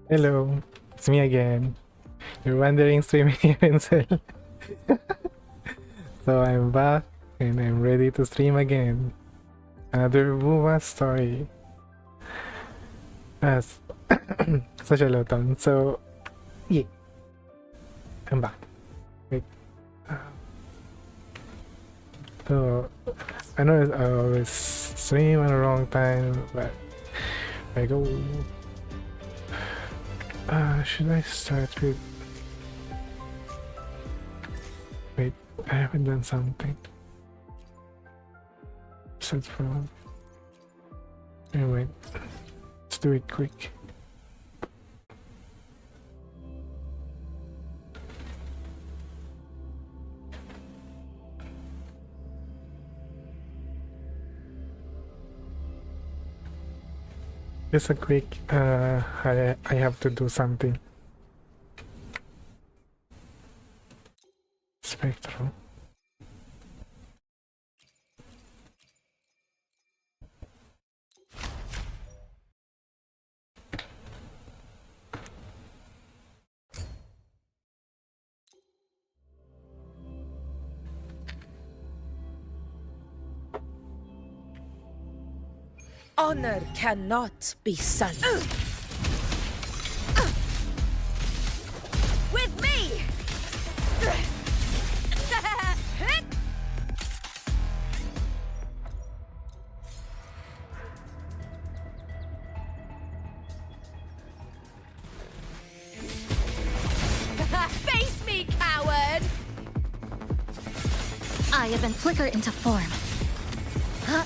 Hello, it's me again. You're wondering streaming Yvenxiel. So I'm back and I'm ready to stream again. Another Wuwa story. That's such a lot on. So yeah, I'm back. Wait. So I know I always stream at the wrong time, but I go. Should I start with? Wait, I haven't done something. Set from. Anyway, let's do it quick. Just a quick, I have to do something. Spectral. Honor cannot be sullied. With me! Face me, coward! I have been flickered into form. Huh?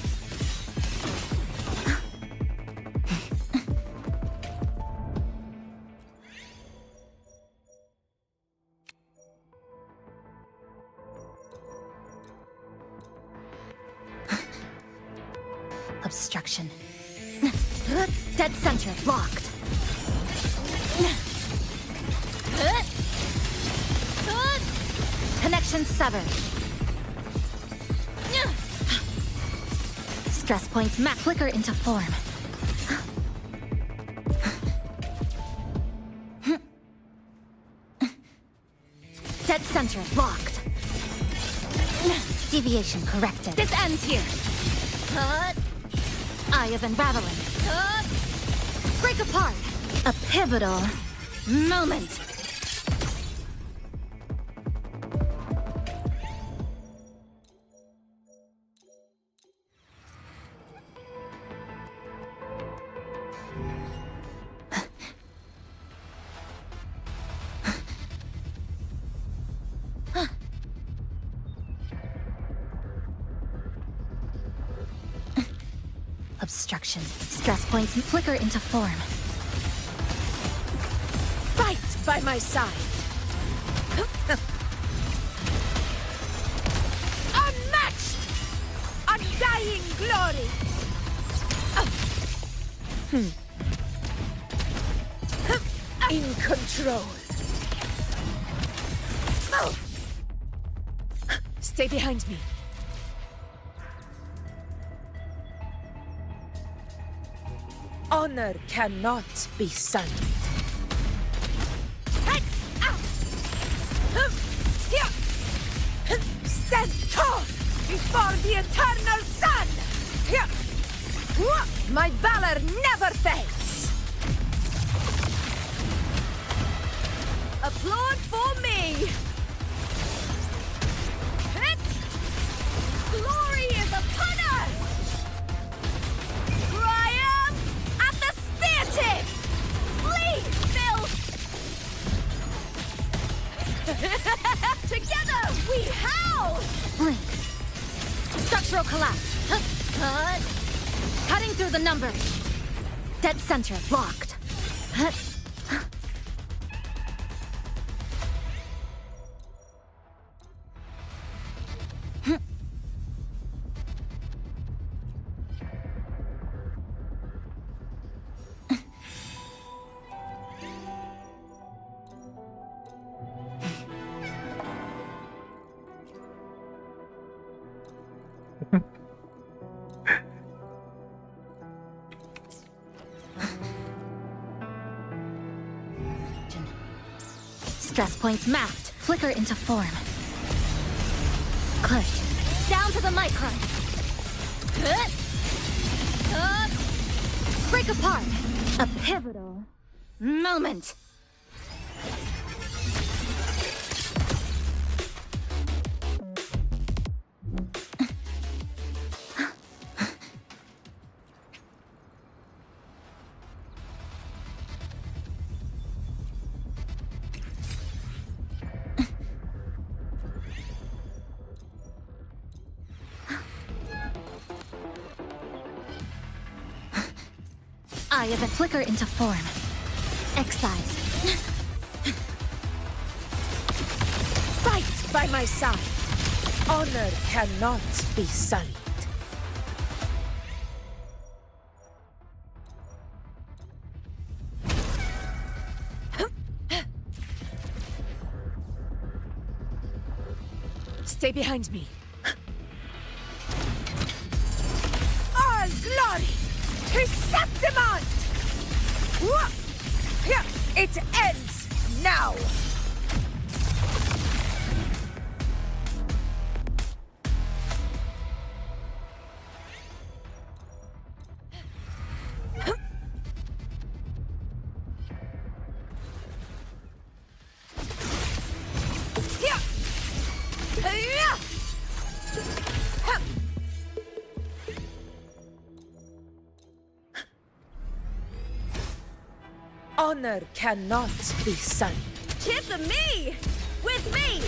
Obstruction. Dead center locked. Connection severed. Stress points map flicker into form. Dead center locked. Deviation corrected. This ends here. Eye of unraveling. Break apart. A pivotal moment. Obstruction. Stress points flicker into form. Fight by my side! Unmatched! Undying glory! In control. Stay behind me. Honor cannot be sullied. Stand tall before the eternal sun! My valor never fades! Applaud for me! Glory is upon us! Triumph at the spear tip! Flee, filth! Together we howl! Blink. Structural collapse. Cutting through the numbers. Dead center locked. Stress points mapped. Flicker into form. Good. Down to the micron. Break apart. A pivotal moment. I have a flicker into form. Excise. Fight by my side. Honor cannot be sullied. Stay behind me. All glory to Septimond! It ends now! Honor cannot be sullied. Chip me! With me!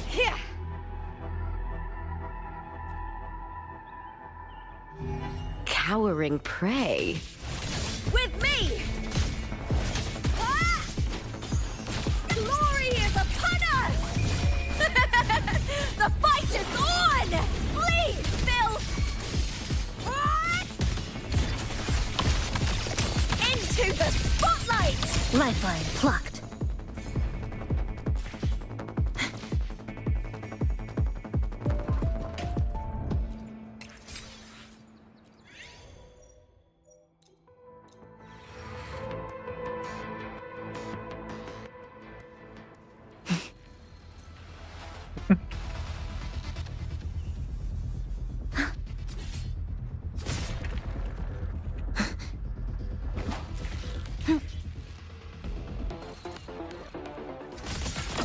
Here! Cowering prey. With me! Ah! Glory is upon us! The fight is on! Flee, Phil! Ah! Into the spotlight! Lifeline plucked.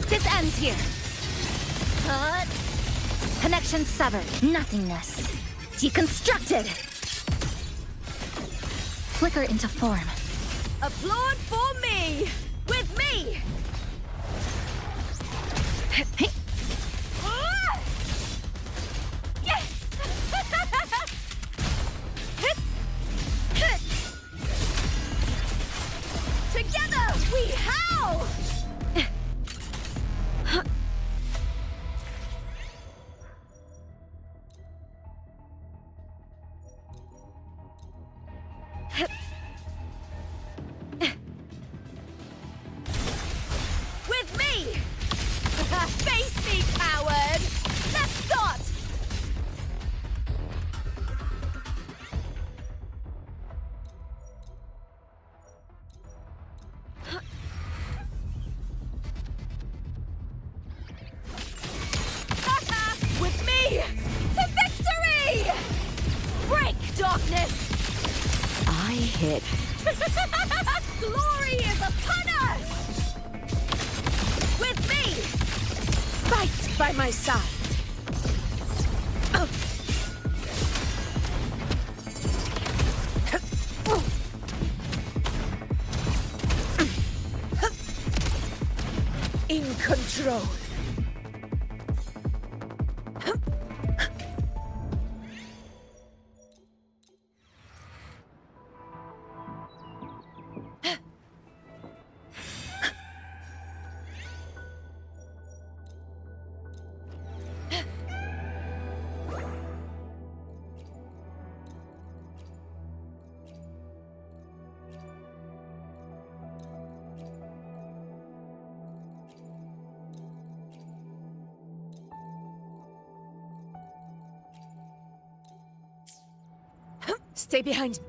This ends here. Connection severed. Nothingness. Deconstructed. Flicker into form. Applaud for me! With me! Ah! Yeah! Together we howl! With me! Face me, coward! Let's start! With me! To victory! Break, darkness! I hit. Glory is upon us! With me! Fight by my side! In control. Stay behind.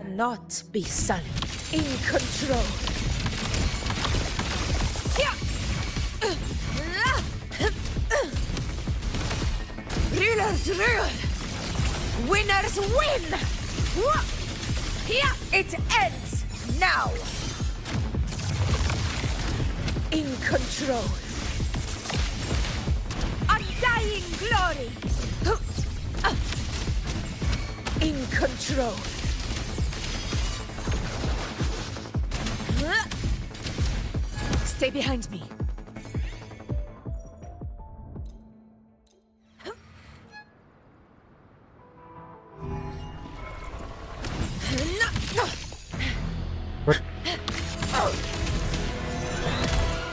Not be sullied. In control. Rulers rule. Winners win. Here it ends now. In control. Undying glory. In control. Stay behind me.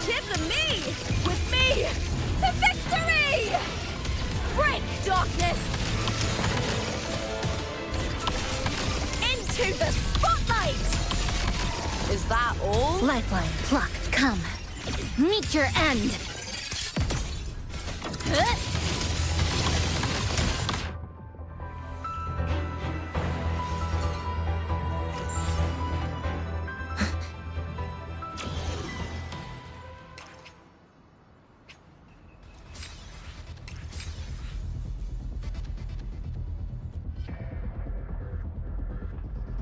Chip me! With me! To victory! Break darkness! Into the spotlight! Is that all? Lifeline plucked. Come. Meet your end.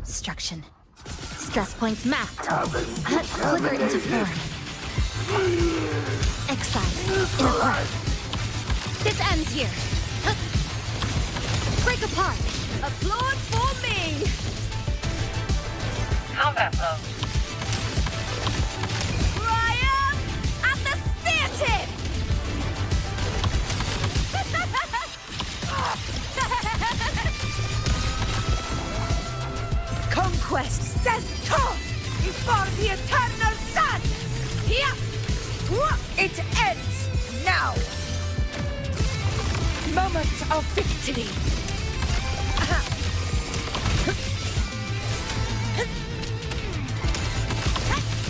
Destruction. Stress points mapped. Flicker into form. Excise in a part. This ends here. Break apart. Applaud for me! Combat mode. Triumph at the spear tip! Conquest stands tall before the eternal sun! Here! It ends now! Moment of victory!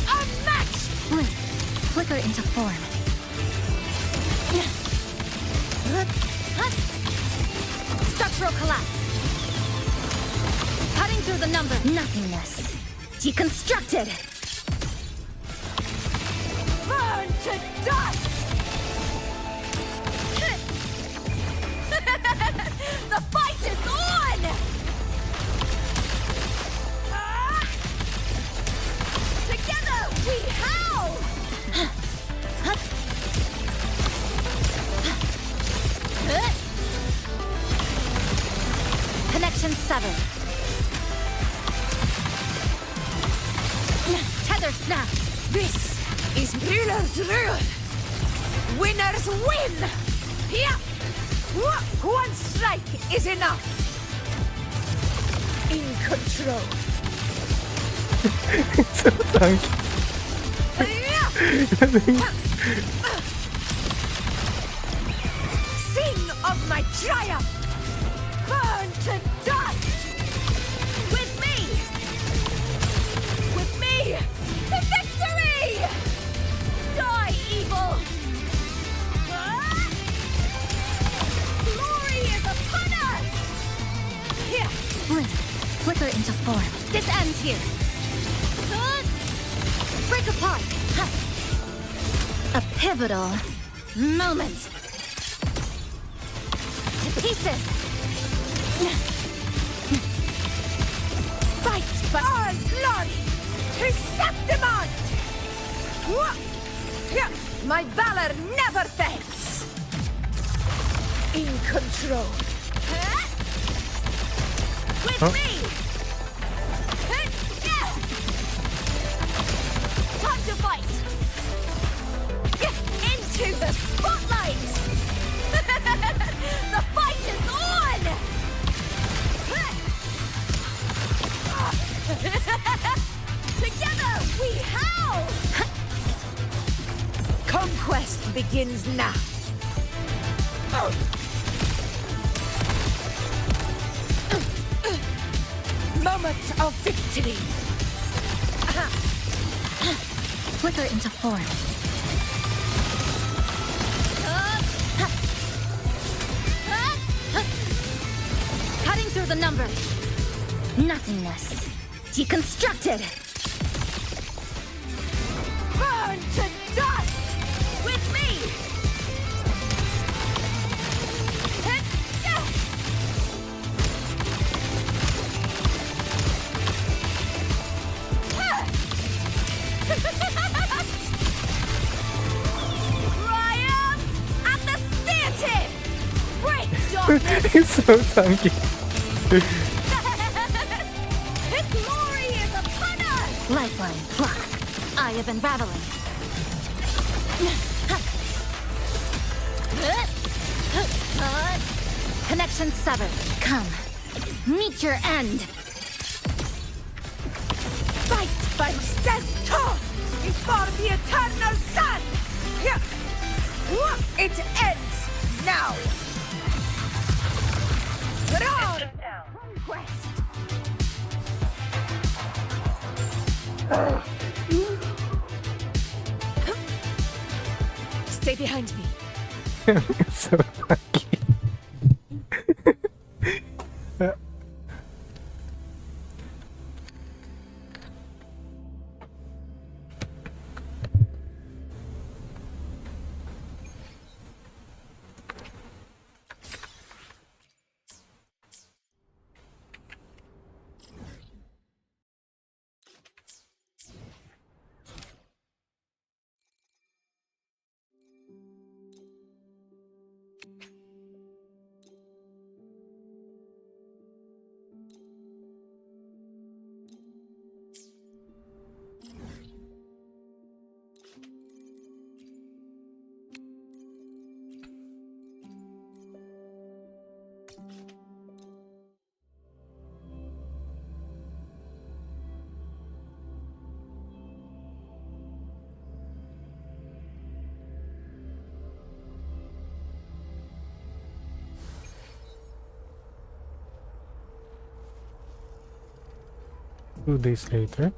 Unmatched! Blink. Flicker into form. Structural collapse. Cutting through the number. Nothingness. Deconstructed. Burn to dust! The fight is on! Together we howl! Connection severed. Tether snap. This is Ruler's Rule! Winners win! Here! One strike is enough! In control. So tanky. Sing of my triumph! Burn to dust! With me! With me! To victory! Die, evil! Glory is upon us! Here! Blink. Flicker into form. This ends here. Break apart. A pivotal moment. To pieces. Fight for our glory! To Septimon! My valor never fades! In control. With me! Time to fight! Into the spotlight! The fight is on! Together we howl! Conquest begins now. Moment of victory. Flicker into form. through the numbers. Nothingness. Deconstructed. Burn to dust! With me! Triumph at the stanchion! Break darkness! It's so chunky. Glory is upon us! Lifeline. Pluck. Eye of Unraveling. Connection severed. Come. Meet your end. Fight by strength tall before the eternal sun! Here! It ends now! Round conquest! Stay behind me. It's so chunky. Two days later.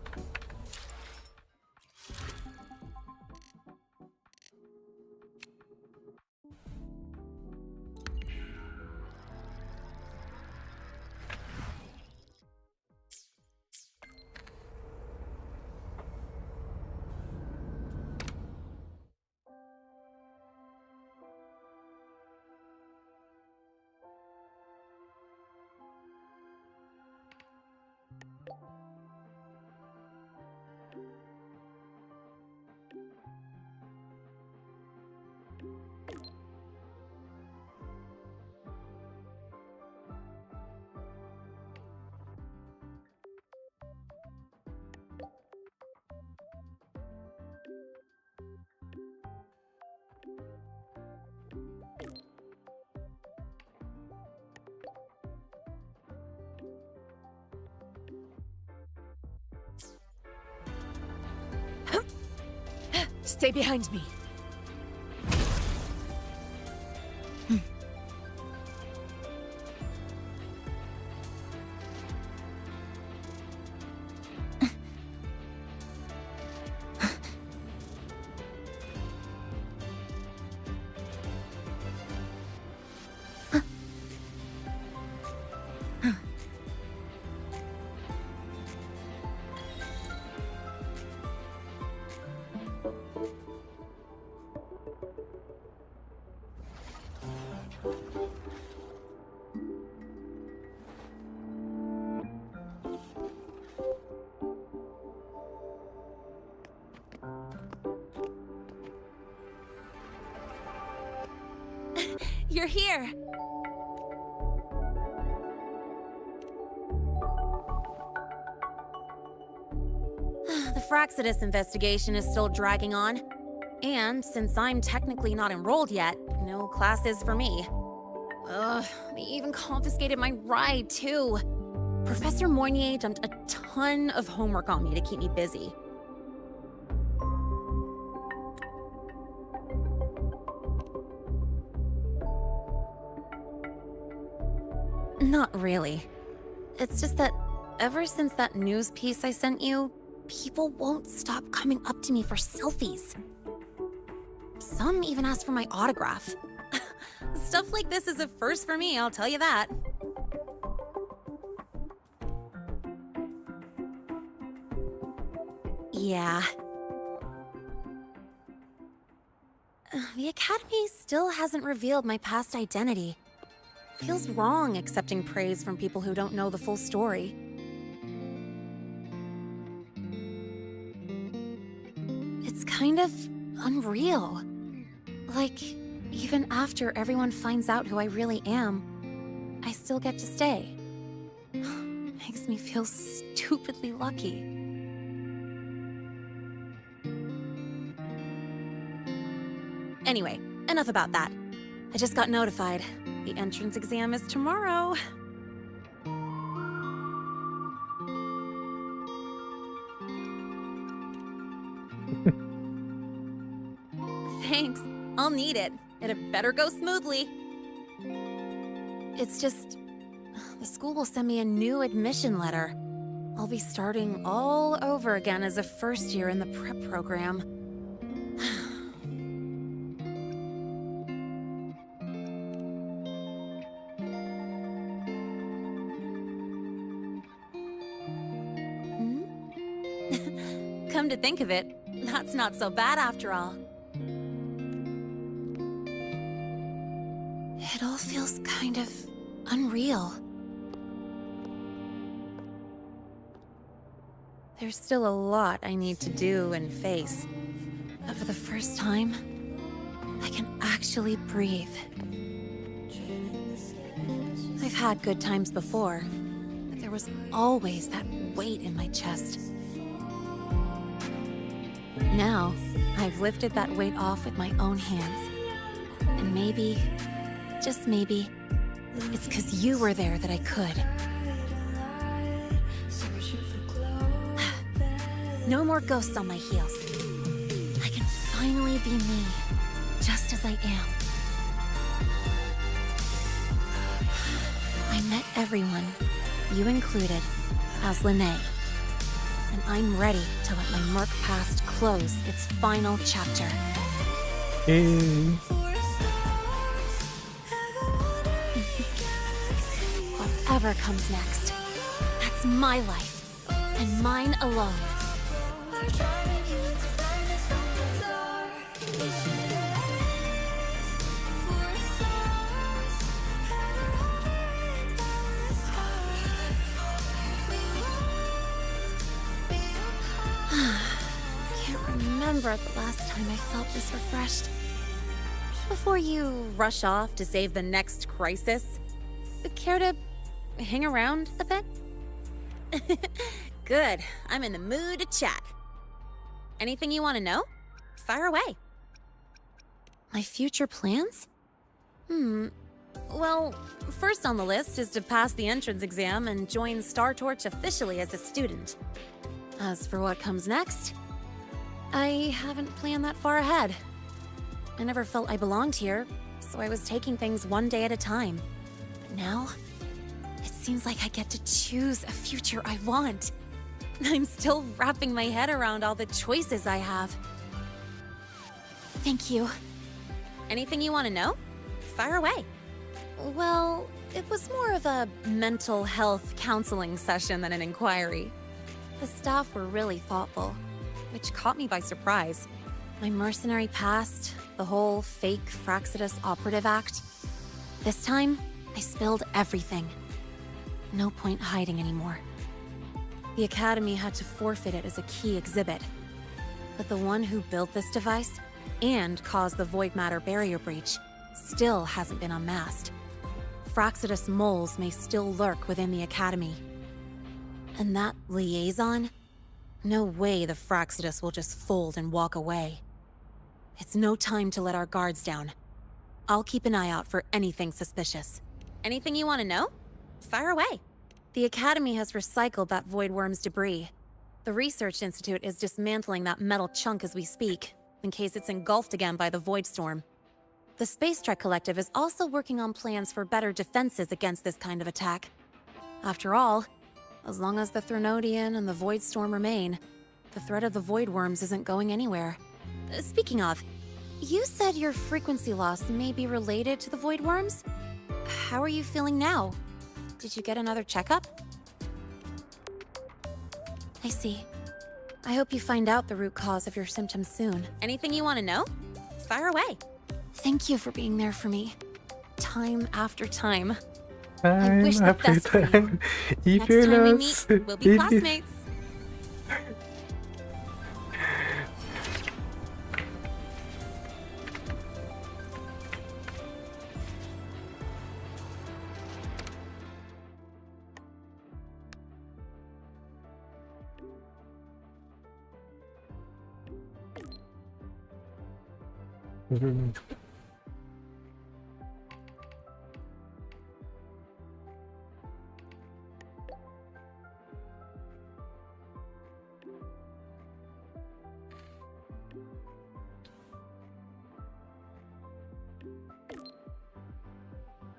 Stay behind me. You're here. The Fraxidus investigation is still dragging on. And since I'm technically not enrolled yet, no classes for me. Ugh, they even confiscated my ride, too. Professor Moynier dumped a ton of homework on me to keep me busy. Not really. It's just that ever since that news piece I sent you, people won't stop coming up to me for selfies. Some even ask for my autograph. Stuff like this is a first for me, I'll tell you that. Yeah. The Academy still hasn't revealed my past identity. Feels wrong accepting praise from people who don't know the full story. It's kind of unreal. Like, even after everyone finds out who I really am, I still get to stay. Makes me feel stupidly lucky. Anyway, enough about that. I just got notified. The entrance exam is tomorrow. Thanks. I'll need it. It had better go smoothly. It's just... the school will send me a new admission letter. I'll be starting all over again as a first year in the prep program. Come to think of it, that's not so bad after all. It all feels kind of unreal. There's still a lot I need to do and face. But for the first time, I can actually breathe. I've had good times before, but there was always that weight in my chest. Now, I've lifted that weight off with my own hands. And maybe, just maybe, it's 'cause you were there that I could. No more ghosts on my heels. I can finally be me, just as I am. I met everyone, you included, as Lene. And I'm ready to let my Merc past close its final chapter. Hey. Whatever comes next, that's my life, and mine alone. Can't remember the last time I felt this refreshed. Before you rush off to save the next crisis, care to hang around a bit? Good. I'm in the mood to chat. Anything you want to know? Fire away. My future plans? Well, first on the list is to pass the entrance exam and join Star Torch officially as a student. As for what comes next, I haven't planned that far ahead. I never felt I belonged here, so I was taking things one day at a time. But now, it seems like I get to choose a future I want. I'm still wrapping my head around all the choices I have. Thank you. Anything you want to know? Fire away. Well, it was more of a mental health counseling session than an inquiry. The staff were really thoughtful, which caught me by surprise. My mercenary past, the whole fake Fraxidus operative act. This time, I spilled everything. No point hiding anymore. The Academy had to forfeit it as a key exhibit. But the one who built this device and caused the void matter barrier breach still hasn't been unmasked. Fraxidus moles may still lurk within the Academy. And that liaison? No way the Fraxidus will just fold and walk away. It's no time to let our guards down. I'll keep an eye out for anything suspicious. Anything you want to know? Fire away. The Academy has recycled that Void Worm's debris. The Research Institute is dismantling that metal chunk as we speak, in case it's engulfed again by the Void Storm. The Space Trek Collective is also working on plans for better defenses against this kind of attack. After all, as long as the Threnodian and the Void Storm remain, the threat of the Void Worms isn't going anywhere. Speaking of, you said your frequency loss may be related to the Void Worms? How are you feeling now? Did you get another checkup? I see. I hope you find out the root cause of your symptoms soon. Anything you want to know? Fire away. Thank you for being there for me. Time after time. Time wish the after best for you. time. If Next you time we love- meet, we'll be if you- classmates.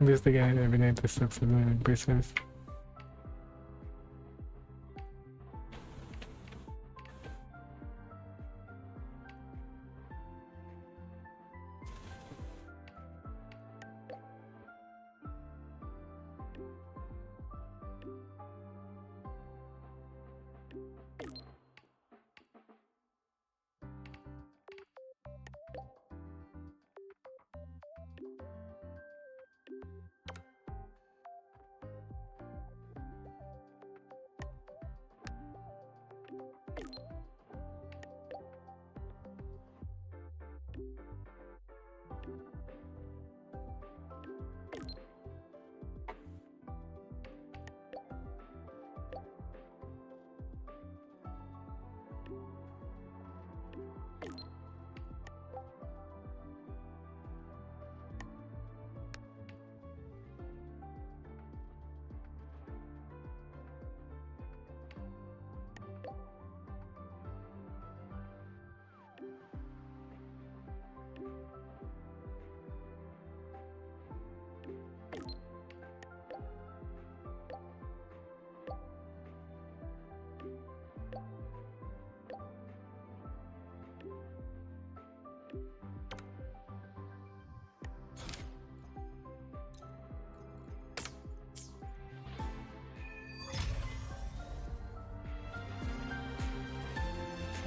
Investigate evidence of subsequent business.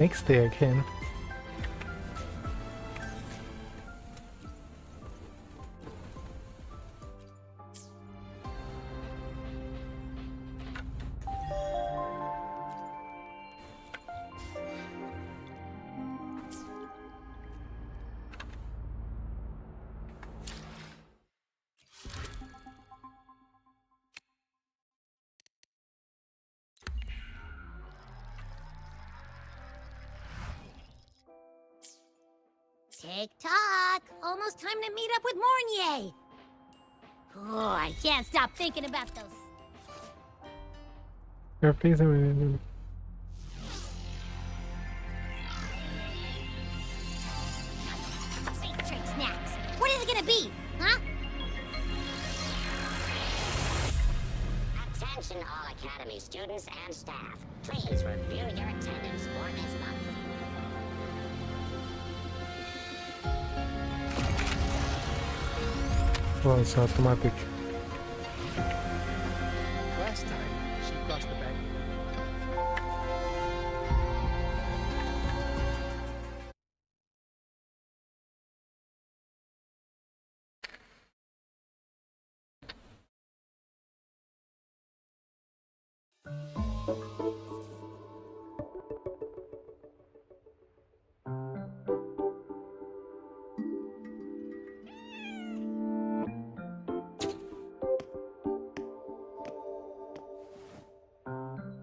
Next day again. Tick-tock! Almost time to meet up with Mornier! Oh, I can't stop thinking about those... Please, Space Trade snacks! What are they gonna be, huh? Attention all Academy students and staff. Please review your attendance for this month. oh, it's automatic. Last time, she crossed the bag.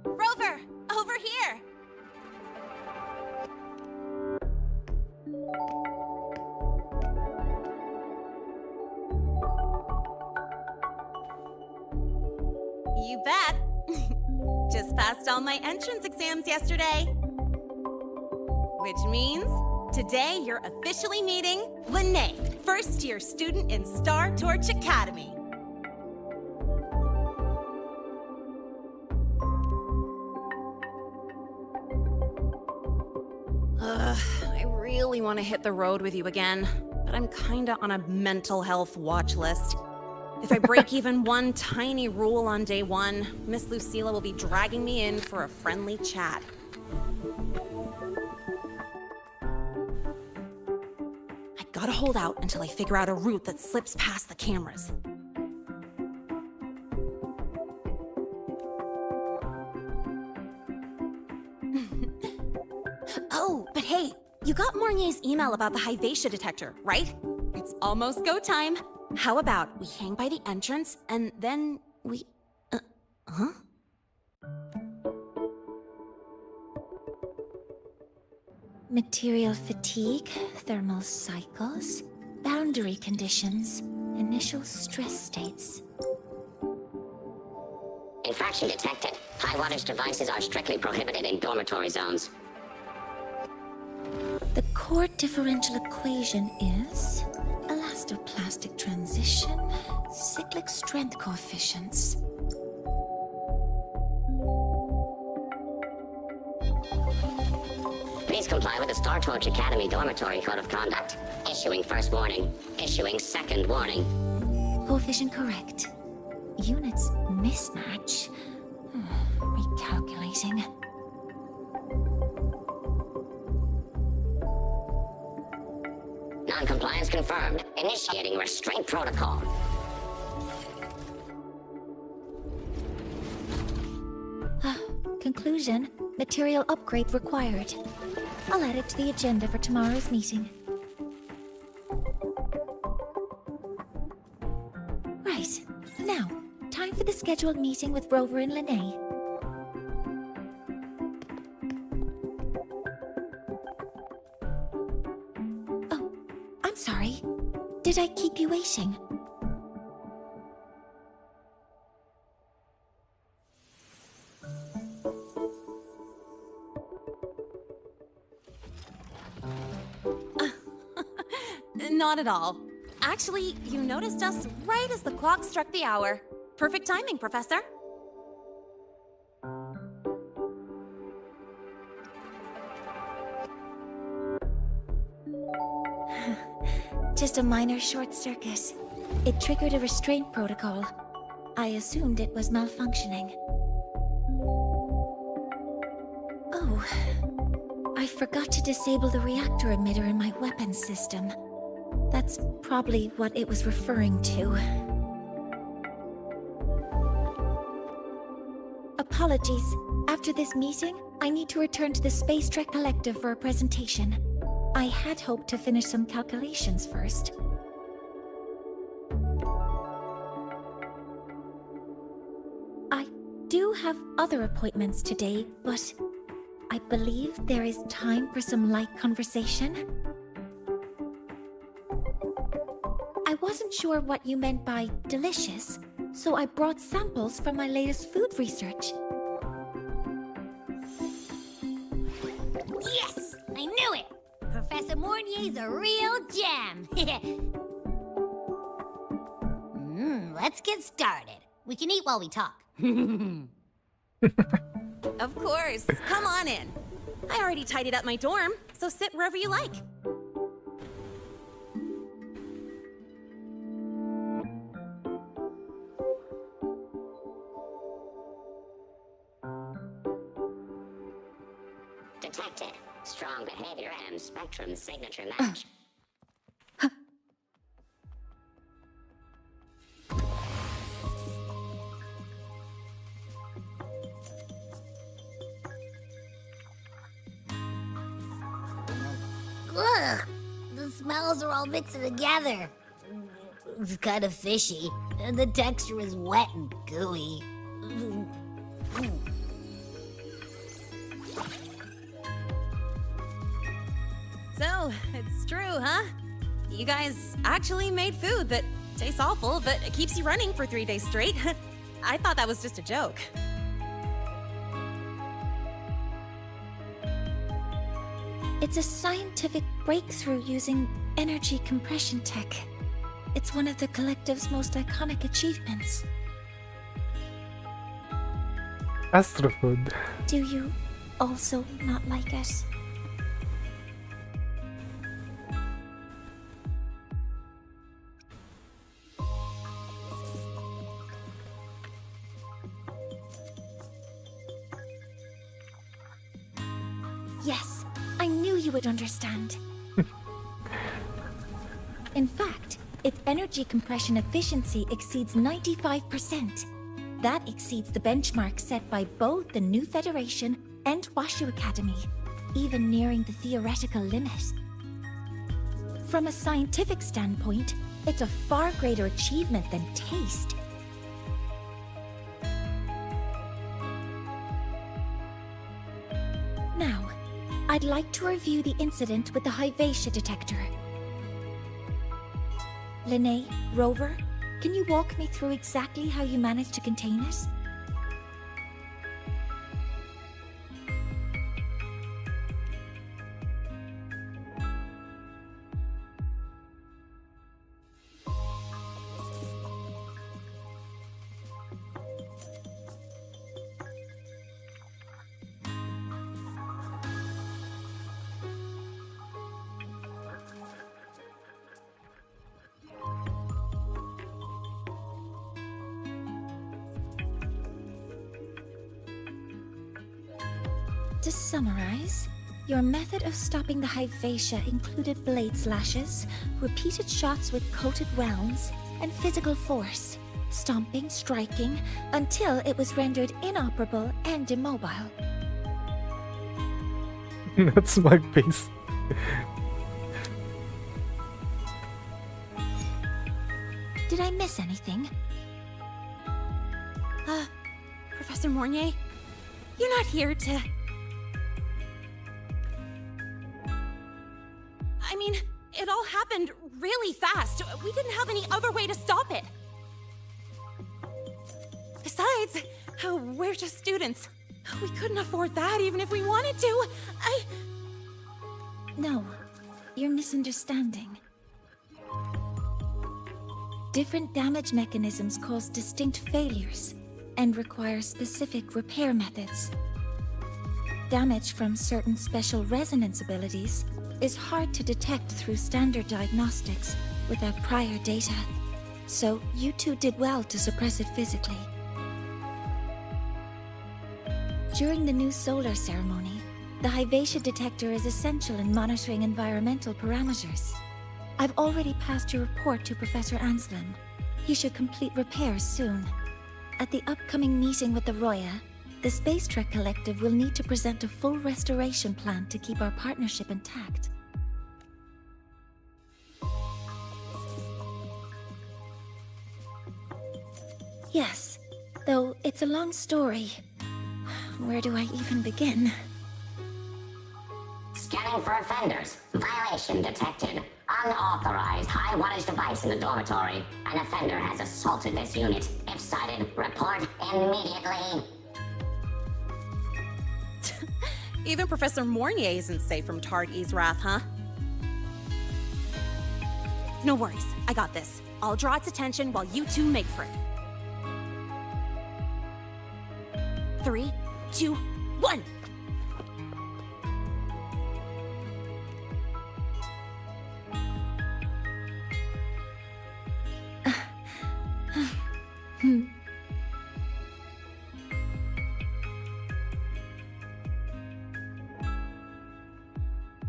Rover, over here. You bet. Just passed all my entrance exams yesterday. Which means today you're officially meeting Lene, first-year student in Star Torch Academy. I really want to hit the road with you again, but I'm kinda on a mental health watch list. If I break even one tiny rule on day one, Miss Lucilla will be dragging me in for a friendly chat. Gotta hold out until I figure out a route that slips past the cameras. Oh, but hey, you got Mornier's email about the Hypatia detector, right? It's almost go time. How about we hang by the entrance and then we... huh? Material fatigue, thermal cycles, boundary conditions, initial stress states. Infraction detected. High wattage devices are strictly prohibited in dormitory zones. The core differential equation is elastoplastic transition, cyclic strength coefficients. Please comply with the Star Torch Academy Dormitory Code of Conduct. Issuing first warning. Issuing second warning. Coefficient correct. Units mismatch. Recalculating. Non-compliance confirmed. Initiating restraint protocol. Conclusion, material upgrade required. I'll add it to the agenda for tomorrow's meeting. Right, now, time for the scheduled meeting with Rover and Lene. Oh, I'm sorry. Did I keep you waiting? Not at all. Actually, you noticed us right as the clock struck the hour. Perfect timing, Professor. Just a minor short circuit. It triggered a restraint protocol. I assumed it was malfunctioning. Oh, I forgot to disable the reactor emitter in my weapons system. That's probably what it was referring to. Apologies. After this meeting, I need to return to the Space Trek Collective for a presentation. I had hoped to finish some calculations first. I do have other appointments today, but I believe there is time for some light conversation. I wasn't sure what you meant by delicious, so I brought samples from my latest food research. Yes! I knew it! Professor Mornier's a real gem! Let's get started. We can eat while we talk. Of course. Come on in. I already tidied up my dorm, so sit wherever you like. Detected. Strong behavior and spectrum signature match. Ugh! The smells are all mixed together. It's kind of fishy, and the texture is wet and gooey. So, it's true, huh? You guys actually made food that tastes awful, but it keeps you running for 3 days straight. I thought that was just a joke. It's a scientific breakthrough using energy compression tech. It's one of the Collective's most iconic achievements. Astro food. Do you also not like it? Yes, I knew you would understand. In fact, its energy compression efficiency exceeds 95%. That exceeds the benchmark set by both the New Federation and Washu Academy, even nearing the theoretical limit. From a scientific standpoint, it's a far greater achievement than taste. Now, I'd like to review the incident with the Hypatia detector. Linnae, Rover, can you walk me through exactly how you managed to contain it? To summarize, your method of stopping the Hypatia included blade slashes, repeated shots with coated realms, and physical force, stomping, striking, until it was rendered inoperable and immobile. That's my face. Did I miss anything? Professor Mornier, you're not here to... I mean, it all happened really fast. We didn't have any other way to stop it. Besides, we're just students. We couldn't afford that even if we wanted to. No, you're misunderstanding. Different damage mechanisms cause distinct failures and require specific repair methods. Damage from certain special resonance abilities is hard to detect through standard diagnostics without prior data, so you two did well to suppress it physically. During the new solar ceremony, the Hypatia detector is essential in monitoring environmental parameters. I've already passed your report to Professor Anslin. He should complete repairs soon. At the upcoming meeting with the Roya, the Space Trek Collective will need to present a full restoration plan to keep our partnership intact. Yes, though it's a long story. Where do I even begin? Scanning for offenders. Violation detected. Unauthorized high-wattage device in the dormitory. An offender has assaulted this unit. If sighted, report immediately. Even Professor Mornier isn't safe from Targ-E's wrath, huh? No worries, I got this. I'll draw its attention while you two make for it. 3, 2, 1!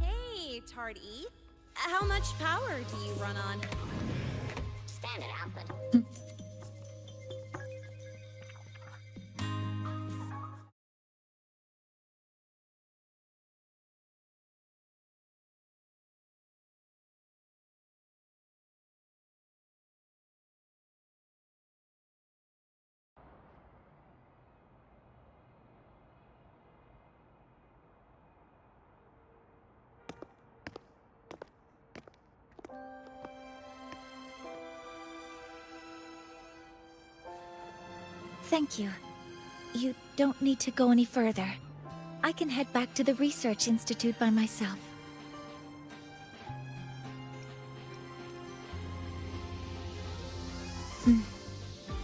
Hey, Tard-E. How much power do you run on? Standard output. Thank you. You don't need to go any further. I can head back to the Research Institute by myself.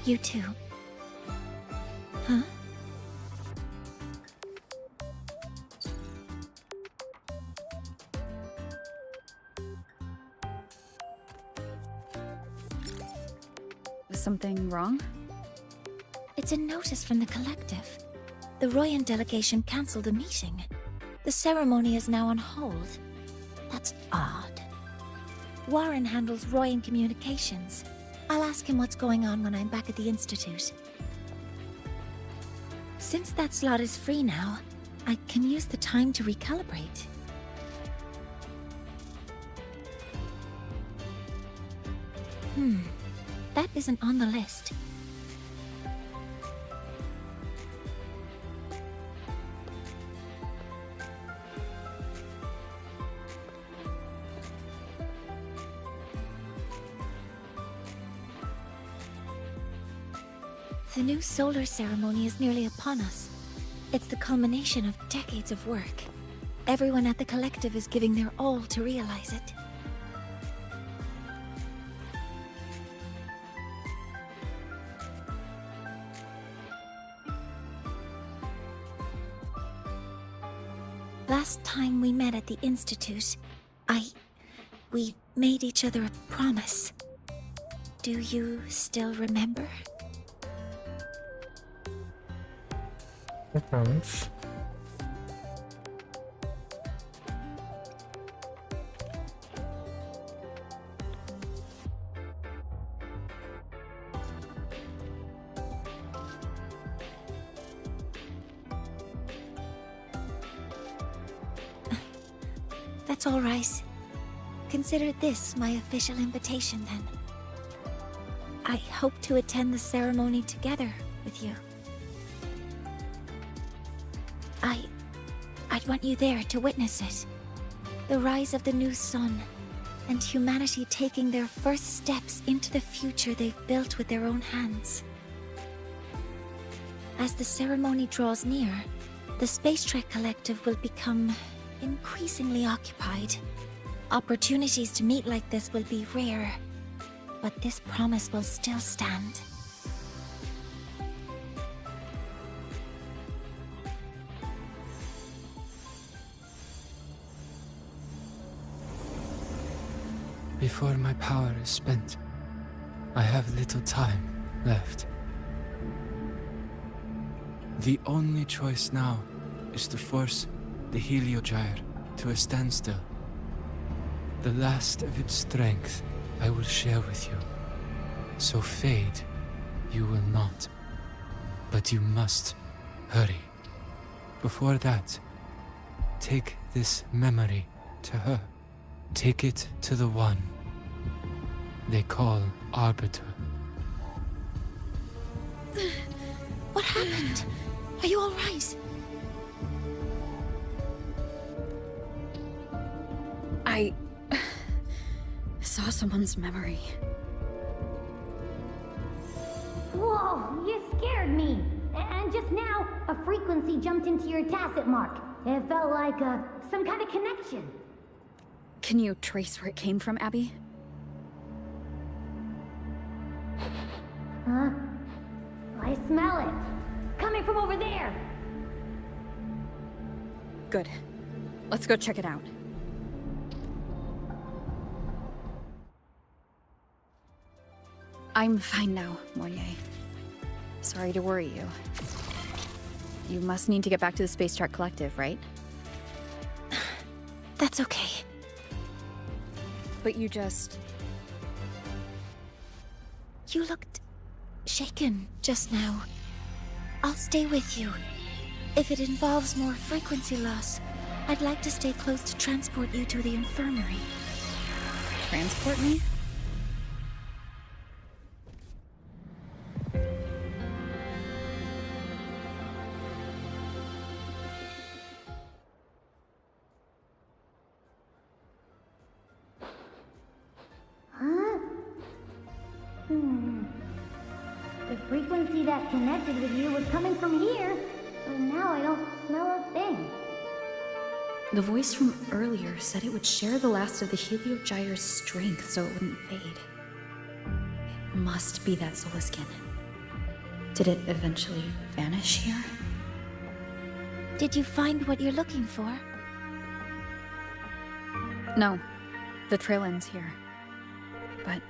You too. Huh? Is something wrong? It's a notice from the collective. The Royan delegation cancelled a meeting. The ceremony is now on hold. That's odd. Warren handles Royan communications. I'll ask him what's going on when I'm back at the Institute. Since that slot is free now, I can use the time to recalibrate. That isn't on the list. The new solar ceremony is nearly upon us. It's the culmination of decades of work. Everyone at the collective is giving their all to realize it. Last time we met at the Institute, we made each other a promise. Do you still remember? I promise. That's all right. Consider this my official invitation, then. I hope to attend the ceremony together with you. I'd want you there to witness it. The rise of the new sun, and humanity taking their first steps into the future they've built with their own hands. As the ceremony draws near, the Space Trek Collective will become increasingly occupied. Opportunities to meet like this will be rare, but this promise will still stand. Before my power is spent, I have little time left. The only choice now is to force the Heliogyre to a standstill. The last of its strength I will share with you. So fade you will not. But you must hurry. Before that, take this memory to her. Take it to the one they call Arbiter. What happened? Are you all right? I saw someone's memory. Whoa, you scared me. And just now, a frequency jumped into your tacit mark. It felt like some kind of connection. Can you trace where it came from, Abby? Huh? I smell it. Coming from over there. Good. Let's go check it out. I'm fine now, Mornier. Sorry to worry you. You must need to get back to the Space Trek Collective, right? That's okay. But you just... You looked shaken just now. I'll stay with you. If it involves more frequency loss, I'd like to stay close to transport you to the infirmary. transport me? The frequency that connected with you was coming from here, but now I don't smell a thing. The voice from earlier said it would share the last of the Heliogyre's strength so it wouldn't fade. It must be that solar skin. Did it eventually vanish here? Did you find what you're looking for? No. The trail ends here. But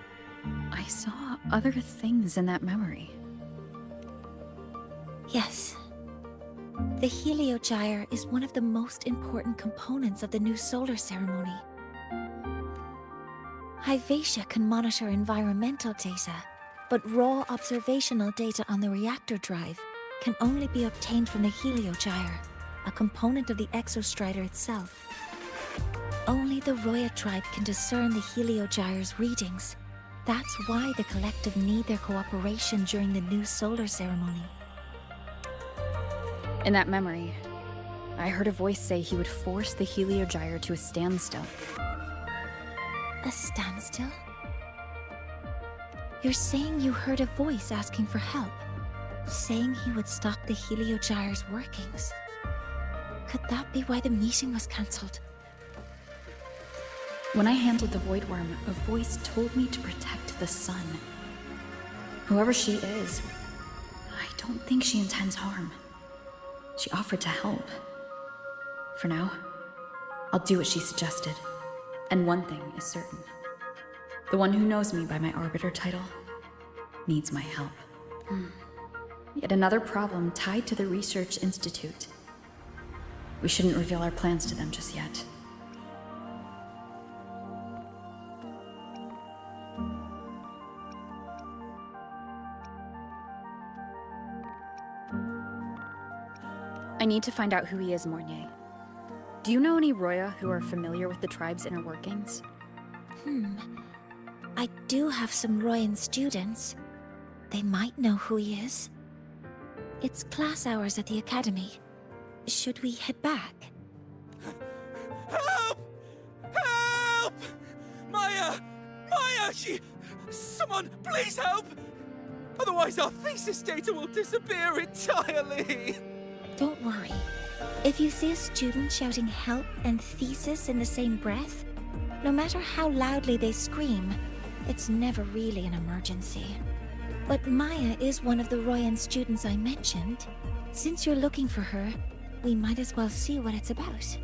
I saw other things in that memory. Yes. The Heliogyre is one of the most important components of the new solar ceremony. Hyvetia can monitor environmental data, but raw observational data on the reactor drive can only be obtained from the Heliogyre, a component of the Exostrider itself. Only the Roya tribe can discern the Heliogyre's readings. That's why the collective need their cooperation during the new solar ceremony. In that memory, I heard a voice say he would force the Heliogyre to a standstill. A standstill? You're saying you heard a voice asking for help, saying he would stop the Heliogyre's workings. Could that be why the meeting was cancelled? When I handled the Void Worm, a voice told me to protect the sun. Whoever she is, I don't think she intends harm. She offered to help. For now, I'll do what she suggested. And one thing is certain. The one who knows me by my Arbiter title needs my help. Yet another problem tied to the Research Institute. We shouldn't reveal our plans to them just yet. I need to find out who he is, Mornier. Do you know any Roya who are familiar with the tribe's inner workings? I do have some Royan students. They might know who he is. It's class hours at the academy. Should we head back? Help! Help! Maya! Maya! Someone, please help! Otherwise our thesis data will disappear entirely! Don't worry. If you see a student shouting help and thesis in the same breath, no matter how loudly they scream, it's never really an emergency. But Maya is one of the Royan students I mentioned. Since you're looking for her, we might as well see what it's about.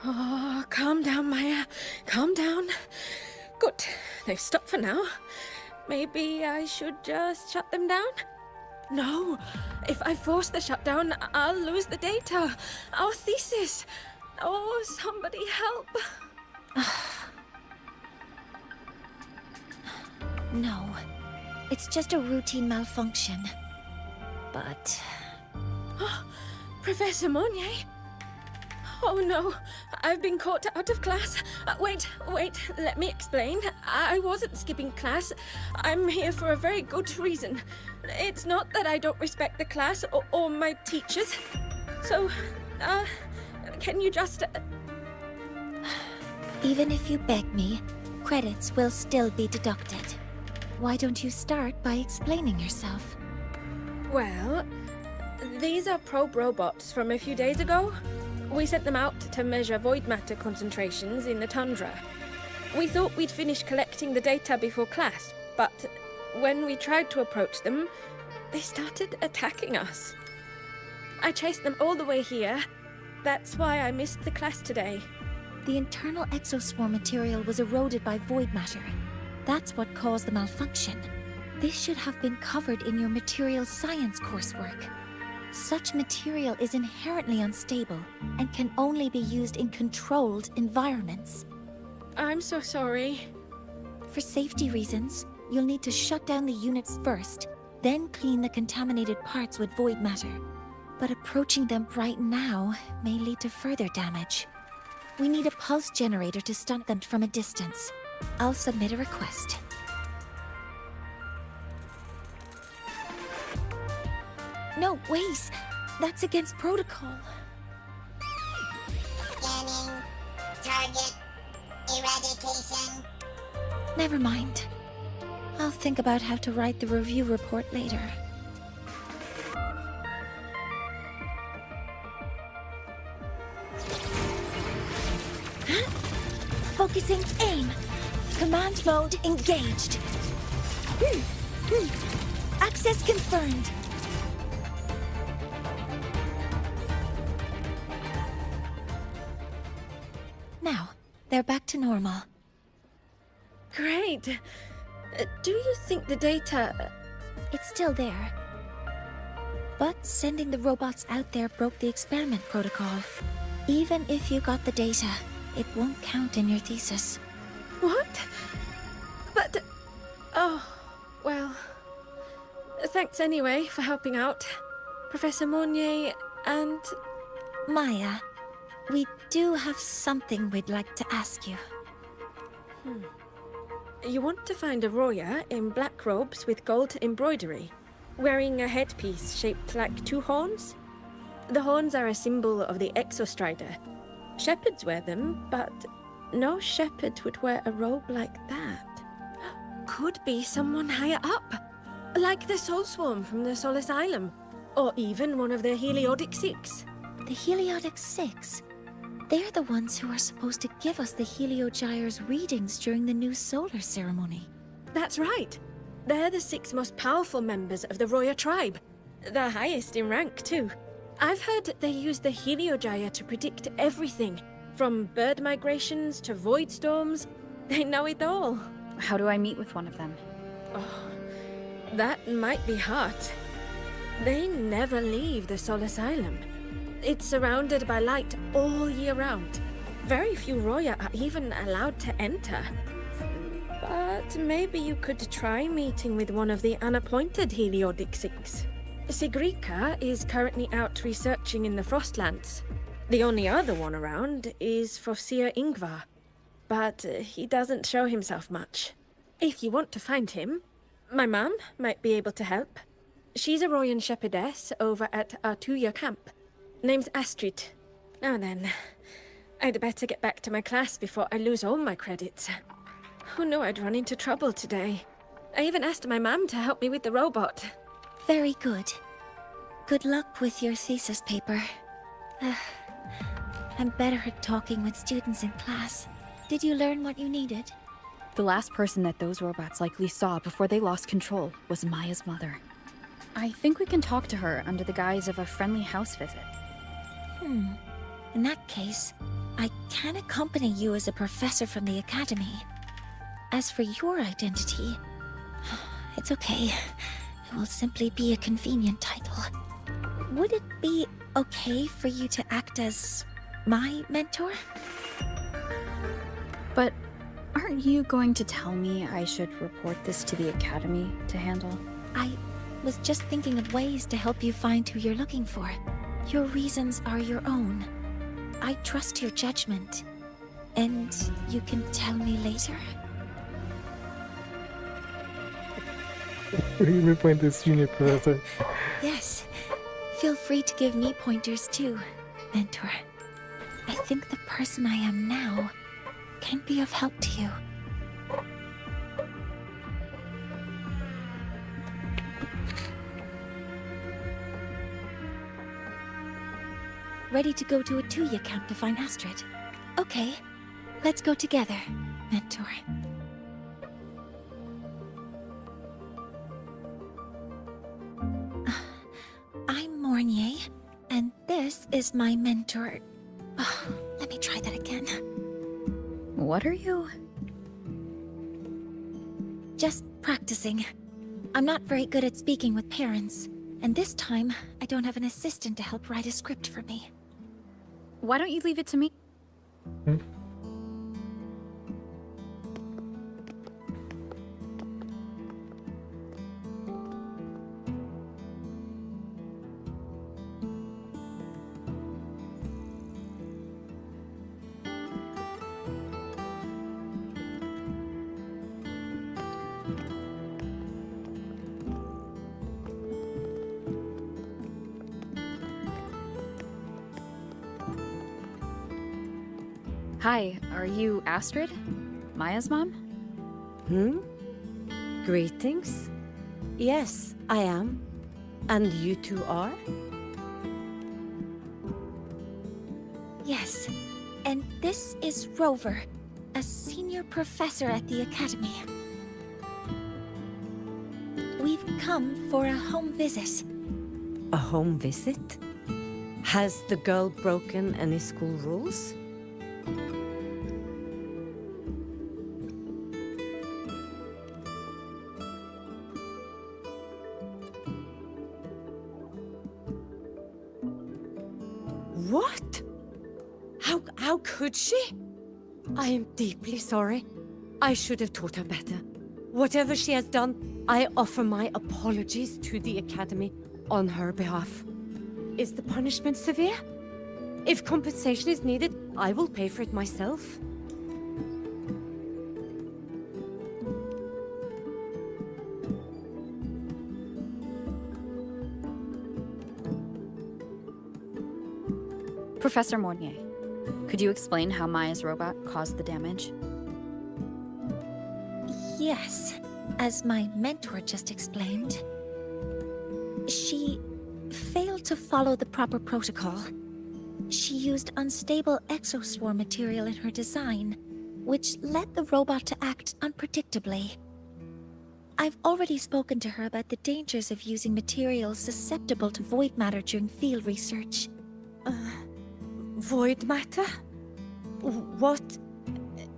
Oh, calm down, Maya. Calm down. Good. They've stopped for now. Maybe I should just shut them down? No. If I force the shutdown, I'll lose the data. Our thesis. Oh, somebody help. No. It's just a routine malfunction. But... Professor Monnier? Oh no, I've been caught out of class. Wait, let me explain. I wasn't skipping class. I'm here for a very good reason. It's not that I don't respect the class or my teachers. So, can you just... Even if you beg me, credits will still be deducted. Why don't you start by explaining yourself? Well, these are probe robots from a few days ago. We sent them out to measure void matter concentrations in the tundra. We thought we'd finish collecting the data before class, but when we tried to approach them, they started attacking us. I chased them all the way here. That's why I missed the class today. The internal exoswarm material was eroded by void matter. That's what caused the malfunction. This should have been covered in your material science coursework. Such material is inherently unstable and can only be used in controlled environments. I'm so sorry. For safety reasons, you'll need to shut down the units first, then clean the contaminated parts with void matter. But approaching them right now may lead to further damage. We need a pulse generator to stun them from a distance. I'll submit a request. No, wait! That's against protocol. Scanning. Target. Eradication. Never mind. I'll think about how to write the review report later. Focusing aim. Command mode engaged. Access confirmed. They're back to normal. Great. Do you think the data... It's still there. But sending the robots out there broke the experiment protocol. Even if you got the data, it won't count in your thesis. What? But... Oh, well... Thanks anyway for helping out, Professor Monnier and... Maya, we do have something we'd like to ask you. You want to find a Roya in black robes with gold embroidery, wearing a headpiece shaped like two horns? The horns are a symbol of the Exostrider. Shepherds wear them, but no shepherd would wear a robe like that. Could be someone higher up, like the Soul Swarm from the Soul Asylum, or even one of the Heliodic Six. The Heliodic Six? They're the ones who are supposed to give us the Heliogyre's readings during the new solar ceremony. That's right. They're the 6 most powerful members of the Roya tribe. The highest in rank, too. I've heard they use the Heliogyre to predict everything, from bird migrations to void storms. They know it all. How do I meet with one of them? Oh, that might be hard. They never leave the Soul Asylum. It's surrounded by light all year round. Very few Roya are even allowed to enter. But maybe you could try meeting with one of the unappointed Heliodic Six. Sigrika is currently out researching in the Frostlands. The only other one around is Fosir Ingvar, but he doesn't show himself much. If you want to find him, my mum might be able to help. She's a Royan shepherdess over at Artuya camp. Name's Astrid. Now then, I'd better get back to my class before I lose all my credits. Who knew I'd run into trouble today? I even asked my mum to help me with the robot. Very good. Good luck with your thesis paper. I'm better at talking with students in class. Did you learn what you needed? The last person that those robots likely saw before they lost control was Maya's mother. I think we can talk to her under the guise of a friendly house visit. In that case, I can accompany you as a professor from the academy. As for your identity, it's okay. It will simply be a convenient title. Would it be okay for you to act as my mentor? But aren't you going to tell me I should report this to the academy to handle? I was just thinking of ways to help you find who you're looking for. Your reasons are your own. I trust your judgment. And you can tell me later. Give me pointers, junior professor. Yes. Feel free to give me pointers too, mentor. I think the person I am now can be of help to you. Ready to go to Artuya camp to find Astrid? Okay, let's go together, mentor. I'm Mornier, and this is my mentor. Let me try that again. What are you? Just practicing. I'm not very good at speaking with parents, and this time I don't have an assistant to help write a script for me. Why don't you leave it to me? Hi, are you Astrid? Maya's mom? Greetings. Yes, I am. And you two are? Yes, and this is Rover, a senior professor at the academy. We've come for a home visit. A home visit? Has the girl broken any school rules? What? How could she? I am deeply sorry. I should have taught her better. Whatever she has done, I offer my apologies to the Academy on her behalf. Is the punishment severe? If compensation is needed, I will pay for it myself. Professor Mornier, could you explain how Maya's robot caused the damage? Yes, as my mentor just explained. She failed to follow the proper protocol. She used unstable exoswarm material in her design, which led the robot to act unpredictably. I've already spoken to her about the dangers of using materials susceptible to void matter during field research. Void matter? What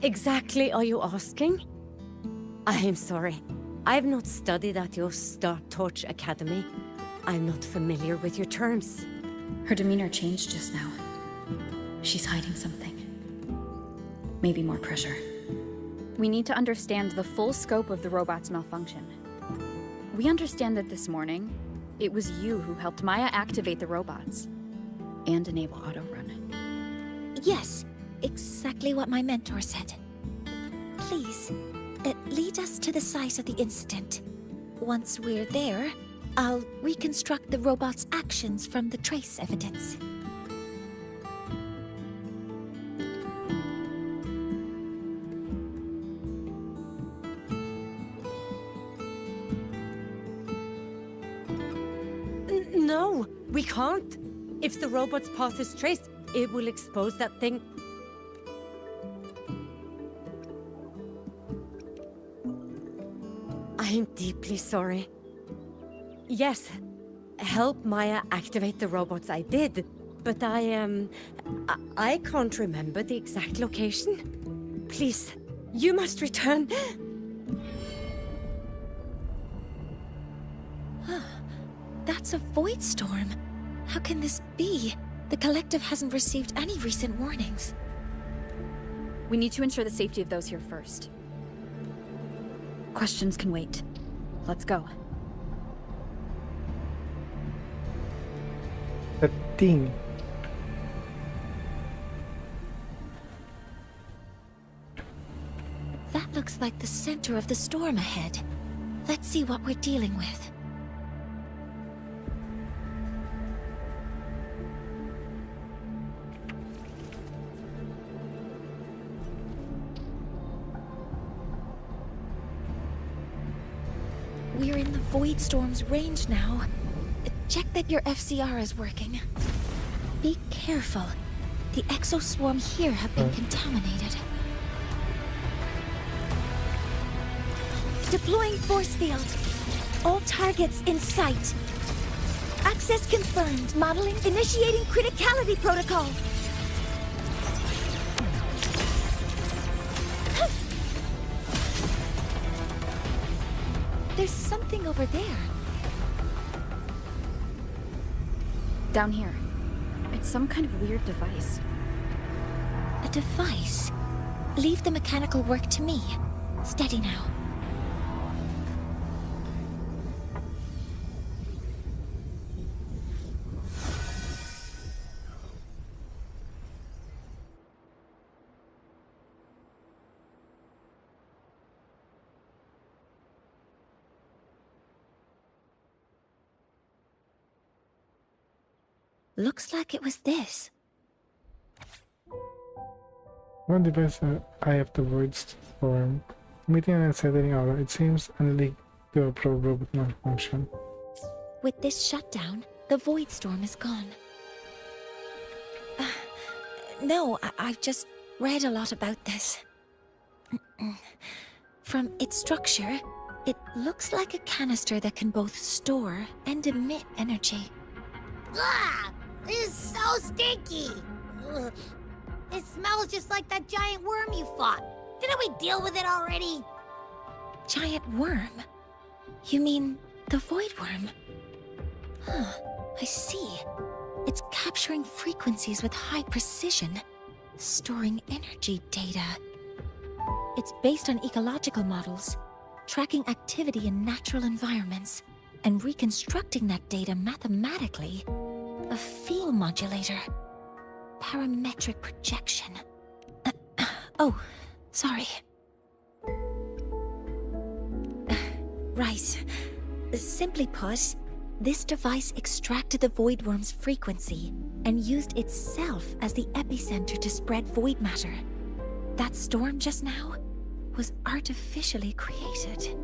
exactly are you asking? I am sorry. I have not studied at your Star Torch Academy. I'm not familiar with your terms. Her demeanor changed just now. She's hiding something. Maybe more pressure. We need to understand the full scope of the robot's malfunction. We understand that this morning, it was you who helped Maya activate the robots and enable auto-run. Yes, exactly what my mentor said. Please, lead us to the site of the incident. Once we're there, I'll reconstruct the robot's actions from the trace evidence. No, we can't. If the robot's path is traced, it will expose that thing. I am deeply sorry. Yes, help Maya activate the robots I did, but I can't remember the exact location. Please, you must return. That's a void storm. How can this be? The Collective hasn't received any recent warnings. We need to ensure the safety of those here first. Questions can wait. Let's go. The thing. That looks like the center of the storm ahead. Let's see what we're dealing with. We're in the Void Storm's range now. Check that your FCR is working. Be careful. The exoswarm here have been contaminated. Deploying force field. All targets in sight. Access confirmed. Modeling. Initiating criticality protocol. There's something over there. Down here. It's some kind of weird device. A device? Leave the mechanical work to me. Steady now. Looks like it was this. One device eye of the void storm. Meeting an unsettling aura. It seems unlikely to a probe robot malfunction. With this shutdown, the void storm is gone. No, I've just read a lot about this. From its structure, it looks like a canister that can both store and emit energy. Ugh! This is so stinky! Ugh. It smells just like that giant worm you fought. Didn't we deal with it already? Giant worm? You mean the void worm? Huh, I see. It's capturing frequencies with high precision, storing energy data. It's based on ecological models, tracking activity in natural environments, and reconstructing that data mathematically. A field modulator. Parametric projection. Oh, sorry. Right. Simply put, this device extracted the voidworm's frequency and used itself as the epicenter to spread void matter. That storm just now was artificially created.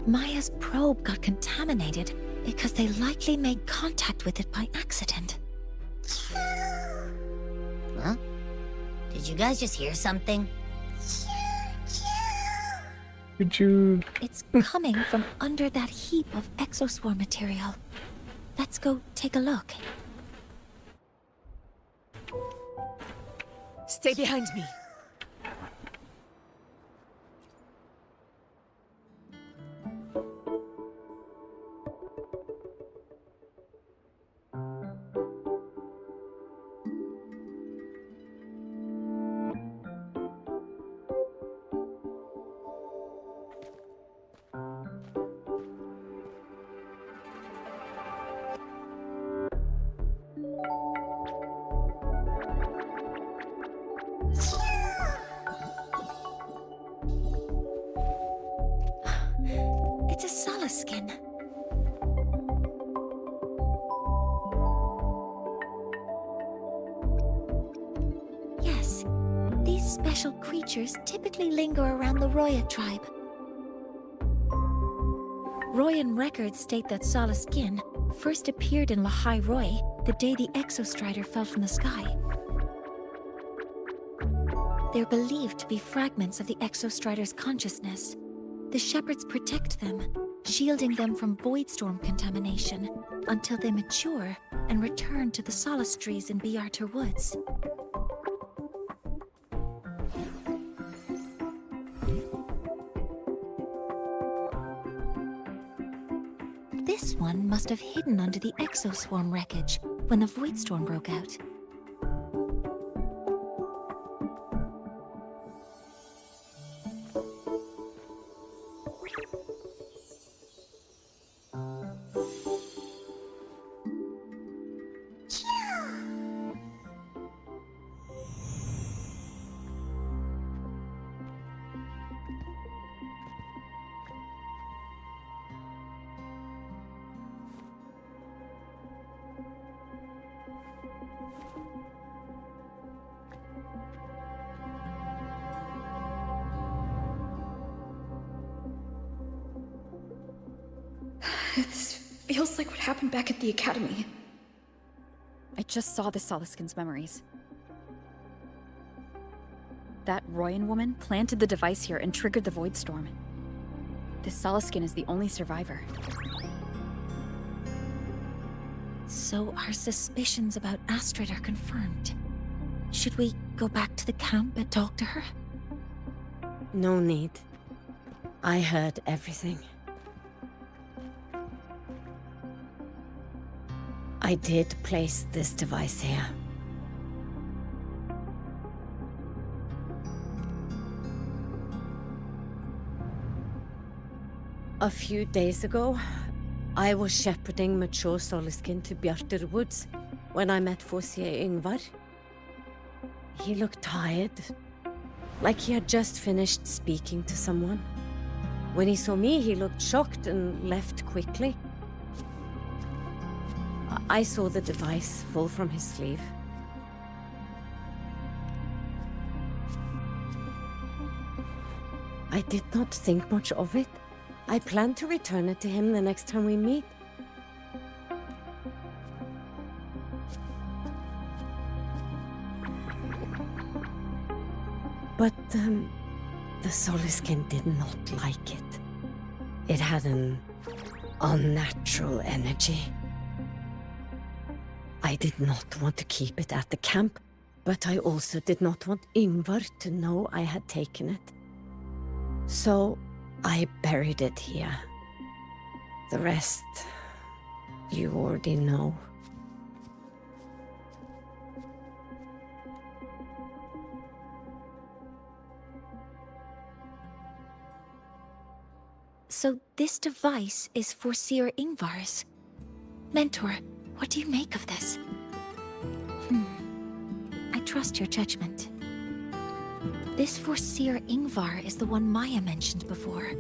Maya's probe got contaminated because they likely made contact with it by accident. Huh? Did you guys just hear something? Could you... It's coming from under that heap of exoswarm material. Let's go take a look. Stay behind me. It's a solace skin. Yes, these special creatures typically linger around the Roya tribe. Royan records state that solace skin first appeared in Lahai Roy the day the Exostrider fell from the sky. They're believed to be fragments of the Exostrider's consciousness. The shepherds protect them, shielding them from voidstorm contamination until they mature and return to the solace trees in Biarter Woods. This one must have hidden under the exoswarm wreckage when the voidstorm broke out. This feels like what happened back at the academy. I just saw the Soliskin's memories. That Royan woman planted the device here and triggered the void storm. This Soliskin is the only survivor. So our suspicions about Astrid are confirmed. Should we go back to the camp and talk to her? No need. I heard everything. I did place this device here. A few days ago, I was shepherding mature Soliskin to Bjarter Woods when I met Fossier Yngvar. He looked tired, like he had just finished speaking to someone. When he saw me, he looked shocked and left quickly. I saw the device fall from his sleeve. I did not think much of it. I plan to return it to him the next time we meet. But, the Soliskin did not like it. It had an unnatural energy. I did not want to keep it at the camp, but I also did not want Yngvar to know I had taken it. So I buried it here. The rest, you already know. So this device is for Seer Ingvar's. Mentor, what do you make of this? I trust your judgment. This Forseer Ingvar is the one Maya mentioned before.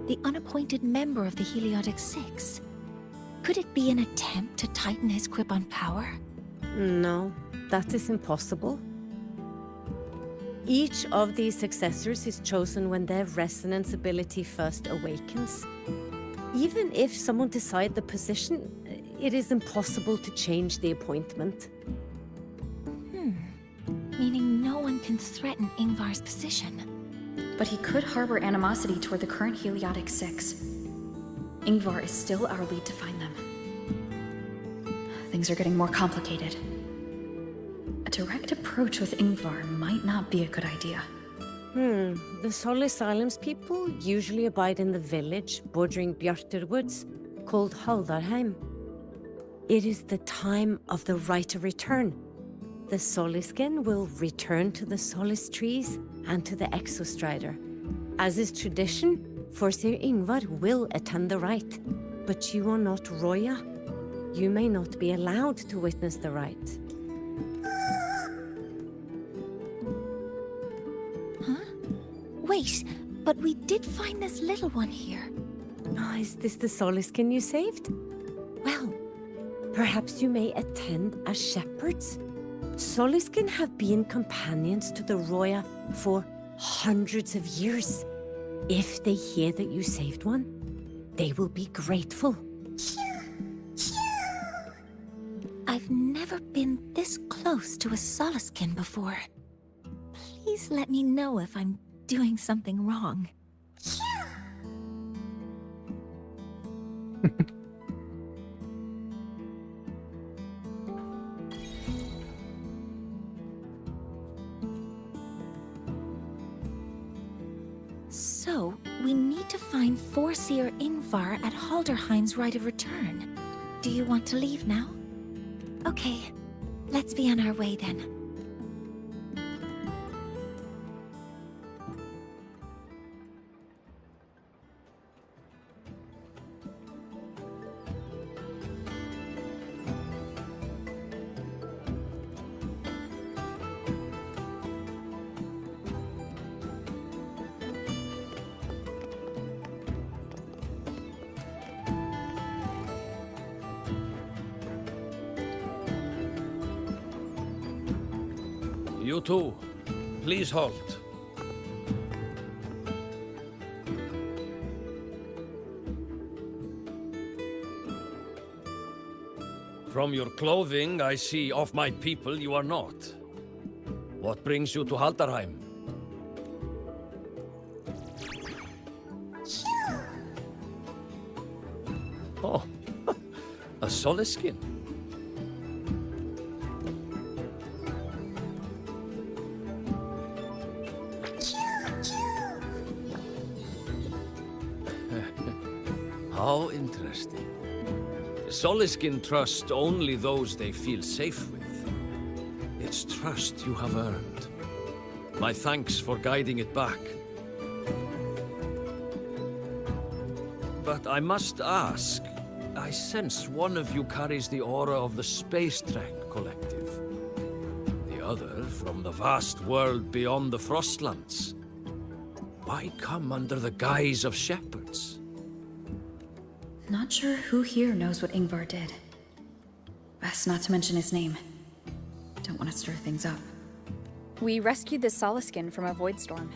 The unappointed member of the Heliotic Six. Could it be an attempt to tighten his grip on power? No, that is impossible. Each of these successors is chosen when their resonance ability first awakens. Even if someone decides the position, it is impossible to change the appointment. Meaning no one can threaten Ingvar's position. But he could harbor animosity toward the current Heliotic Six. Ingvar is still our lead to find them. Things are getting more complicated. A direct approach with Ingvar might not be a good idea. The Solace Islands people usually abide in the village bordering Bjartur Woods, called Haldarheim. It is the time of the right of return. The Soliskin will return to the Solace trees and to the Exostrider. As is tradition, Forseer Ingvar will attend the rite. But you are not Roya. You may not be allowed to witness the rite. Wait, but we did find this little one here. Oh, is this the Soliskin you saved? Well, perhaps you may attend as shepherds. Soliskin have been companions to the Roya for hundreds of years. If they hear that you saved one, they will be grateful. I've never been this close to a Soliskin before. Please let me know if I'm doing something wrong. So, we need to find Forseer Ingvar at Halderheim's Rite of Return. Do you want to leave now? Okay, let's be on our way then. You two, please halt. From your clothing, I see of my people you are not. What brings you to Haldarheim? Oh, a Soliskin. How interesting. Soliskin trust only those they feel safe with. It's trust you have earned. My thanks for guiding it back. But I must ask, I sense one of you carries the aura of the Space Trek Collective. The other from the vast world beyond the Frostlands. Why come under the guise of shepherds? Not sure who here knows what Ingvar did. Best not to mention his name. Don't want to stir things up. We rescued this Soliskin from a void storm.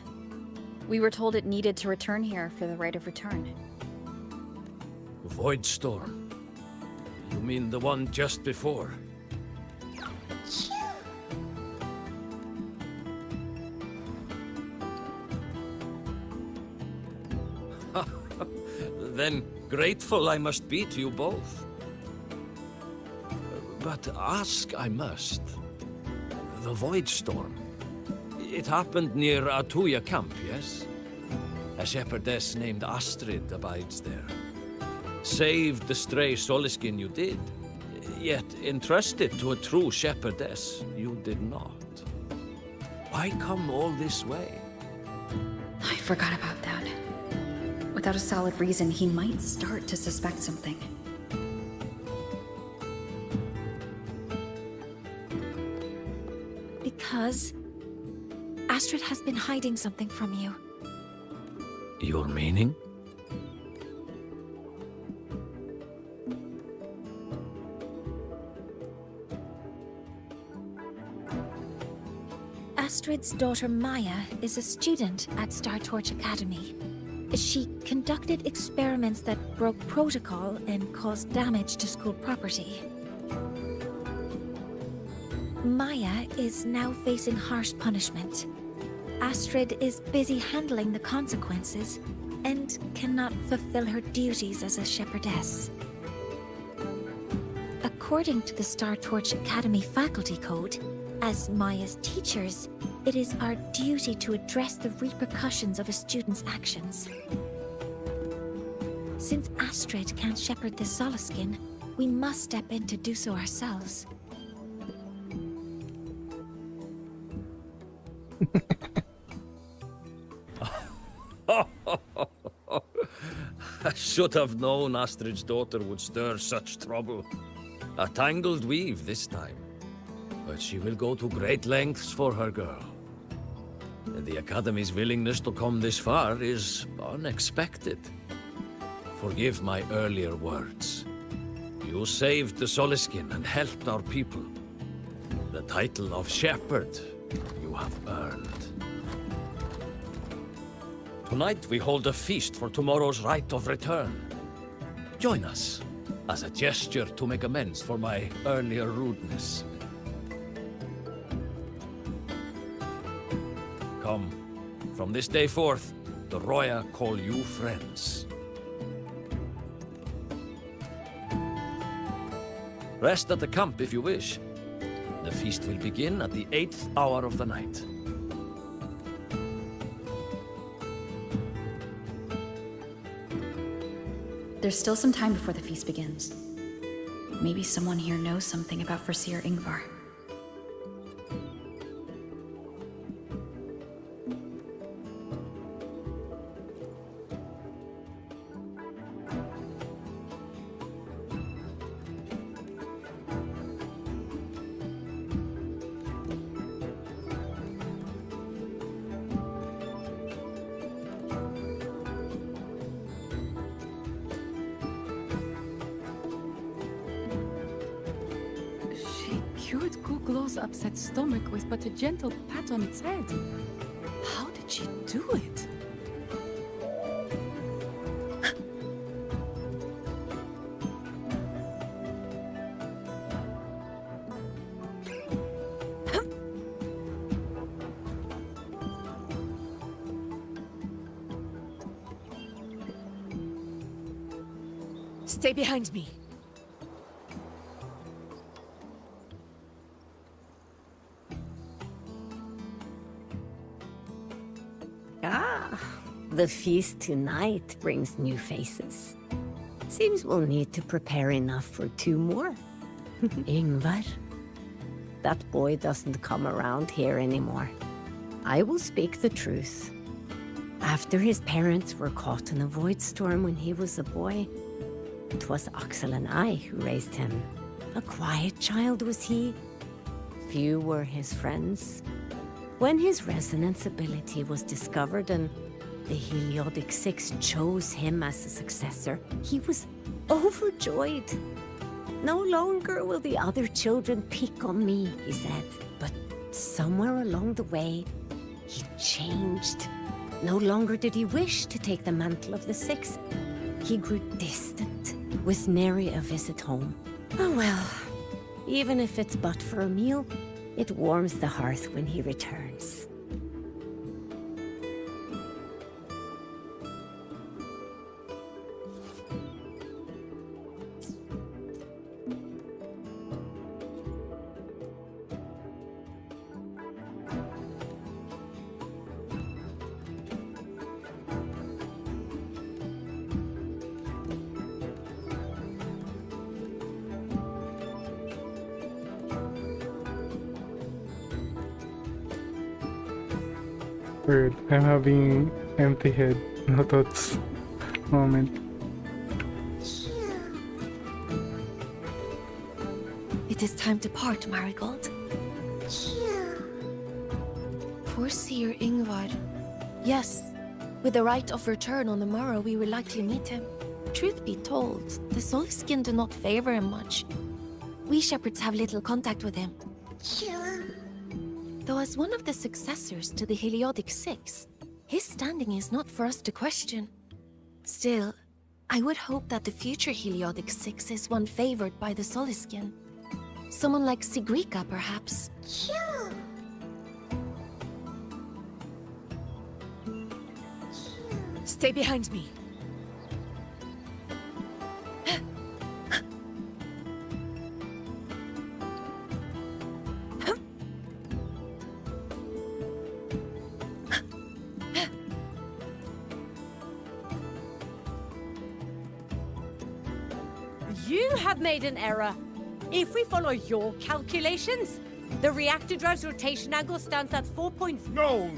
We were told it needed to return here for the Rite of Return. Void storm? You mean the one just before? Then grateful I must be to you both. But ask I must. The Void Storm. It happened near Atuya camp, yes? A shepherdess named Astrid abides there. Saved the stray Soliskin you did, yet entrusted to a true shepherdess you did not. Why come all this way? I forgot about that. Without a solid reason, he might start to suspect something. Because Astrid has been hiding something from you. Your meaning? Astrid's daughter Maya is a student at Star Torch Academy. She conducted experiments that broke protocol and caused damage to school property. Maya is now facing harsh punishment. Astrid is busy handling the consequences and cannot fulfill her duties as a shepherdess. According to the Star Torch Academy faculty code, as Maya's teachers, it is our duty to address the repercussions of a student's actions. Since Astrid can't shepherd the Soliskin, we must step in to do so ourselves. I should have known Astrid's daughter would stir such trouble. A tangled weave this time. But she will go to great lengths for her girl. And the Academy's willingness to come this far is unexpected. Forgive my earlier words. You saved the Soliskin and helped our people. The title of Shepherd you have earned. Tonight we hold a feast for tomorrow's rite of return. Join us, as a gesture to make amends for my earlier rudeness. Come, from this day forth, the Roya call you friends. Rest at the camp if you wish. The feast will begin at the 8th hour of the night. There's still some time before the feast begins. Maybe someone here knows something about Foreseer Ingvar. Cured Kuglow's upset stomach with but a gentle pat on its head. How did she do it? Stay behind me. The feast tonight brings new faces. Seems we'll need to prepare enough for 2 more. Ingvar, that boy doesn't come around here anymore. I will speak the truth. After his parents were caught in a void storm when he was a boy, it was Axel and I who raised him. A quiet child was he. Few were his friends. When his resonance ability was discovered and the Heliodic Six chose him as a successor, he was overjoyed. No longer will the other children pick on me, he said. But somewhere along the way, he changed. No longer did he wish to take the mantle of the Six. He grew distant, with nary a visit home. Oh well, even if it's but for a meal, it warms the hearth when he returns. Weird. I'm having empty head, no thoughts. moment. It is time to part, Marigold. Poor Seer Ingvar. Yes, with the right of return on the morrow, we will likely meet him. Truth be told, the Soulskin do not favor him much. We shepherds have little contact with him. Though as one of the successors to the Heliodic Six, his standing is not for us to question. Still, I would hope that the future Heliodic Six is one favored by the Soulskin. Someone like Sigrika, perhaps. Stay behind me. You have made an error. If we follow your calculations, the reactor drive's rotation angle stands at 4 points. No,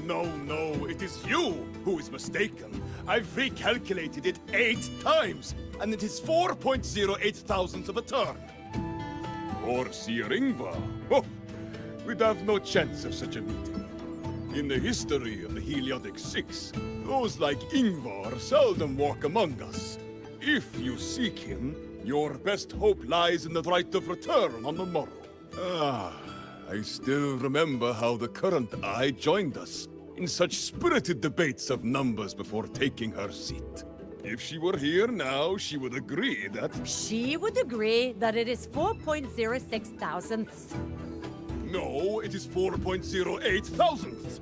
it is you who is mistaken. I've recalculated it 8 times, and it is 4.08 thousandths of a turn. Or Seer Ingvar. Oh, we'd have no chance of such a meeting. In the history of the Heliodic Six, those like Ingvar seldom walk among us. If you seek him, your best hope lies in the right of return on the morrow. I still remember how the current eye joined us in such spirited debates of numbers before taking her seat. If she were here now, she would agree that... She would agree that it is 4.06 thousandths. No, it is 4.08 thousandths.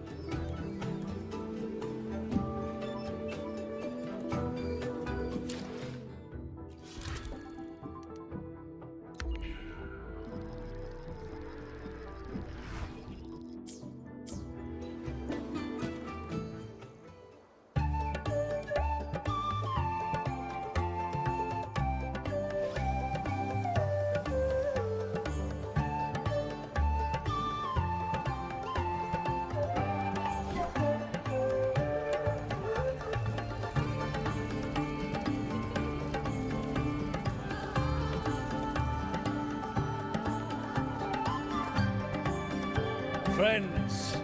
Friends,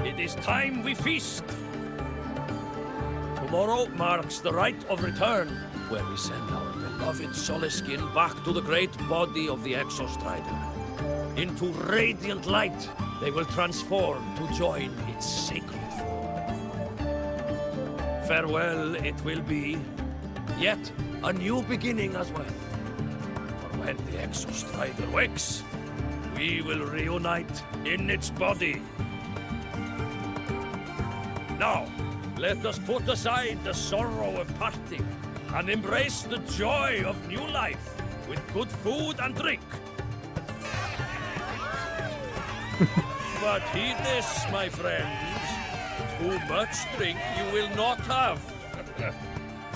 it is time we feast. Tomorrow marks the rite of return, where we send our beloved Soulskin back to the great body of the Exostrider. Into radiant light, they will transform to join its sacred form. Farewell it will be, yet a new beginning as well. For when the Exostrider wakes, we will reunite in its body. Now, let us put aside the sorrow of parting and embrace the joy of new life with good food and drink. But heed this, my friends. Too much drink you will not have.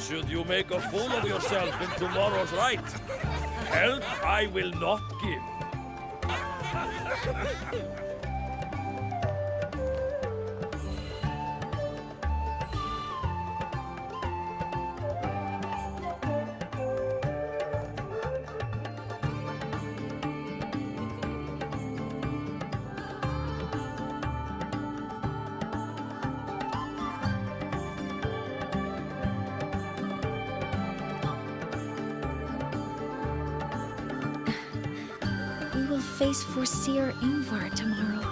Should you make a fool of yourself in tomorrow's rite, help I will not give. Face for Seer Ingvar tomorrow.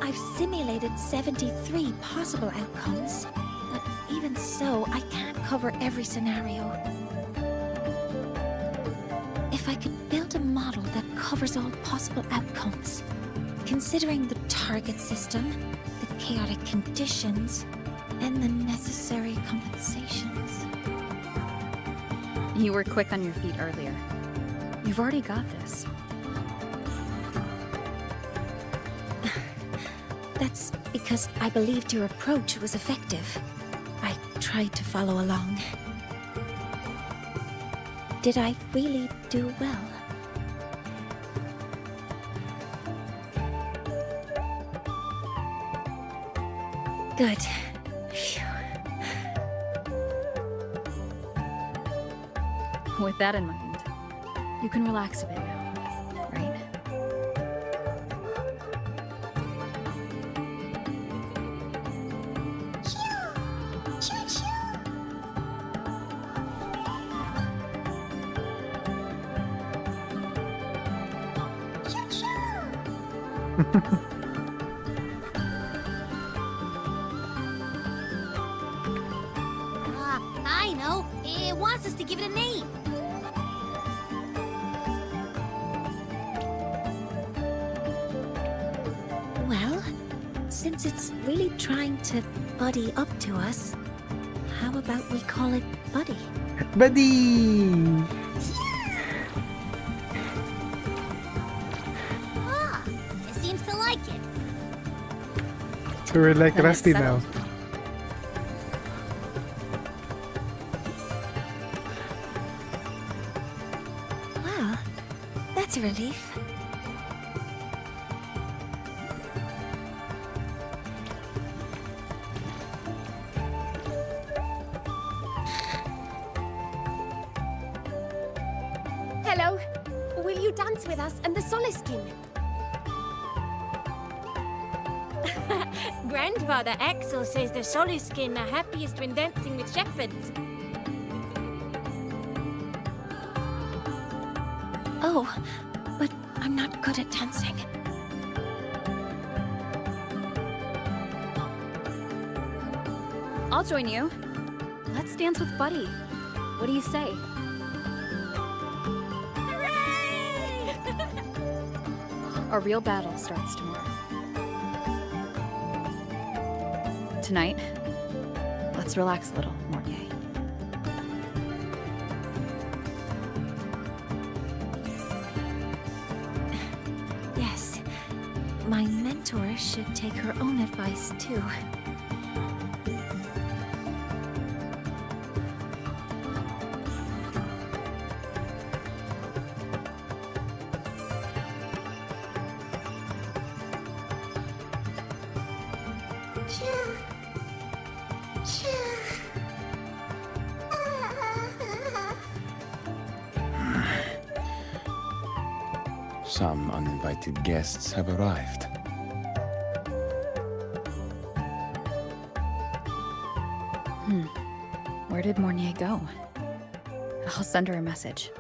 I've simulated 73 possible outcomes, but even so, I can't cover every scenario. If I could build a model that covers all possible outcomes, considering the target system, the chaotic conditions, and the necessary compensations. You were quick on your feet earlier. You've already got this. That's because I believed your approach was effective. I tried to follow along. Did I really do well? Good. Phew. With that in mind, you can relax a bit now, right? I know. It wants us to give it a name. Well, since it's really trying to buddy up to us, how about we call it Buddy? Buddy! Ah, it seems to like it. So we're like Then it's Rusty now. settled. Well, that's a relief. Hello. Will you dance with us and the Soliskin? Grandfather Axel says the Soliskin are happiest when dancing with shepherds. Oh, but I'm not good at dancing. I'll join you. Let's dance with Buddy. What do you say? Our real battle starts tomorrow. Tonight, let's relax a little, Mortier. Yes, my mentor should take her own advice too. Some uninvited guests have arrived. Where did Mornier go? I'll send her a message.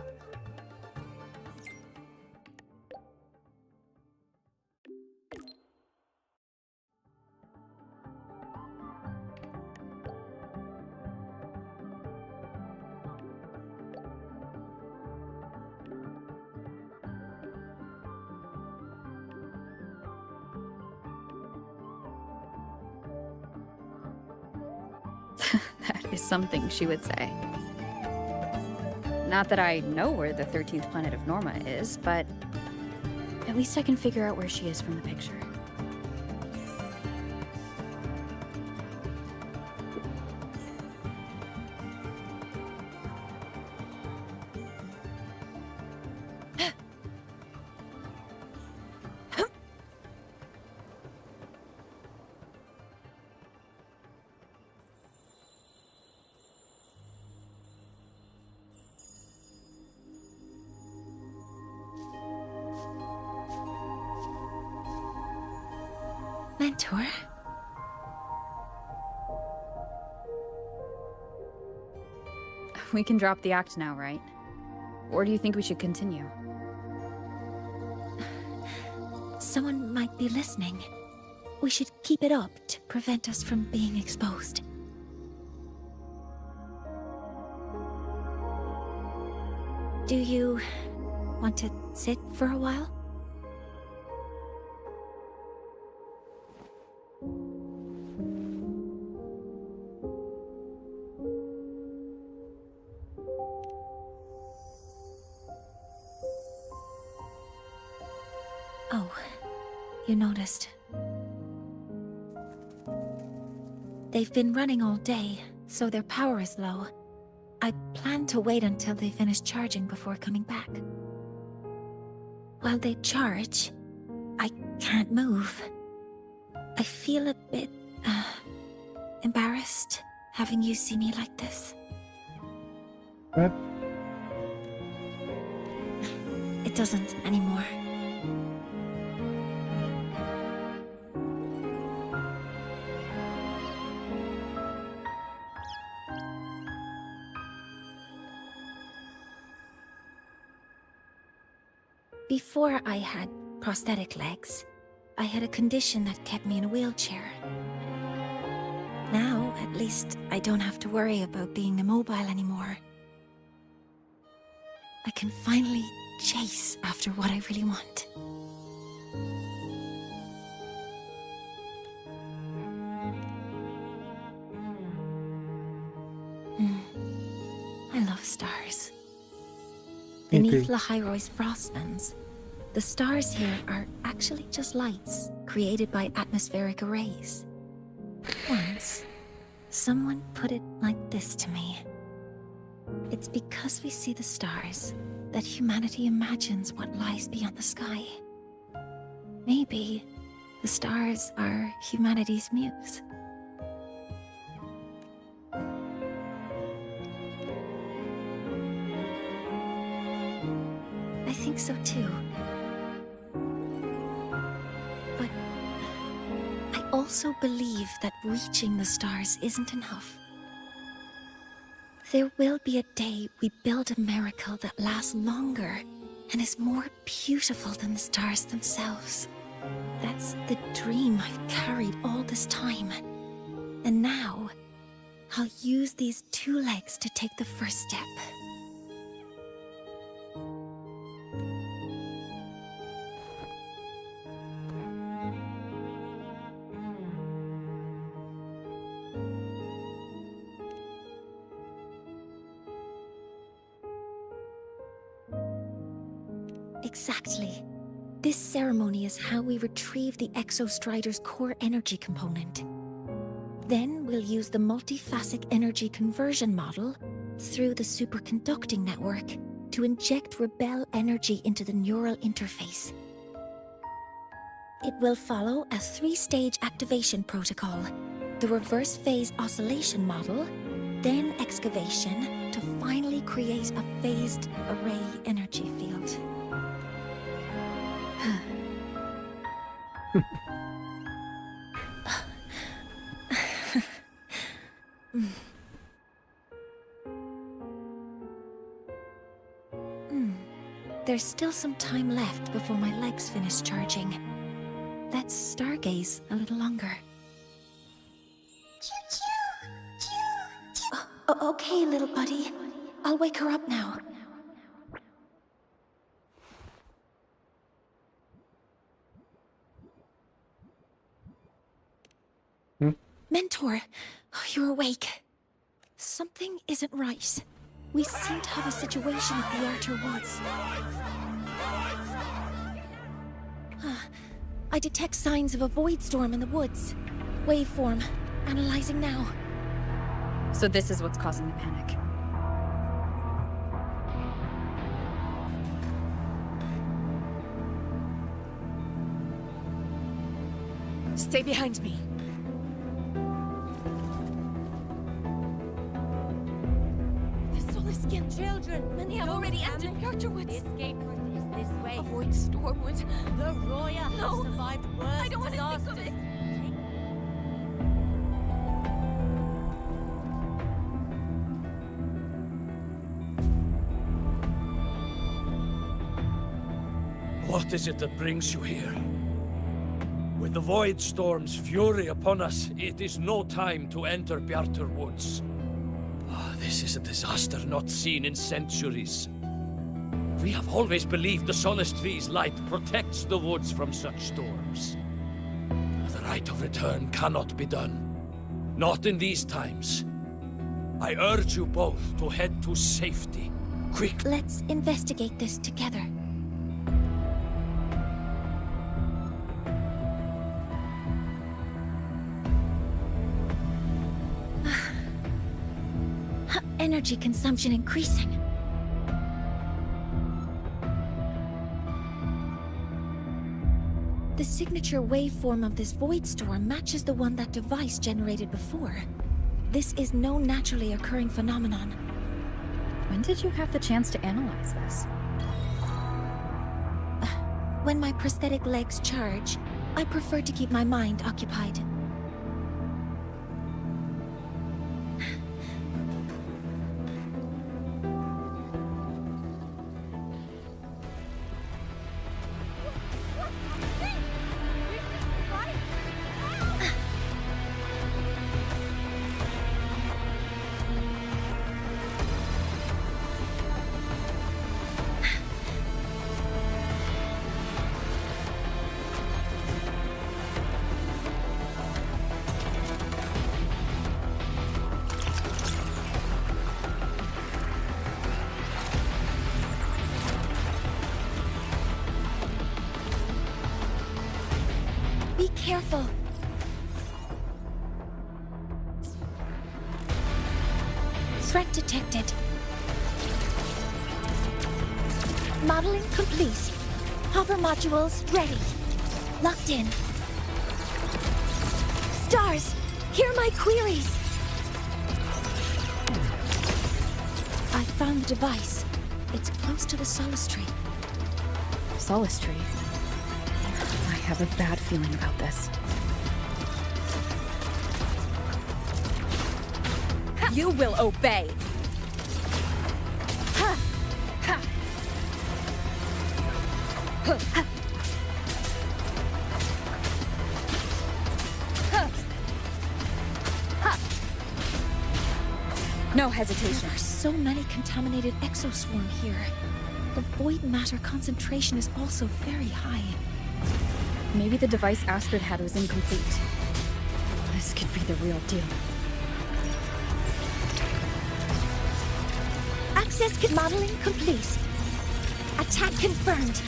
That is something she would say. Not that I know where the 13th planet of Norma is, but at least I can figure out where she is from the picture. Mentor? We can drop the act now, right? Or do you think we should continue? Someone might be listening. We should keep it up to prevent us from being exposed. Do you want to sit for a while? Oh, you noticed. They've been running all day, so their power is low. I plan to wait until they finish charging before coming back. While they charge, I can't move. I feel a bit, embarrassed having you see me like this. What? doesn't anymore. Before I had prosthetic legs, I had a condition that kept me in a wheelchair. Now, at least, I don't have to worry about being immobile anymore. I can finally chase after what I really want. I love stars. Beneath Lahairoy's frostlands, the stars here are actually just lights created by atmospheric arrays. Once, someone put it like this to me. It's because we see the stars that humanity imagines what lies beyond the sky. Maybe the stars are humanity's muse. I think so too. But I also believe that reaching the stars isn't enough. There will be a day we build a miracle that lasts longer and is more beautiful than the stars themselves. That's the dream I've carried all this time. And now, I'll use these 2 legs to take the first step. Exactly. This ceremony is how we retrieve the Exostrider's core energy component. Then we'll use the multiphasic energy conversion model through the superconducting network to inject rebel energy into the neural interface. It will follow a 3-stage activation protocol: the reverse phase oscillation model, then excavation to finally create a phased array energy field. There's still some time left before my legs finish charging. Let's stargaze a little longer. Okay, little buddy. I'll wake her up now. Mentor, you're awake. Something isn't right. We seem to have a situation at the Outer Woods. I detect signs of a void storm in the woods. Waveform. Analyzing now. So this is what's causing the panic. Stay behind me. Skin children. Many have already entered the Outer Woods. The escape route is this way. Avoid Stormwood. The Roya No. have survived worse I don't want to think of disasters. it. What is it that brings you here? With the Void Storm's fury upon us, it is no time to enter Bjartur Woods. This is a disaster not seen in centuries. We have always believed the Solace Tree's light protects the woods from such storms. The rite of return cannot be done. Not in these times. I urge you both to head to safety. Quick! Let's investigate this together. Energy consumption increasing. The signature waveform of this void storm matches the one that device generated before. This is no naturally occurring phenomenon. When did you have the chance to analyze this? When my prosthetic legs charge, I prefer to keep my mind occupied. Be careful. Threat detected. Modeling complete. Hover modules ready. Locked in. Stars, hear my queries. I found the device. It's close to the Solace Tree. Solace Tree? I have a bad feeling about this. You will obey. No hesitation. There are so many contaminated exoswarm here. The void matter concentration is also very high. Maybe the device Astrid had was incomplete. This could be the real deal. Access modeling complete. Attack confirmed.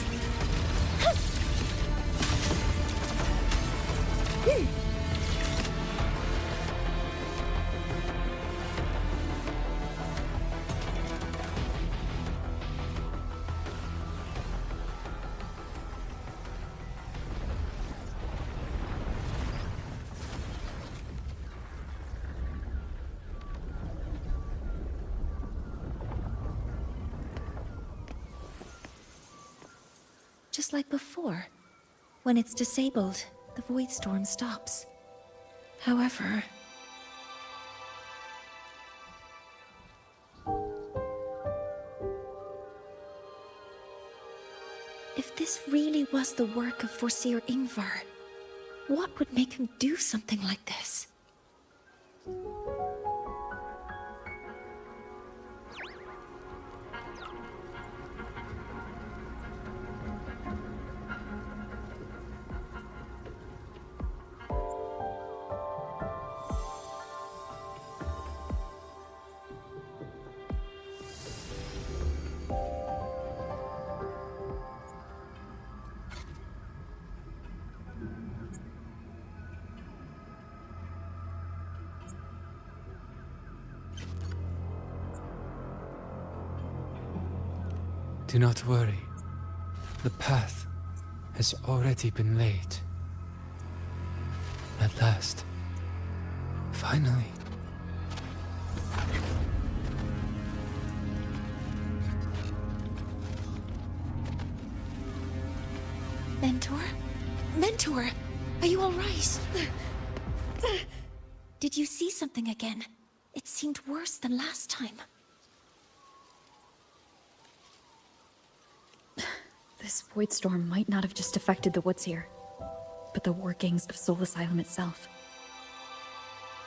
Just like before. When it's disabled, the void storm stops. However... if this really was the work of Foreseer Yngvar, what would make him do something like this? Do not worry. The path has already been laid. At last. Finally. Mentor? Mentor! Are you alright? Did you see something again? It seemed worse than last time. This void storm might not have just affected the woods here, but the workings of Soul Asylum itself.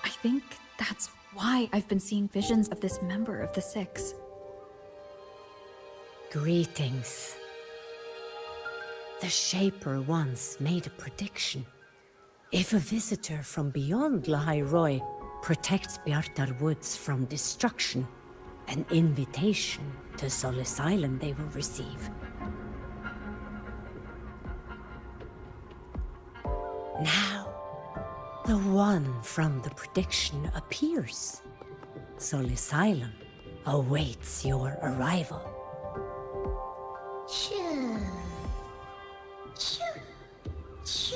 I think that's why I've been seeing visions of this member of the Six. Greetings. The Shaper once made a prediction. If a visitor from beyond Lahai Roy protects Bjartar Woods from destruction, an invitation to Soul Asylum they will receive. Now, the one from the prediction appears. Soul Asylum awaits your arrival. Choo. Choo. Choo.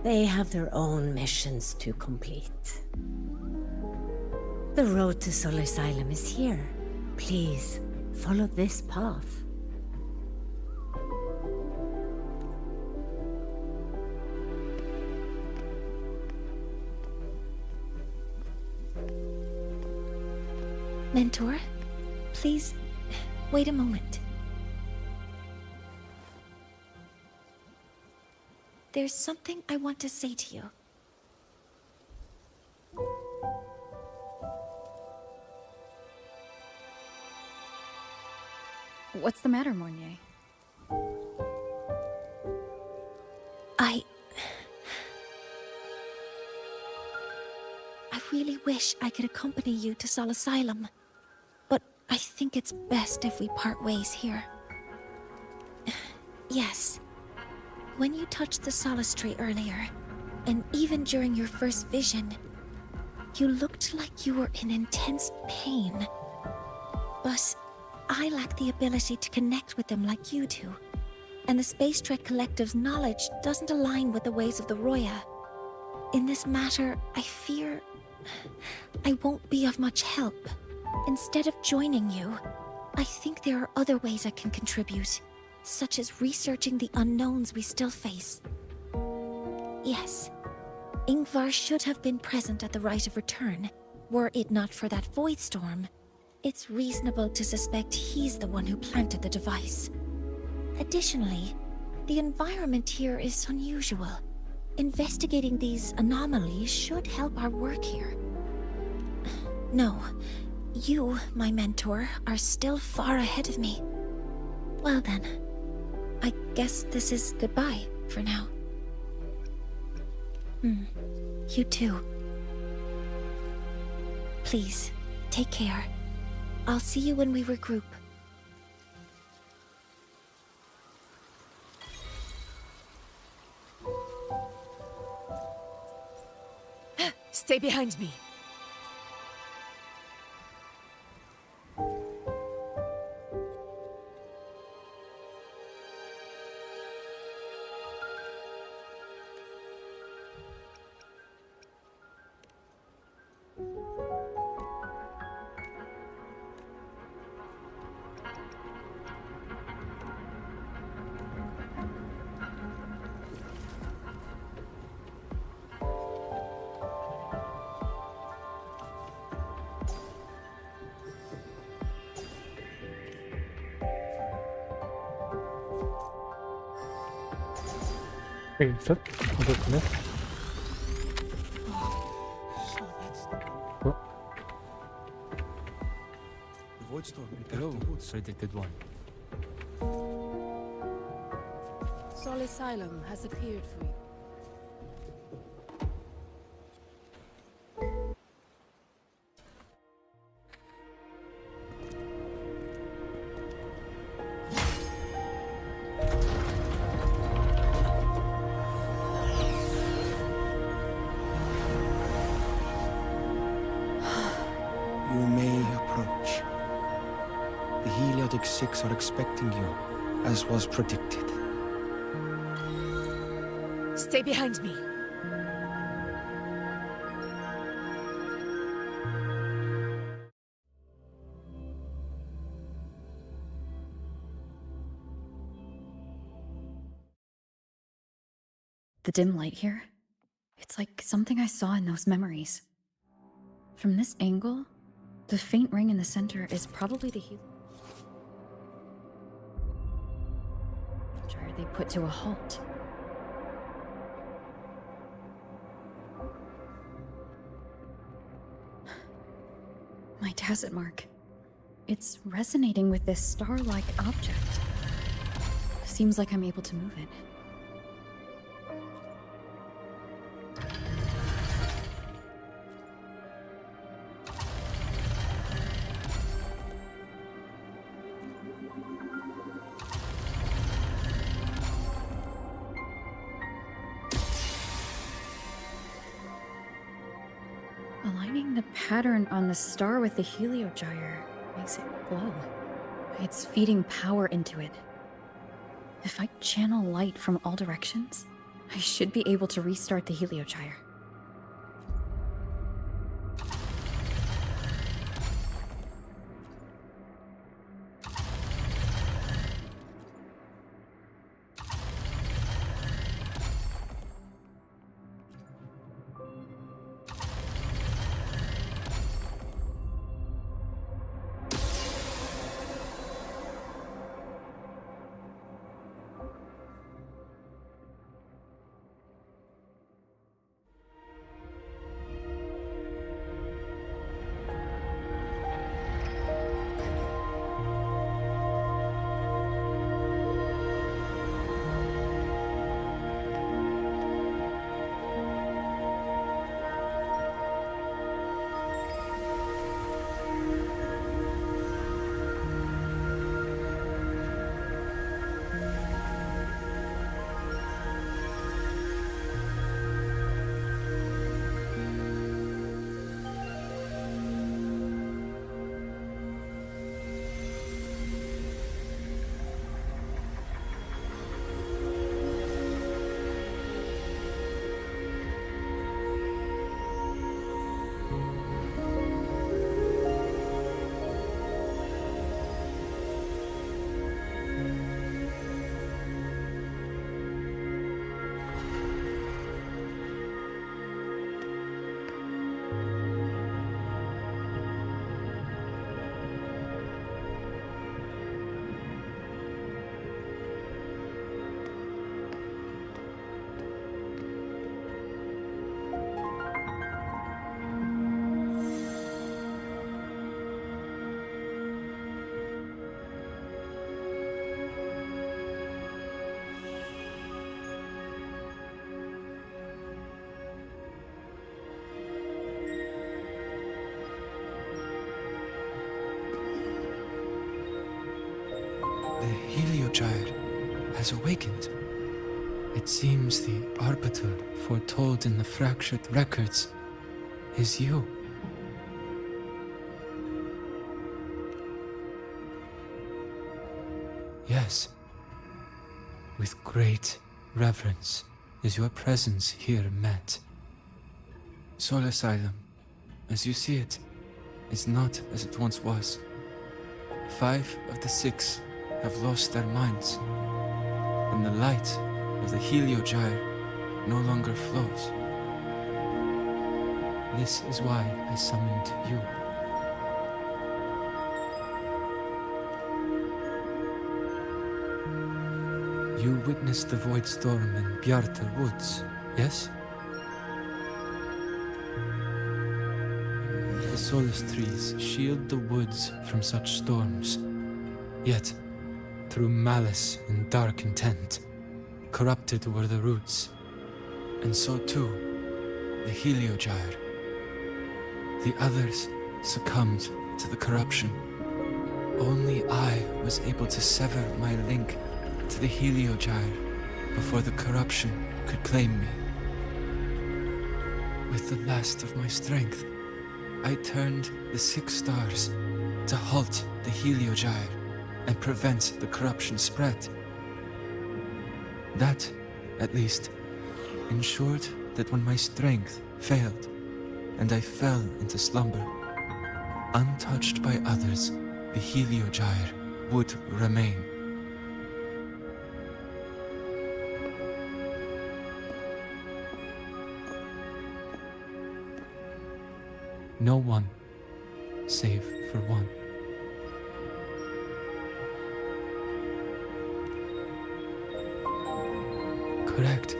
They have their own missions to complete. The road to Solar Asylum is here. Please, follow this path. Mentor, please, wait a moment. There's something I want to say to you. What's the matter, Mornier? I really wish I could accompany you to Sol Asylum, but I think it's best if we part ways here. Yes, when you touched the Solace Tree earlier, and even during your first vision, you looked like you were in intense pain. But I lack the ability to connect with them like you do, and the Space Trek Collective's knowledge doesn't align with the ways of the Roya. In this matter, I fear I won't be of much help. Instead of joining you, I think there are other ways I can contribute, such as researching the unknowns we still face. Yes, Ingvar should have been present at the Rite of Return, were it not for that void storm. It's reasonable to suspect he's the one who planted the device. Additionally, the environment here is unusual. Investigating these anomalies should help our work here. No, you, my mentor, are still far ahead of me. Well then, I guess this is goodbye for now. You too. Please, take care. I'll see you when we regroup. Stay behind me. Wait, is that other cliff? What? The void storm Hello, predicted one. Sol Asylum has appeared for you. You may approach. The Heliotic Six are expecting you, as was predicted. Stay behind me. The dim light here? It's like something I saw in those memories. From this angle, the faint ring in the center is probably the gyre they put to a halt. My tacit mark. It's resonating with this star-like object. Seems like I'm able to move it. Aligning the pattern on the star with the heliogyre makes it glow. It's feeding power into it. If I channel light from all directions, I should be able to restart the Heliogyre. The Heliogyre has awakened. It seems the arbiter foretold in the fractured records is you. Yes. With great reverence is your presence here met. Soul Asylum, as you see it, is not as it once was. 5 of the 6 have lost their minds, and the light of the Heliogyre no longer flows. This is why I summoned you. You witnessed the Void Storm in Bjartar Woods, yes? The Solace trees shield the woods from such storms. Yet, through malice and dark intent, corrupted were the roots. And so too, the Heliogyre. The others succumbed to the corruption. Only I was able to sever my link to the Heliogyre before the corruption could claim me. With the last of my strength, I turned the 6 stars to halt the Heliogyre and prevent the corruption spread. That, at least, ensured that when my strength failed and I fell into slumber, untouched by others, the Heliogyre would remain. No one, save for one. Correct.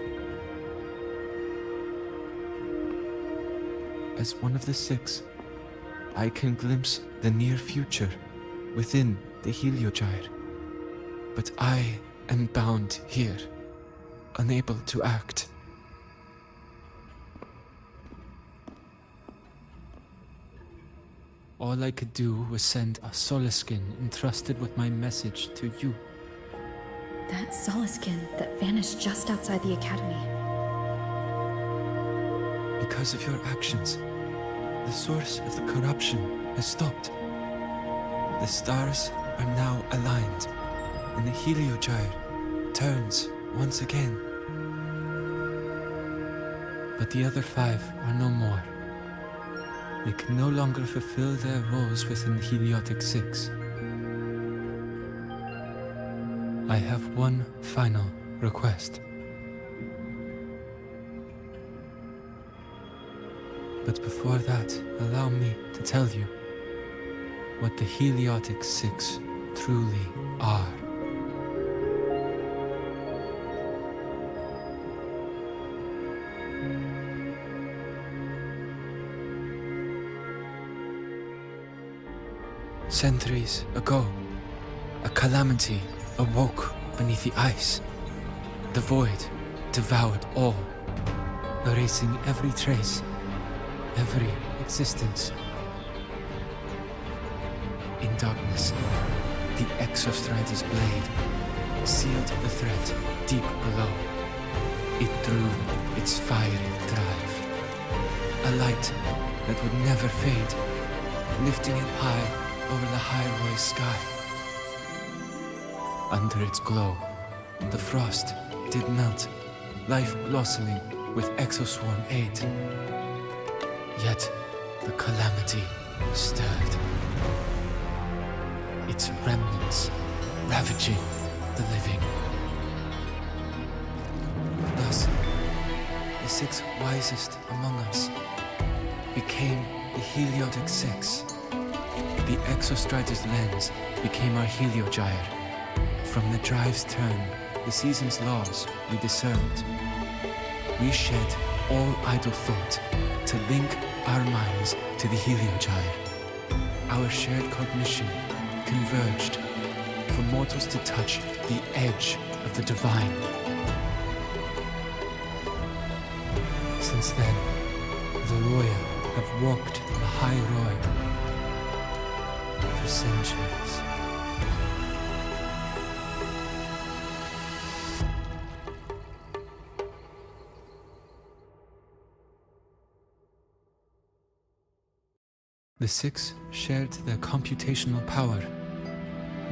As one of the 6, I can glimpse the near future within the Heliogyre. But I am bound here, unable to act. All I could do was send a Solaskin entrusted with my message to you. That Solaskin that vanished just outside the academy. Because of your actions, the source of the corruption has stopped. The stars are now aligned, and the Heliogyre turns once again. But the other 5 are no more. They can no longer fulfill their roles within the Heliotic 6. I have one final request. But before that, allow me to tell you what the Heliotic 6 truly are. Centuries ago, a calamity awoke beneath the ice. The void devoured all, erasing every trace, every existence. In darkness, the Exostrider's blade sealed the threat deep below. It drew its fiery drive, a light that would never fade, lifting it high over the High sky. Under its glow, the frost did melt, life blossoming with exoswarm aid. Yet the calamity stirred, its remnants ravaging the living. Thus, the 6 wisest among us became the Heliotic 6. The Exostrider's lens became our Heliogyre. From the drive's turn, the season's laws we discerned. We shed all idle thought to link our minds to the Heliogyre. Our shared cognition converged for mortals to touch the edge of the divine. Since then, the Roya have walked the High Road for centuries. The 6 shared their computational power,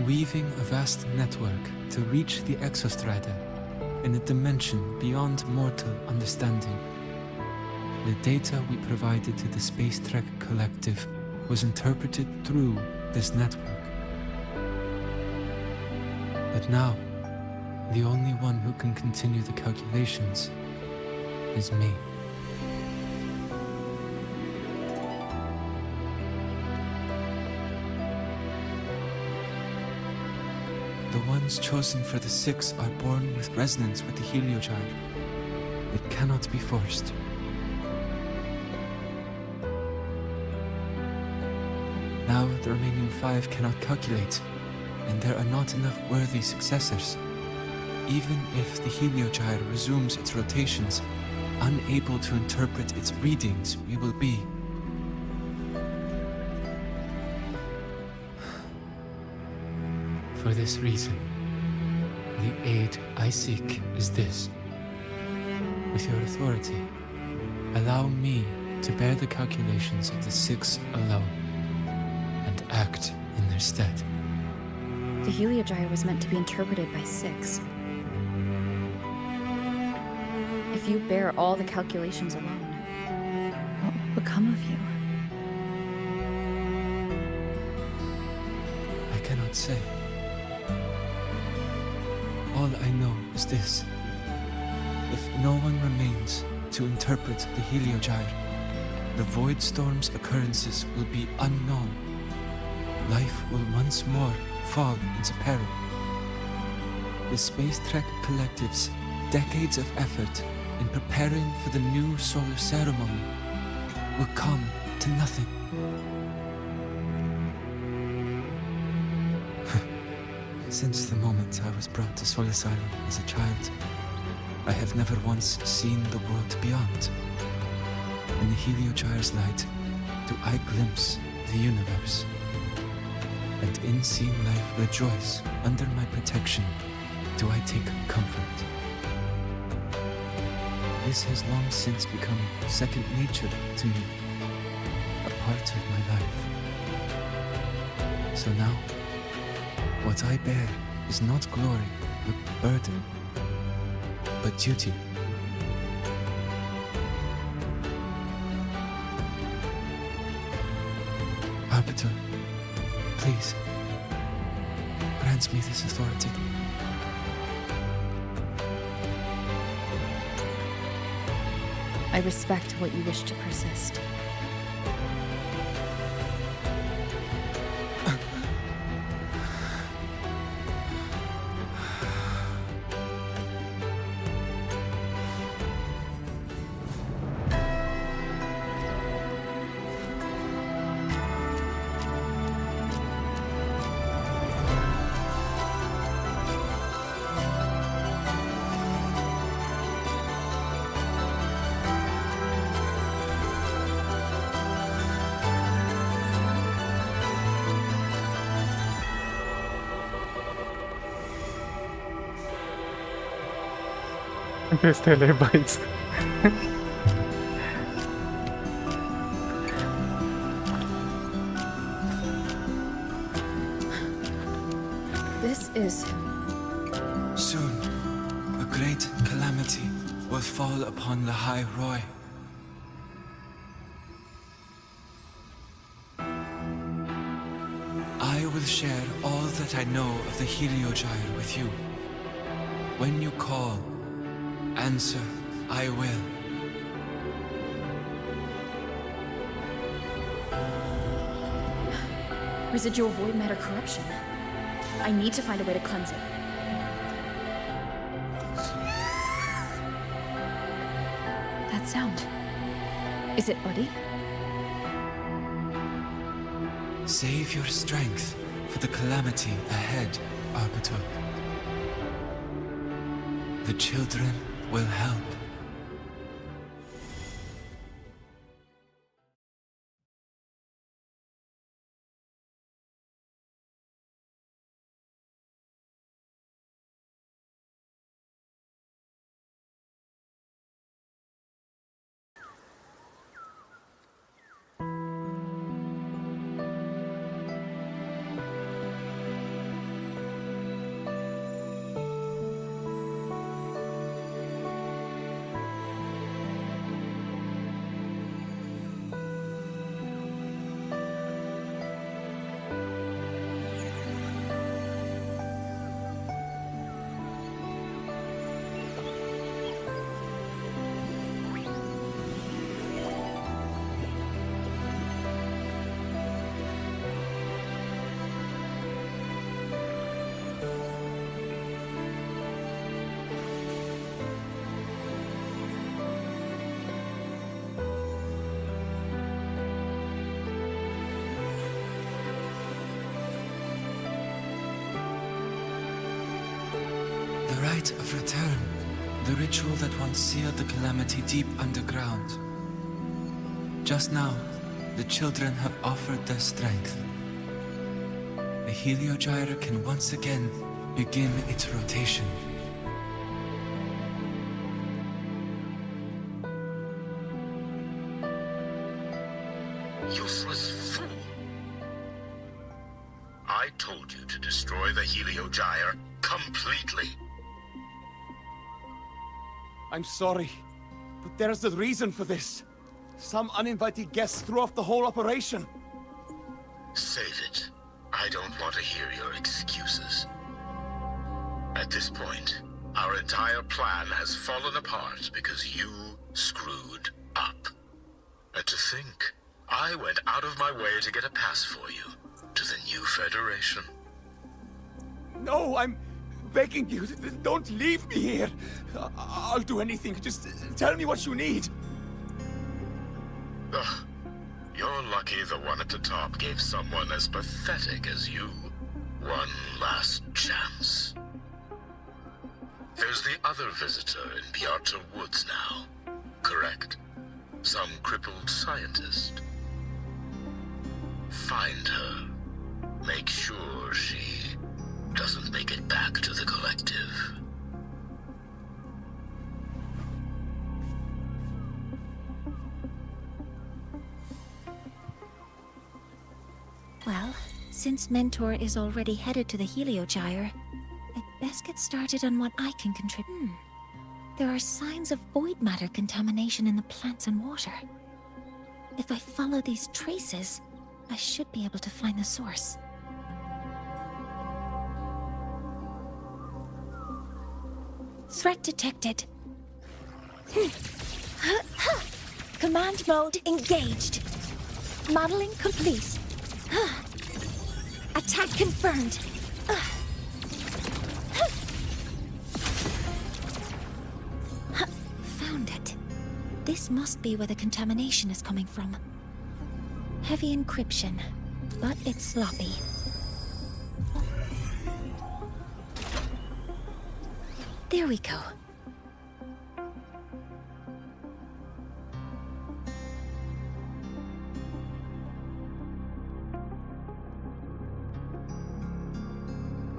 weaving a vast network to reach the Exostrider in a dimension beyond mortal understanding. The data we provided to the Space Trek Collective was interpreted through this network. But now, the only one who can continue the calculations is me. The ones chosen for the 6 are born with resonance with the Heliogyre. It cannot be forced. Now the remaining 5 cannot calculate, and there are not enough worthy successors. Even if the Heliogyre resumes its rotations, unable to interpret its readings, we will be. For this reason, the aid I seek is this. With your authority, allow me to bear the calculations of the 6 alone, and act in their stead. The Heliogyre was meant to be interpreted by 6. If you bear all the calculations alone, what will become of you? I cannot say. All I know is this. If no one remains to interpret the Heliogyre, the Void Storm's occurrences will be unknown. Life will once more fall into peril. The Space Trek Collective's decades of effort in preparing for the new solar ceremony will come to nothing. Since the moment I was brought to Sol Asylum as a child, I have never once seen the world beyond. In the Heliogyre's light, do I glimpse the universe. And in seeing life rejoice under my protection, do I take comfort. This has long since become second nature to me, a part of my life. So now, what I bear is not glory, but burden, but duty. Arbiter, please, grant me this authority. I respect what you wish to persist. Interstellar bites. This is... Soon, a great calamity will fall upon the High Roy. I will share all that I know of the Heliogyre with you. When you call, answer, I will. residual void matter corruption. I need to find a way to cleanse it. That sound. Is it Buddy? Save your strength for the calamity ahead, Arbiter. The children will help. The rite of return. The ritual that once sealed the calamity deep underground. Just now, the children have offered their strength. The Heliogyre can once again begin its rotation. Useless fool. I told you to destroy the Heliogyre completely. I'm sorry, but there's a reason for this. Some uninvited guests threw off the whole operation. Save it. I don't want to hear your excuses. At this point, our entire plan has fallen apart because you screwed up. And to think, I went out of my way to get a pass for you to the new Federation. No, I'm begging you, don't leave me here. I'll do anything, just tell me what you need. Ugh. You're lucky the one at the top gave someone as pathetic as you one last chance. There's the other visitor in Bjarta Woods now, correct? Some crippled scientist. Find her. Make sure she doesn't make it back to the collective. Well, since Mentor is already headed to the Heliogyre, I'd best get started on what I can contribute. There are signs of void matter contamination in the plants and water. If I follow these traces, I should be able to find the source. Threat detected. Command mode engaged. Modeling complete. Attack confirmed. Found it. This must be where the contamination is coming from. Heavy encryption, but it's sloppy. There we go.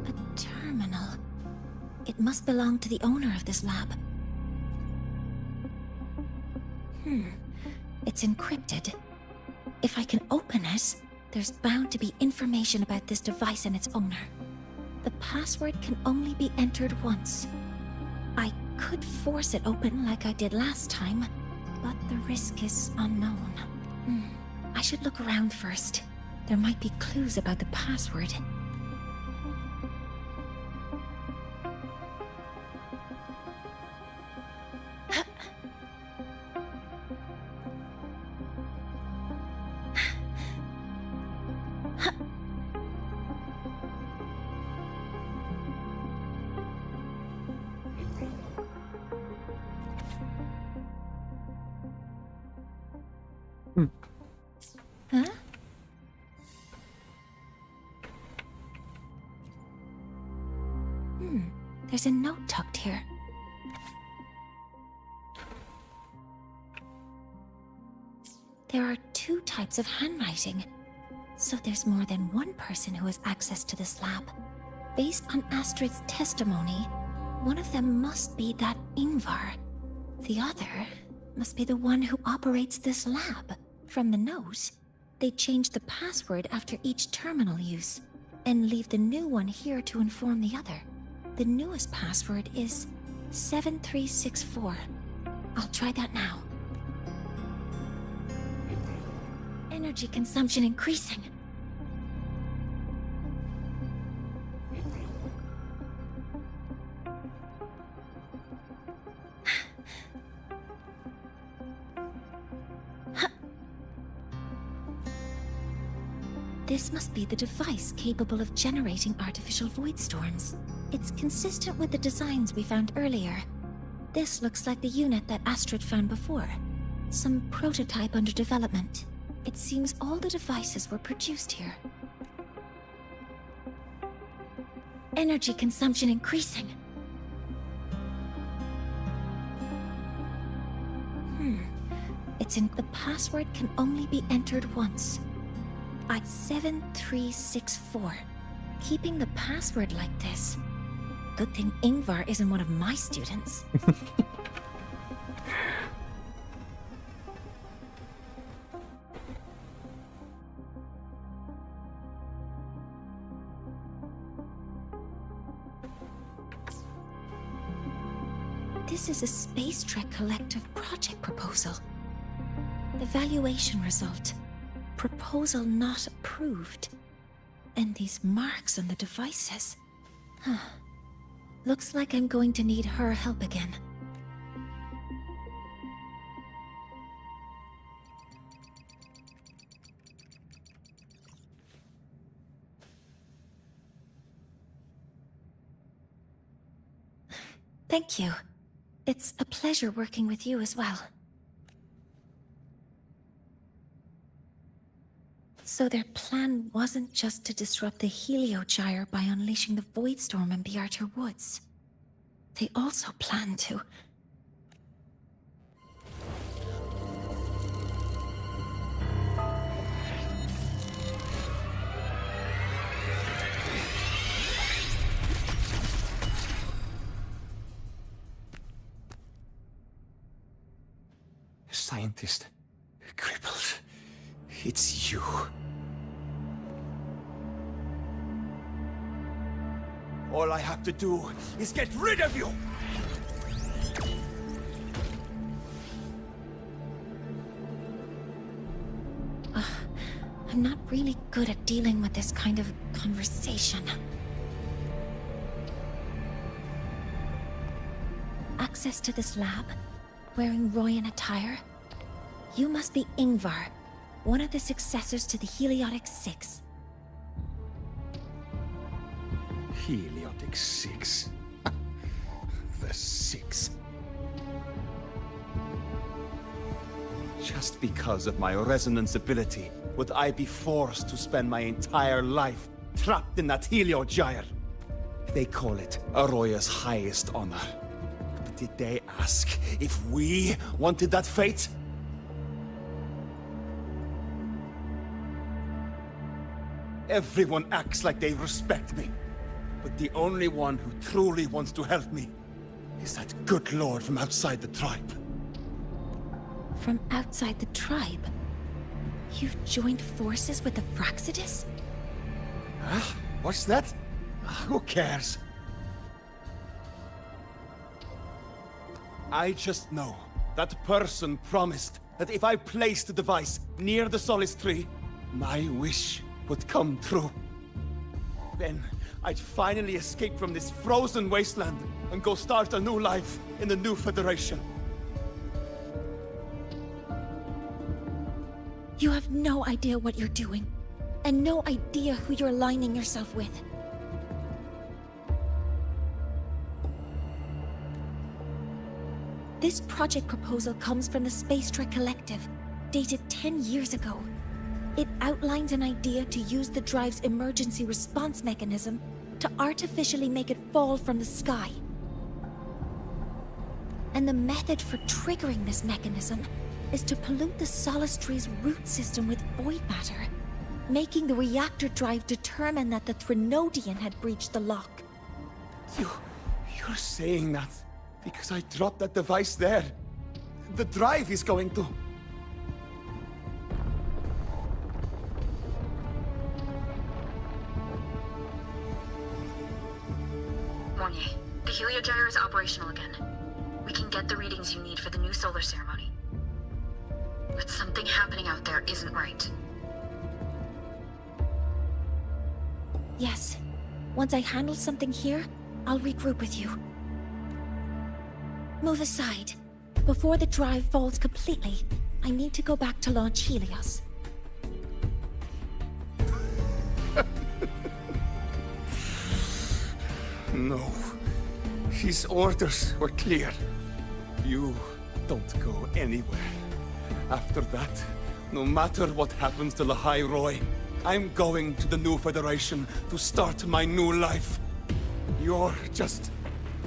A terminal. It must belong to the owner of this lab. It's encrypted. If I can open it, there's bound to be information about this device and its owner. The password can only be entered once. I could force it open like I did last time, but the risk is unknown. I should look around first. There might be clues about the password. Huh? There's a note tucked here. There are 2 types of handwriting, so there's more than one person who has access to this lab. Based on Astrid's testimony, one of them must be that Ingvar. The other must be the one who operates this lab. From the note, they change the password after each terminal use, and leave the new one here to inform the other. The newest password is 7364. I'll try that now. Energy consumption increasing. This must be the device capable of generating artificial void storms. It's consistent with the designs we found earlier. This looks like the unit that Astrid found before. Some prototype under development. It seems all the devices were produced here. Energy consumption increasing. It's in the password can only be entered once. 7364. Keeping the password like this. Good thing Ingvar isn't one of my students. This is a Space Trek Collective project proposal. The valuation result. Proposal not approved. And these marks on the devices. Looks like I'm going to need her help again. Thank you. It's a pleasure working with you as well. So their plan wasn't just to disrupt the Heliogyre by unleashing the Void Storm in Bjartur Woods. They also planned to... Scientist. Crippled. It's you. All I have to do is get rid of you! I'm I'm not really good at dealing with this kind of conversation. Access to this lab? Wearing Royan attire? You must be Ingvar, one of the successors to the Heliotic Six. Heliotic Six. The Six. Just because of my resonance ability, would I be forced to spend my entire life trapped in that Heliogyre? They call it Aroya's highest honor. But did they ask if we wanted that fate? Everyone acts like they respect me. But the only one who truly wants to help me is that good lord from outside the tribe. From outside the tribe? You've joined forces with the Fraxidus? Huh? What's that? Who cares? I just know that person promised that if I placed the device near the Solace Tree, my wish would come true. Then I'd finally escape from this frozen wasteland and go start a new life in the new Federation. You have no idea what you're doing, and no idea who you're aligning yourself with. This project proposal comes from the Space Trek Collective, dated 10 years ago. It outlines an idea to use the drive's emergency response mechanism to artificially make it fall from the sky. And the method for triggering this mechanism is to pollute the Solace Tree's root system with void matter, making the reactor drive determine that the Threnodian had breached the lock. You're saying that because I dropped that device there. The drive is going to... Mornier, the Heliogyre is operational again. We can get the readings you need for the new solar ceremony. But something happening out there isn't right. Yes. Once I handle something here, I'll regroup with you. Move aside. Before the drive falls completely, I need to go back to launch Helios. No. His orders were clear. You don't go anywhere. After that, no matter what happens to Lahai Roy, I'm going to the new Federation to start my new life. You're just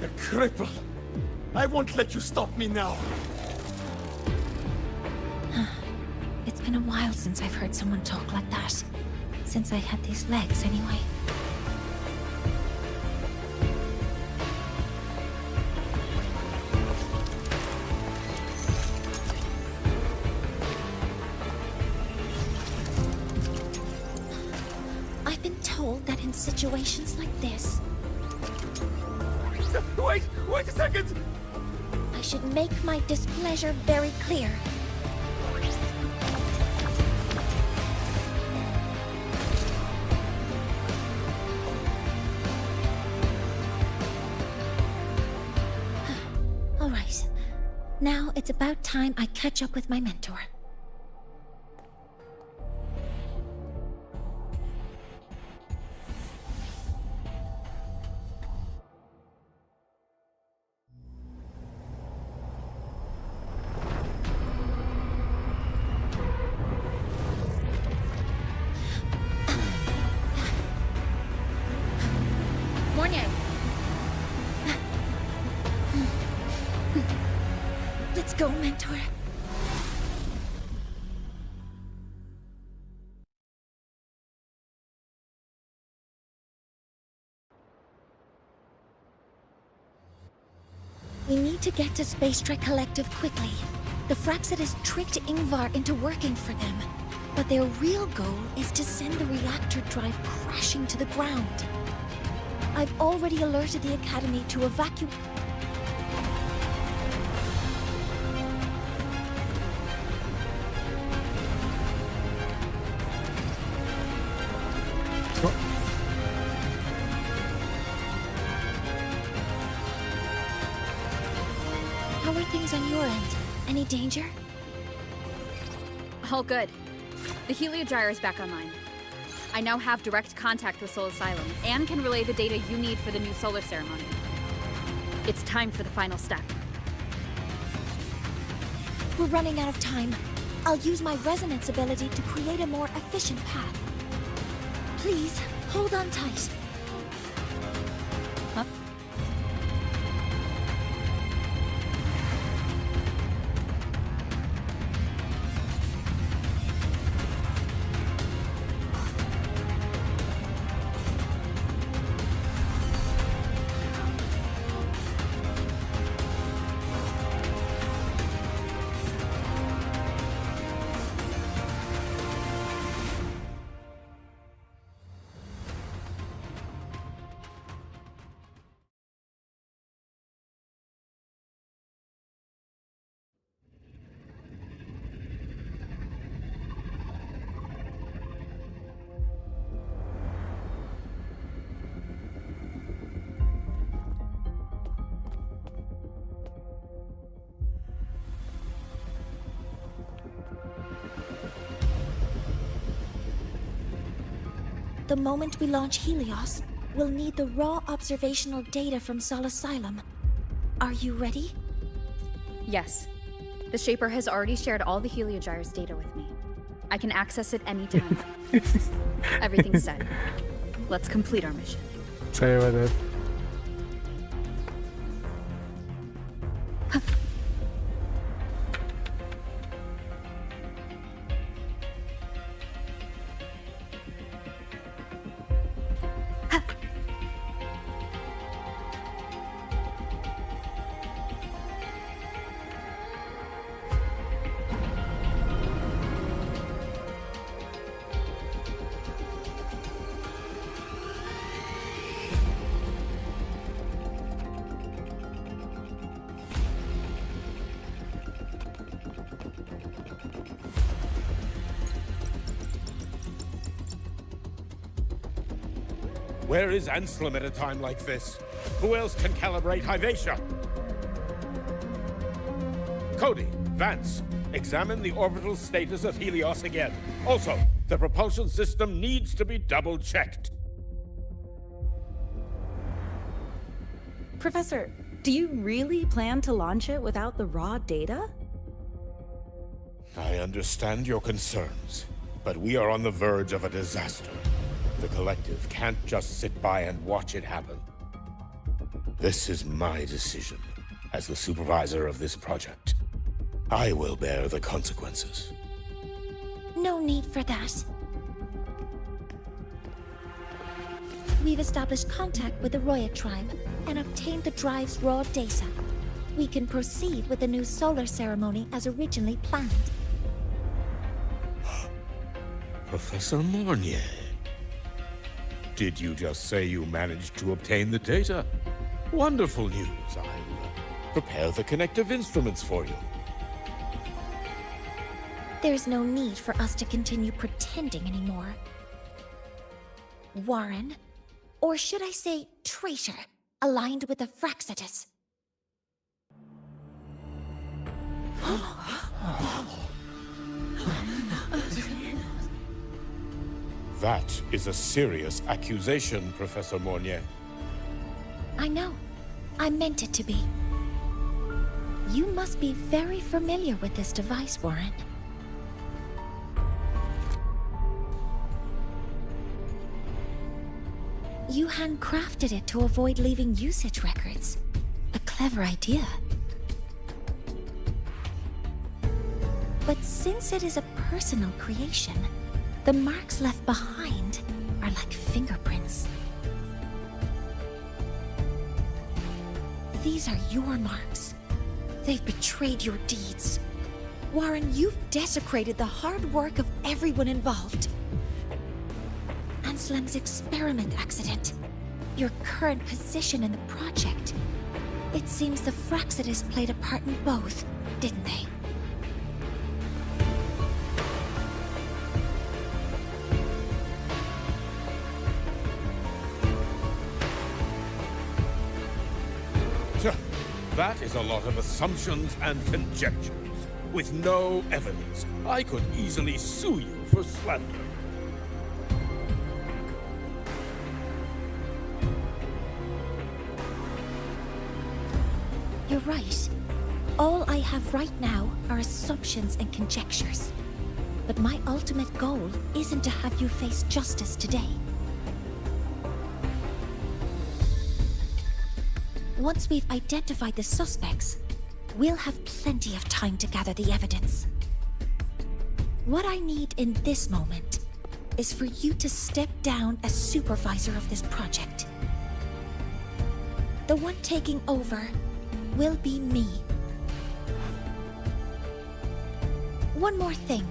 a cripple. I won't let you stop me now. It's been a while since I've heard someone talk like that. Since I had these legs, anyway. I've been told that in situations like this... Wait a second! I should make my displeasure very clear. All right. Now it's about time I catch up with my mentor. Mornier! Let's go, mentor. We need to get to Space Trek Collective quickly. The Fraxidus tricked Ingvar into working for them. But their real goal is to send the reactor drive crashing to the ground. I've already alerted the Academy to evacuate... How are things on your end? Any danger? All good. The Heliogyre is back online. I now have direct contact with Soul Asylum and can relay the data you need for the new solar ceremony. It's time for the final step. We're running out of time. I'll use my resonance ability to create a more efficient path. Please, hold on tight. Huh? The moment we launch Helios, we'll need the raw observational data from Sol Asylum. Are you ready? Yes. The Shaper has already shared all the Heliogyre's data with me. I can access it anytime. Everything's set. Let's complete our mission. Sorry about that. Where is Anselm at a time like this? Who else can calibrate Hyvetia? Cody, Vance, examine the orbital status of Helios again. Also, the propulsion system needs to be double-checked. Professor, do you really plan to launch it without the raw data? I understand your concerns, but we are on the verge of a disaster. The Collective can't just sit by and watch it happen. This is my decision as the supervisor of this project. I will bear the consequences. No need for that. We've established contact with the Roya tribe and obtained the drive's raw data. We can proceed with the new solar ceremony as originally planned. Professor Mornier. Did you just say you managed to obtain the data? Wonderful news. I'll prepare the connective instruments for you. There's no need for us to continue pretending anymore. Warren, or should I say traitor, aligned with the Fraxitus. That is a serious accusation, Professor Mornier. I know. I meant it to be. You must be very familiar with this device, Warren. You handcrafted it to avoid leaving usage records. A clever idea. But since it is a personal creation, the marks left behind are like fingerprints. These are your marks. They've betrayed your deeds. Warren, you've desecrated the hard work of everyone involved. Anselm's experiment accident, your current position in the project. It seems the Fraxitus played a part in both, didn't they? That is a lot of assumptions and conjectures, with no evidence. I could easily sue you for slander. You're right. All I have right now are assumptions and conjectures. But my ultimate goal isn't to have you face justice today. Once we've identified the suspects, we'll have plenty of time to gather the evidence. What I need in this moment is for you to step down as supervisor of this project. The one taking over will be me. One more thing.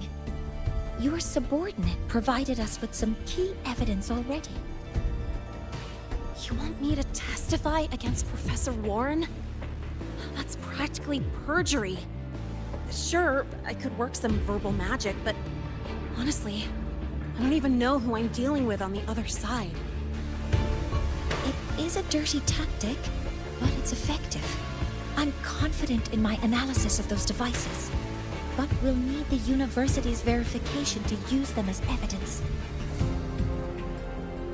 Your subordinate provided us with some key evidence already. You want me to testify against Professor Warren? That's practically perjury. Sure, I could work some verbal magic, but honestly, I don't even know who I'm dealing with on the other side. It is a dirty tactic, but it's effective. I'm confident in my analysis of those devices, but we'll need the university's verification to use them as evidence.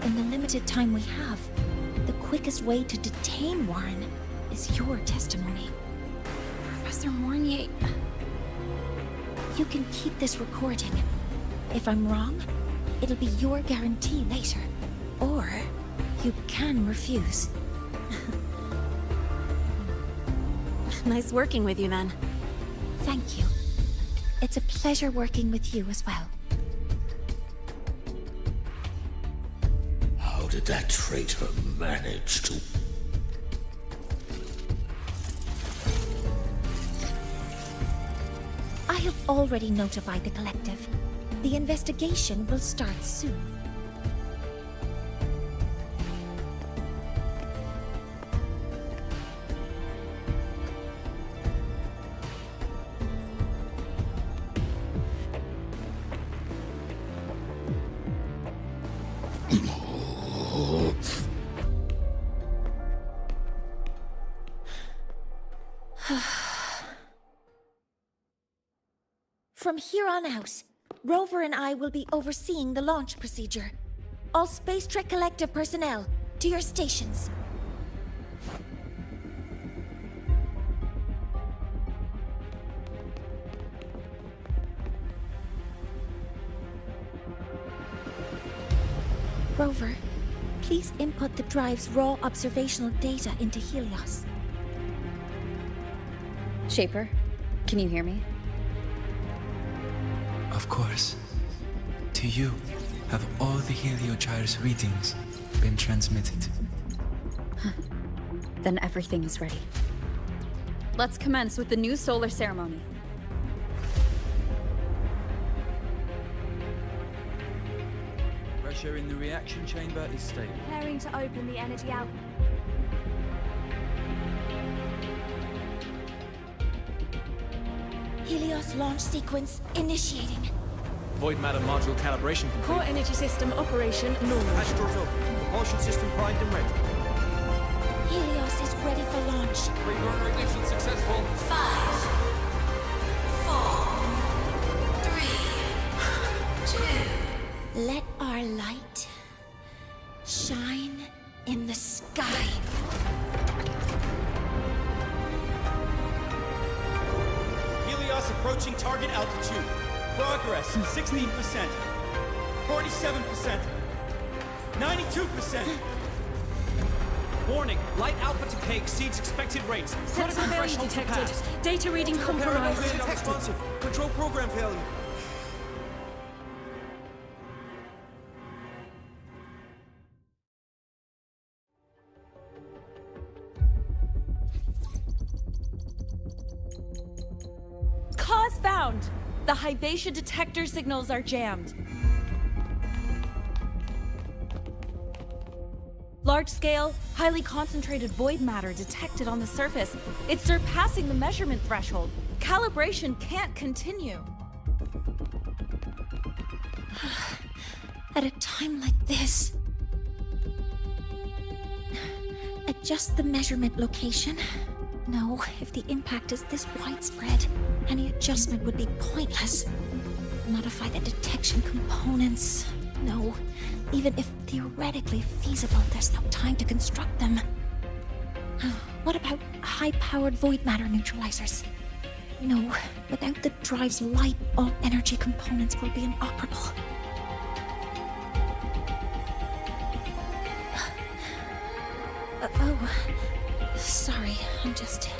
In the limited time we have, the quickest way to detain Warren is your testimony. Professor Mornier... You can keep this recording. If I'm wrong, it'll be your guarantee later. Or you can refuse. Nice working with you, then. Thank you. It's a pleasure working with you as well. How did that traitor manage to... I have already notified the collective. The investigation will start soon. From here on out, Rover and I will be overseeing the launch procedure. All Space Trek Collective personnel, to your stations. Rover, please input the drive's raw observational data into Helios. Shaper, can you hear me? Of course. To you, have all the Heliogyre's readings been transmitted? Then everything is ready. Let's commence with the new solar ceremony. Pressure in the reaction chamber is stable. Preparing to open the energy out. Helios launch sequence initiating. Void matter module calibration complete. Core energy system operation normal. Hatch doors open. Propulsion system primed and ready. Helios is ready for launch. Pre-burner ignition successful. 5, 4, 3, 2. Let our light shine in the sky. Helios approaching target altitude. Progress 16%. 47%. 92%. Warning, light output decay exceeds expected rates. Critical failure detected. Data reading compromised. Unresponsive. Control program failure. Cause found! The Hypatia detector signals are jammed. Large-scale, highly concentrated void matter detected on the surface. It's surpassing the measurement threshold. Calibration can't continue. At a time like this, adjust the measurement location. No, if the impact is this widespread, any adjustment would be pointless. Modify the detection components. No, even if theoretically feasible, there's no time to construct them. What about high-powered void matter neutralizers? No, without the drive's light, all energy components will be inoperable. Oh, sorry, I'm just...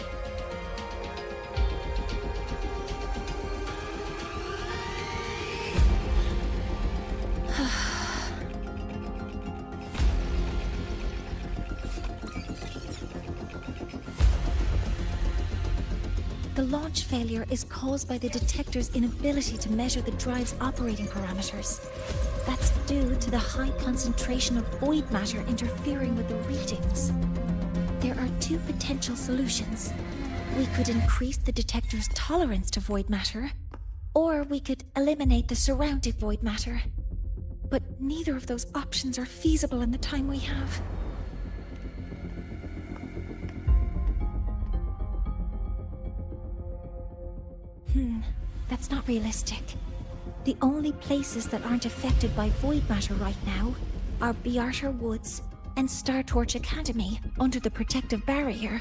The launch failure is caused by the detector's inability to measure the drive's operating parameters. That's due to the high concentration of void matter interfering with the readings. There are two potential solutions. We could increase the detector's tolerance to void matter, or we could eliminate the surrounding void matter. But neither of those options are feasible in the time we have. That's not realistic. The only places that aren't affected by void matter right now are Bearter Woods and Star Torch Academy under the protective barrier,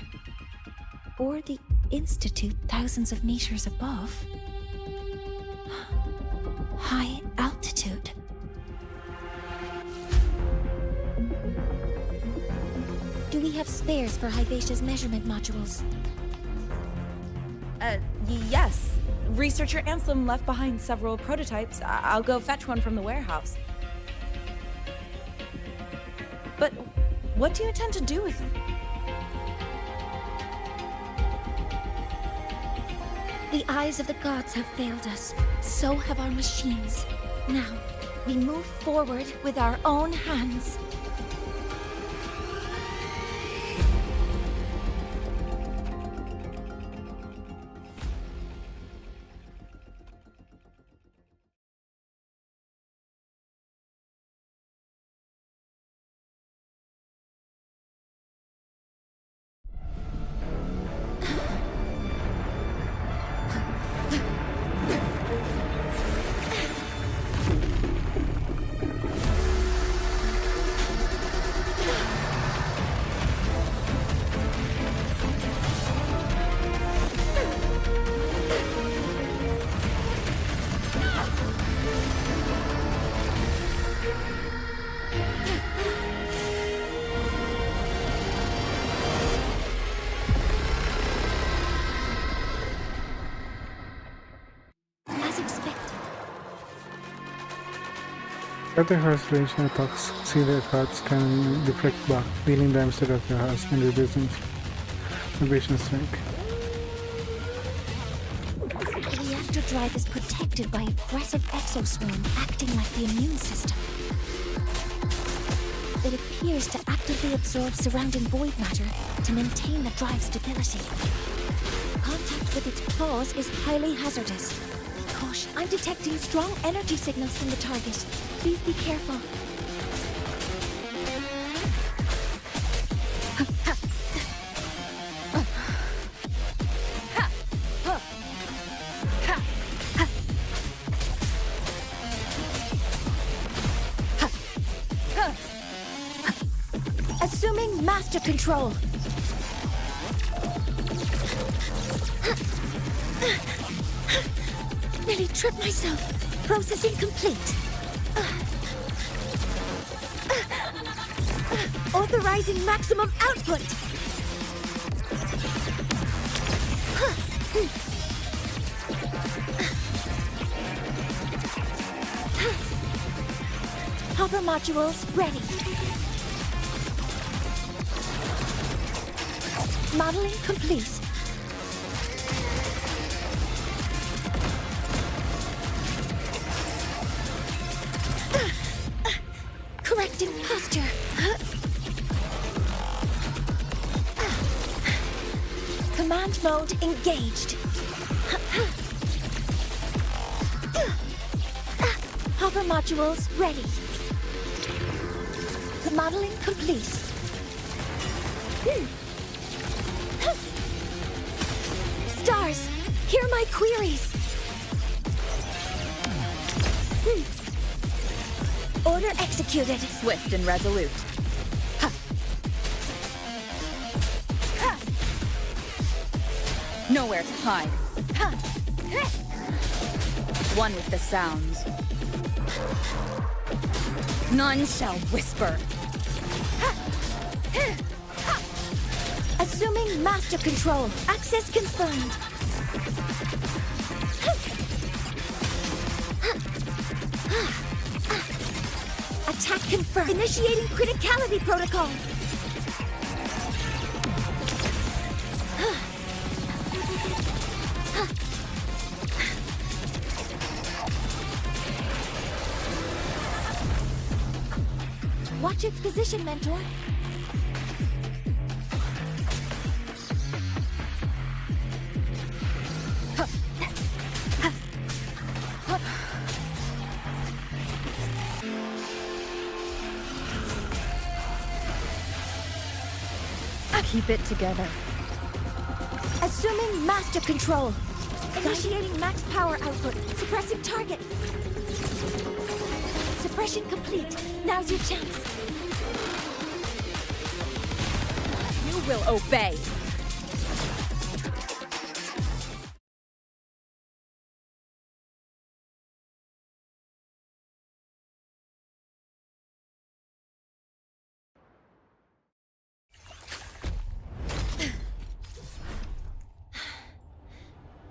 or the Institute thousands of meters above. High altitude. Do we have spares for Hypatia's measurement modules? Yes. Researcher Anselm left behind several prototypes. I'll go fetch one from the warehouse. But what do you intend to do with them? The eyes of the gods have failed us. So have our machines. Now, we move forward with our own hands. After horse range attacks, see the attacks can deflect back, dealing damage to the house and reducing vibration strength. The reactor drive is protected by aggressive exoswarm acting like the immune system. It appears to actively absorb surrounding void matter to maintain the drive's stability. Contact with its claws is highly hazardous. Be cautious. I'm detecting strong energy signals from the target. Please be careful. Assuming master control. Nearly tripped myself. Processing complete. Authorizing maximum output. Hover modules ready. Modeling complete. Correcting posture. Command mode engaged. Hover modules ready. Modeling complete. stars! Hear my queries! Order executed. Swift and resolute. Nowhere to hide. One with the sounds. None shall whisper. Assuming master control. Access confirmed. Attack confirmed. Initiating criticality protocol. Watch its position, Mentor. Keep it together. Assuming master control. Initiating max power output. Suppressing target. Suppression complete. Now's your chance. You will obey.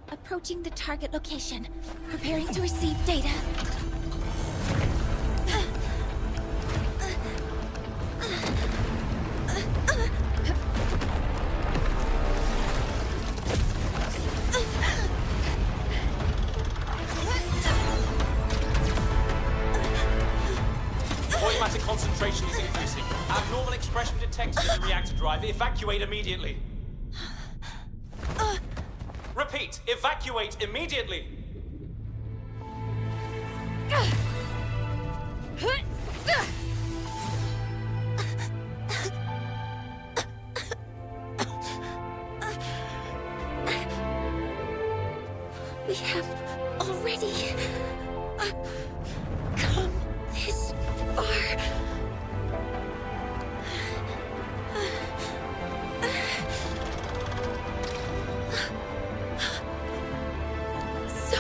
Approaching the target location. Preparing to receive data. Void matter concentration is increasing. Abnormal expression detected in the reactor drive. Evacuate immediately. Repeat, evacuate immediately. We have already come this far. So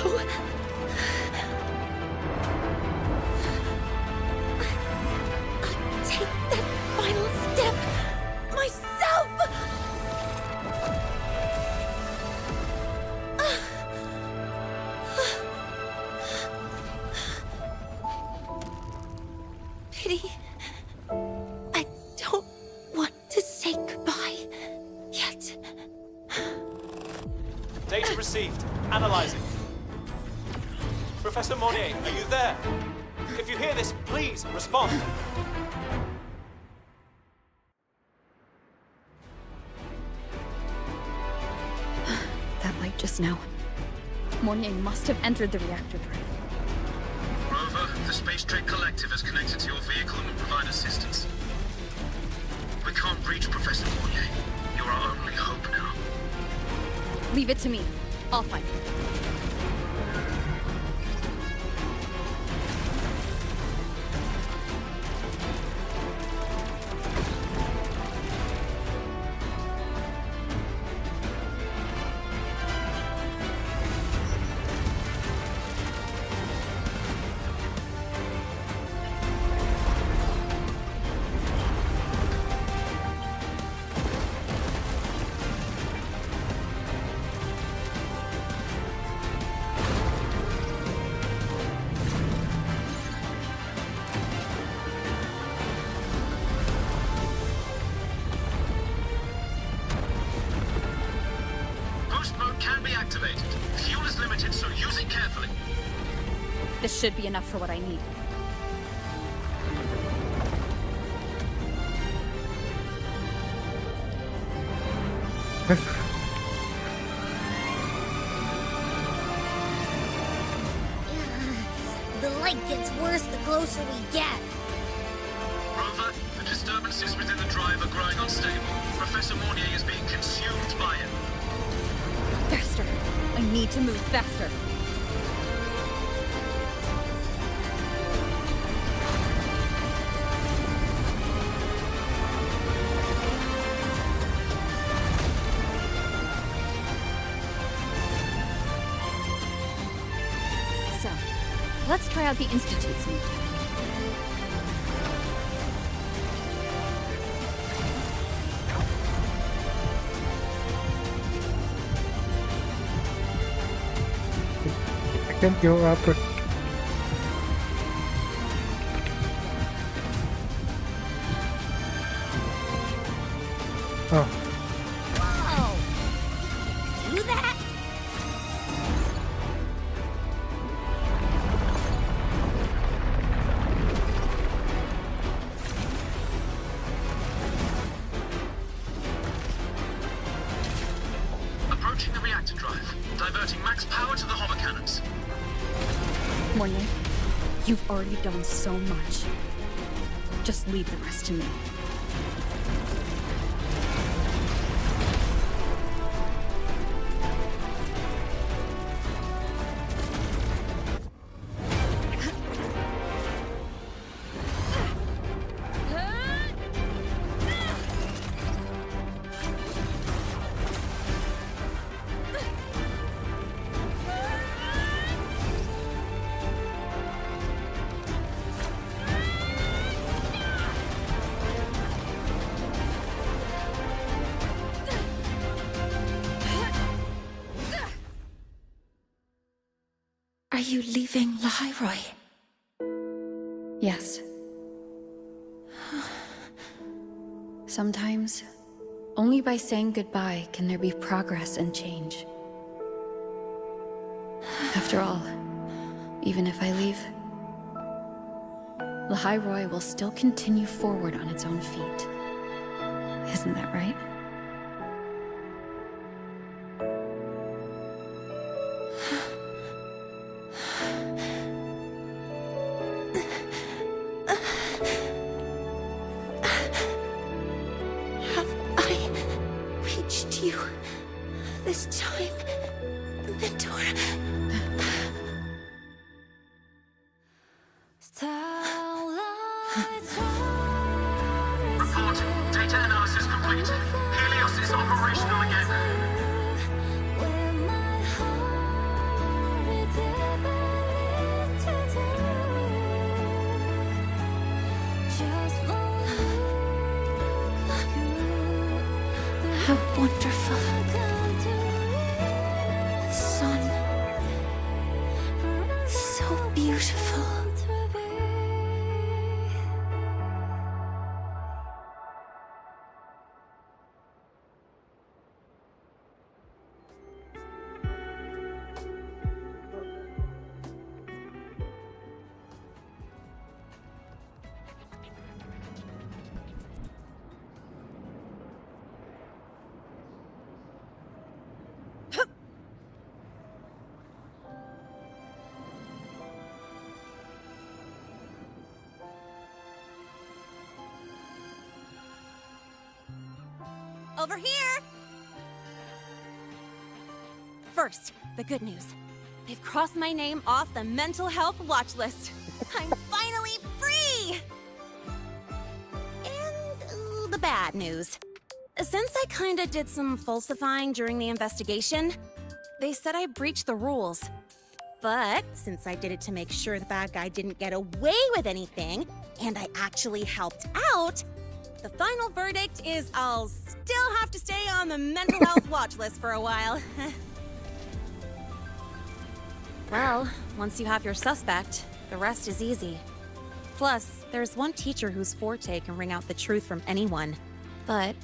I'll take that final step myself. Pity. I don't want to say goodbye yet. Data received. Analyzing. Professor Monnier, are you there? If you hear this, please respond. That light just now. Monnier must have entered the reactor drive. Rover, the Space Trade Collective has connected to your vehicle and will provide assistance. We can't reach Professor Monnier. You're our only hope now. Leave it to me. I'll find him. Activated. Fuel is limited, so use it carefully. This should be enough for what I need. The light gets worse the closer we get. Rover, the disturbances within the drive are growing unstable. Professor Monnier is being consumed by it. Faster. to move faster. So, let's try out the Institute's new tech. I can't go up. Oh. Whoa! Do that? Approaching the reactor drive. Diverting max power to the hover cannons. Morning, you've already done so much. Just leave the rest to me. Are you leaving Lahairoi? Yes. Sometimes, only by saying goodbye can there be progress and change. After all, even if I leave, Lahairoi will still continue forward on its own feet. Isn't that right? This time, Mentor. Report. Data analysis complete. Helios is operational again. How wonderful. Sun. So beautiful. Over here! First, the good news. They've crossed my name off the mental health watch list. I'm finally free! And the bad news. Since I kinda did some falsifying during the investigation, they said I breached the rules. But since I did it to make sure the bad guy didn't get away with anything, and I actually helped out, the final verdict is I'll still have to stay on the mental health watch list for a while. Well, once you have your suspect, the rest is easy. Plus, there's one teacher whose forte can wring out the truth from anyone. But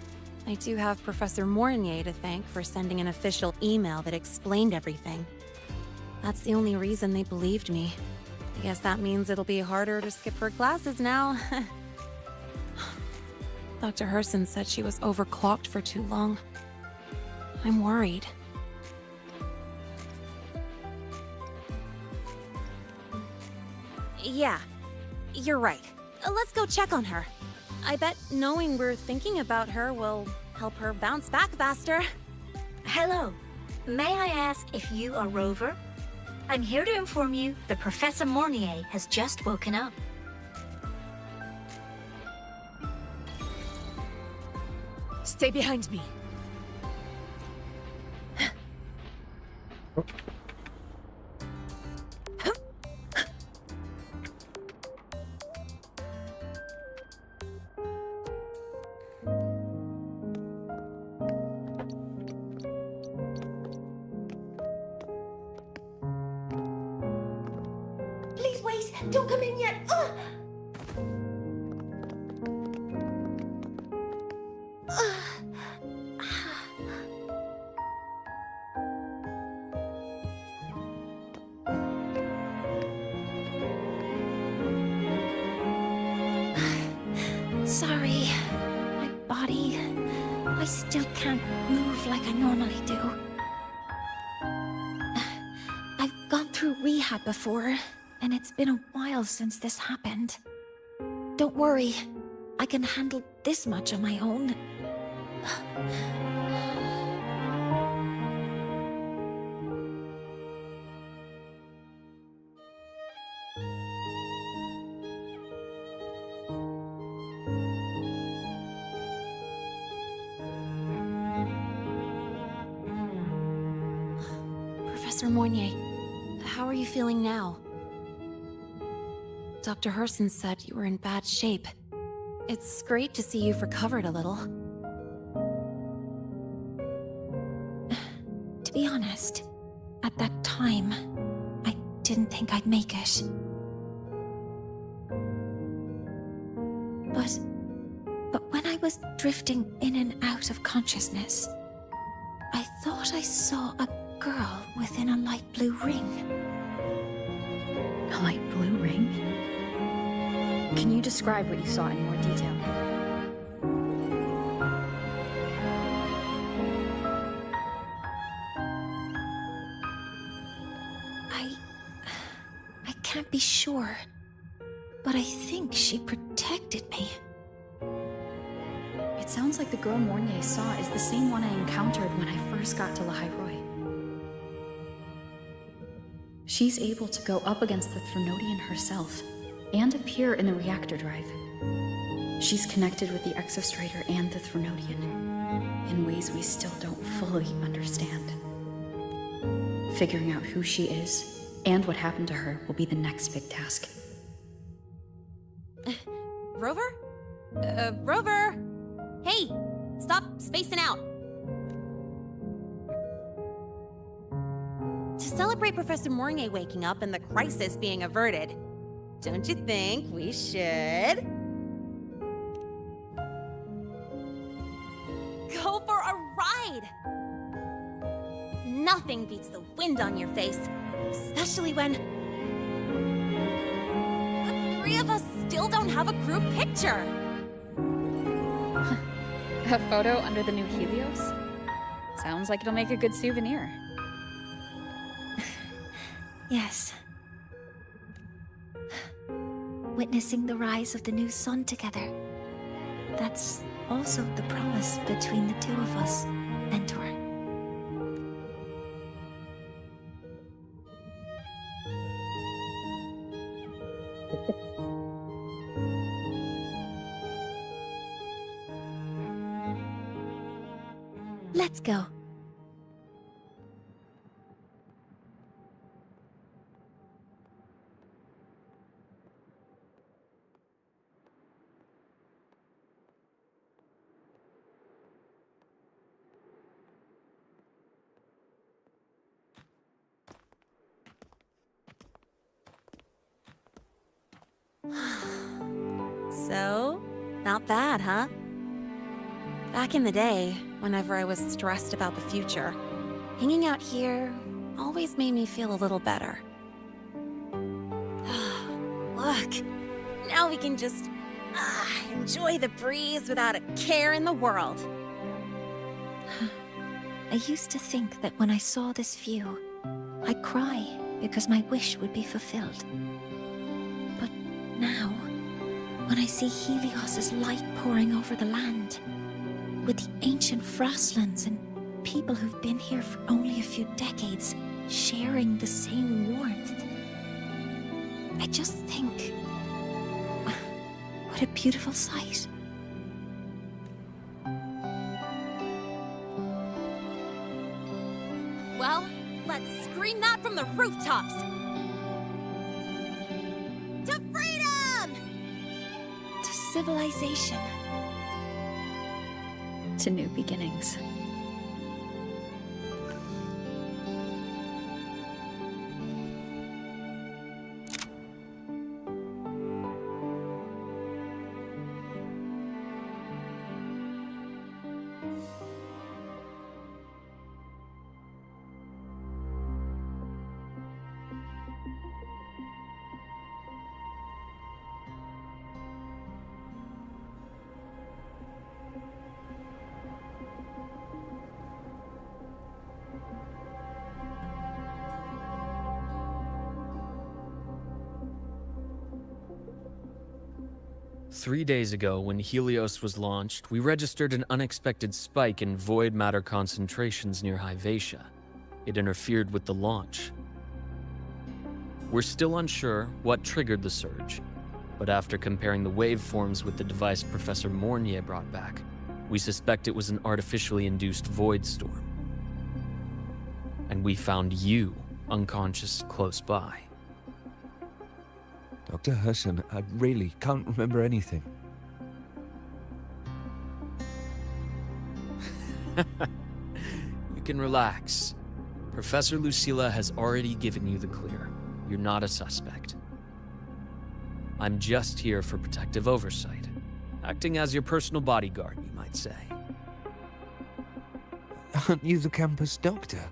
I do have Professor Mornier to thank for sending an official email that explained everything. That's the only reason they believed me. I guess that means it'll be harder to skip her classes now. Dr. Herson said she was overclocked for too long. I'm worried. Yeah, you're right. Let's go check on her. I bet knowing we're thinking about her will help her bounce back faster. Hello. May I ask if you are Rover? I'm here to inform you that Professor Mornier has just woken up. Stay behind me. Please wait! Don't come in yet! Sorry. My body... I still can't move like I normally do. I've gone through rehab before, and it's been a while since this happened. Don't worry. I can handle this much on my own. Professor Mornier, how are you feeling now? Dr. Herson said you were in bad shape. It's great to see you've recovered a little. To be honest, at that time, I didn't think I'd make it. But when I was drifting in and out of consciousness, I thought I saw a girl within a light blue ring. A light blue ring? Can you describe what you saw in more detail? I can't be sure, but I think she protected me. It sounds like the girl Mornier saw is the same one I encountered when I first got to Lahairoi. She's able to go up against the Threnodian herself, and appear in the reactor drive. She's connected with the Exostrator and the Threnodian, in ways we still don't fully understand. Figuring out who she is, and what happened to her, will be the next big task. Rover? Rover! Hey! Stop spacing out! To celebrate Professor Mornier waking up and the crisis being averted, don't you think we should go for a ride? Nothing beats the wind on your face, especially when the three of us still don't have a group picture. A photo under the new Helios? Sounds like it'll make a good souvenir. Yes. Witnessing the rise of the new sun together. That's also the promise between the two of us, Mentor. Let's go. So, not bad, huh? Back in the day, whenever I was stressed about the future, hanging out here always made me feel a little better. Look, now we can just enjoy the breeze without a care in the world. I used to think that when I saw this view, I'd cry because my wish would be fulfilled. But now, when I see Helios's light pouring over the land, with the ancient frostlands and people who've been here for only a few decades, sharing the same warmth. I just think, what a beautiful sight. Well, let's scream that from the rooftops! To freedom! To civilization. To new beginnings. Three days ago, when Helios was launched, we registered an unexpected spike in void matter concentrations near Hyvetia. It interfered with the launch. We're still unsure what triggered the surge, but after comparing the waveforms with the device Professor Mornier brought back, we suspect it was an artificially induced void storm. And we found you unconscious close by. Dr. Herson, I really can't remember anything. You can relax. Professor Lucilla has already given you the clear. You're not a suspect. I'm just here for protective oversight, acting as your personal bodyguard, you might say. Aren't you the campus doctor?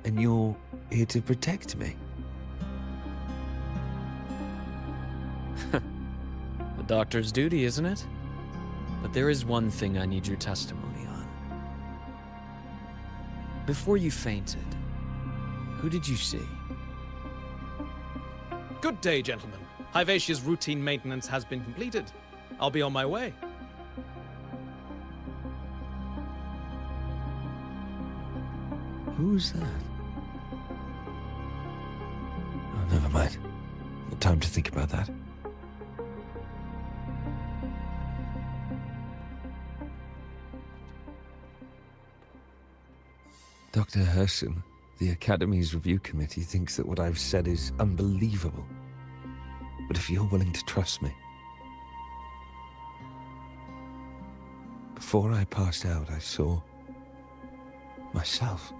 And you're here to protect me? The doctor's duty, isn't it? But there is one thing I need your testimony on. Before you fainted, who did you see? Good day, gentlemen. Hyvatia's routine maintenance has been completed. I'll be on my way. Who's that? Oh, never mind. No time to think about that. Dr. Herson, the Academy's review committee thinks that what I've said is unbelievable. But if you're willing to trust me... Before I passed out, I saw... myself.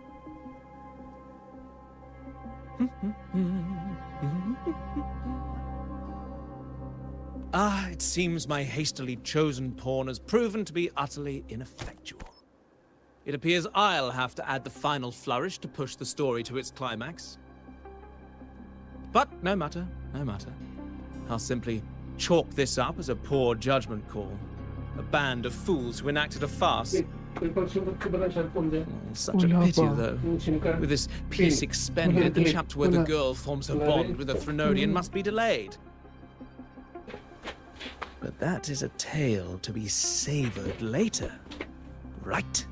It seems my hastily chosen pawn has proven to be utterly ineffectual. It appears I'll have to add the final flourish to push the story to its climax. But no matter, no matter. I'll simply chalk this up as a poor judgment call. A band of fools who enacted a farce. Such a pity, though. With this piece expended, the chapter where the girl forms her bond with a Threnodian must be delayed. But that is a tale to be savored later. Right?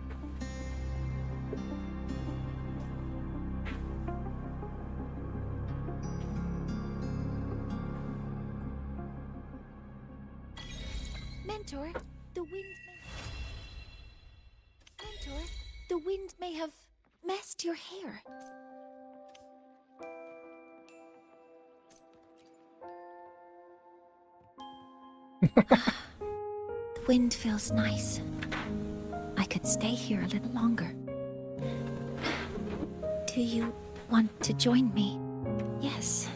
Mentor, the wind may have messed your hair. The wind feels nice. I could stay here a little longer. Do you want to join me? Yes.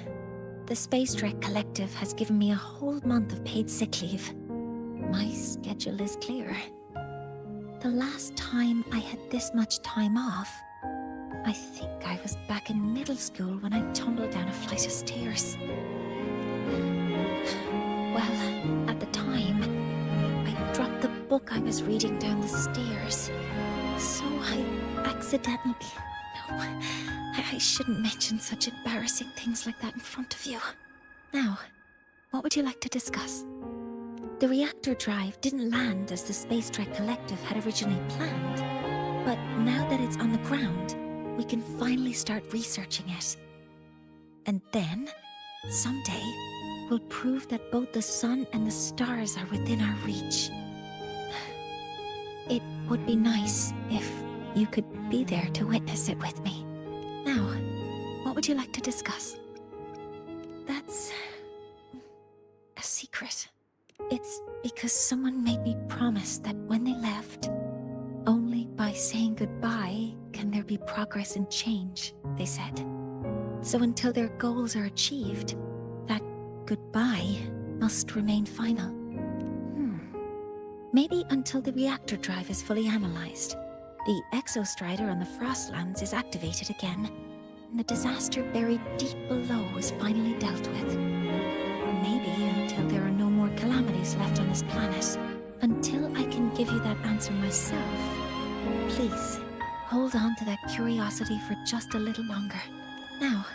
The Space Trek Collective has given me a whole month of paid sick leave. My schedule is clear. The last time I had this much time off, I think I was back in middle school when I tumbled down a flight of stairs. Well, at the time, I dropped the book I was reading down the stairs. So I accidentally... No, I shouldn't mention such embarrassing things like that in front of you. Now, what would you like to discuss? The reactor drive didn't land as the Space Trek Collective had originally planned. But now that it's on the ground, we can finally start researching it. And then, someday, we'll prove that both the sun and the stars are within our reach. It would be nice if you could be there to witness it with me. Now, what would you like to discuss? That's a secret. It's because someone made me promise that when they left, only by saying goodbye can there be progress and change, they said. So until their goals are achieved, that goodbye must remain final. Maybe until the reactor drive is fully analyzed, the exostrider on the Frostlands is activated again, and the disaster buried deep below is finally dealt with. Or maybe until there are no more calamities left on this planet. Until I can give you that answer myself, please, hold on to that curiosity for just a little longer. Now,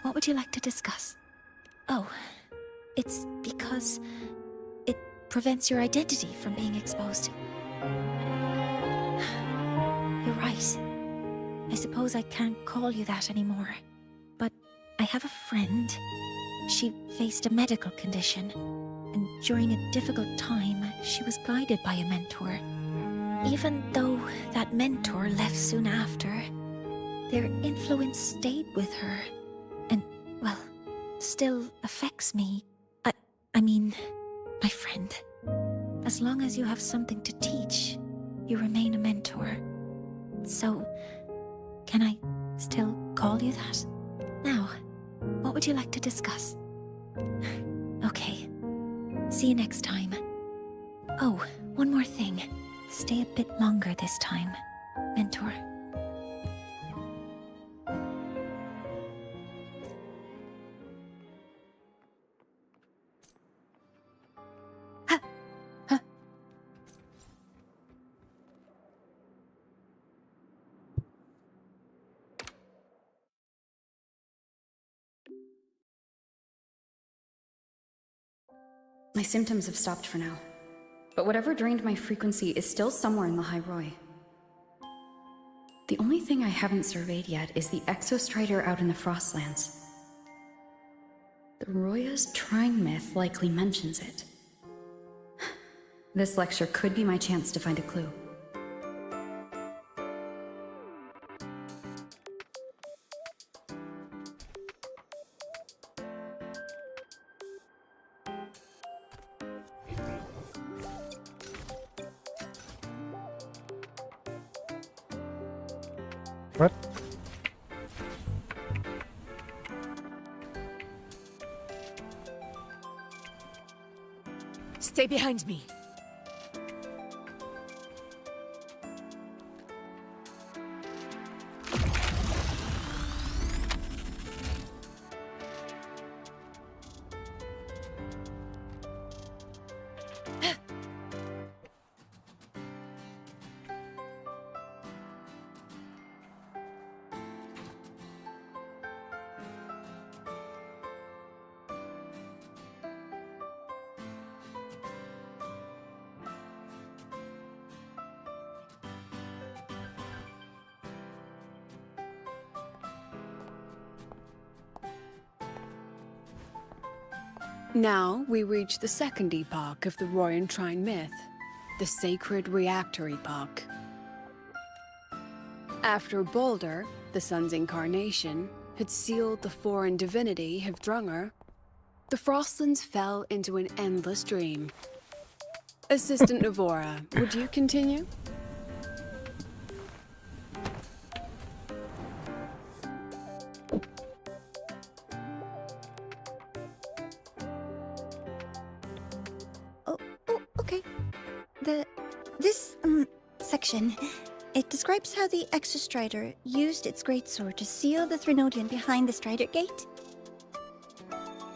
what would you like to discuss? Oh, it's because it prevents your identity from being exposed. You're right. I suppose I can't call you that anymore. But I have a friend. She faced a medical condition, and during a difficult time, she was guided by a mentor. Even though that mentor left soon after, their influence stayed with her, and, well, still affects me. I mean, my friend. As long as you have something to teach, you remain a mentor. So, can I still call you that? Now, what would you like to discuss? Okay. See you next time. Oh, one more thing. Stay a bit longer this time, mentor. My symptoms have stopped for now, but whatever drained my frequency is still somewhere in the High Roy. The only thing I haven't surveyed yet is the exostrider out in the Frostlands. The Roya's trying myth likely mentions it. This lecture could be my chance to find a clue. What? Stay behind me. Now we reach the second epoch of the Royan Trine myth, the Sacred Reactor Epoch. After Baldur, the sun's incarnation, had sealed the foreign divinity Hivdrungr, the Frostlands fell into an endless dream. Assistant Navora, would you continue? Section. It describes how the Exostrider used its greatsword to seal the Threnodian behind the Strider Gate.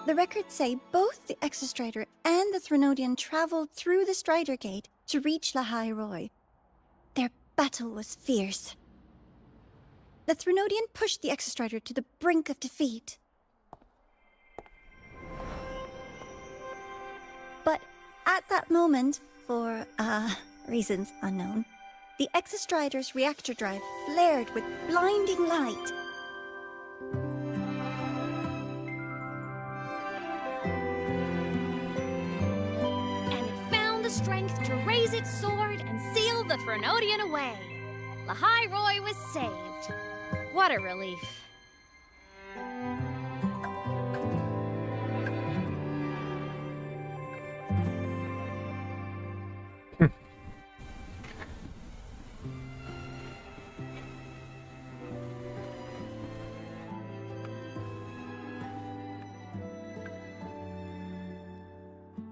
The records say both the Exostrider and the Threnodian traveled through the Strider Gate to reach La High Roy. Their battle was fierce. The Threnodian pushed the Exostrider to the brink of defeat. But at that moment, for reasons unknown, The Exostrider's reactor drive flared with blinding light. And it found the strength to raise its sword and seal the Threnodian away. Lahai Roy was saved. What a relief.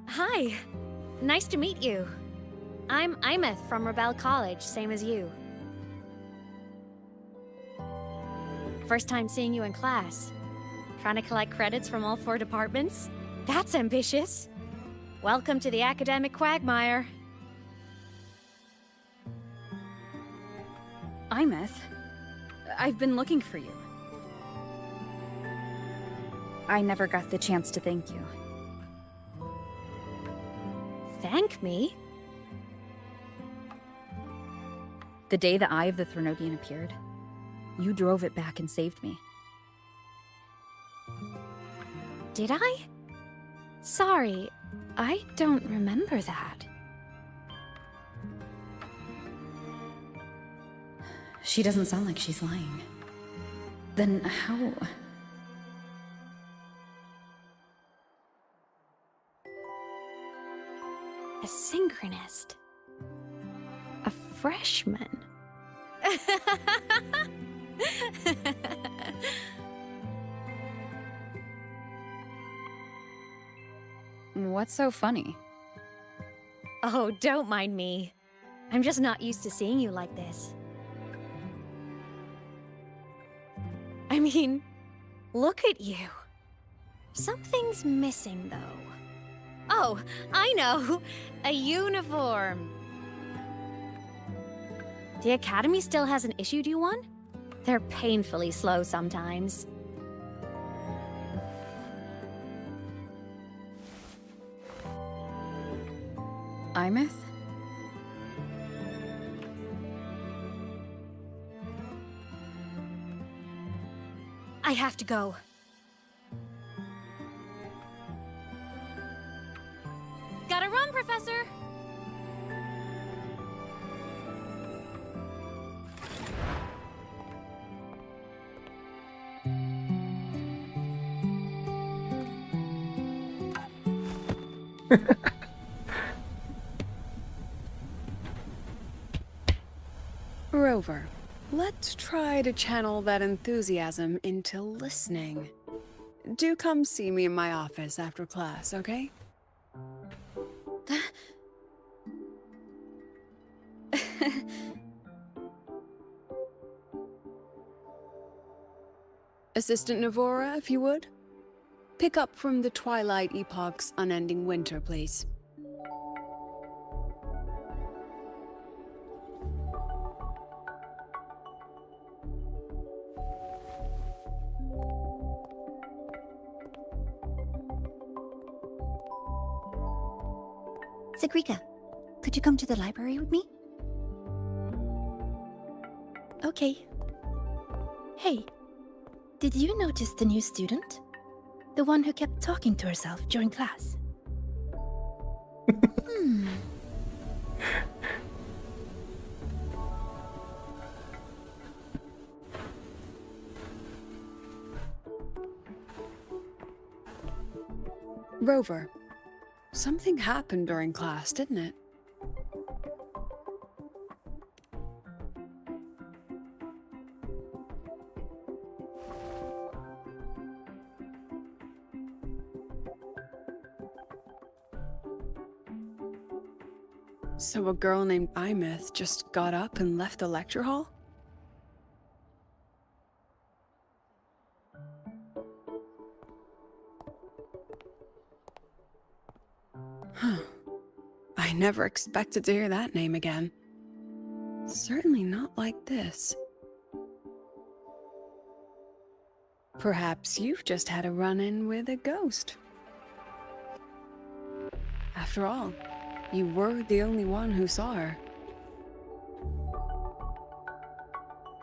Hi. Nice to meet you. I'm Imeth from Rebel College, same as you. First time seeing you in class. Trying to collect credits from all 4 departments? That's ambitious. Welcome to the academic quagmire. Imeth, I've been looking for you. I never got the chance to thank you. Thank me? The day the Eye of the Threnodian appeared, you drove it back and saved me. Did I? Sorry, I don't remember that. She doesn't sound like she's lying. Then how? A synchronist. A freshman. What's so funny? Oh, don't mind me. I'm just not used to seeing you like this. I mean, look at you. Something's missing, though. Oh, I know! A uniform! The Academy still hasn't issued you one? They're painfully slow sometimes. Imeth? I have to go. Gotta run, Professor! Rover, let's try to channel that enthusiasm into listening. Do come see me in my office after class, okay? Assistant Navora, if you would. Pick up from the Twilight Epoch's unending winter, please. Sigrika, could you come to the library with me? Okay. Hey, did you notice the new student? The one who kept talking to herself during class? Rover, something happened during class, didn't it? So a girl named Imeth just got up and left the lecture hall? Huh. I never expected to hear that name again. Certainly not like this. Perhaps you've just had a run-in with a ghost. After all, you were the only one who saw her.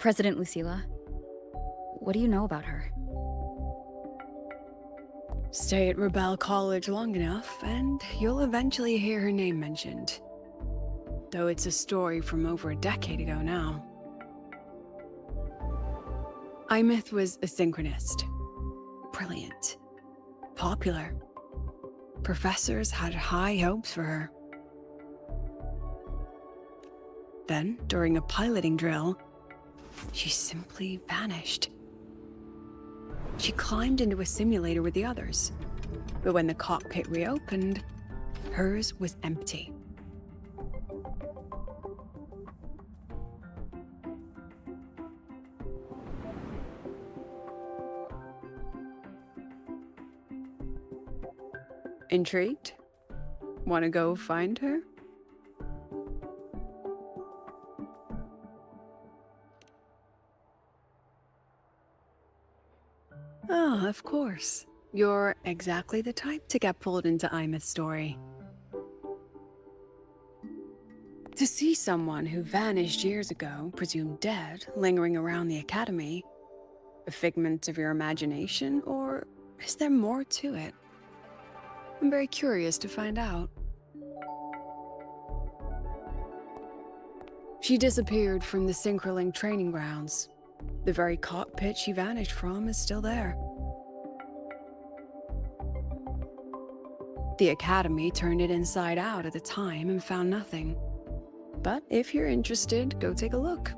President Lucilla. What do you know about her? Stay at Rebel College long enough, and you'll eventually hear her name mentioned. Though it's a story from over a decade ago now. Imeth was a synchronist. Brilliant. Popular. Professors had high hopes for her. Then, during a piloting drill, she simply vanished. She climbed into a simulator with the others, but when the cockpit reopened, hers was empty. Intrigued? Want to go find her? Oh, of course. You're exactly the type to get pulled into Imeth's story. To see someone who vanished years ago, presumed dead, lingering around the Academy, a figment of your imagination, or is there more to it? I'm very curious to find out. She disappeared from the Synchroling training grounds. The very cockpit she vanished from is still there. The Academy turned it inside out at the time and found nothing. But if you're interested, go take a look.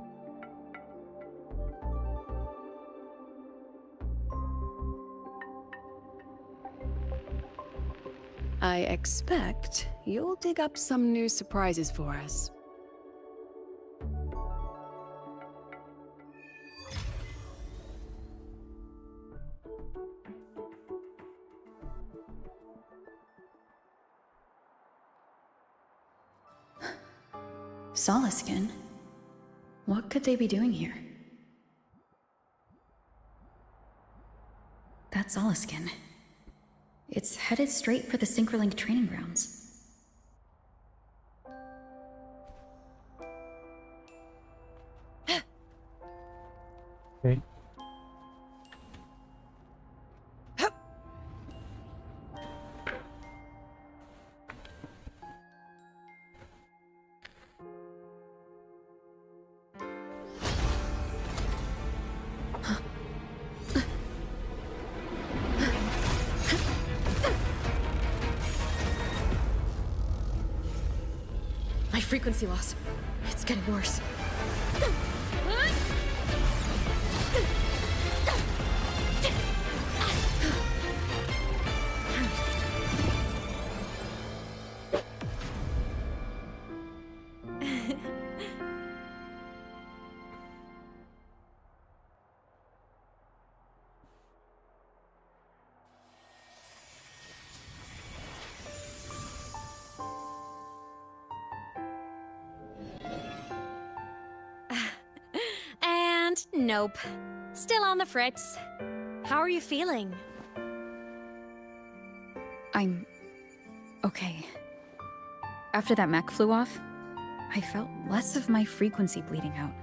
I expect you'll dig up some new surprises for us. Soliskin? What could they be doing here? That's Soliskin. It's headed straight for the Synchroling training grounds. Okay. My frequency loss. It's getting worse. And nope. Still on the fritz. How are you feeling? I'm okay. After that mech flew off, I felt less of my frequency bleeding out.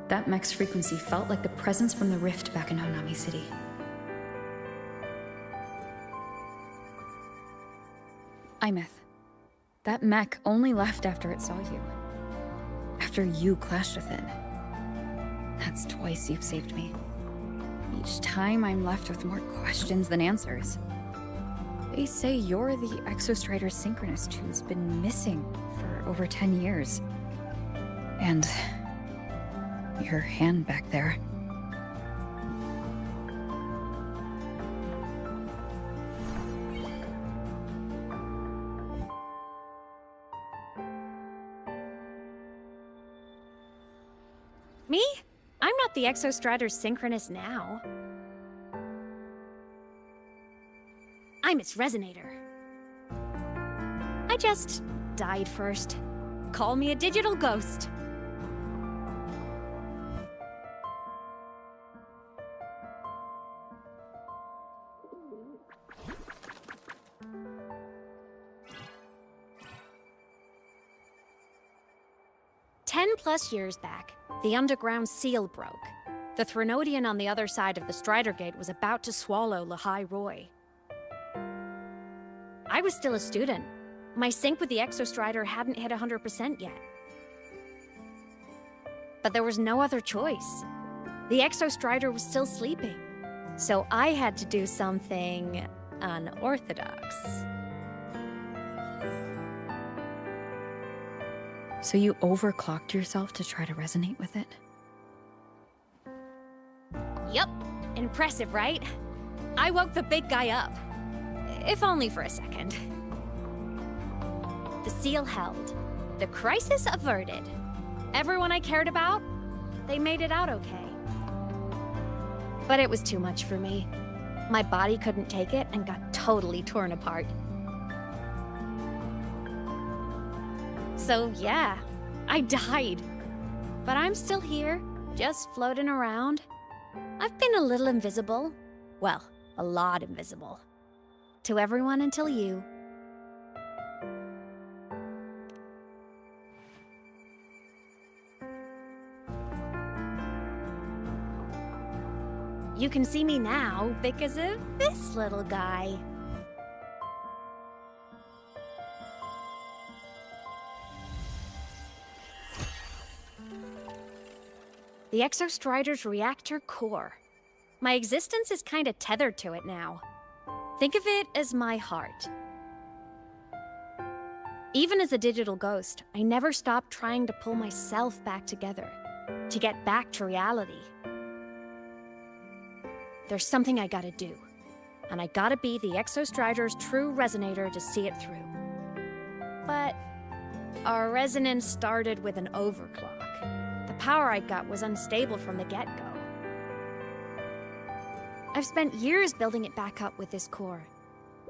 That mech's frequency felt like the presence from the rift back in Honami City. Imeth, that mech only left after it saw you. After you clashed with it. That's twice you've saved me. Each time I'm left with more questions than answers. They say you're the Exostrider synchronist who's been missing for over 10 years. And your hand back there. Me? I'm not the Exostrider synchronist now. I'm its resonator. I just died first. Call me a digital ghost. 10+ years back, the underground seal broke. The Threnodian on the other side of the Strider Gate was about to swallow Lahai Roy. I was still a student. My sync with the Exostrider hadn't hit 100% yet. But there was no other choice. The Exostrider was still sleeping. So I had to do something unorthodox. So you overclocked yourself to try to resonate with it? Yup. Impressive, right? I woke the big guy up. If only for a second. The seal held. The crisis averted. Everyone I cared about, they made it out okay. But it was too much for me. My body couldn't take it and got totally torn apart. So yeah, I died. But I'm still here, just floating around. I've been a little invisible. Well, a lot invisible. To everyone until you. You can see me now because of this little guy. The Exostrider's reactor core. My existence is kinda tethered to it now. Think of it as my heart. Even as a digital ghost, I never stopped trying to pull myself back together, to get back to reality. There's something I gotta do, and I gotta be the Exostrider's true resonator to see it through. But our resonance started with an overclock. The power I got was unstable from the get-go. I've spent years building it back up with this core.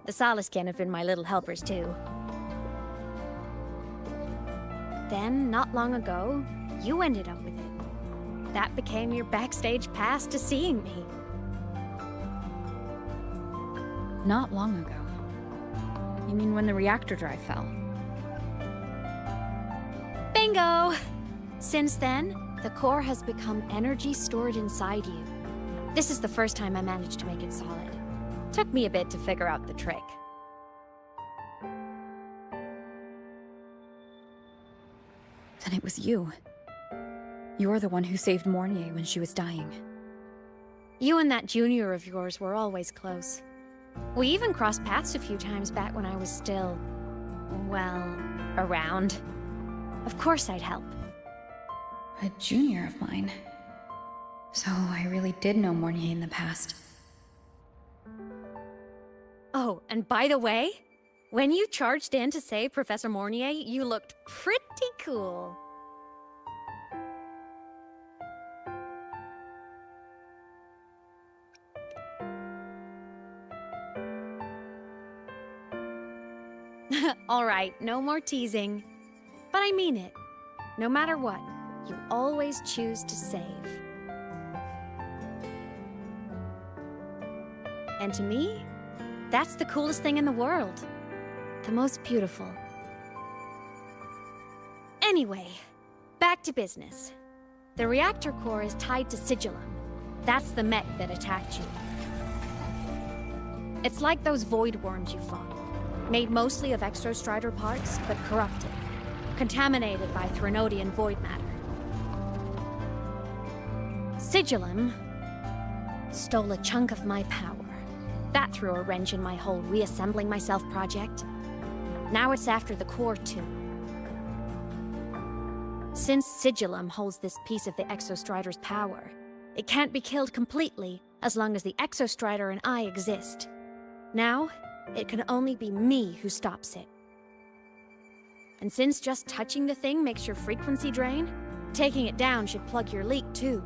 The Soliskin have been my little helpers too. Then, not long ago, you ended up with it. That became your backstage pass to seeing me. Not long ago. You mean when the reactor drive fell? Bingo! Since then, the core has become energy stored inside you. This is the first time I managed to make it solid. Took me a bit to figure out the trick. Then it was you. You're the one who saved Mornier when she was dying. You and that junior of yours were always close. We even crossed paths a few times back when I was still, well, around. Of course I'd help. A junior of mine. So I really did know Mornier in the past. Oh, and by the way, when you charged in to save Professor Mornier, you looked pretty cool. All right, no more teasing. But I mean it. No matter what, you always choose to save. And to me, that's the coolest thing in the world. The most beautiful. Anyway, back to business. The reactor core is tied to Sigillum. That's the mech that attacked you. It's like those void worms you fought. Made mostly of Exostrider parts, but corrupted. Contaminated by Threnodian void matter. Sigillum stole a chunk of my power. That threw a wrench in my whole reassembling myself project. Now it's after the core too. Since Sigillum holds this piece of the Exostrider's power, it can't be killed completely as long as the Exostrider and I exist. Now, it can only be me who stops it. And since just touching the thing makes your frequency drain, taking it down should plug your leak too.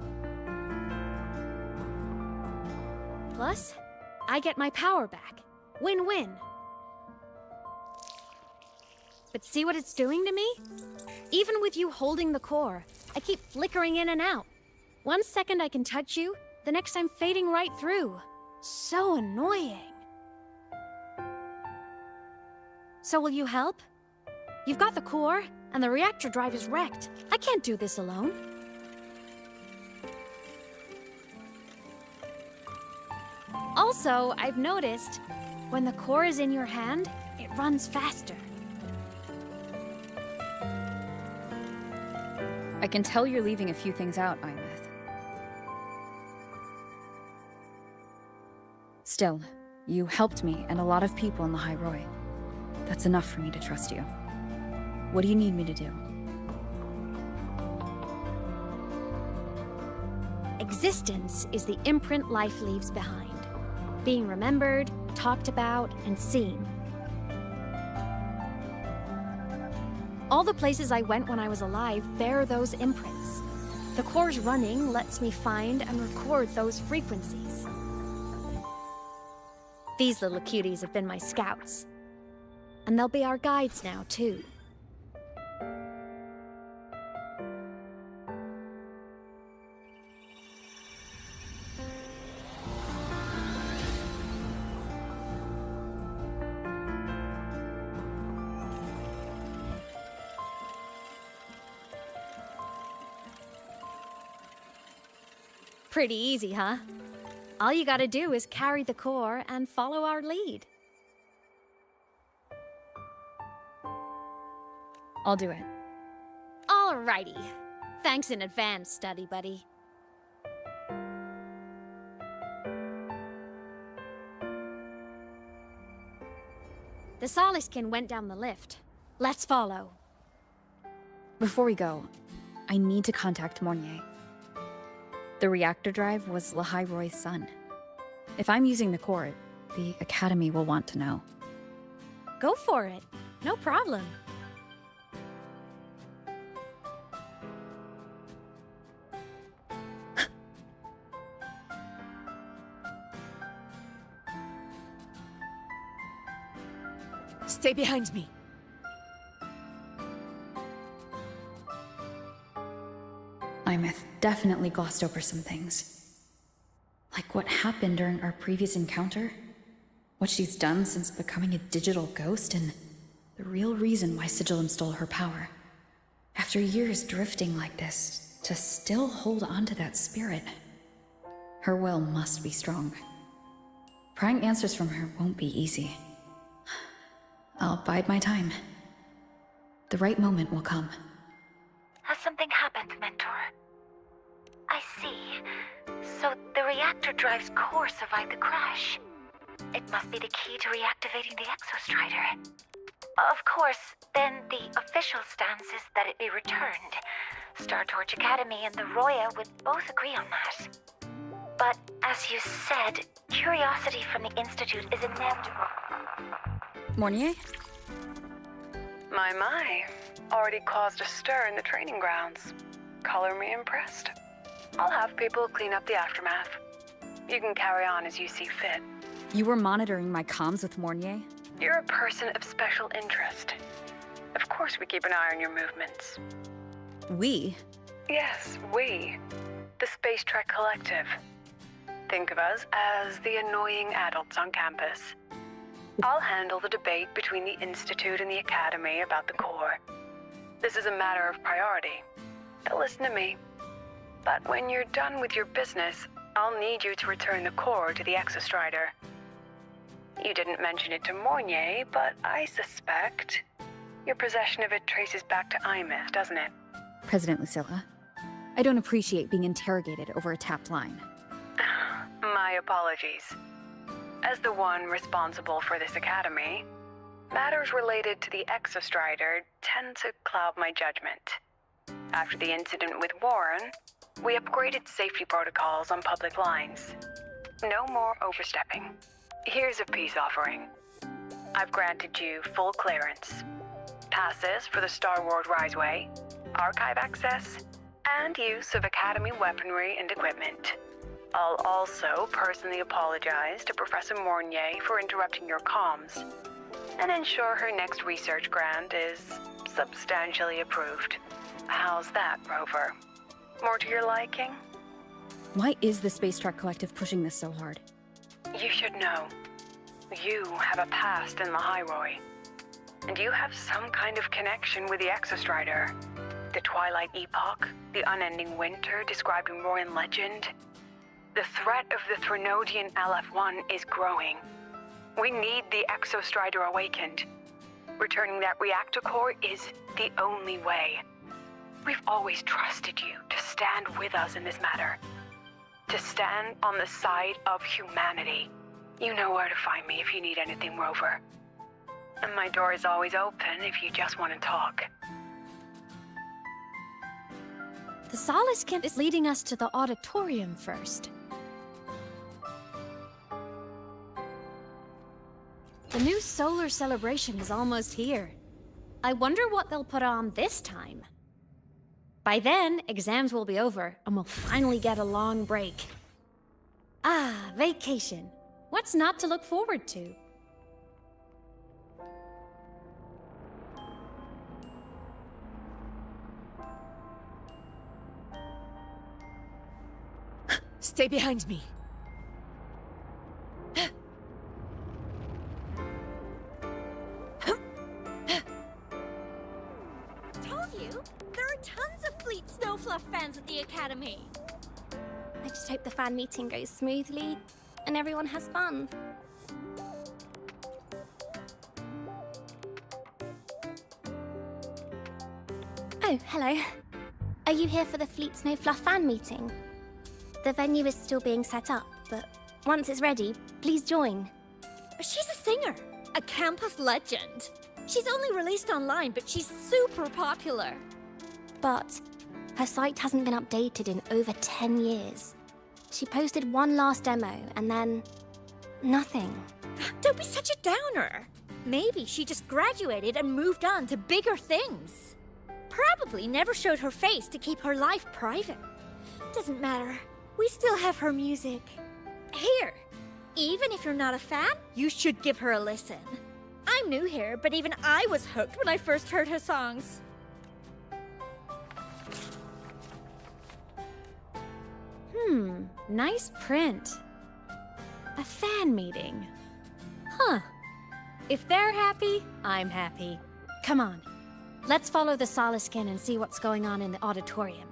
Plus, I get my power back. Win-win. But see what it's doing to me? Even with you holding the core, I keep flickering in and out. 1 second I can touch you, the next I'm fading right through. So annoying. So will you help? You've got the core, and the reactor drive is wrecked. I can't do this alone. Also, I've noticed, when the core is in your hand, it runs faster. I can tell you're leaving a few things out, Imeth. Still, you helped me and a lot of people in the High Roy. That's enough for me to trust you. What do you need me to do? Existence is the imprint life leaves behind. Being remembered, talked about, and seen. All the places I went when I was alive bear those imprints. The core's running lets me find and record those frequencies. These little cuties have been my scouts. And they'll be our guides now, too. Pretty easy, huh? All you gotta do is carry the core and follow our lead. I'll do it. Alrighty. Thanks in advance, study buddy. The Soliskin went down the lift. Let's follow. Before we go, I need to contact Mornier. The reactor drive was Lahai Roy's son. If I'm using the core, the Academy will want to know. Go for it. No problem. Stay behind me. Imeth definitely glossed over some things. Like what happened during our previous encounter, what she's done since becoming a digital ghost, and the real reason why Sigillum stole her power. After years drifting like this, to still hold on to that spirit. Her will must be strong. Prying answers from her won't be easy. I'll bide my time. The right moment will come. Has something happened, Mentor? I see. So the reactor drive's core survived the crash. It must be the key to reactivating the Exostrider. Of course, then the official stance is that it be returned. Star Torch Academy and the Roya would both agree on that. But as you said, curiosity from the Institute is inevitable. Mornier? My. Already caused a stir in the training grounds. Color me impressed. I'll have people clean up the aftermath. You can carry on as you see fit. You were monitoring my comms with Mornier? You're a person of special interest. Of course we keep an eye on your movements. We? Yes, we. The Space Trek Collective. Think of us as the annoying adults on campus. I'll handle the debate between the Institute and the Academy about the core. This is a matter of priority. They'll listen to me. But when you're done with your business, I'll need you to return the core to the Exostrider. You didn't mention it to Mornier, but I suspect your possession of it traces back to Imeth, doesn't it? President Lucilla, I don't appreciate being interrogated over a tapped line. My apologies. As the one responsible for this academy, matters related to the Exostrider tend to cloud my judgment. After the incident with Warren, we upgraded safety protocols on public lines. No more overstepping. Here's a peace offering. I've granted you full clearance. Passes for the Star Wars Riseway, archive access, and use of Academy weaponry and equipment. I'll also personally apologize to Professor Mornier for interrupting your comms, and ensure her next research grant is substantially approved. How's that, Rover? More to your liking? Why is the Space Trek Collective pushing this so hard? You should know. You have a past in the High Roy. and you have some kind of connection with the Exostrider. The Twilight Epoch, the unending winter described in Royan legend. The threat of the Threnodian LF-1 is growing. We need the Exostrider awakened. Returning that reactor core is the only way. We've always trusted you to stand with us in this matter. To stand on the side of humanity. You know where to find me if you need anything, Rover. And my door is always open if you just want to talk. The Soliskin is leading us to the auditorium first. The new solar celebration is almost here. I wonder what they'll put on this time. By then, exams will be over, and we'll finally get a long break. Ah, vacation. What's not to look forward to? Stay behind me. Told you, there are tons of Fleet Snowfluff fans at the Academy. I just hope the fan meeting goes smoothly and everyone has fun. Oh, hello. Are you here for the Fleet Snowfluff fan meeting? The venue is still being set up, but once it's ready, please join. She's a singer, a campus legend. She's only released online, but she's super popular. But her site hasn't been updated in over 10 years. She posted one last demo, and then nothing. Don't be such a downer. Maybe she just graduated and moved on to bigger things. Probably never showed her face to keep her life private. Doesn't matter. We still have her music. Here, even if you're not a fan, you should give her a listen. I'm new here, but even I was hooked when I first heard her songs. Nice print. A fan meeting. Huh. If they're happy, I'm happy. Come on, let's follow the Soliskin and see what's going on in the auditorium.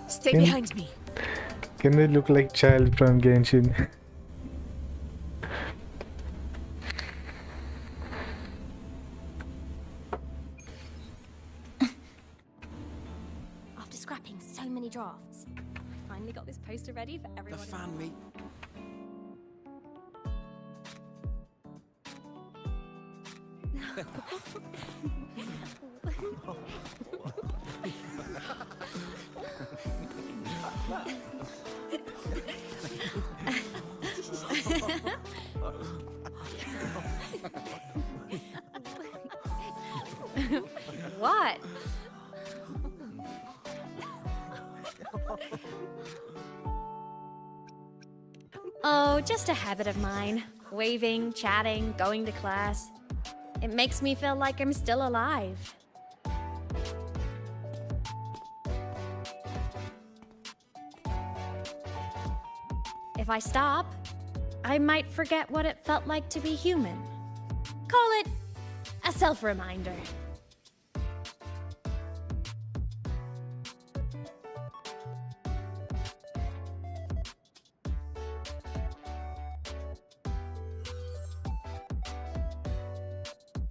Stay behind me. Can they look like child from Genshin? After scrapping so many drafts, I finally got this poster ready for everyone. The fan meet. What? Oh, just a habit of mine. Waving, chatting, going to class. It makes me feel like I'm still alive. If I stop, I might forget what it felt like to be human. Call it a self-reminder.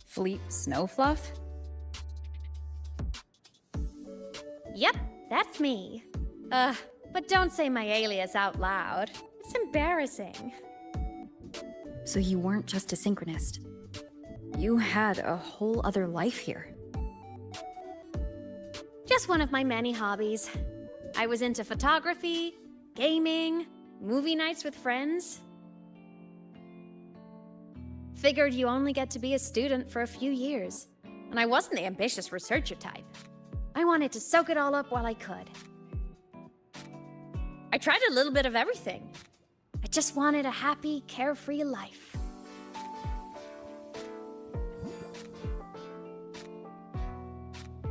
Fleet Snowfluff? Yep, that's me. But don't say my alias out loud. It's embarrassing. So you weren't just a synchronist. You had a whole other life here. Just one of my many hobbies. I was into photography, gaming, movie nights with friends. Figured you only get to be a student for a few years. And I wasn't the ambitious researcher type. I wanted to soak it all up while I could. I tried a little bit of everything. I just wanted a happy, carefree life.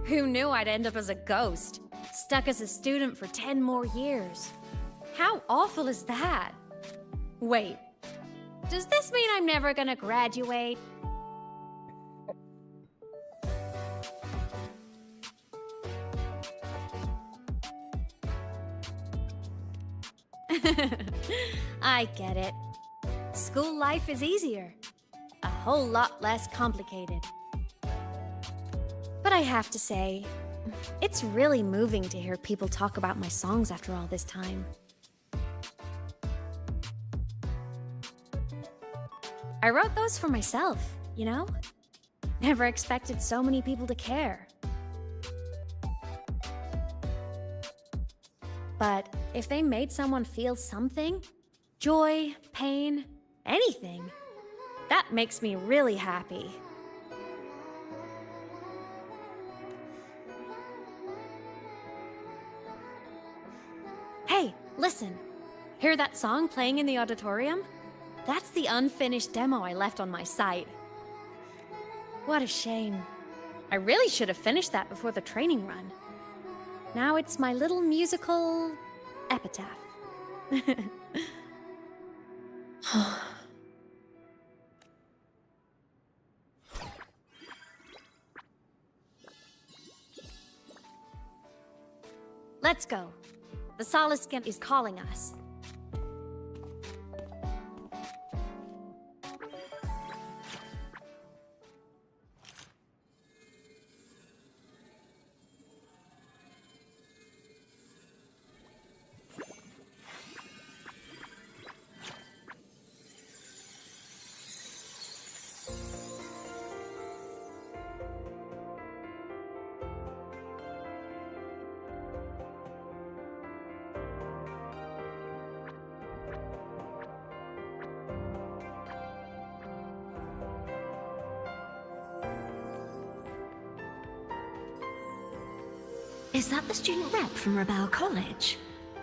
Who knew I'd end up as a ghost? Stuck as a student for 10 more years. How awful is that? Wait, does this mean I'm never gonna graduate? I get it. School life is easier. A whole lot less complicated. But I have to say, it's really moving to hear people talk about my songs after all this time. I wrote those for myself, you know? Never expected so many people to care. But if they made someone feel something, joy, pain, anything, that makes me really happy. Hey, listen. Hear that song playing in the auditorium? That's the unfinished demo I left on my site. What a shame. I really should have finished that before the training run. Now it's my little musical epitaph. Let's go. The Soliskin is calling us. Is that the student rep from Rebel College?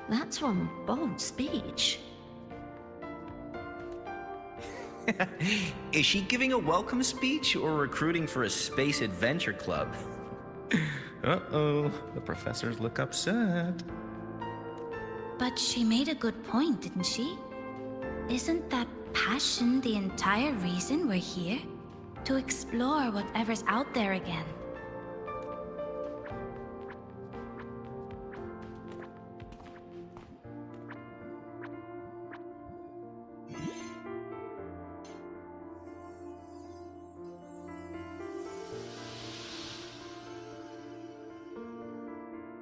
That's one bold speech. Is she giving a welcome speech or recruiting for a space adventure club? Uh-oh, the professors look upset. But she made a good point, didn't she? Isn't that passion the entire reason we're here? To explore whatever's out there again.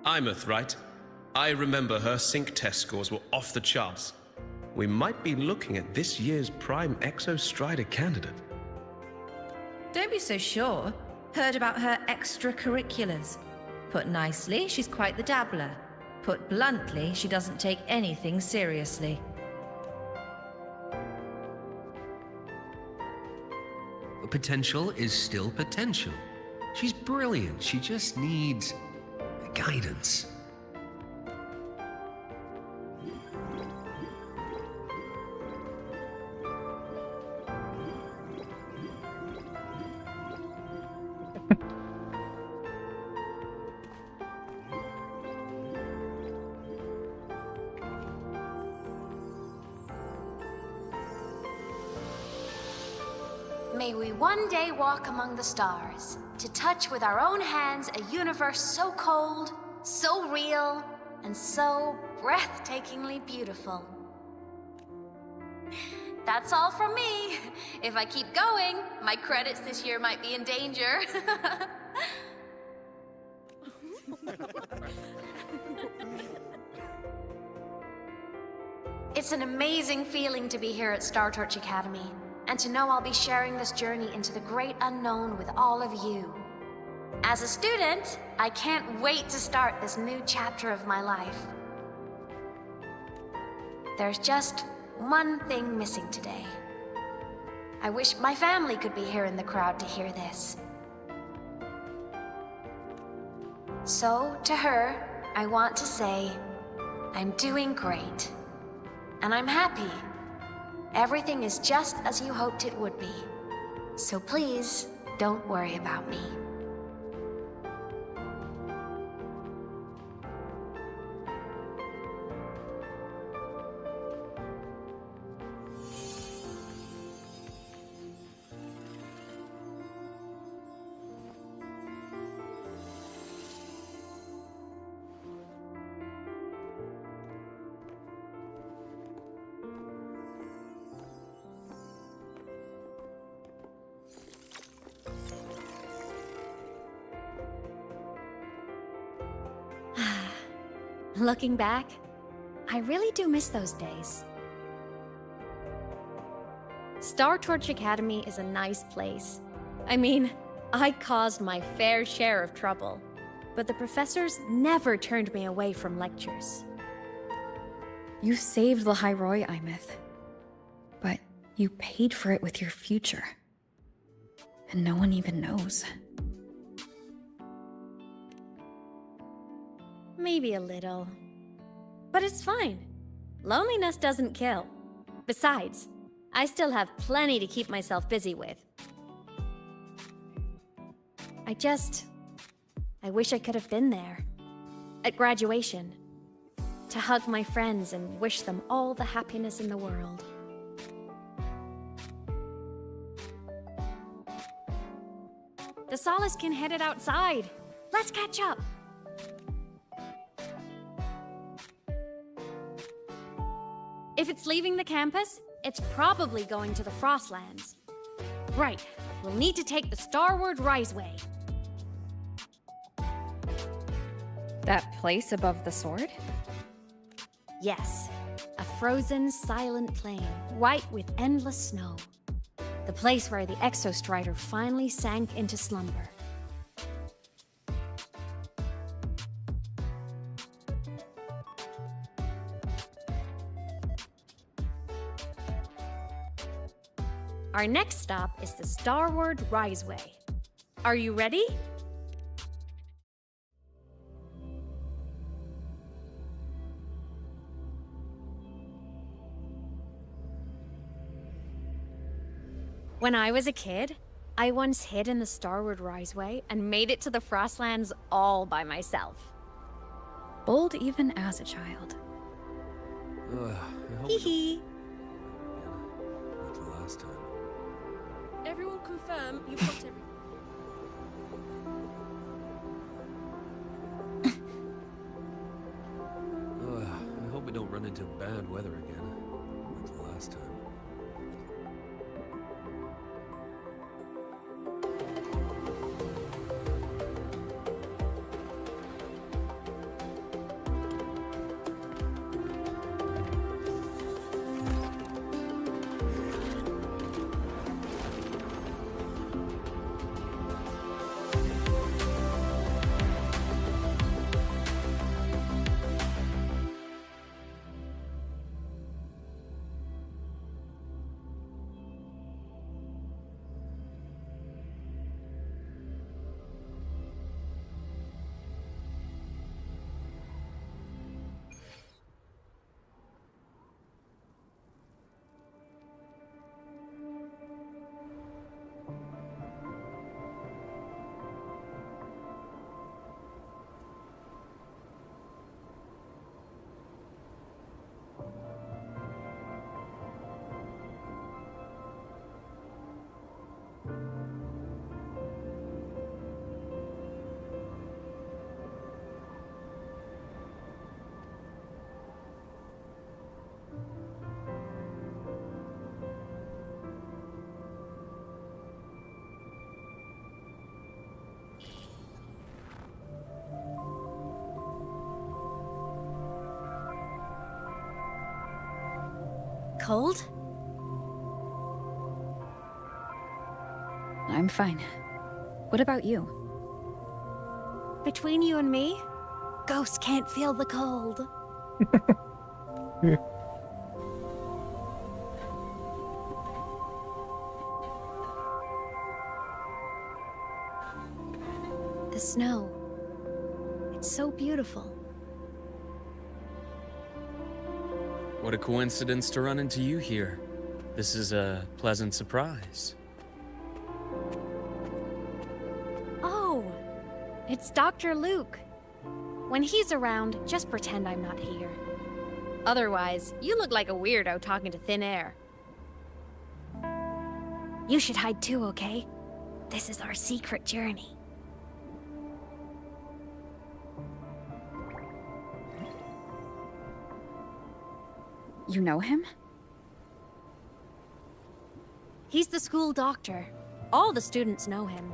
Imeth, right? I remember her sync test scores were off the charts. We might be looking at this year's prime Exostrider candidate. Don't be so sure. Heard about her extracurriculars. Put nicely, she's quite the dabbler. Put bluntly, she doesn't take anything seriously. Potential is still potential. She's brilliant. She just needs guidance. May we one day walk among the stars, to touch with our own hands a universe so cold, so real, and so breathtakingly beautiful. That's all from me. If I keep going, my credits this year might be in danger. It's an amazing feeling to be here at Star Torch Academy, and to know I'll be sharing this journey into the great unknown with all of you. As a student, I can't wait to start this new chapter of my life. There's just one thing missing today. I wish my family could be here in the crowd to hear this. So, to her, I want to say, I'm doing great. And I'm happy. Everything is just as you hoped it would be. So please, don't worry about me. Looking back, I really do miss those days. Star Torch Academy is a nice place. I mean, I caused my fair share of trouble, but the professors never turned me away from lectures. You saved the Hyroi, Imeth. But you paid for it with your future. And no one even knows. Maybe a little. But it's fine. Loneliness doesn't kill. Besides, I still have plenty to keep myself busy with. I wish I could have been there. At graduation. To hug my friends and wish them all the happiness in the world. The Solace can headed outside. Let's catch up. If it's leaving the campus, it's probably going to the Frostlands. Right, we'll need to take the Starward Riseway. That place above the sword? Yes, a frozen, silent plain, white with endless snow. The place where the Exostrider finally sank into slumber. Our next stop is the Starward Riseway. Are you ready? When I was a kid, I once hid in the Starward Riseway and made it to the Frostlands all by myself. Bold even as a child. Hee hee. Like the last time. Everyone confirm you've got everything. I hope we don't run into bad weather again, like the last time. Cold? I'm fine. What about you? Between you and me, ghosts can't feel the cold. The snow. It's so beautiful. What a coincidence to run into you here. This is a pleasant surprise. Oh, it's Dr. Luke. When he's around, just pretend I'm not here. Otherwise, you look like a weirdo talking to thin air. You should hide too, okay? This is our secret journey. You know him? He's the school doctor. All the students know him.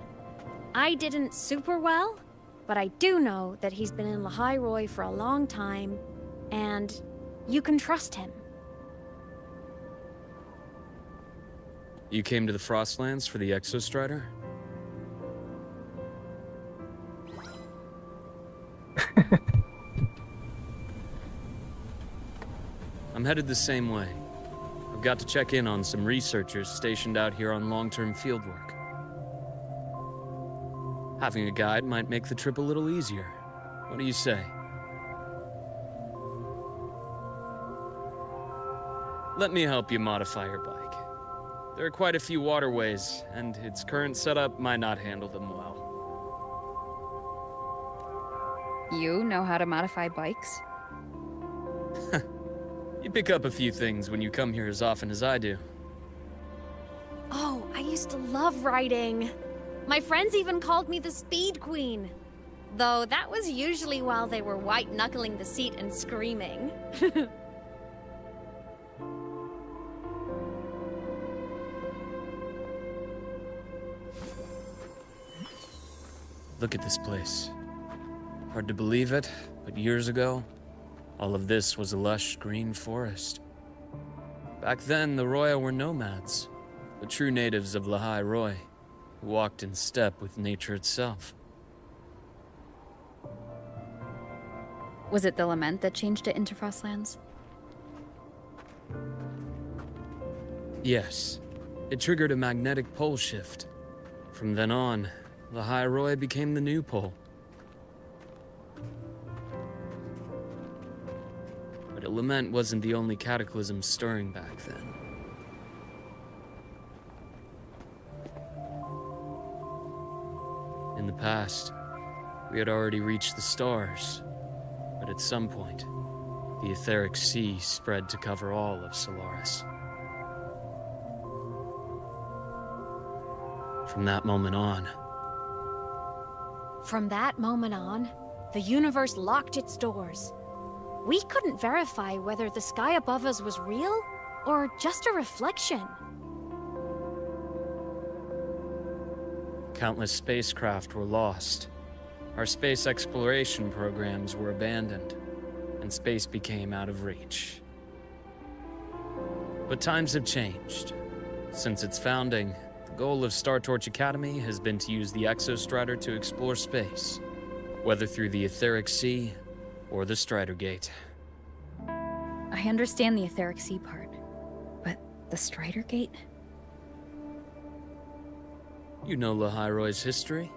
I didn't super well, but I do know that he's been in Lehigh Roy for a long time, and you can trust him. You came to the Frostlands for the Exostrider? I'm headed the same way. I've got to check in on some researchers stationed out here on long-term fieldwork. Having a guide might make the trip a little easier. What do you say? Let me help you modify your bike. There are quite a few waterways, and its current setup might not handle them well. You know how to modify bikes? You pick up a few things when you come here as often as I do. Oh, I used to love riding. My friends even called me the Speed Queen. Though that was usually while they were white-knuckling the seat and screaming. Look at this place. Hard to believe it, but years ago, all of this was a lush green forest. Back then, the Roya were nomads, the true natives of Lehigh Roy, who walked in step with nature itself. Was it the lament that changed it into Frostlands? Yes, it triggered a magnetic pole shift. From then on, Lehigh Roy became the new pole. But a lament wasn't the only cataclysm stirring back then. In the past, we had already reached the stars, but at some point, the etheric sea spread to cover all of Solaris. From that moment on, the universe locked its doors. We couldn't verify whether the sky above us was real or just a reflection. countless spacecraft were lost. Our space exploration programs were abandoned, and space became out of reach. But times have changed. Since its founding, the goal of Star Torch Academy has been to use the Exostrider to explore space, whether through the Etheric Sea or the Strider Gate. I understand the Etheric Sea part, but the Strider Gate? You know Lehigh Roy's history?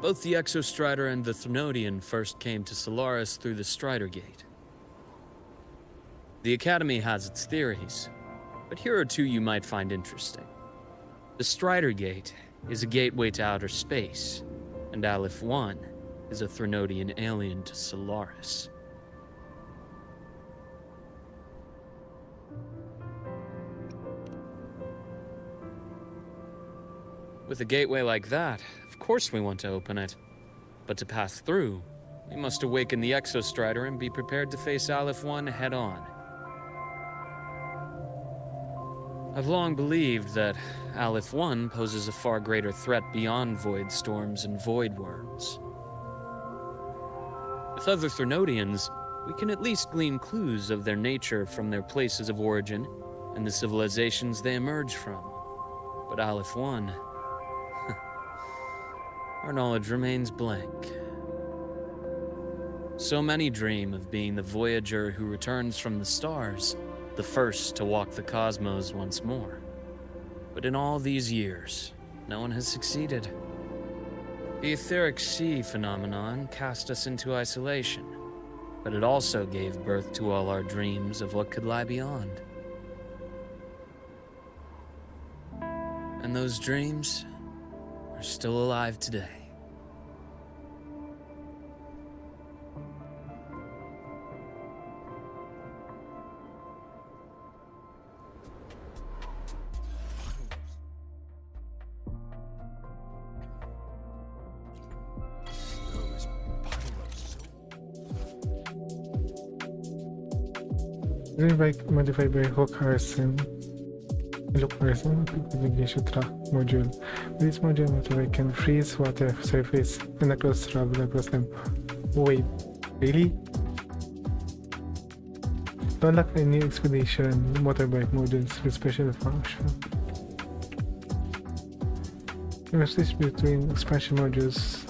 Both the Exostrider and the Threnodian first came to Solaris through the Strider Gate. The Academy has its theories, but here are two you might find interesting. The Strider Gate is a gateway to outer space, and Aleph 1 is a Threnodian alien to Solaris. With a gateway like that, of course we want to open it. But to pass through, we must awaken the Exostrider and be prepared to face Aleph 1 head-on. I've long believed that Aleph 1 poses a far greater threat beyond void storms and void worms. With other Threnodians, we can at least glean clues of their nature from their places of origin and the civilizations they emerge from. But Aleph 1... our knowledge remains blank. So many dream of being the Voyager who returns from the stars, the first to walk the cosmos once more. But in all these years, no one has succeeded. The Etheric Sea phenomenon cast us into isolation, but it also gave birth to all our dreams of what could lie beyond. And those dreams are still alive today. Green bike modified by Luke Harrison module. This module motorway can freeze water surface in a closed trouble across them. Wait, really? To unlock a new expedition motorbike modules with special function. You must switch between expansion modules.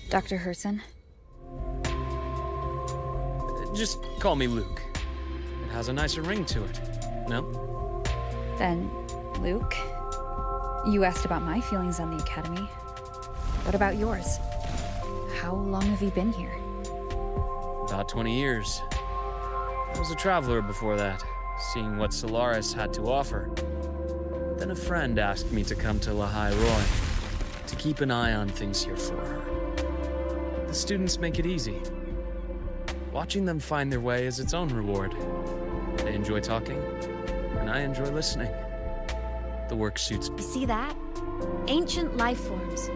Dr. Herson? Just call me Luke. It has a nicer ring to it. No? Then, Luke, you asked about my feelings on the Academy. What about yours? How long have you been here? About 20 years. I was a traveler before that, seeing what Solaris had to offer. Then a friend asked me to come to Lahai Roy, to keep an eye on things here for her. The students make it easy. Watching them find their way is its own reward. They enjoy talking, and I enjoy listening. The work suits me. You see that? Ancient life forms,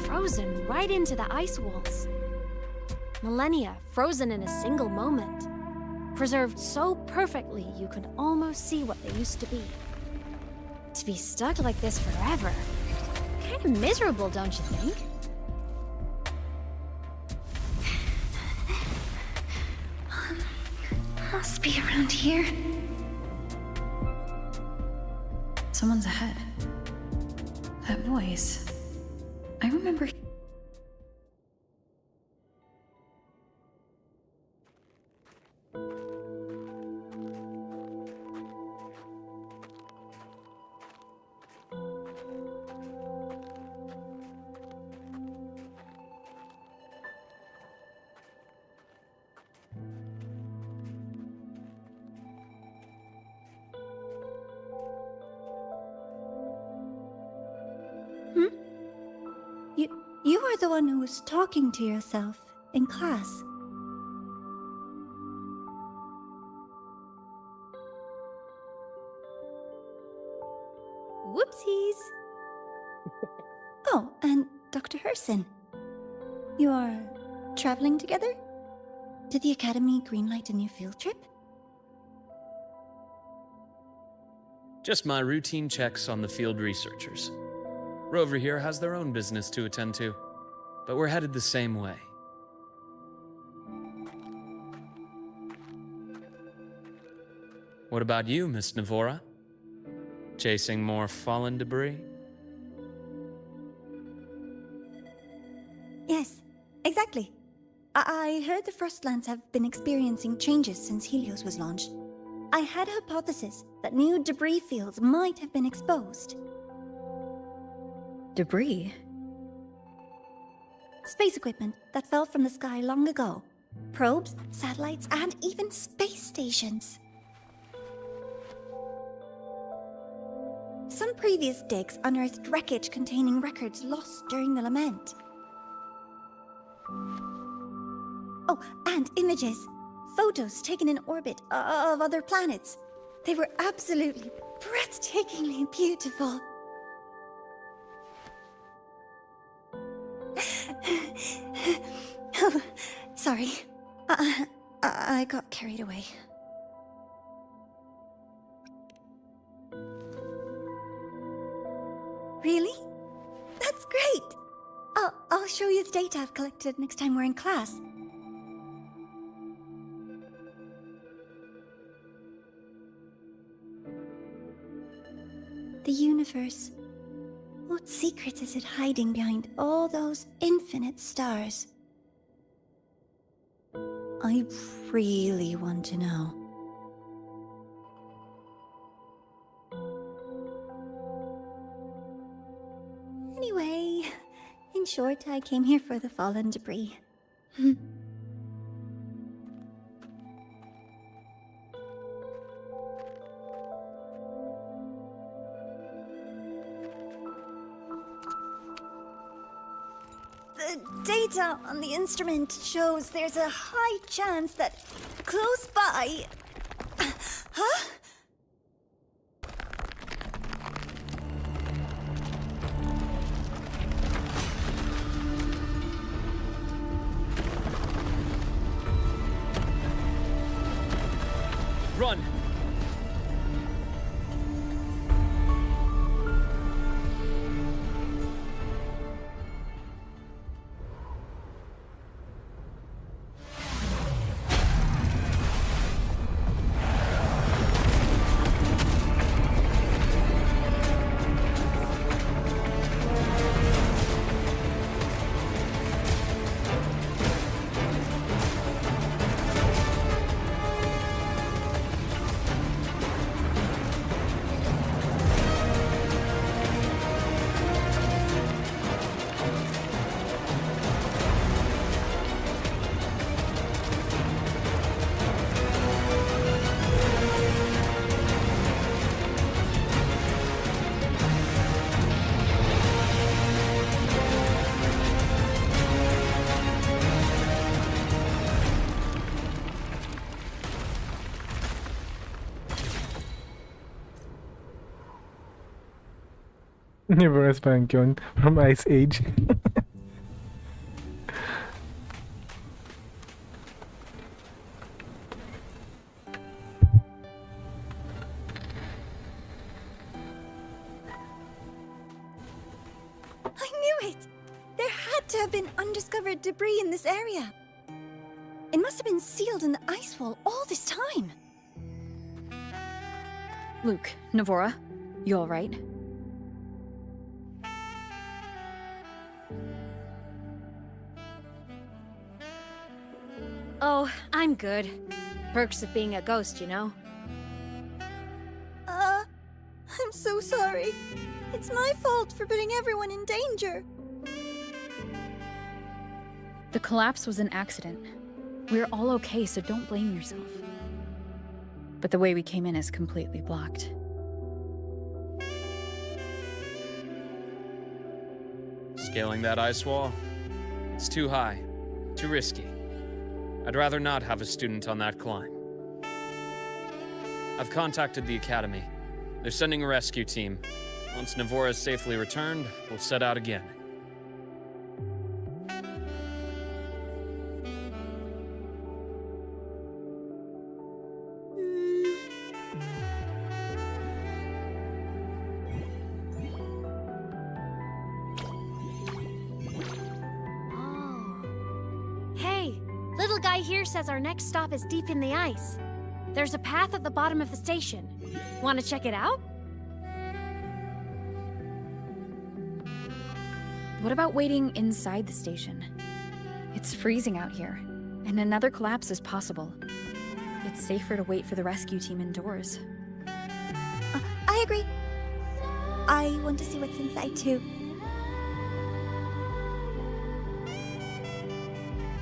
frozen right into the ice walls. Millennia frozen in a single moment. Preserved so perfectly you could almost see what they used to be. To be stuck like this forever. Kind of miserable, don't you think? Must be around here. Someone's ahead. That voice. I remember. You are the one who was talking to yourself in class. Whoopsies! Oh, and Dr. Herson. You are traveling together? Did the Academy greenlight a new field trip? Just my routine checks on the field researchers. Rover here has their own business to attend to, but we're headed the same way. What about you, Miss Navora? Chasing more fallen debris? Yes, exactly. I heard the Frostlands have been experiencing changes since Helios was launched. I had a hypothesis that new debris fields might have been exposed. Debris? Space equipment that fell from the sky long ago. Probes, satellites, and even space stations. Some previous digs unearthed wreckage containing records lost during the lament. Oh, and images. Photos taken in orbit of other planets. They were absolutely breathtakingly beautiful. Oh, sorry. I got carried away. Really? That's great! I'll show you the data I've collected next time we're in class. The universe. What secrets is it hiding behind all those infinite stars? I really want to know. Anyway, in short, I came here for the fallen debris. The data on the instrument shows there's a high chance that close by... Huh? Run! Never Spankion from Ice Age. I knew it! There had to have been undiscovered debris in this area. It must have been sealed in the ice wall all this time. Luke, Navora, you alright? Oh, I'm good. Perks of being a ghost, you know? I'm so sorry. It's my fault for putting everyone in danger. The collapse was an accident. We're all okay, so don't blame yourself. But the way we came in is completely blocked. Scaling that ice wall? It's too high, too risky. I'd rather not have a student on that climb. I've contacted the Academy. They're sending a rescue team. Once Navora is safely returned, we'll set out again. Hey, little guy here says our next stop is deep in the ice. There's a path at the bottom of the station. Want to check it out? What about waiting inside the station? It's freezing out here, and another collapse is possible. It's safer to wait for the rescue team indoors. I agree. I want to see what's inside too.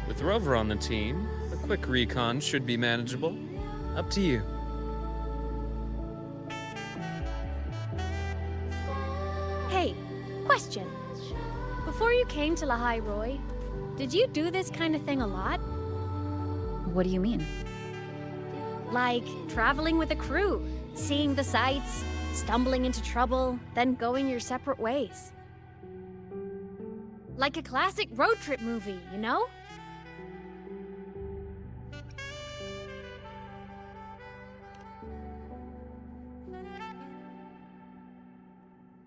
With Rover on the team, a quick recon should be manageable. Up to you. Hey, question. Before you came to Lahai Roy, did you do this kind of thing a lot? What do you mean? Like traveling with a crew, seeing the sights, stumbling into trouble, then going your separate ways. Like a classic road trip movie, you know?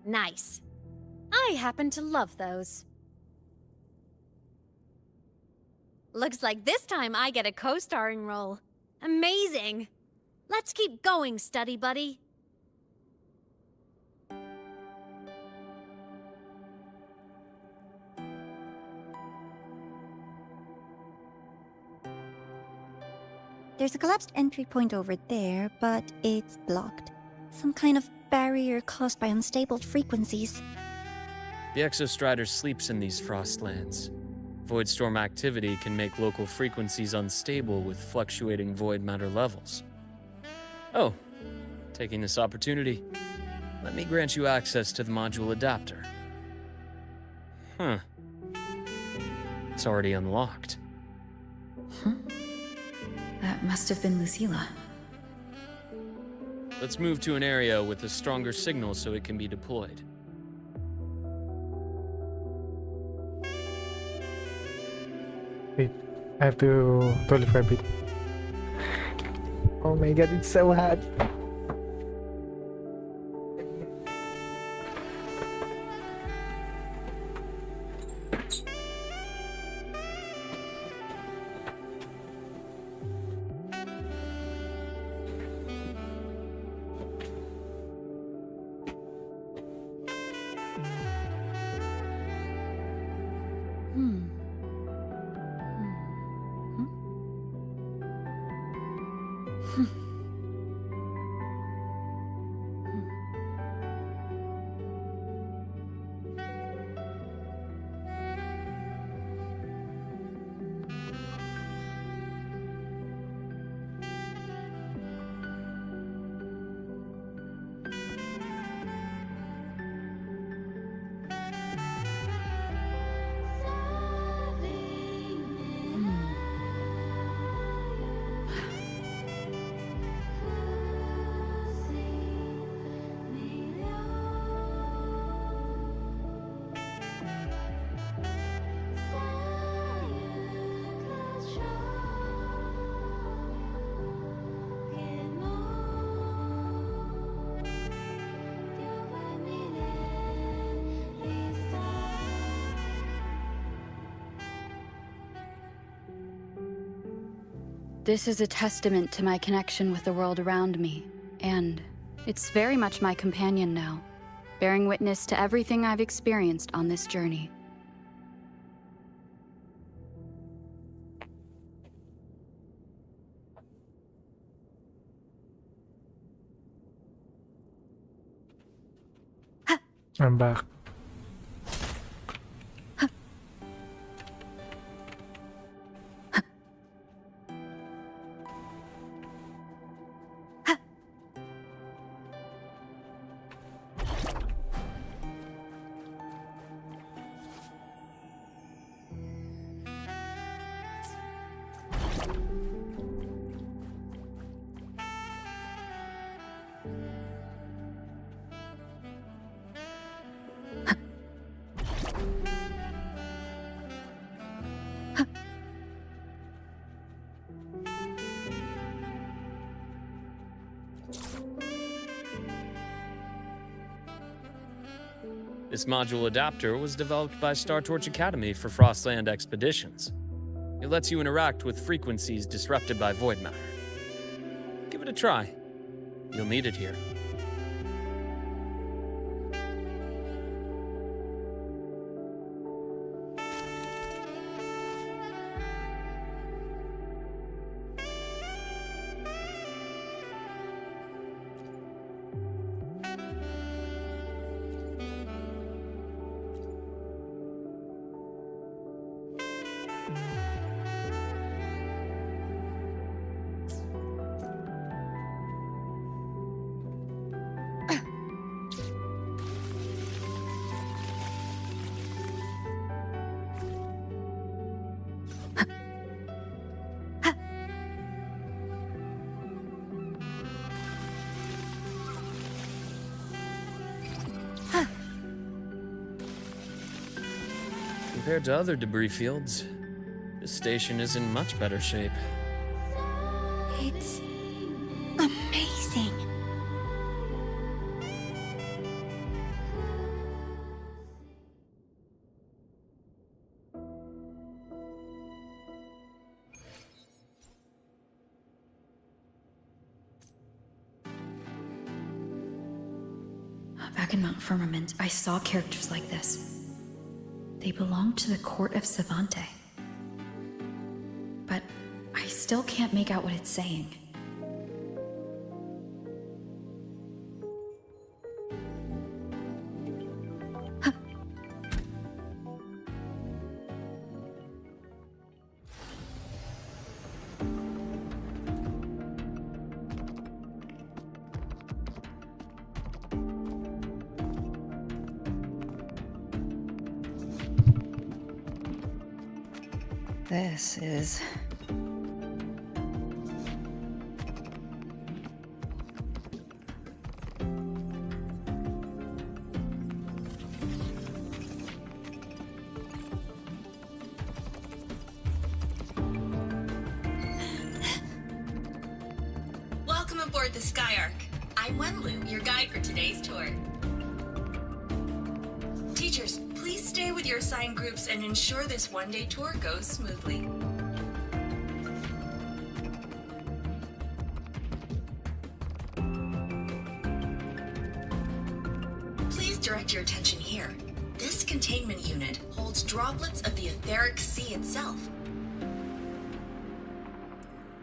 Nice. I happen to love those. Looks like this time I get a co-starring role. Amazing! Let's keep going, study buddy. There's a collapsed entry point over there, but it's blocked. Some kind of barrier caused by unstable frequencies. The Exostrider sleeps in these frostlands. Void storm activity can make local frequencies unstable with fluctuating void matter levels. Oh, taking this opportunity, let me grant you access to the module adapter. Huh. It's already unlocked. That must have been Lucilla. Let's move to an area with a stronger signal so it can be deployed. Wait, I have to totally for a bit. Oh my god, it's so hot. This is a testament to my connection with the world around me, and it's very much my companion now, bearing witness to everything I've experienced on this journey. I'm back. This module adapter was developed by Star Torch Academy for Frostland expeditions. It lets you interact with frequencies disrupted by void matter. Give it a try. You'll need it here. Compared to other debris fields, this station is in much better shape. It's amazing. Back in Mount Firmament, I saw characters like this. They belonged to the court of Savante. But I still can't make out what it's saying. This is... Welcome aboard the Skyark. I'm Wenlu, your guide for today's tour. Teachers, please stay with your assigned groups and ensure this one-day tour goes smoothly. Please direct your attention here. This containment unit holds droplets of the etheric sea itself.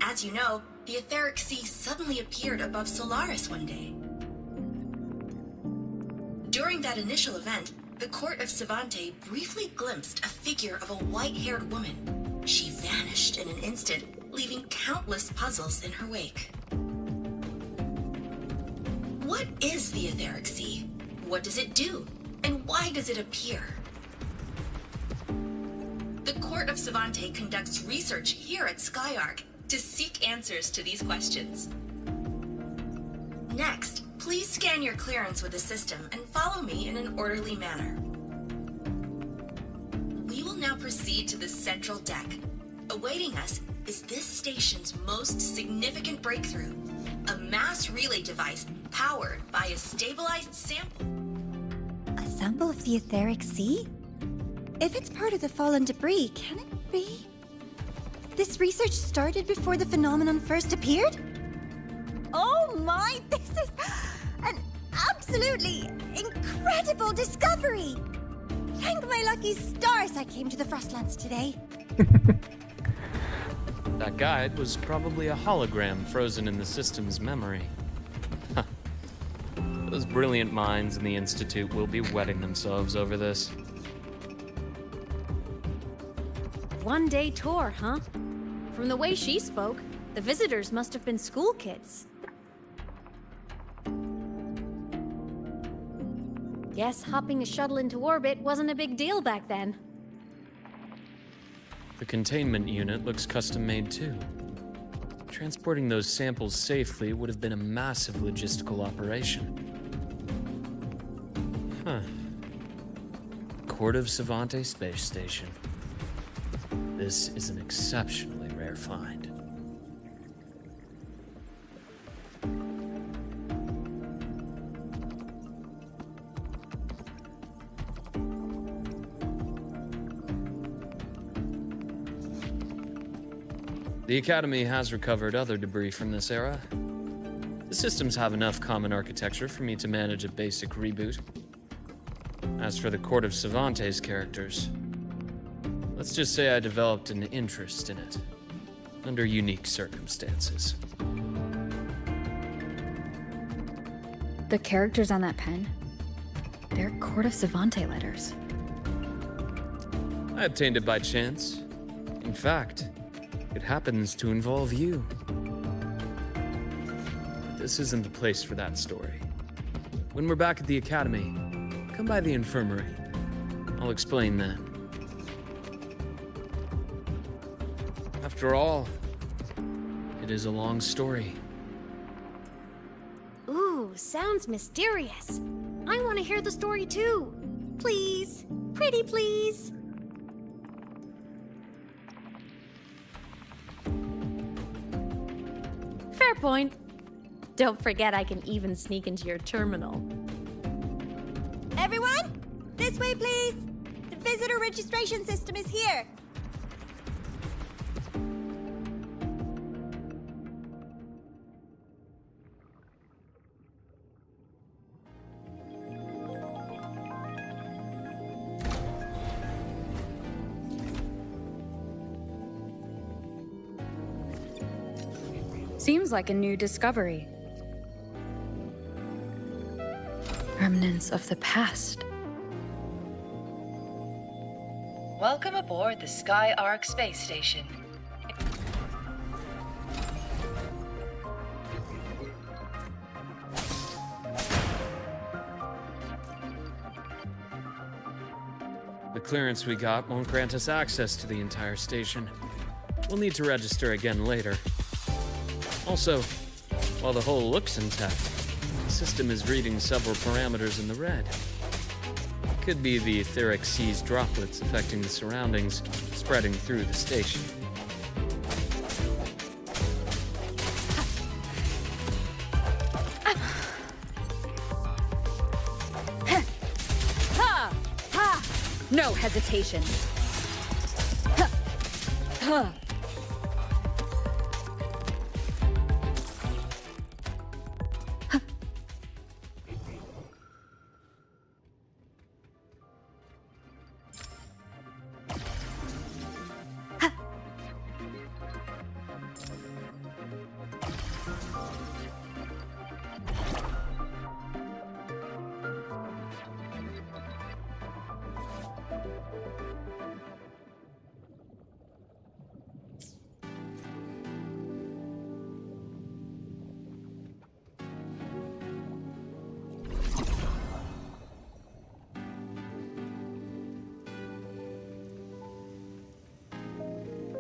As you know, the etheric sea suddenly appeared above Solaris one day. During that initial event, the court of Savante briefly glimpsed a figure of a white-haired woman. She vanished in an instant, leaving countless puzzles in her wake. What is the etheric sea? What does it do? And why does it appear? The court of Savante conducts research here at Skyark to seek answers to these questions. Next, please scan your clearance with the system and follow me in an orderly manner. We will now proceed to the central deck. Awaiting us is this station's most significant breakthrough, a mass relay device powered by a stabilized sample. A sample of the etheric sea? If it's part of the fallen debris, can it be? This research started before the phenomenon first appeared? Oh my, this is an absolutely incredible discovery! Thank my lucky stars I came to the Frostlands today. That guide was probably a hologram frozen in the system's memory. Huh. Those brilliant minds in the Institute will be wetting themselves over this. One-day tour, huh? From the way she spoke, the visitors must have been school kids. Guess hopping a shuttle into orbit wasn't a big deal back then. The containment unit looks custom-made too. Transporting those samples safely would have been a massive logistical operation. Huh. Court of Savante Space Station. This is an exceptionally rare find. The Academy has recovered other debris from this era. The systems have enough common architecture for me to manage a basic reboot. As for the Court of Savante's characters, let's just say I developed an interest in it, under unique circumstances. The characters on that pen, they're Court of Savante letters. I obtained it by chance. In fact, it happens to involve you. But this isn't the place for that story. When we're back at the Academy, come by the infirmary. I'll explain then. After all, it is a long story. Ooh, sounds mysterious. I want to hear the story too. Please, pretty please. Fair point. Don't forget I can even sneak into your terminal. Everyone, this way, please. The visitor registration system is here. Seems like a new discovery. Remnants of the past. Welcome aboard the Sky Arc space station. The clearance we got won't grant us access to the entire station. We'll need to register again later. Also, while the hull looks intact, the system is reading several parameters in the red. Could be the etheric sea's droplets affecting the surroundings, spreading through the station. No hesitation.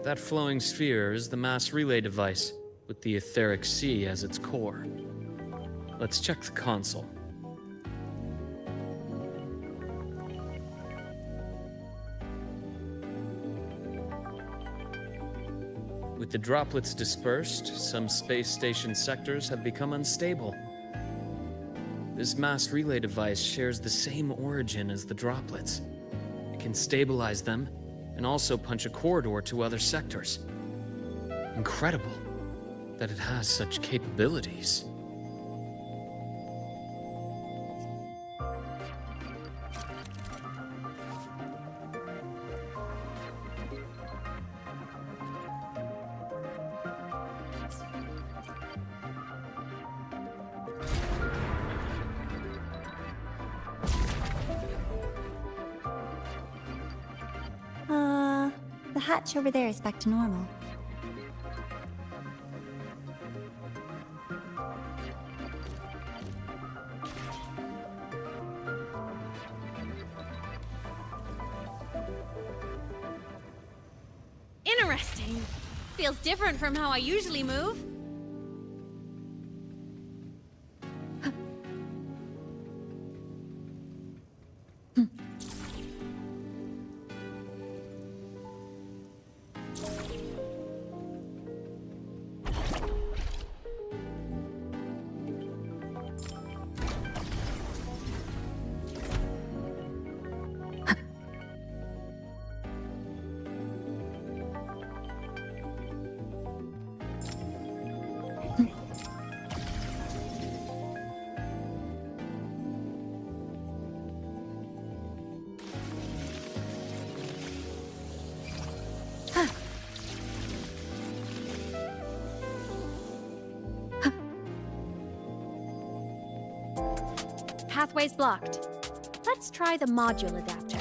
That flowing sphere is the mass relay device, with the etheric sea as its core. Let's check the console. With the droplets dispersed, some space station sectors have become unstable. This mass relay device shares the same origin as the droplets. It can stabilize them and also punch a corridor to other sectors. Incredible that it has such capabilities. The hatch over there is back to normal. Interesting. Feels different from how I usually move. Pathway's blocked. Let's try the module adapter.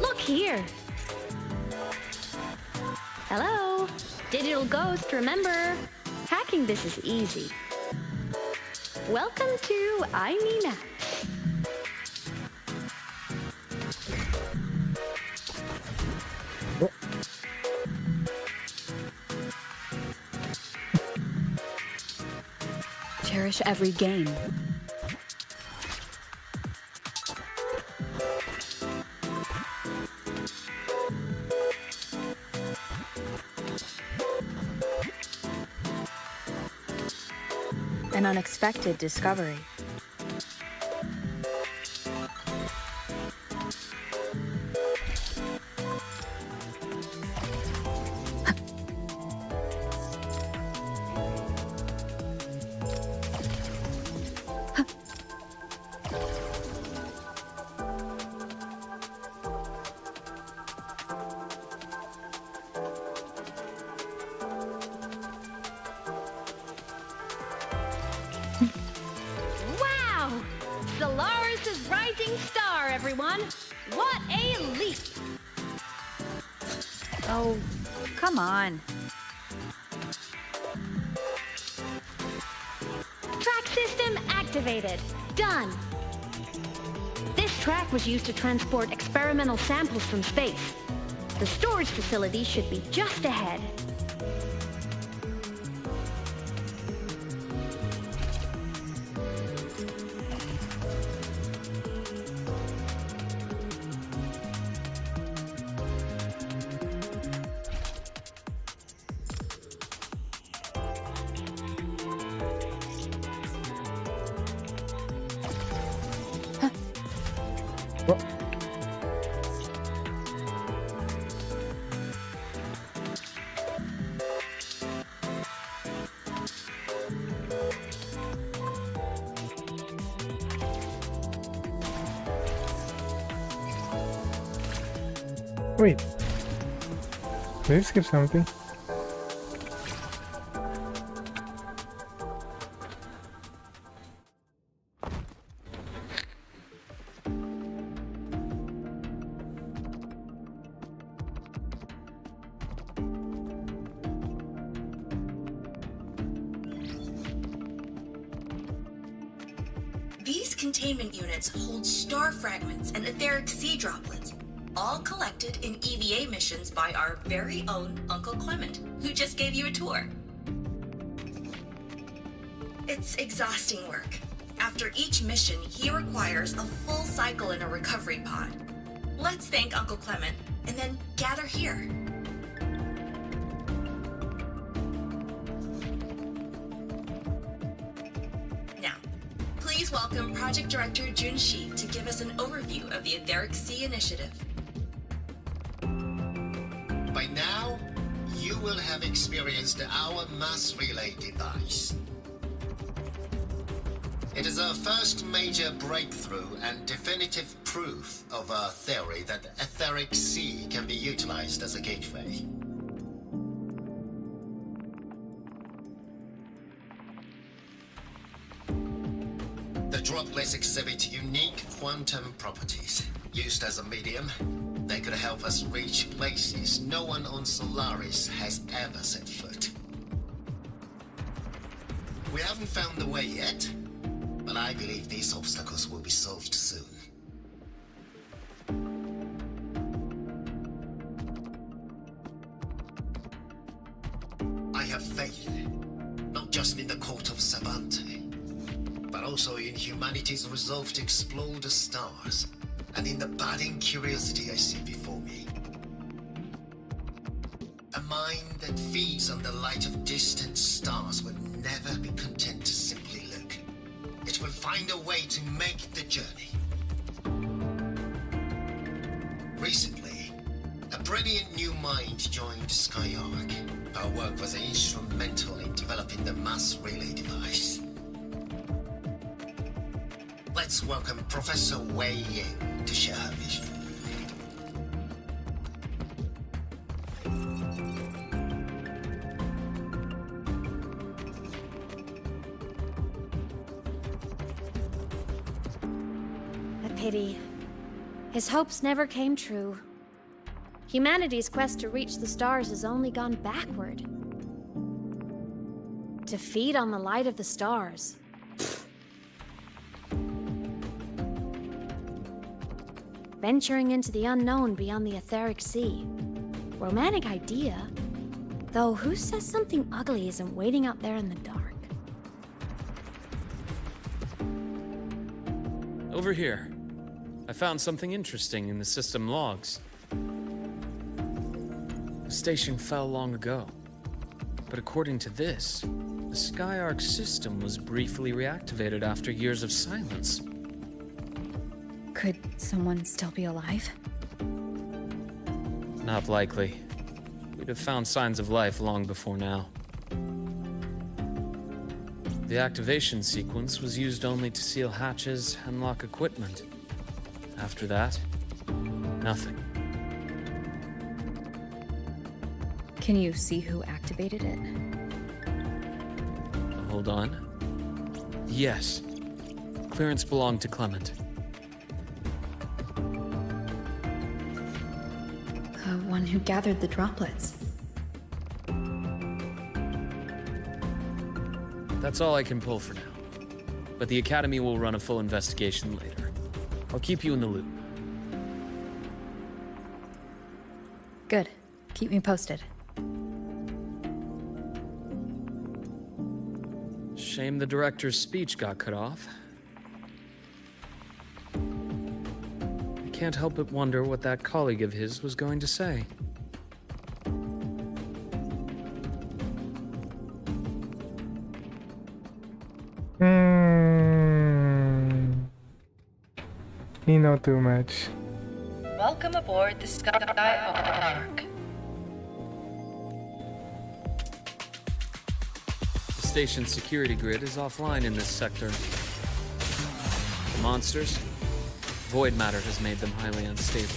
Look here! Hello? Digital ghost, remember? Hacking this is easy. Welcome to I Me Maps. cherish every gain. An unexpected discovery. Wow! Solaris' rising star, everyone! What a leap! Oh, come on. Track system activated. Done. This track was used to transport experimental samples from space. The storage facility should be just ahead. Wait. Did I skip something? These containment units hold star fragments and etheric sea droplets, all collected in EVA missions by our very own Uncle Clement, who just gave you a tour. It's exhausting work. After each mission, he requires a full cycle in a recovery pod. Let's thank Uncle Clement, and then gather here. Now, please welcome Project Director Junshi to give us an overview of the Etheric Sea Initiative. By now, you will have experienced our mass relay device. It is our first major breakthrough and definitive proof of our theory that Etheric Sea can be utilized as a gateway. The droplets exhibit unique quantum properties. Used as a medium, they could help us reach places no one on Solaris has ever set foot. We haven't found the way yet, but I believe these obstacles will be solved soon. I have faith, not just in the court of Savante, but also in humanity's resolve to explore the stars, and in the budding curiosity I see before me. A mind that feeds on the light of distant stars will never be content to simply look. It will find a way to make the journey. Recently, a brilliant new mind joined Skyark. Our work was instrumental in developing the mass relay device. Let's welcome Professor Wei Ying to share her vision. A pity. His hopes never came true. Humanity's quest to reach the stars has only gone backward. To feed on the light of the stars. Venturing into the unknown beyond the Etheric Sea. Romantic idea. Though who says something ugly isn't waiting out there in the dark? Over here. I found something interesting in the system logs. The station fell long ago. But according to this, the Skyark system was briefly reactivated after years of silence. Could someone still be alive? Not likely. We'd have found signs of life long before now. The activation sequence was used only to seal hatches and lock equipment. After that, nothing. Can you see who activated it? Hold on. Yes. Clearance belonged to Clement. The one who gathered the droplets. That's all I can pull for now. But the Academy will run a full investigation later. I'll keep you in the loop. Good. Keep me posted. Shame the director's speech got cut off. I can't help but wonder what that colleague of his was going to say. He know too much. Welcome aboard the Skyark. The station's security grid is offline in this sector. The monsters? Void matter has made them highly unstable.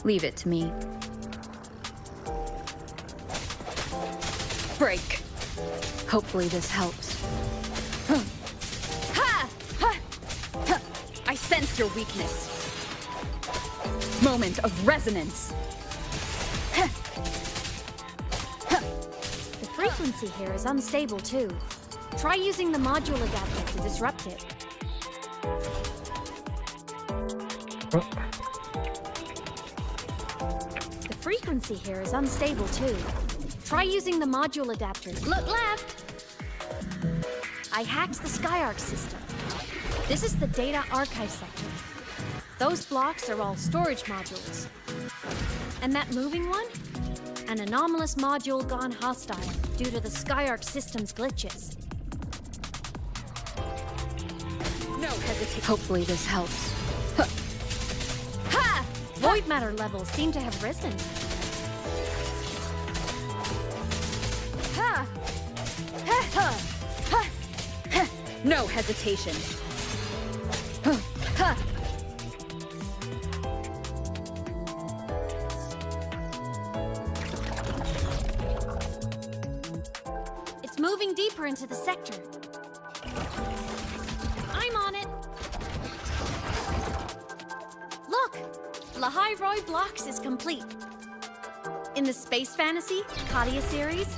Leave it to me. Break. Hopefully this helps. I sense your weakness. Moment of resonance. The frequency here is unstable too. Try using the module adapter to disrupt it. The frequency here is unstable too. Try using the module adapter. Look left! I hacked the Skyark system. This is the data archive sector. Those blocks are all storage modules. And that moving one? An anomalous module gone hostile due to the Skyark system's glitches. No hesitation. Hopefully this helps. Ha! Void matter levels seem to have risen. Ha! Ha! Ha! Ha! Ha! No hesitation. Ha! Ha! It's moving deeper into the sector. I'm on it. Look! Lahai Roy Blocks is complete. In the Space Fantasy, Katia series,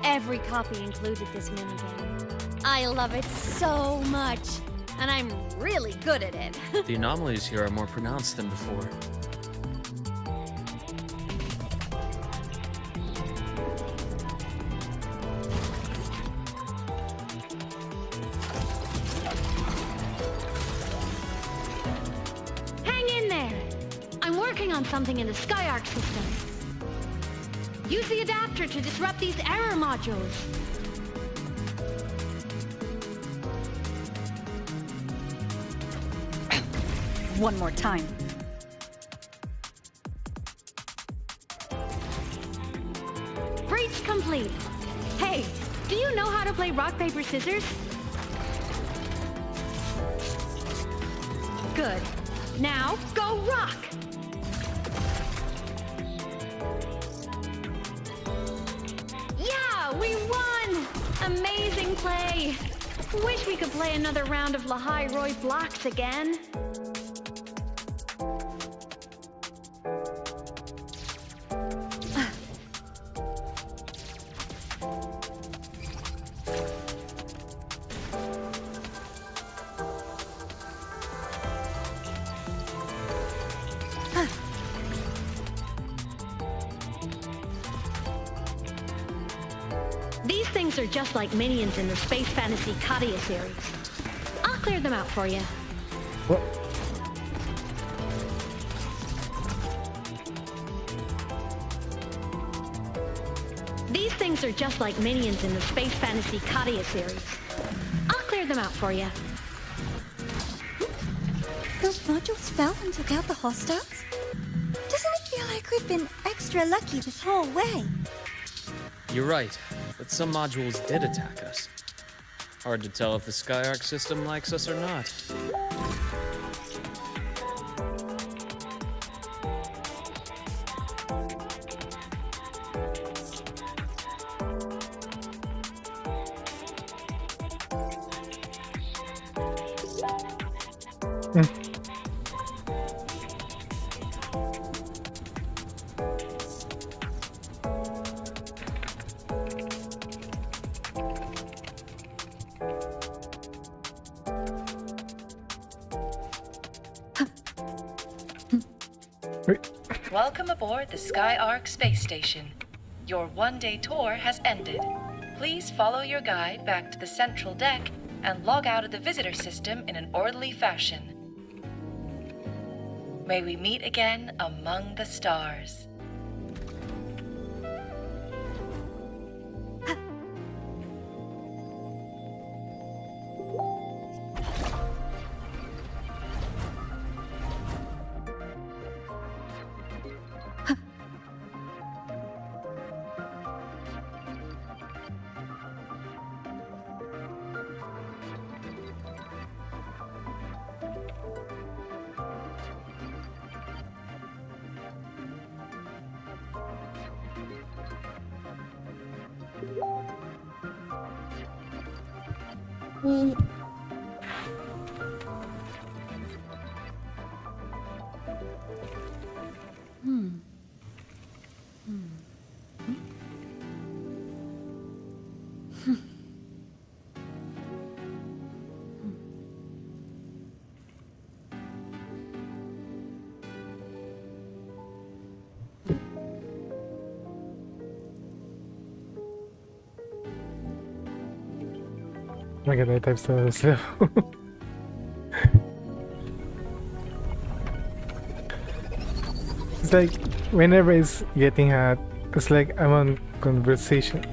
every copy included this minigame. I love it so much, and I'm really good at it. The anomalies here are more pronounced than before. on something in the Skyark system. Use the adapter to disrupt these error modules. One more time. Breach complete. Hey, do you know how to play rock, paper, scissors? Good. Now, go rock! Yeah, we won! Amazing play! Wish we could play another round of Lahai Roy blocks again. These things are just like minions in the Space Fantasy Kadia series. I'll clear them out for you. What? These things are just like minions in the Space Fantasy Kadia series. I'll clear them out for you. Those modules fell and took out the hostiles? Doesn't it feel like we've been extra lucky this whole way? You're right, but some modules did attack us. Hard to tell if the Skyark system likes us or not. Welcome aboard the Skyark space station. Your one-day tour has ended. Please follow your guide back to the central deck and log out of the visitor system in an orderly fashion. May we meet again among the stars. Oh my god, I type so slow. It's like whenever it's getting hot, it's like I'm on conservation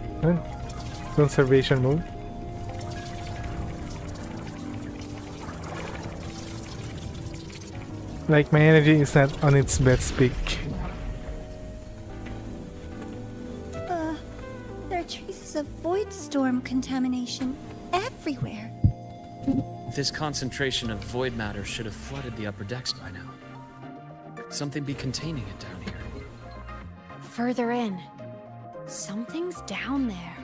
mode. Like my energy is not on its best peak. There are traces of void storm contamination everywhere. This concentration of void matter should have flooded the upper decks by now. Could something be containing it down here? Further in. Something's down there.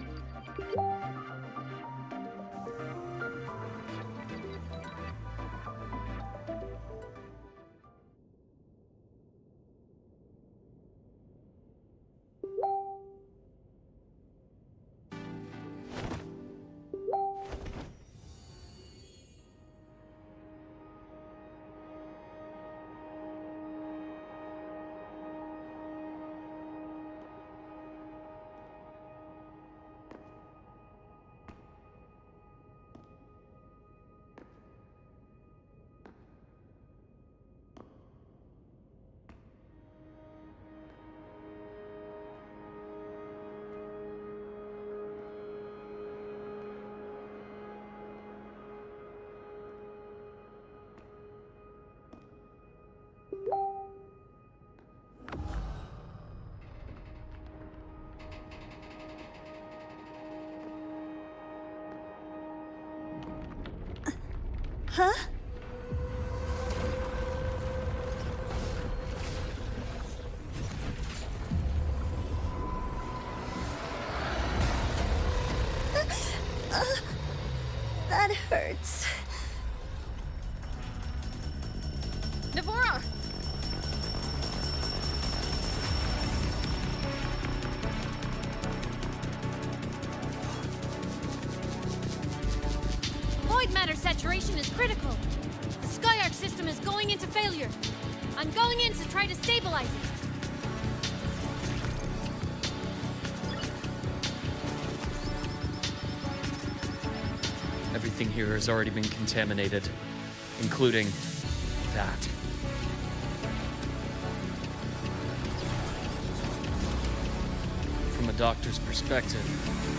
Huh? That hurts. Navora! Void matter saturation is critical. The Skyark system is going into failure. I'm going in to try to stabilize it. Everything here has already been contaminated, including that. From a doctor's perspective,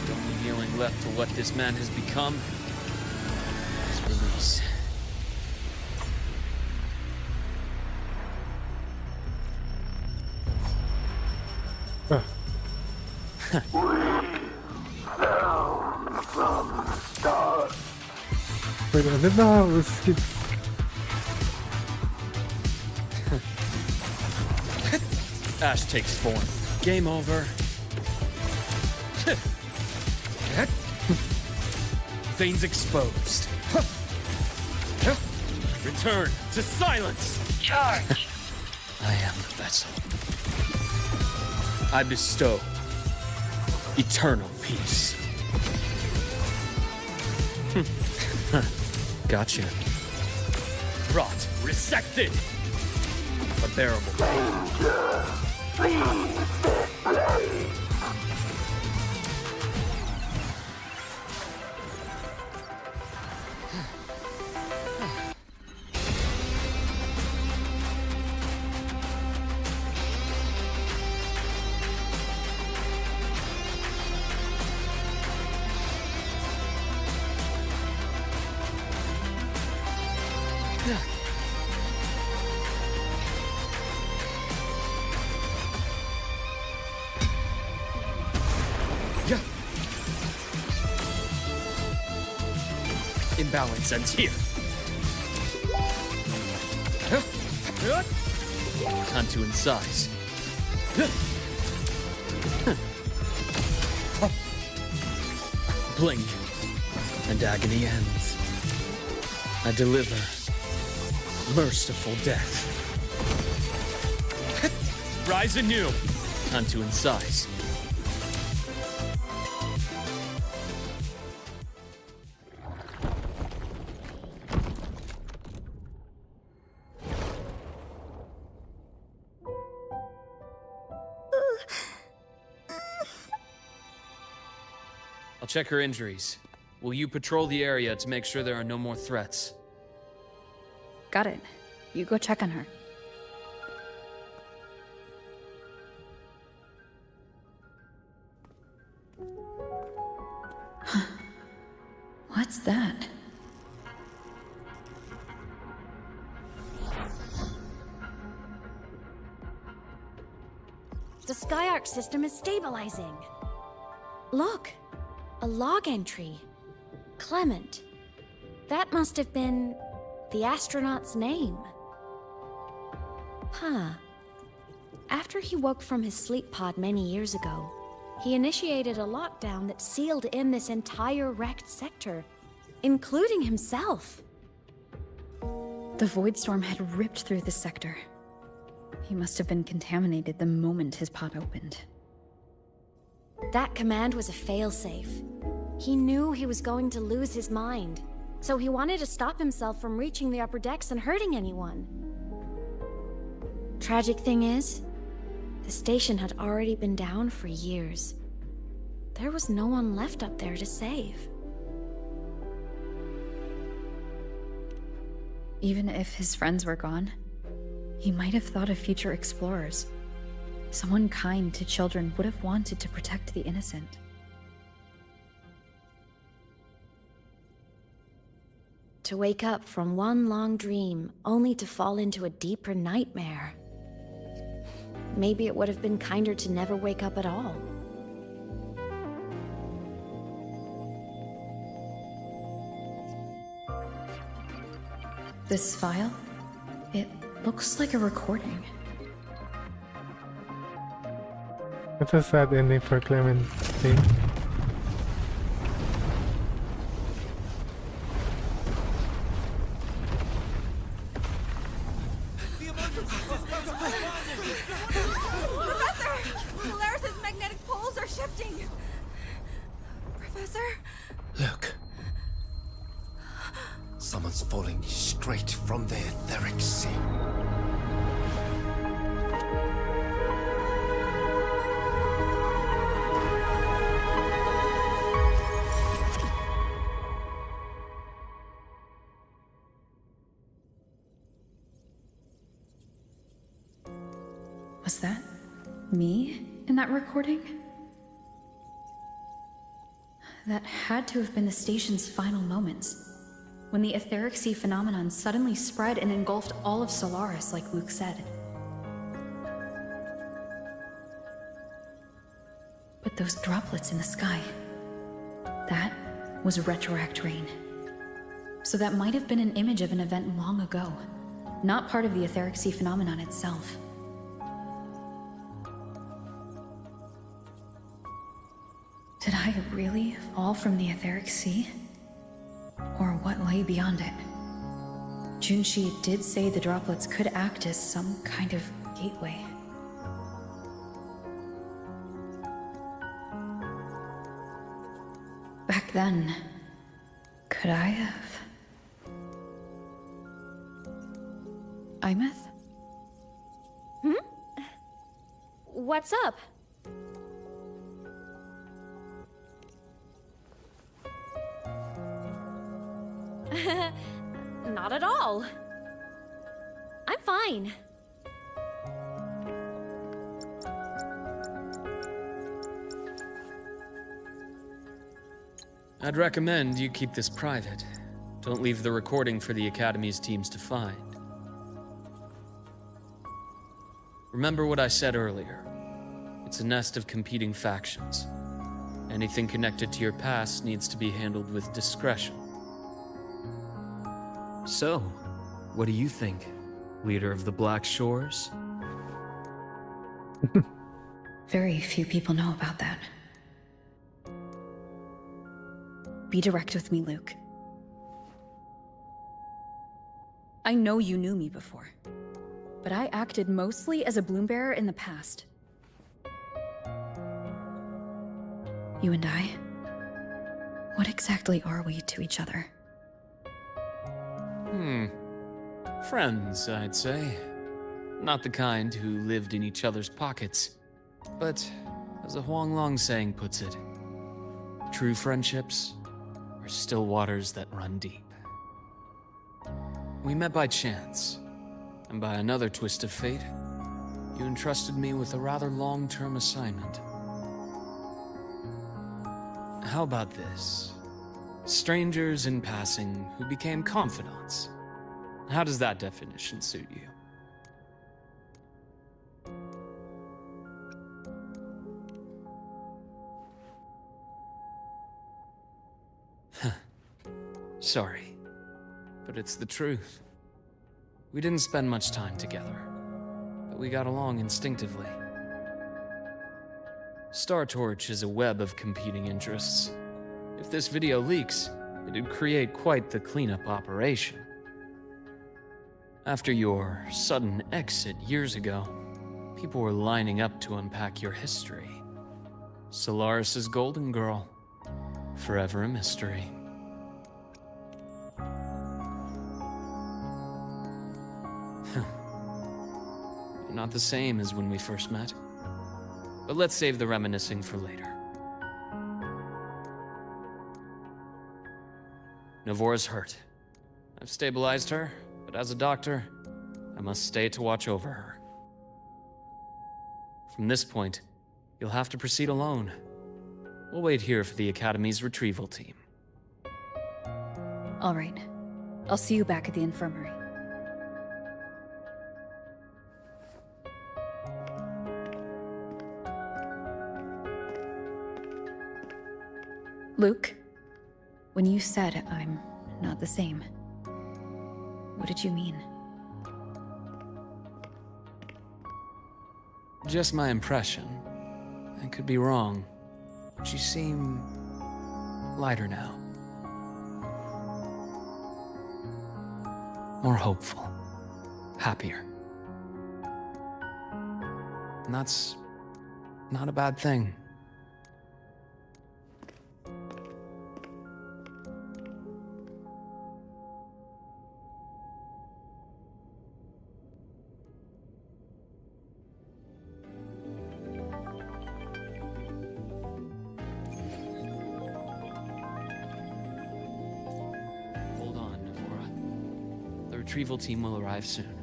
the only healing left for what this man has become is release. Wait, I didn't know how it was skip. Ash takes form. Game over. Veins exposed. Return to silence. Charge. I am the vessel. I bestow eternal peace. Gotcha. Rot, resected. Unbearable. Imbalance ends here. Time to incise. Blink, and agony ends. I deliver merciful death. Rise anew. Time to incise. I'll check her injuries. Will you patrol the area to make sure there are no more threats? Got it. You go check on her. What's that? The Skyark system is stabilizing. Look, a log entry. Clement. That must have been the astronaut's name. Huh. After he woke from his sleep pod many years ago, he initiated a lockdown that sealed in this entire wrecked sector, including himself. The void storm had ripped through the sector. He must have been contaminated the moment his pod opened. That command was a failsafe. He knew he was going to lose his mind, so he wanted to stop himself from reaching the upper decks and hurting anyone. Tragic thing is, the station had already been down for years. There was no one left up there to save. Even if his friends were gone, he might have thought of future explorers. Someone kind to children would have wanted to protect the innocent. To wake up from one long dream, only to fall into a deeper nightmare. Maybe it would have been kinder to never wake up at all. This file? It looks like a recording. That's a sad ending for Clementine. Professor! Solaris's magnetic poles are shifting! Professor? Look. Someone's falling straight from the etheric sea. Was that me in that recording? That had to have been the station's final moments, when the etheric sea phenomenon suddenly spread and engulfed all of Solaris, like Luke said. But those droplets in the sky, that was retroact rain. So that might have been an image of an event long ago, not part of the etheric sea phenomenon itself. Did I really fall from the etheric sea? Or what lay beyond it? Junshi did say the droplets could act as some kind of gateway. Back then, could I have? Imeth? What's up? Not at all. I'm fine. I'd recommend you keep this private. Don't leave the recording for the Academy's teams to find. Remember what I said earlier. It's a nest of competing factions. Anything connected to your past needs to be handled with discretion. So, what do you think, leader of the Black Shores? Very few people know about that. Be direct with me, Luke. I know you knew me before, but I acted mostly as a bloom bearer in the past. You and I, what exactly are we to each other? Friends, I'd say. Not the kind who lived in each other's pockets, but as a Huanglong saying puts it, true friendships are still waters that run deep. We met by chance, and by another twist of fate, you entrusted me with a rather long-term assignment. How about this? Strangers in passing who became confidants. How does that definition suit you? Sorry, but it's the truth. We didn't spend much time together, but we got along instinctively. Star Torch is a web of competing interests. If this video leaks, it'd create quite the cleanup operation. After your sudden exit years ago, people were lining up to unpack your history. Solaris's golden girl, forever a mystery. You're not the same as when we first met. But let's save the reminiscing for later. Navora's hurt. I've stabilized her, but as a doctor, I must stay to watch over her. From this point, you'll have to proceed alone. We'll wait here for the Academy's retrieval team. All right. I'll see you back at the infirmary. Luke, when you said I'm not the same, What did you mean? Just my impression. I could be wrong. But you seem lighter now. More hopeful. Happier. And that's not a bad thing. Hold on, Wuwa. The retrieval team will arrive soon.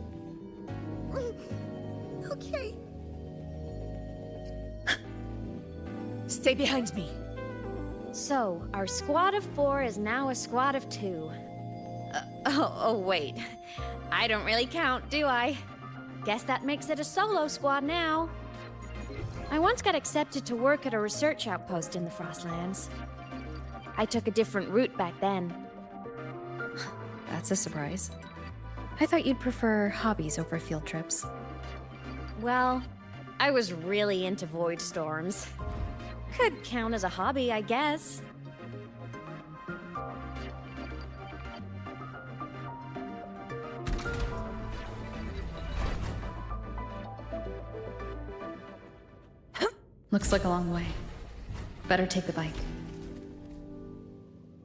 Okay. Stay behind me. So, our squad of 4 is now a squad of 2. Oh, wait. I don't really count, do I? Guess that makes it a solo squad now. I once got accepted to work at a research outpost in the Frostlands. I took a different route back then. That's a surprise. I thought you'd prefer hobbies over field trips. Well, I was really into void storms. Could count as a hobby, I guess. Looks like a long way. Better take the bike.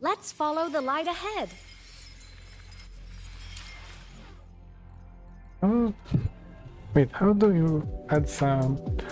Let's follow the light ahead. Oh, wait, how do you add sound?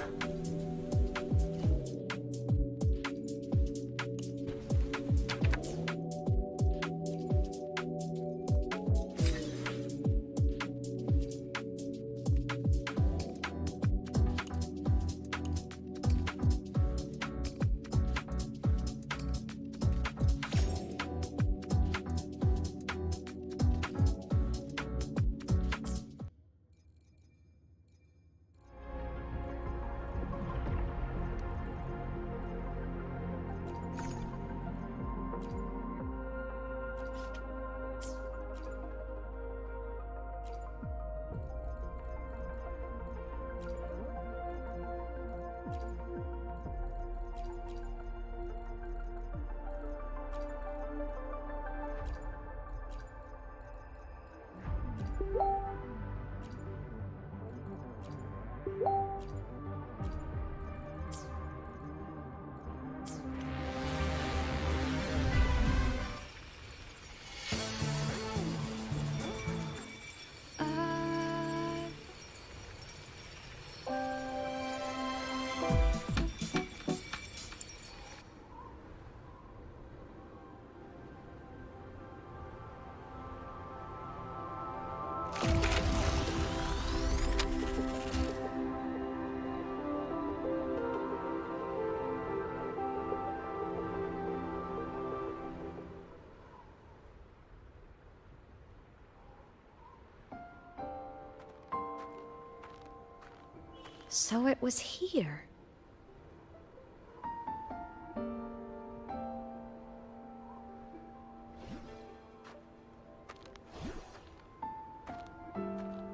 So it was here.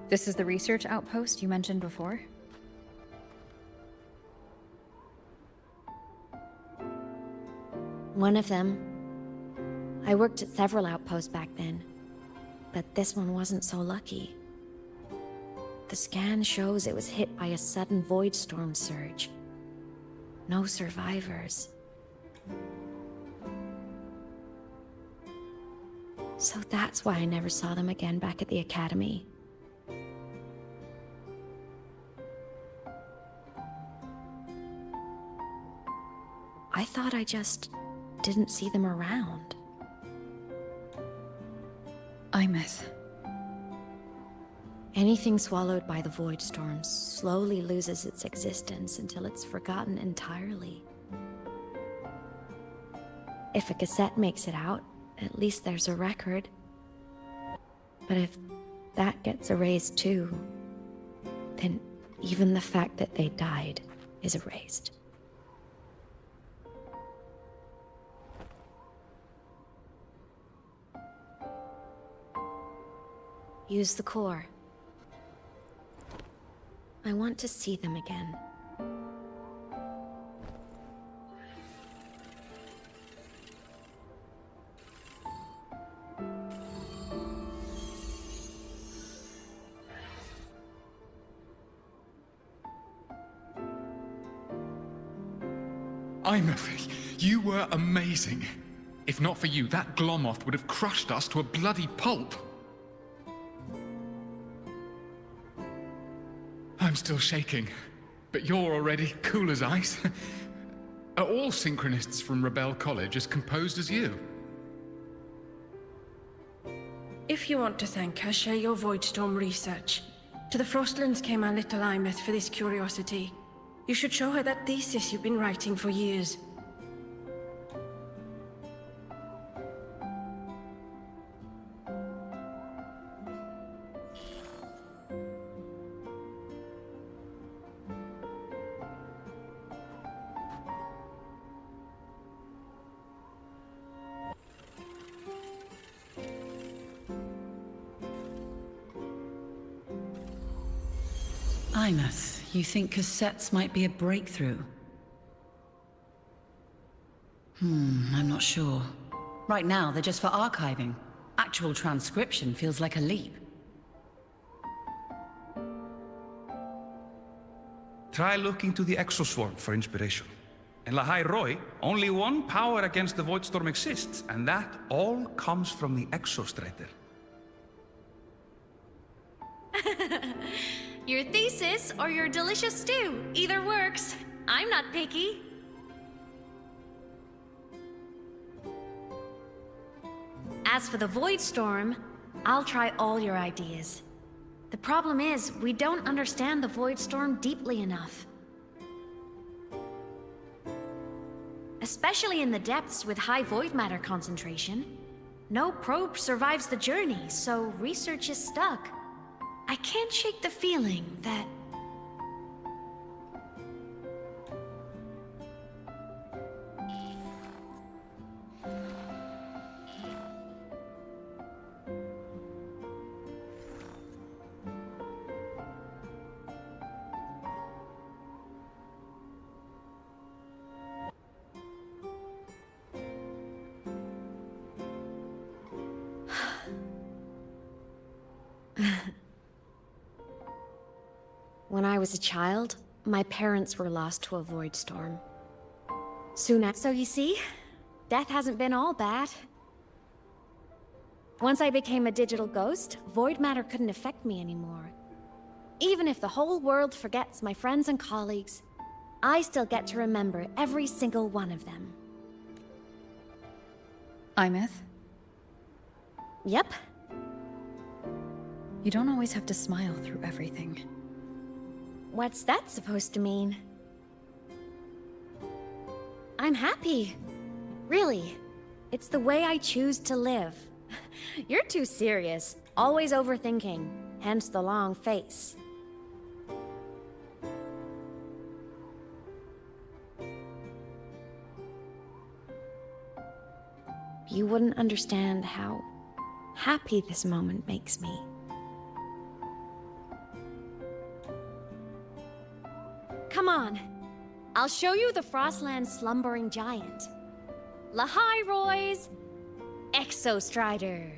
This is the research outpost you mentioned before? One of them. I worked at several outposts back then, but this one wasn't so lucky. The scan shows it was hit by a sudden void storm surge. No survivors. So that's why I never saw them again back at the academy. I thought I just didn't see them around. Imeth. Anything swallowed by the void storm slowly loses its existence until it's forgotten entirely. If a cassette makes it out, at least there's a record. But if that gets erased too, then even the fact that they died is erased. Use the core. I want to see them again. Immersion, you were amazing. If not for you, that Glomoth would have crushed us to a bloody pulp. I'm still shaking, but you're already cool as ice. Are all synchronists from Rebel College as composed as you? If you want to thank her, share your Voidstorm research. To the Frostlands came our little Imeth for this curiosity. You should show her that thesis you've been writing for years. Imeth, you think cassettes might be a breakthrough? I'm not sure. Right now, they're just for archiving. Actual transcription feels like a leap. Try looking to the exoswarm for inspiration. In Lahai Roi, only one power against the Voidstorm exists, and that all comes from the Exostrider. Your thesis or your delicious stew. Either works. I'm not picky. As for the Voidstorm, I'll try all your ideas. The problem is, we don't understand the Voidstorm deeply enough. Especially in the depths with high void matter concentration. No probe survives the journey, so research is stuck. I can't shake the feeling that... When I was a child, my parents were lost to a void storm. Soon after, so you see, death hasn't been all bad. Once I became a digital ghost, void matter couldn't affect me anymore. Even if the whole world forgets my friends and colleagues, I still get to remember every single one of them. Imeth? Yep. You don't always have to smile through everything. What's that supposed to mean? I'm happy. Really. It's the way I choose to live. You're too serious. Always overthinking. Hence the long face. You wouldn't understand how happy this moment makes me. Come on. I'll show you the Frostland slumbering giant. Lahai Roy's Exostrider.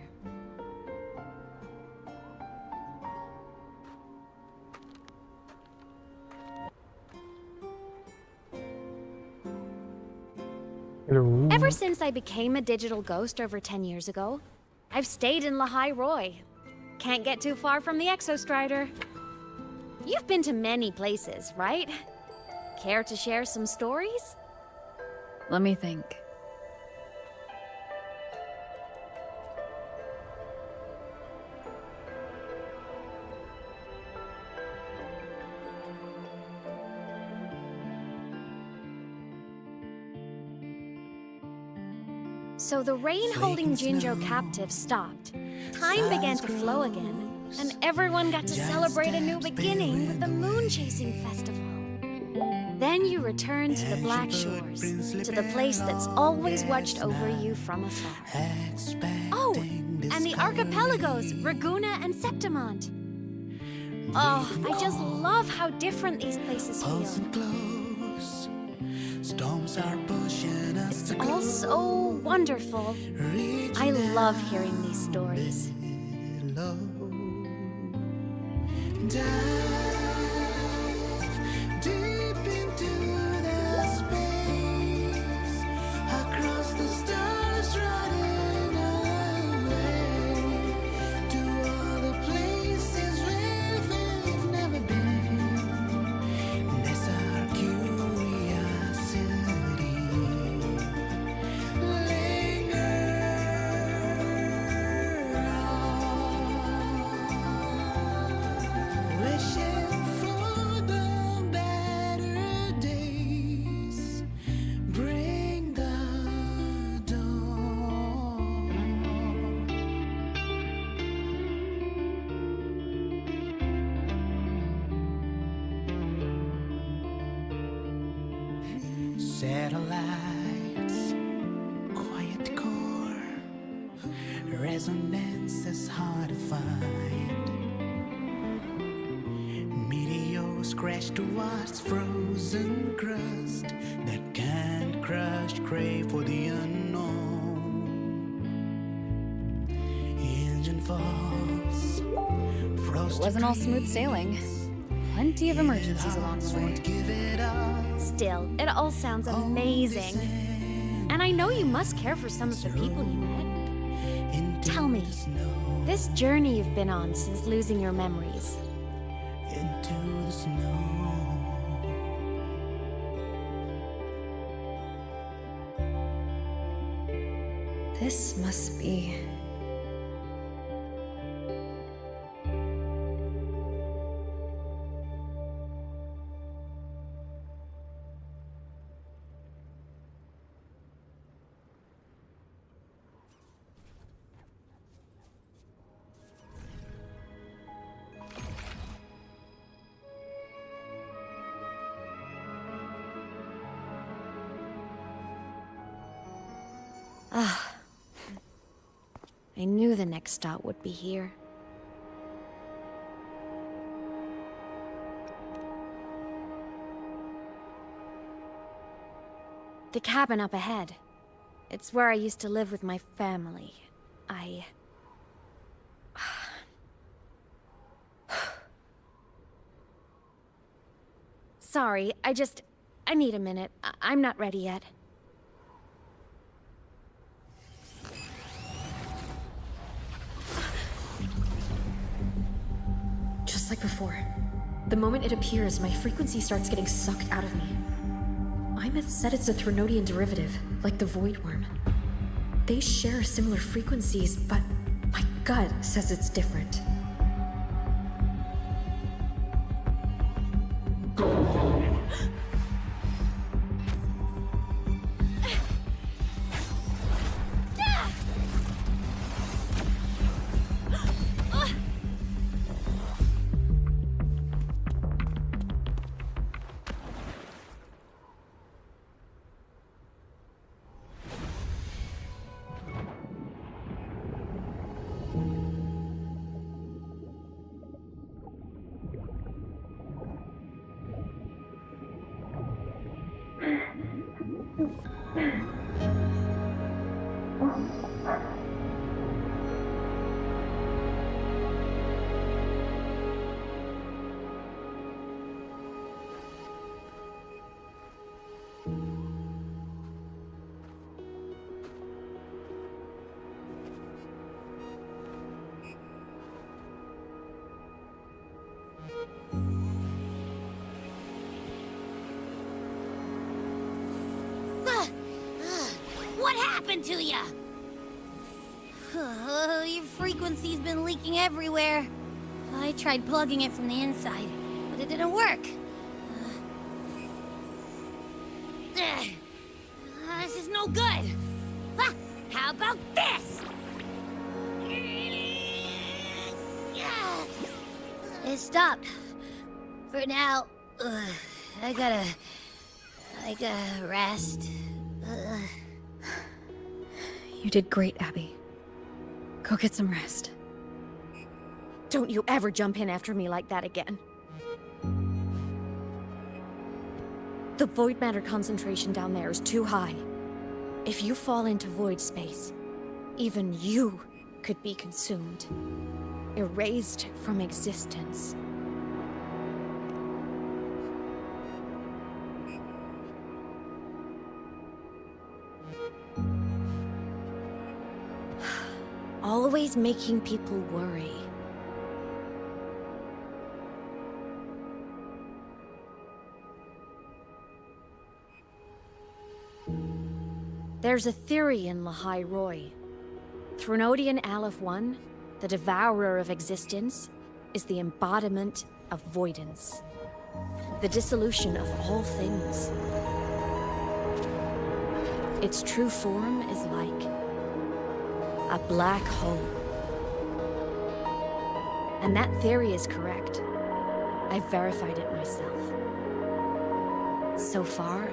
Hello. Ever since I became a digital ghost over 10 years ago, I've stayed in Lahai Roi. Can't get too far from the Exostrider. You've been to many places, right? Care to share some stories? Let me think. So the rain holding Jinzhou captive stopped. Time began to flow again, and everyone got to celebrate a new beginning with the Moon Chasing Festival. Then you returned to the Black Shores, to the place that's always watched over you from afar. Oh, and And the archipelagos, Raguna and Septimont. Oh, I just love how different these places feel. Storms are pushing us It's all so wonderful. I love hearing these stories. Deep into the space, across the stars running away, to all the places where we've never been. That's our curiosity. Linger on, wishing for the better days. Bring the dawn. Satellites, quiet core, resonance is hard to find. Meteors crash towards frozen crust that can't crush, crave for the unknown. Engine falls, It frost wasn't all smooth sailing. Plenty of emergencies along the way. give it up. Still, it all sounds amazing. And I know you must care for some of the people you met. Tell me, this journey you've been on since losing your memories, Into the snow. This must be. Ah, I knew the next stop would be here. The cabin up ahead. It's where I used to live with my family. Sorry, I need a minute. I'm not ready yet. Just like before. The moment it appears, my frequency starts getting sucked out of me. Imeth said it's a Threnodian derivative, like the Void Worm. They share similar frequencies, but my gut says it's different. What happened to ya? Your frequency's been leaking everywhere. I tried plugging it from the inside, but it didn't work. This is no good. How about this? It stopped. For now, I gotta rest. You did great, Abby. Go get some rest. Don't you ever jump in after me like that again. The void matter concentration down there is too high. If you fall into void space, even you could be consumed, erased from existence. Always making people worry. There's a theory in Lahai Roy. Threnodian Aleph 1, the devourer of existence, is the embodiment of voidance. The dissolution of all things. Its true form is like a black hole. And that theory is correct. I've verified it myself. So far,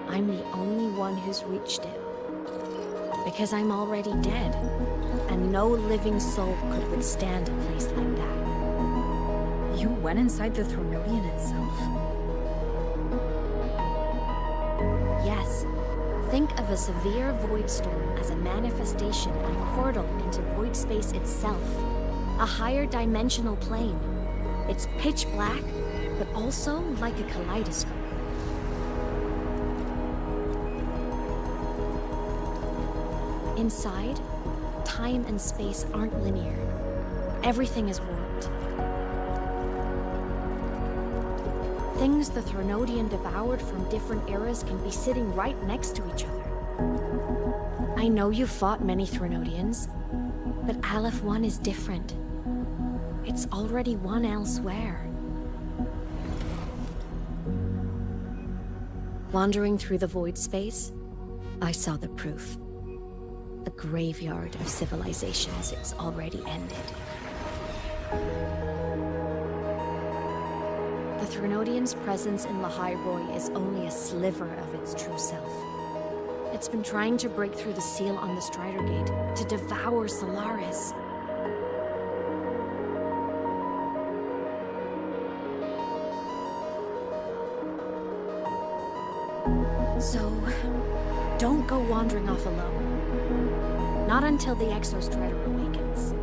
I'm the only one who's reached it. Because I'm already dead, and no living soul could withstand a place like that. You went inside the Threnodian itself? Yes. Think of a severe void storm as a manifestation and portal into void space itself. A higher dimensional plane. It's pitch black, but also like a kaleidoscope. Inside, time and space aren't linear. Everything is warped. Things the Threnodian devoured from different eras can be sitting right next to each other. I know you fought many Threnodians, but Aleph 1 is different. It's already one elsewhere. Wandering through the void space, I saw the proof. A graveyard of civilizations it's already ended. The Threnodian's presence in Lahai Roy is only a sliver of its true self. It's been trying to break through the seal on the Strider Gate to devour Solaris. So, don't go wandering off alone. Not until the Exostrider awakens.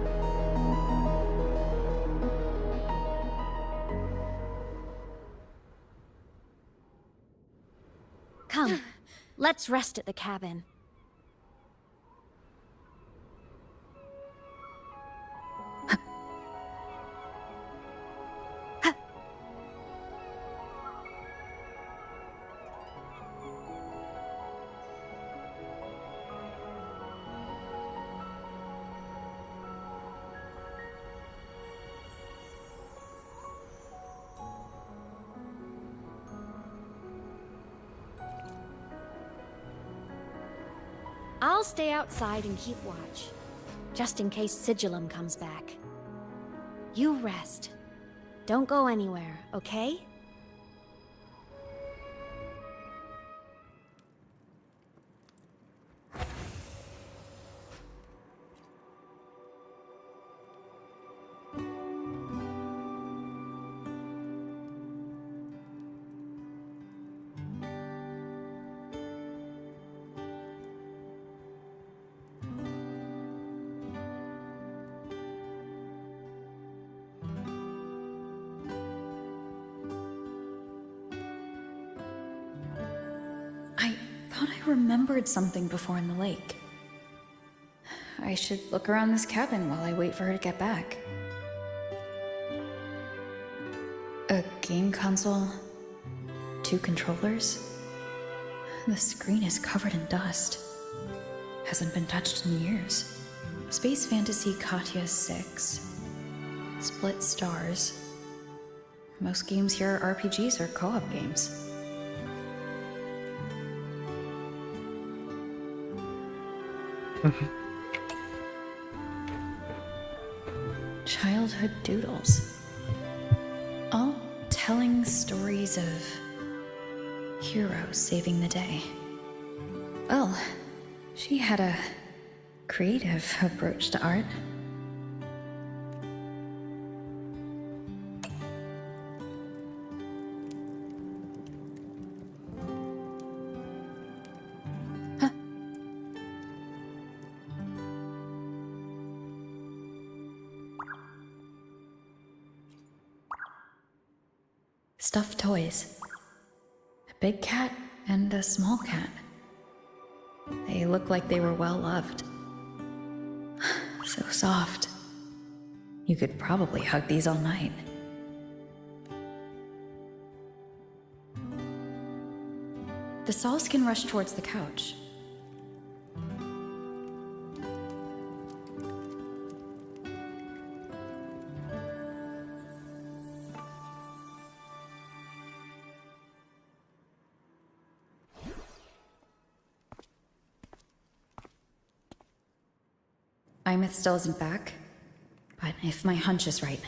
Come, let's rest at the cabin. I'll stay outside and keep watch, just in case Sigillum comes back. You rest. Don't go anywhere, okay? I remembered something before in the lake. I should look around this cabin while I wait for her to get back. A game console, 2 controllers. The screen is covered in dust. Hasn't been touched in years. Space Fantasy Katya 6. Split stars. Most games here are RPGs or co-op games. Childhood doodles. All telling stories of heroes saving the day. Well, she had a creative approach to art. Stuffed toys. A big cat and a small cat. They look like they were well loved. So soft. You could probably hug these all night. The Sauls can rush towards the couch. Imeth still isn't back, but if my hunch is right.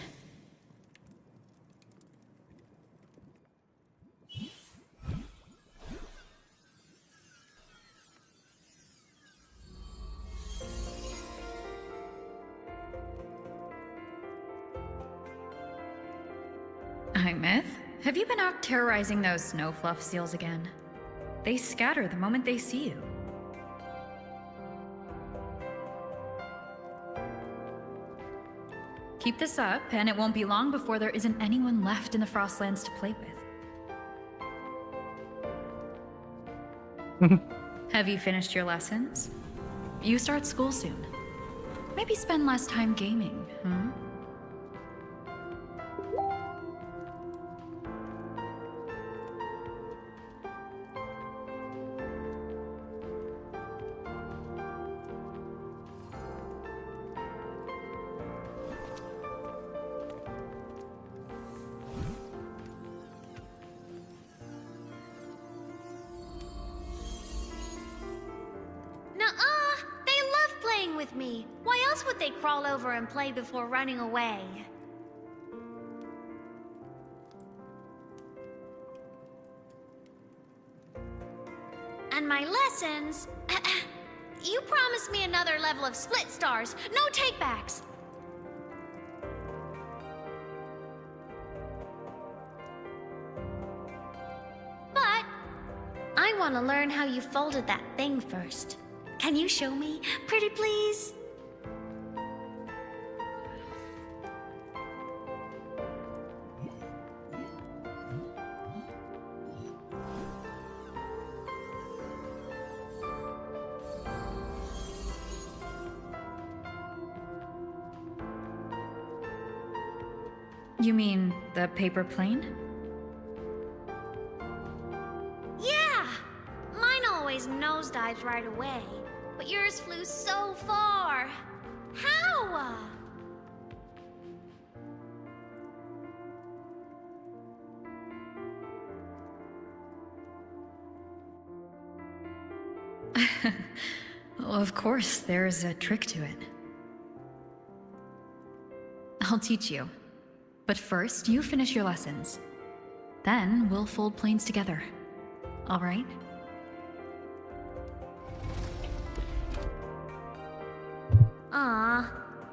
Imeth, have you been out terrorizing those snow fluff seals again? They scatter the moment they see you. Keep this up, and it won't be long before there isn't anyone left in the Frostlands to play with. Have you finished your lessons? You start school soon. Maybe spend less time gaming, huh? Nuh-uh! They love playing with me. Why else would they crawl over and play before running away? And my lessons... You promised me another level of split stars. No takebacks. But I want to learn how you folded that thing first. Can you show me, pretty please? You mean the paper plane? Yeah! Mine always nosedives right away, but yours flew so far. How? Well, of course, there's a trick to it. I'll teach you. But first, you finish your lessons. Then, we'll fold planes together. All right?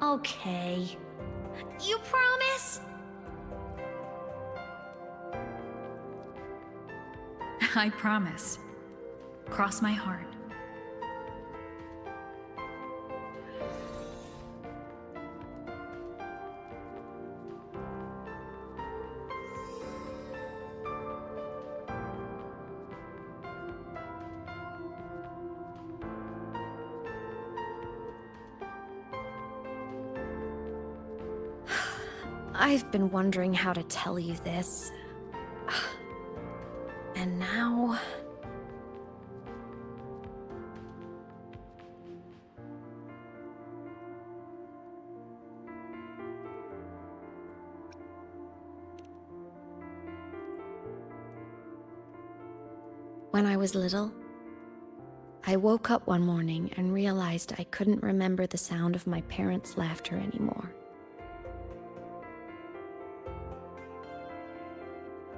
Okay. You promise? I promise. Cross my heart. I've been wondering how to tell you this. And now... When I was little, I woke up one morning and realized I couldn't remember the sound of my parents' laughter anymore.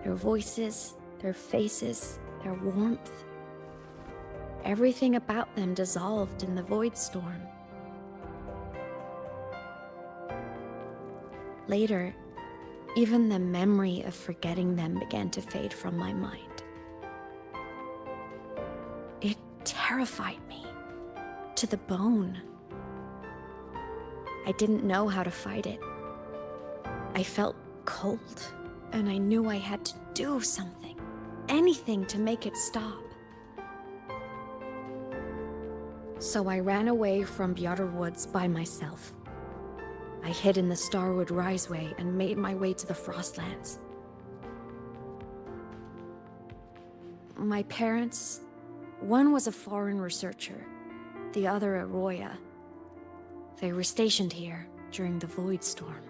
Their voices, their faces, their warmth. Everything about them dissolved in the void storm. Later, even the memory of forgetting them began to fade from my mind. It terrified me to the bone. I didn't know how to fight it. I felt cold, and I knew I had to do something, anything to make it stop. So I ran away from Bjorder Woods by myself. I hid in the Starwood Riseway and made my way to the Frostlands. My parents, one was a foreign researcher, the other a Roya. They were stationed here during the Void Storm.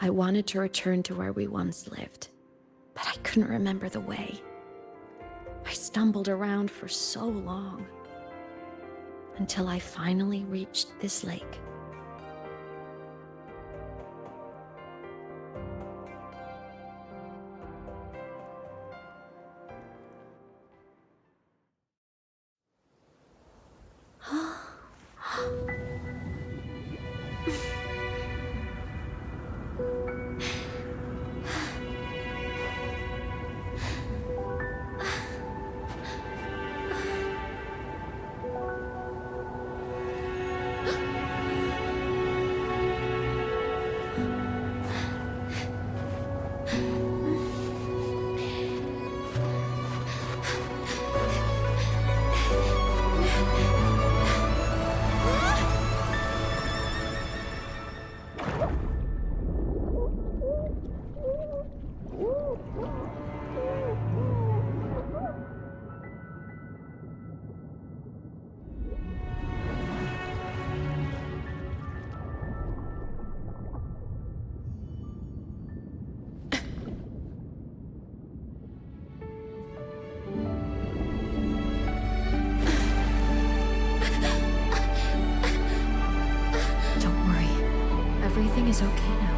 I wanted to return to where we once lived, but I couldn't remember the way. I stumbled around for so long, until I finally reached this lake. Everything is okay now.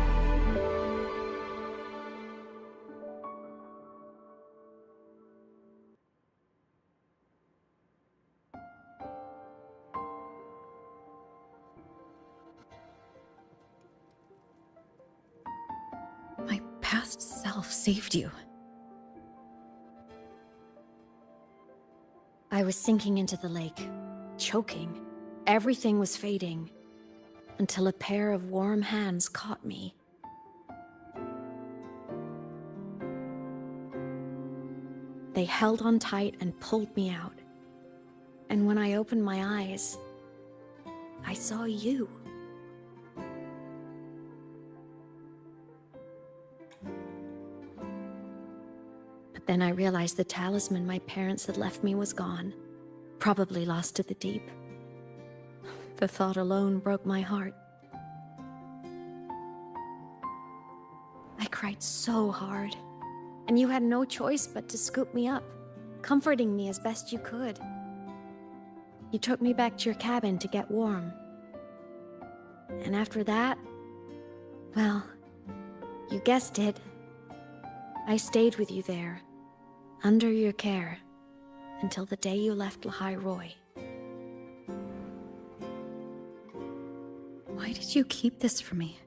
My past self saved you. I was sinking into the lake, choking. Everything was fading, until a pair of warm hands caught me. They held on tight and pulled me out. And when I opened my eyes, I saw you. But then I realized the talisman my parents had left me was gone, probably lost to the deep. The thought alone broke my heart. I cried so hard, and you had no choice but to scoop me up, comforting me as best you could. You took me back to your cabin to get warm. And after that, well, you guessed it. I stayed with you there, under your care, until the day you left Lahai Roy. Why did you keep this from me?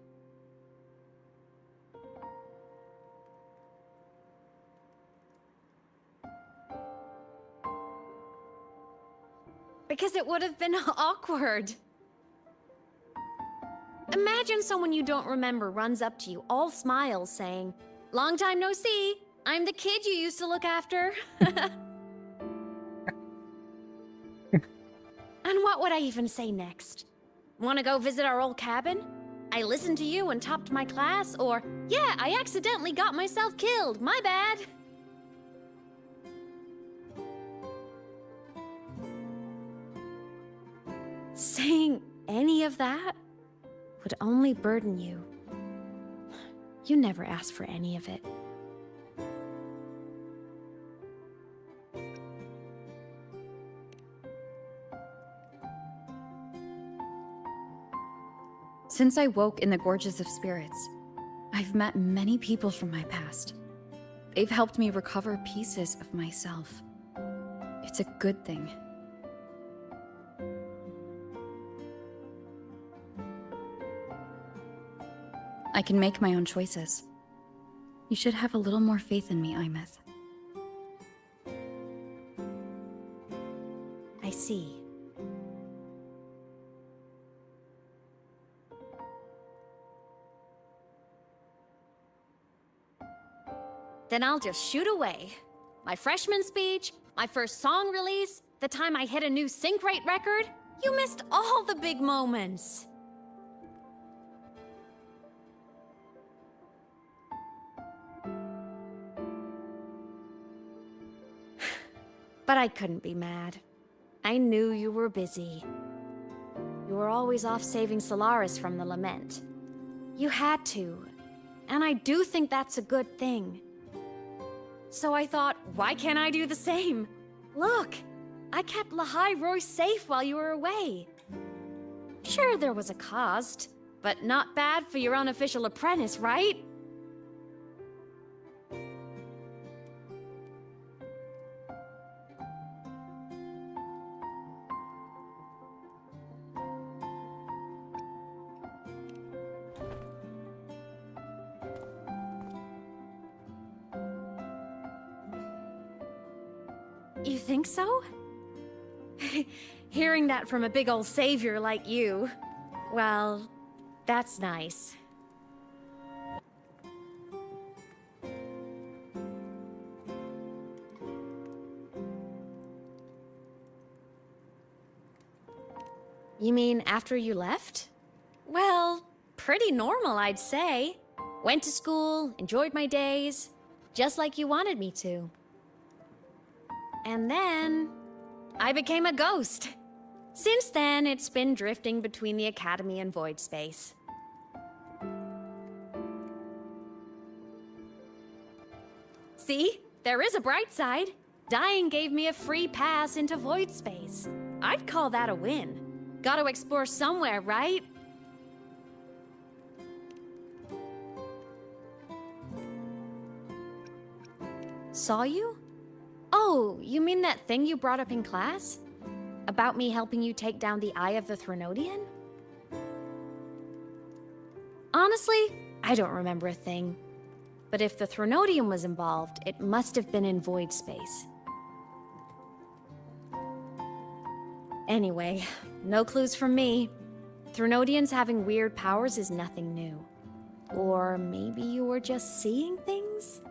Because it would have been awkward. Imagine someone you don't remember runs up to you, all smiles, saying, "Long time no see. I'm the kid you used to look after." And what would I even say next? Want to go visit our old cabin? I listened to you and topped my class, or, yeah, I accidentally got myself killed, my bad. Saying any of that would only burden you. You never asked for any of it. Since I woke in the Gorges of Spirits, I've met many people from my past. They've helped me recover pieces of myself. It's a good thing. I can make my own choices. You should have a little more faith in me, Imeth. I see. Then I'll just shoot away. My freshman speech, my first song release, the time I hit a new sync rate record. You missed all the big moments. But I couldn't be mad. I knew you were busy. You were always off saving Solaris from the lament. You had to. And I do think that's a good thing. So I thought, why can't I do the same? Look, I kept Lahai Roy safe while you were away. Sure, there was a cost, but not bad for your unofficial apprentice, right? You think so? Hearing that from a big old savior like you, well, that's nice. You mean after you left? Well, pretty normal, I'd say. Went to school, enjoyed my days, just like you wanted me to. And then, I became a ghost. Since then, it's been drifting between the Academy and Void Space. See? There is a bright side. Dying gave me a free pass into Void Space. I'd call that a win. Gotta explore somewhere, right? Saw you? Oh, you mean that thing you brought up in class? About me helping you take down the Eye of the Threnodian? Honestly, I don't remember a thing. But if the Threnodian was involved, it must have been in Void Space. Anyway, no clues from me. Threnodians having weird powers is nothing new. Or maybe you were just seeing things?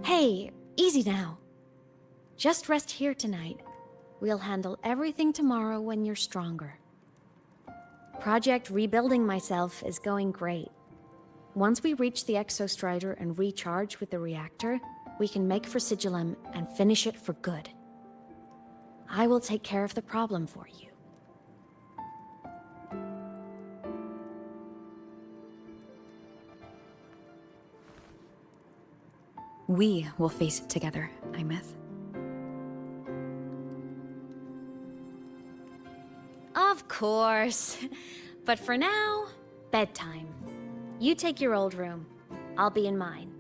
Hey, easy now. Just rest here tonight. We'll handle everything tomorrow when you're stronger. Project Rebuilding Myself is going great. Once we reach the Exostrider and recharge with the reactor, we can make for Sigillum and finish it for good. I will take care of the problem for you. We will face it together, Imeth. Of course. But for now, bedtime. You take your old room. I'll be in mine.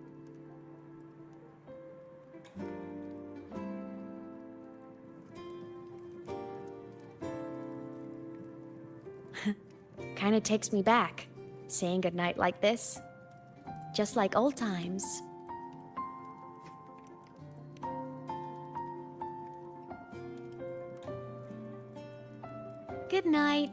Kinda takes me back, saying goodnight like this. Just like old times. Good night.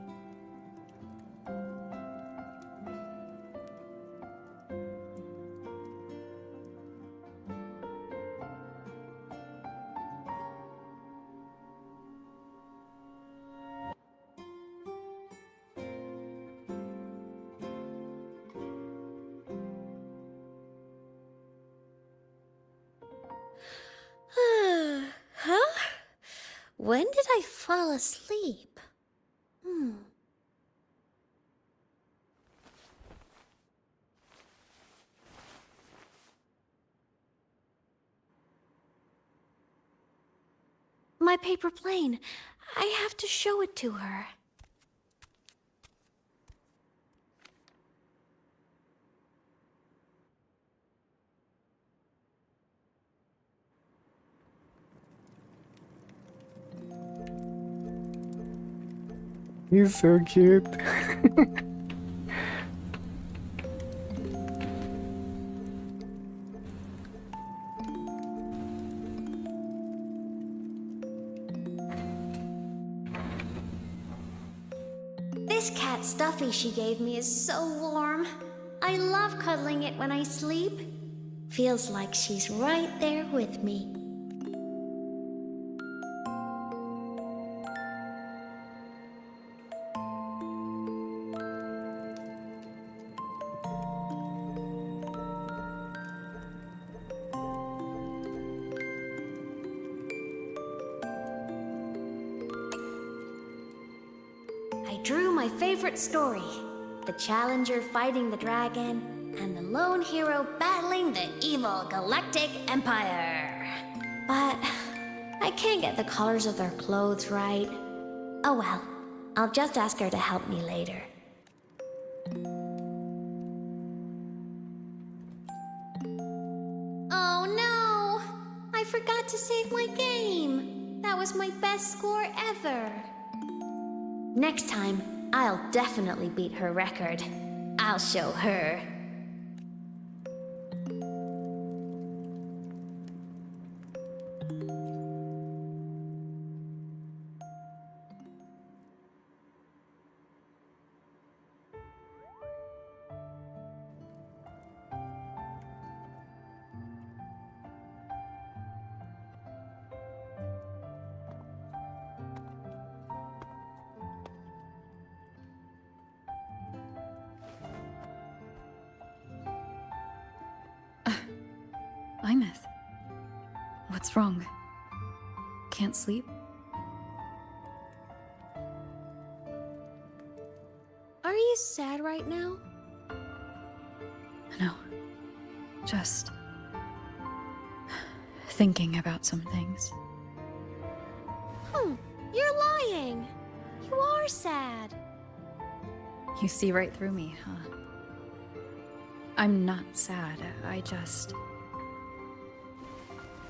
Huh? When did I fall asleep? My paper plane. I have to show it to her. He's so cute. This cat stuffy she gave me is so warm. I love cuddling it when I sleep. Feels like she's right there with me. I drew my favorite story. The challenger fighting the dragon, and the lone hero battling the evil galactic empire. But I can't get the colors of their clothes right. Oh well, I'll just ask her to help me later. Oh no! I forgot to save my game. That was my best score ever. Next time, I'll definitely beat her record. I'll show her. Imeth. What's wrong? Can't sleep? Are you sad right now? No. Just thinking about some things. You're lying. You are sad. You see right through me, huh? I'm not sad. I just...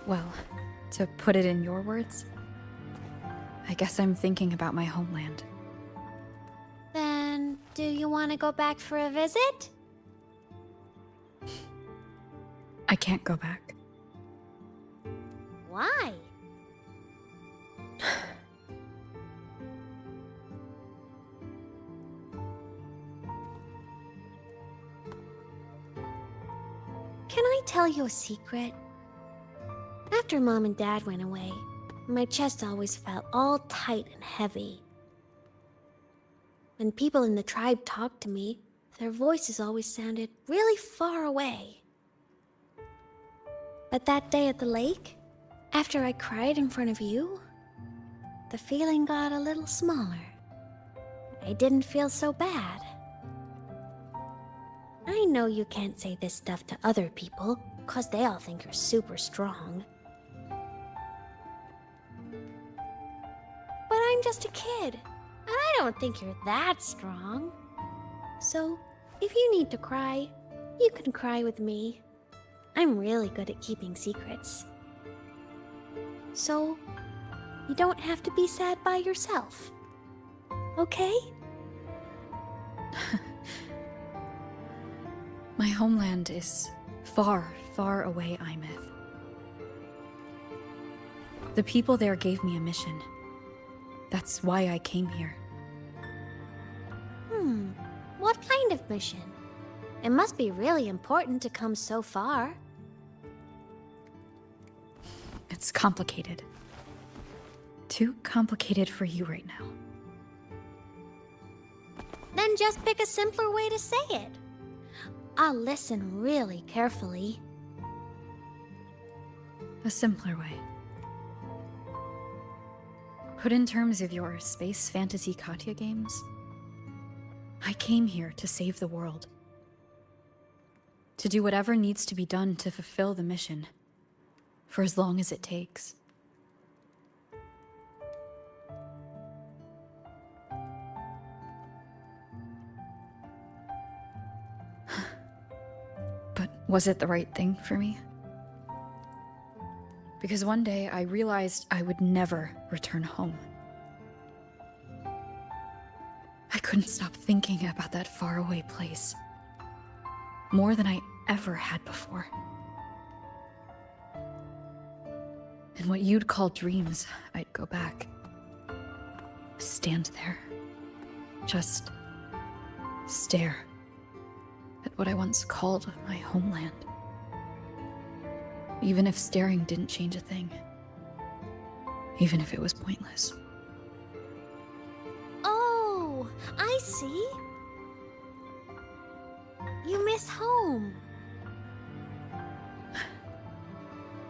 Well, to put it in your words, I guess I'm thinking about my homeland. Then, do you want to go back for a visit? I can't go back. Why? Can I tell you a secret? After Mom and Dad went away, my chest always felt all tight and heavy. When people in the tribe talked to me, their voices always sounded really far away. But that day at the lake, after I cried in front of you, the feeling got a little smaller. I didn't feel so bad. I know you can't say this stuff to other people, 'cause they all think you're super strong. But I'm just a kid, and I don't think you're that strong. So, if you need to cry, you can cry with me. I'm really good at keeping secrets. So, you don't have to be sad by yourself. Okay? My homeland is far, far away, Imeth. The people there gave me a mission. That's why I came here. What kind of mission? It must be really important to come so far. It's complicated. Too complicated for you right now. Then just pick a simpler way to say it. I'll listen really carefully. A simpler way. Put in terms of your space fantasy Katya games, I came here to save the world. To do whatever needs to be done to fulfill the mission, for as long as it takes. But was it the right thing for me? Because one day I realized I would never return home. I couldn't stop thinking about that faraway place. More than I ever had before. In what you'd call dreams, I'd go back. Stand there. Just stare at what I once called my homeland. Even if staring didn't change a thing. Even if it was pointless. Oh, I see. You miss home.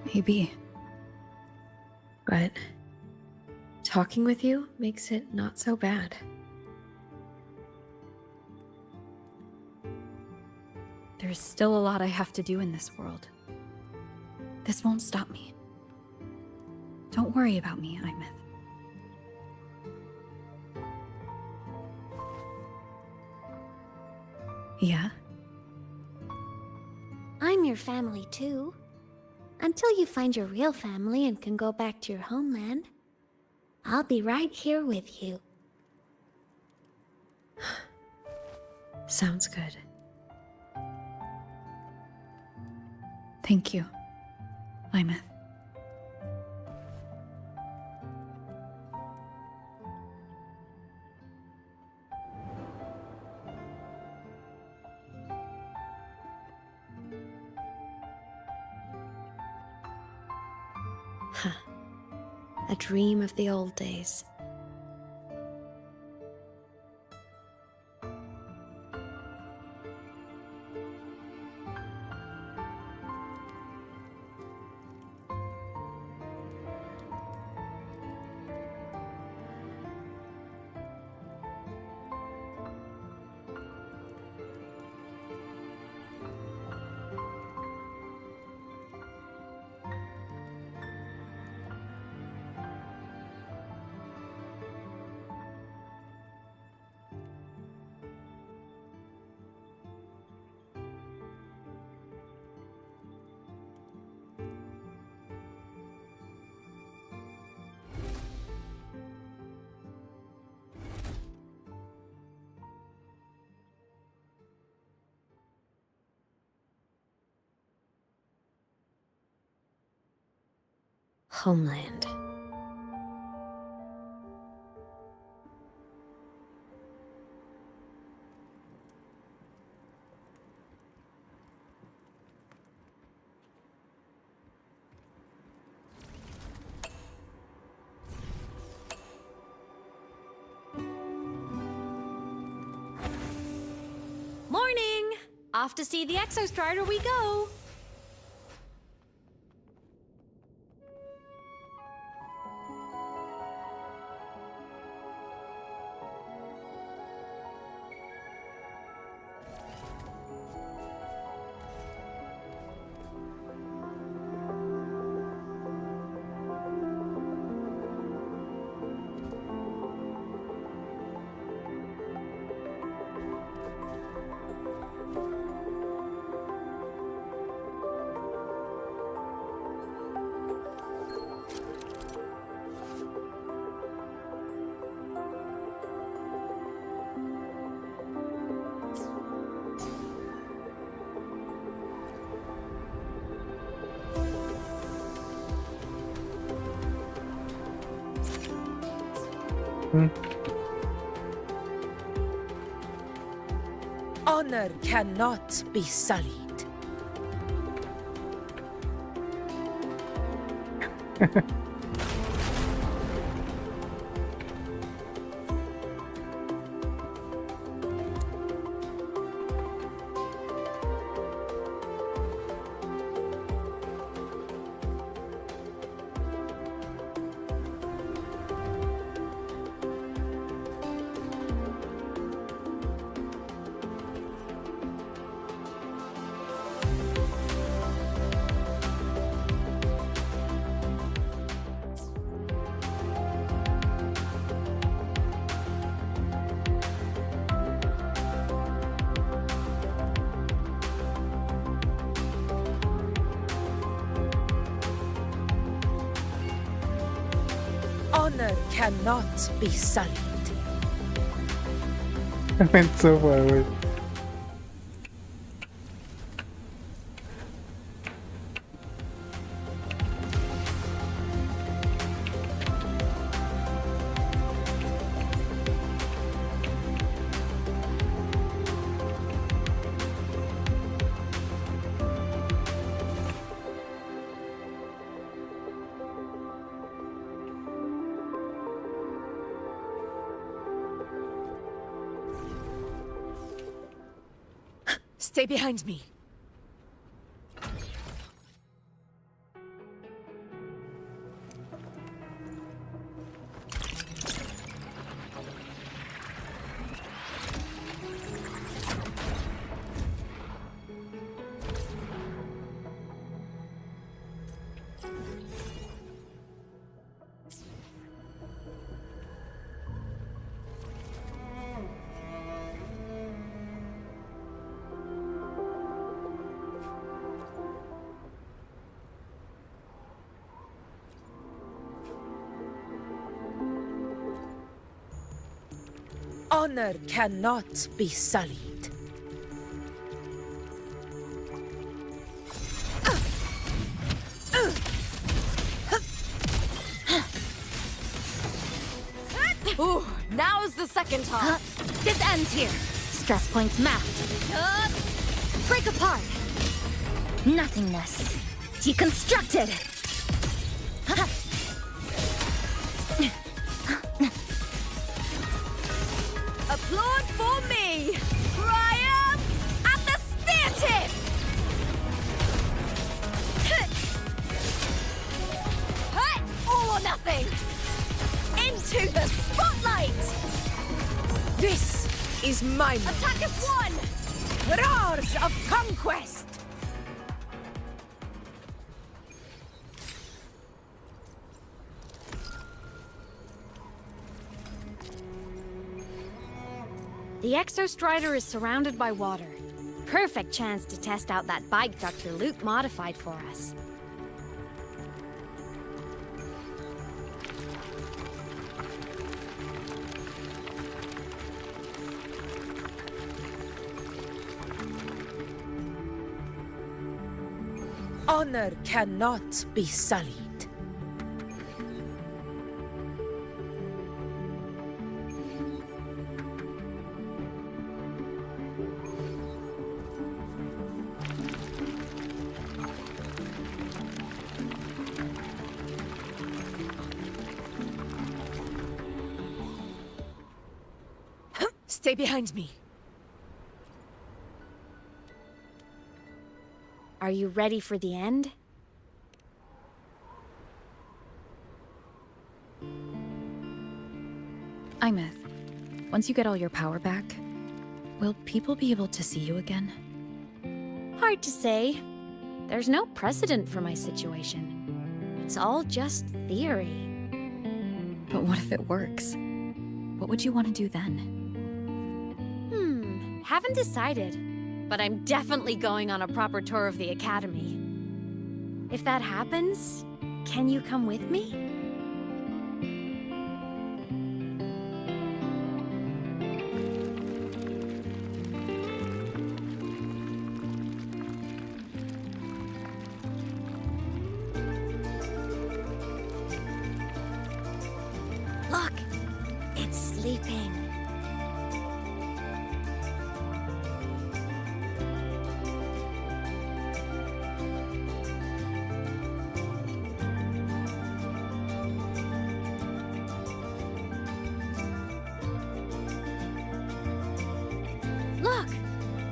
Maybe. But talking with you makes it not so bad. There's still a lot I have to do in this world. This won't stop me. Don't worry about me, Imeth. Yeah? I'm your family too. Until you find your real family and can go back to your homeland, I'll be right here with you. Sounds good. Thank you, Imeth. A dream of the old days. Homeland. Morning! Off to see the Exostrider we go! Honor cannot be sullied. Honor cannot be sullied. I went so far away. Stay behind me. Honor cannot be sullied. Ooh, now's the second half. This ends here. Stress points mapped. Break apart. Nothingness. Deconstructed. Applaud for me! Triumph at the spear tip! All or nothing! Into the spotlight! This is my moment. Attack as one! Roars of conquest! The Exostrider is surrounded by water. Perfect chance to test out that bike Dr. Luke modified for us. Honor cannot be sullied. Stay behind me. Are you ready for the end? Imeth, once you get all your power back, will people be able to see you again? Hard to say. There's no precedent for my situation. It's all just theory. But what if it works? What would you want to do then? Haven't decided. But I'm definitely going on a proper tour of the Academy. If that happens, can you come with me? Look! It's sleeping. Look!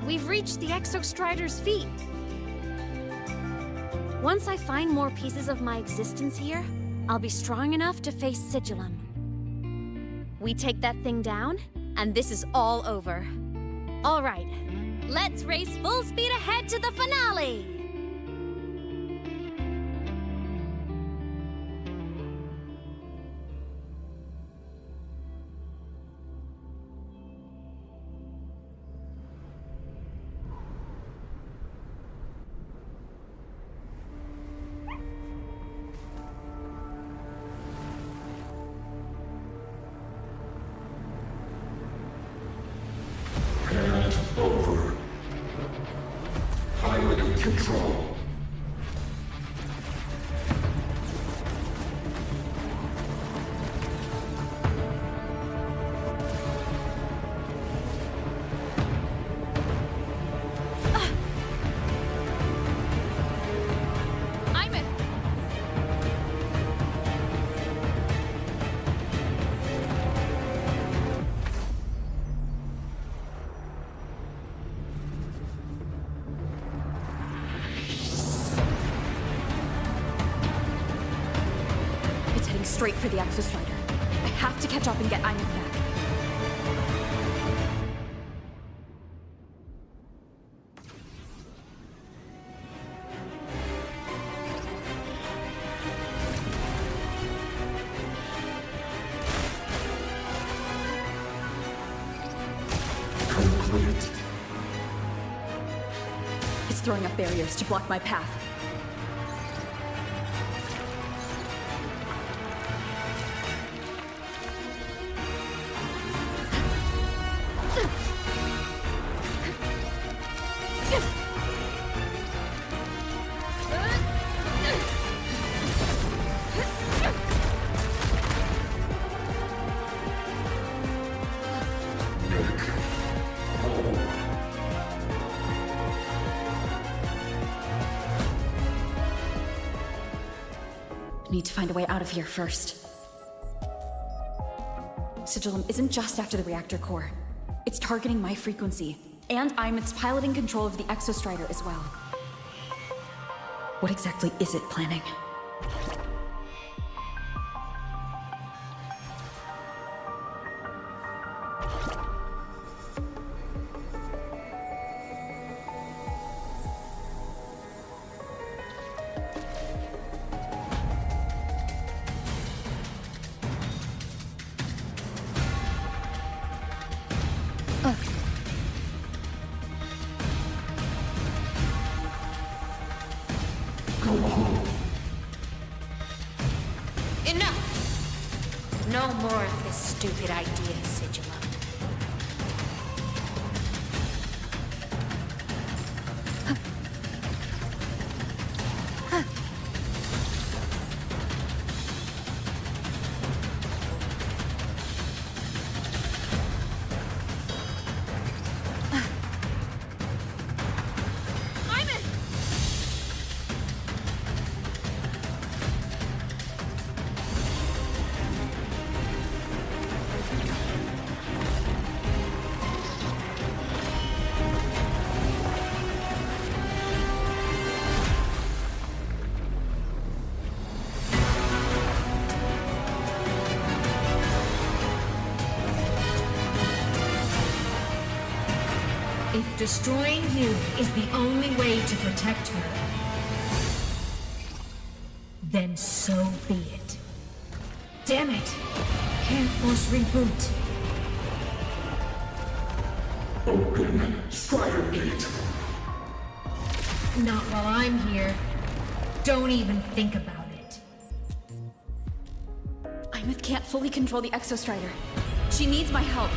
We've reached the Exostrider's feet. Once I find more pieces of my existence here, I'll be strong enough to face Sigillum. We take that thing down, and this is all over. All right, let's race full speed ahead to the finale! control. Straight for the Exostrider. I have to catch up and get Ymith back. Complete. It's throwing up barriers to block my path. Need to find a way out of here first. Sigillum isn't just after the reactor core. It's targeting my frequency, and Ymith's piloting control of the Exostrider as well. What exactly is it planning? Enough! No more of this stupid idea, Sigillum. If destroying you is the only way to protect her, then so be it. Damn it! Can't force reboot. Open Strider Gate. Not while I'm here. Don't even think about it. Ymith can't fully control the Exostrider. She needs my help.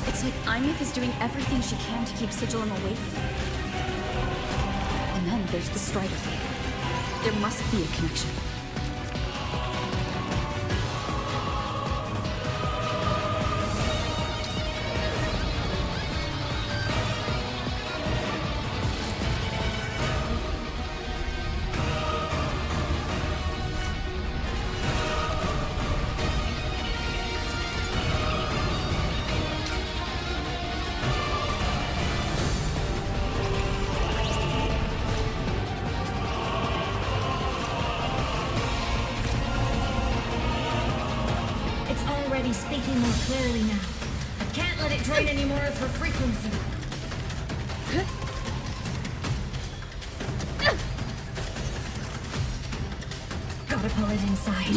It's like Ymith is doing everything she can to keep Sigillum away from me. And then there's the Strider Gate. There must be a connection. Speaking more clearly now. I can't let it drain any more of her frequency. Gotta pull it inside.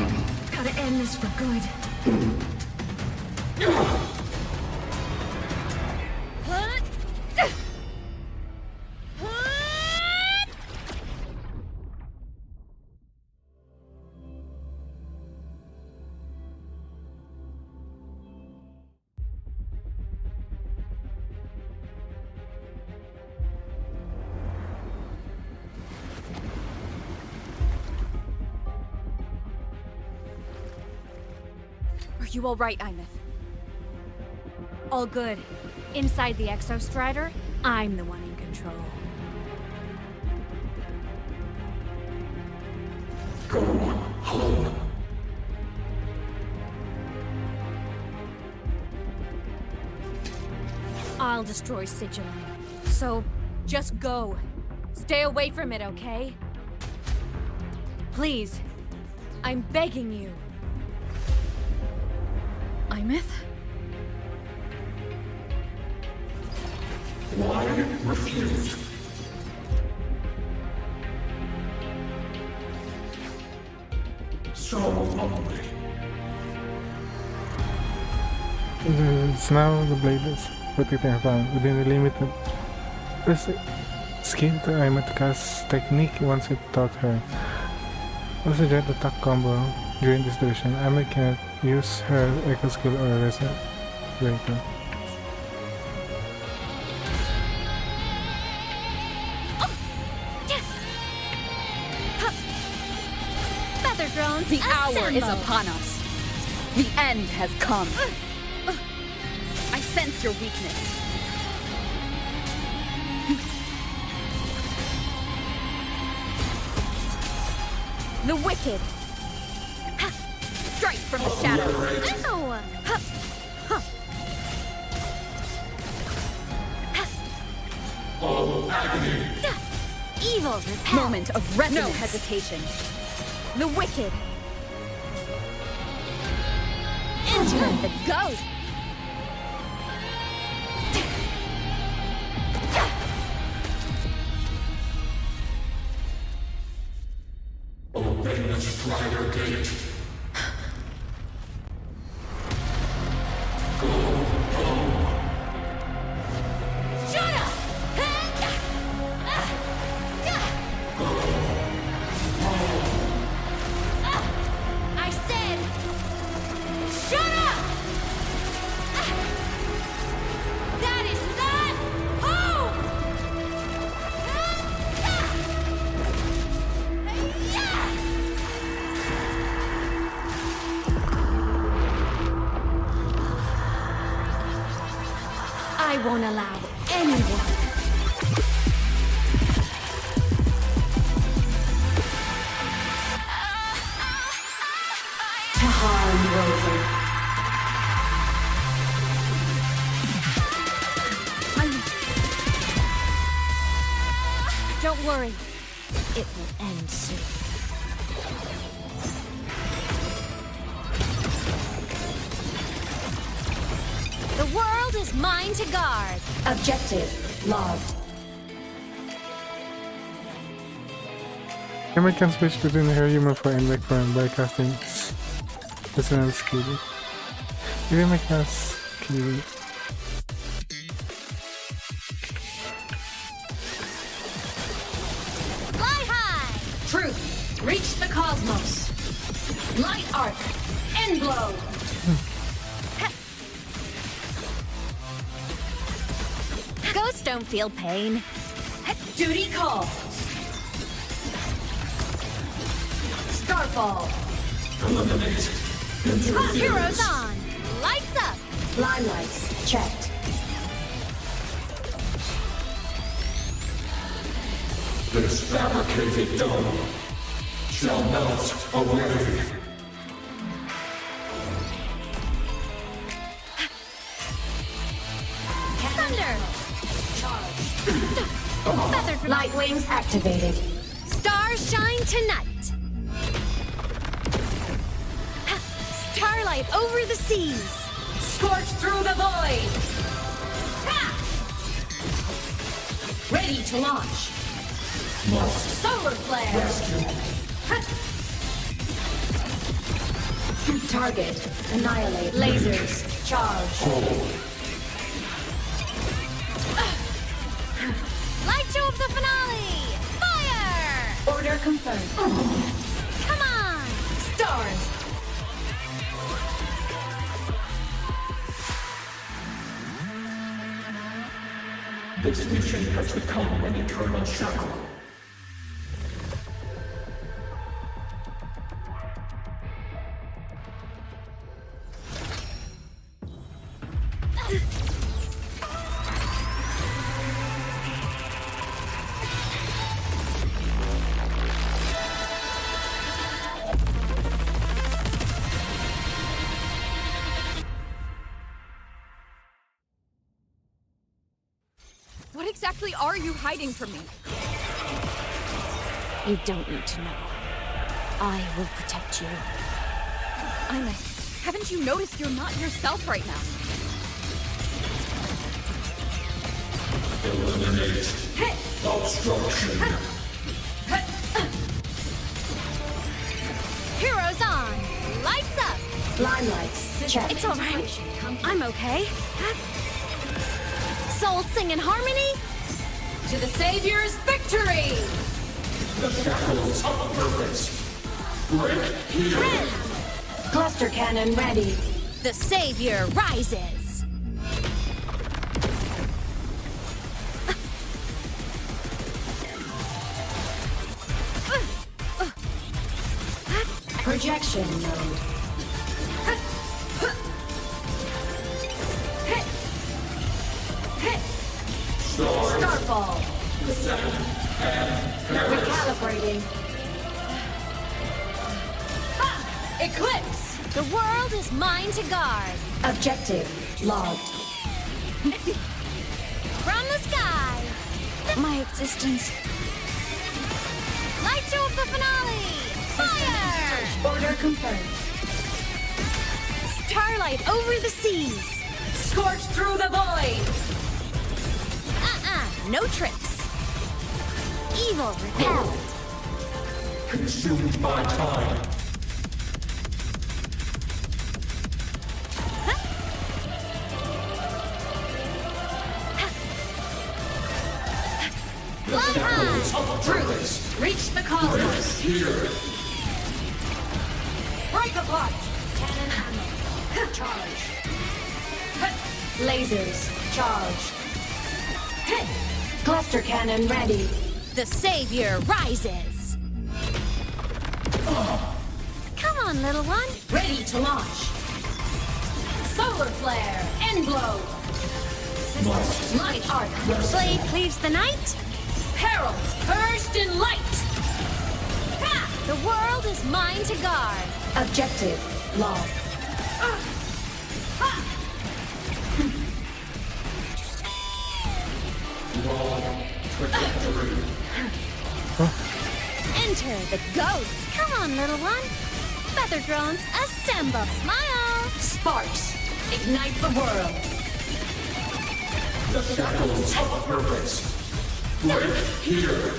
Gotta end this for good. you all right, Imeth? All good. Inside the Exostrider, I'm the one in control. Go home. I'll destroy Sigilum. So, just go. Stay away from it, okay? Please. I'm begging you. Imeth? Why refuse? So lonely. It's now the blade is protecting her fan within the limited skill to Imeth cast technique once it taught her. Also, jet attack combo during this duration. Imeth cannot use her echo skill or reservoir. Feather drones. The hour is assemble. upon us. The end has come. I sense your weakness. The wicked. Strike from the shadows. Ow! Oh, agony. Evil repel. Moment of resonance. No hesitation. The wicked. Enter the ghost. Open the Strider Gate. Go home. Shut up! I said, shut up! That is not home! I won't allow anyone. To harm Rover. Don't worry. It will end soon. The world is mine to guard. Objective logged. Imeth can switch between her human form and mech form by casting personal skill. Imeth has skill. Fly high! Truth. Reach the cosmos. Light arc. End blow. Ghosts don't feel pain. Duty calls. Starfall. Eliminate. Heroes on! Lights up! Limelights checked. This fabricated dome shall melt away. Thunder! Feathered Light wings activated. Stars shine tonight! Starlight over the seas! Scorch through the void. Ready to launch. Solar flare. Target. Annihilate. Lasers. Charge. Light show of the finale! Fire! Order confirmed. Come on! Stars. This mission has become an eternal shackle. exactly are you hiding from me? You don't need to know. I will protect you. Aime, haven't you noticed you're not yourself right now? Eliminate obstruction. Heroes on! Lights up! Limelights, check. It's alright. I'm okay. Souls sing in harmony? To the Savior's victory! The shackles of purpose. Break here. Cluster cannon ready. The Savior rises! Projection mode. Starfall. Recalibrating. Eclipse. The world is mine to guard. Objective logged. From the sky. My existence. Light show of the finale. Fire! Order confirmed. Starlight over the seas. Scorch through the void. No tricks. Evil repelled. Consumed by time. Fly high. Through. Reach the cosmos. Here. Break apart. Cannon ammo. Charge. Lasers. Charge. Cluster cannon ready. The Savior rises. Come on, little one. Ready to launch. Solar flare. End blow. Light arc. Blade cleaves the night. Herald. Purged in light. Ha! The world is mine to guard. Objective log. Enter the ghost. Come on, little one. Feather drones, assemble. Smile. Sparks. Ignite the world. The shackles of purpose. Break here.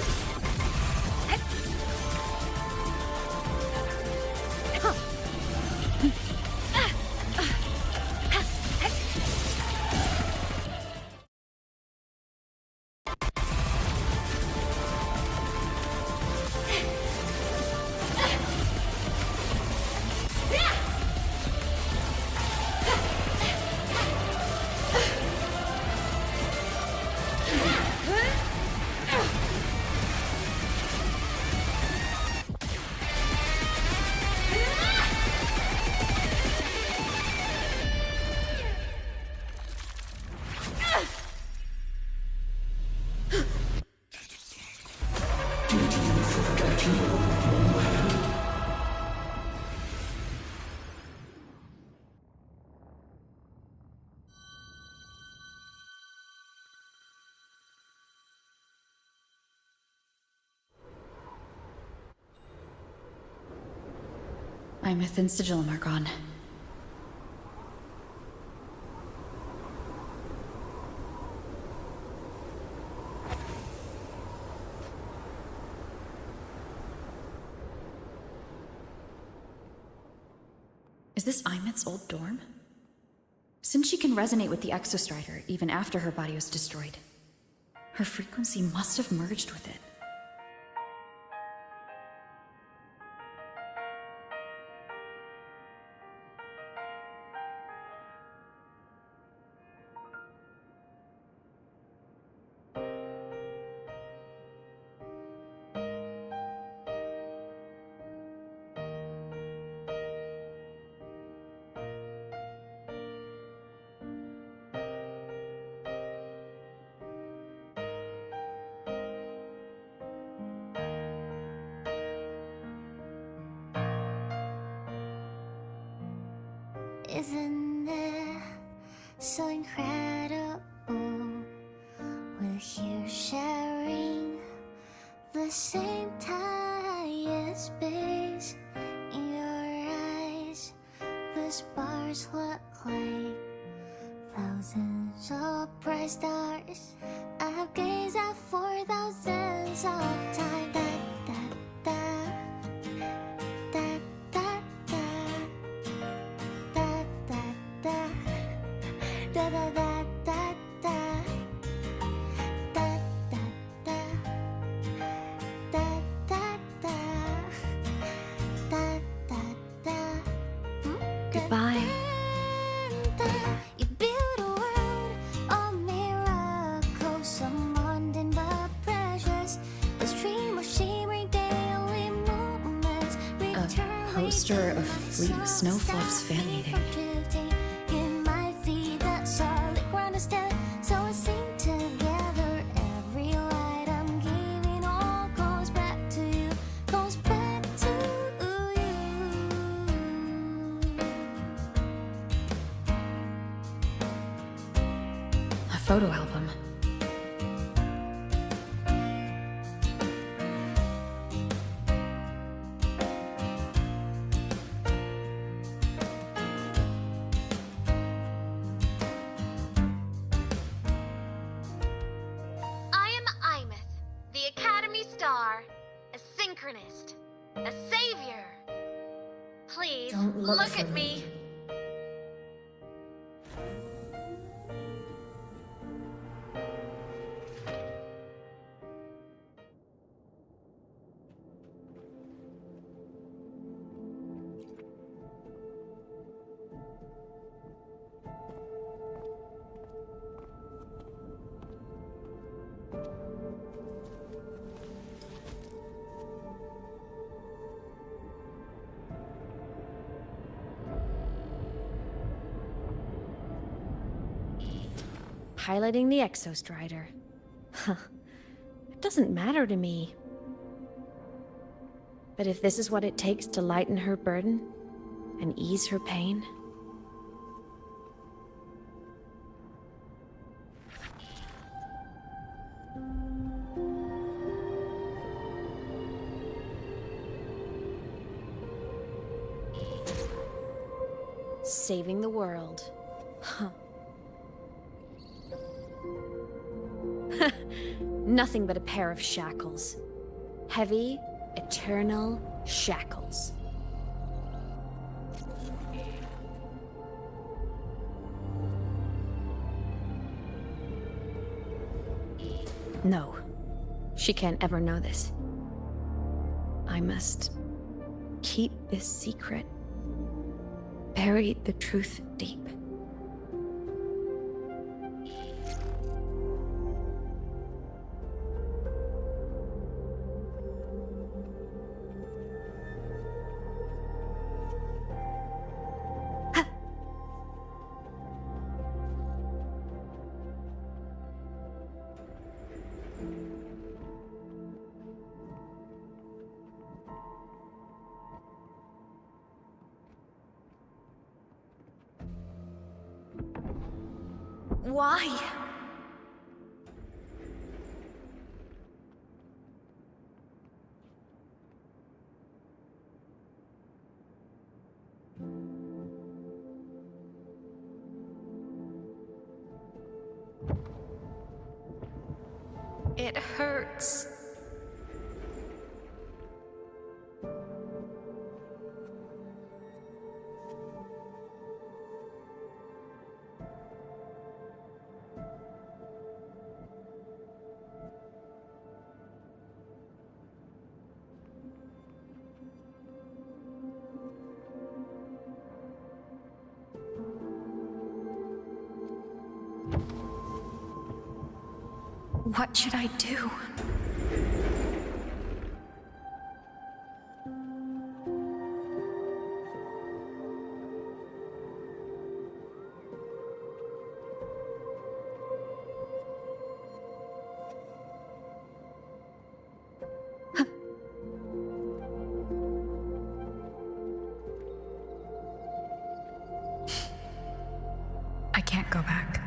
Imeth and Sigillum are gone. Is this Imeth's old dorm? Since she can resonate with the Exostrider even after her body was destroyed, her frequency must have merged with it. Isn't it so incredible? Well, here's same tired space in your eyes. The spars look like thousands of bright stars. I've gazed at for thousands of times. Da, da, da, da, da, da, da, da, da, da, da, da. Goodbye. You build a world of miracles, some mundane but precious. The stream of shimmering daily moments. A poster of Fleet Snowfluff's fan meeting. In my feet, that solid ground is dead. So I sing together. Every light I'm giving all goes back to you. Goes back to you. A photo album. I am Imeth, the Academy Star, a synchronist, a savior. Please Don't look at for me. Piloting the Exostrider. Huh. It doesn't matter to me. But if this is what it takes to lighten her burden and ease her pain... Saving the world. Huh. Nothing but a pair of shackles. Heavy, eternal shackles. No, she can't ever know this. I must keep this secret. Bury the truth deep. Why? It hurts. What should I do? I can't go back.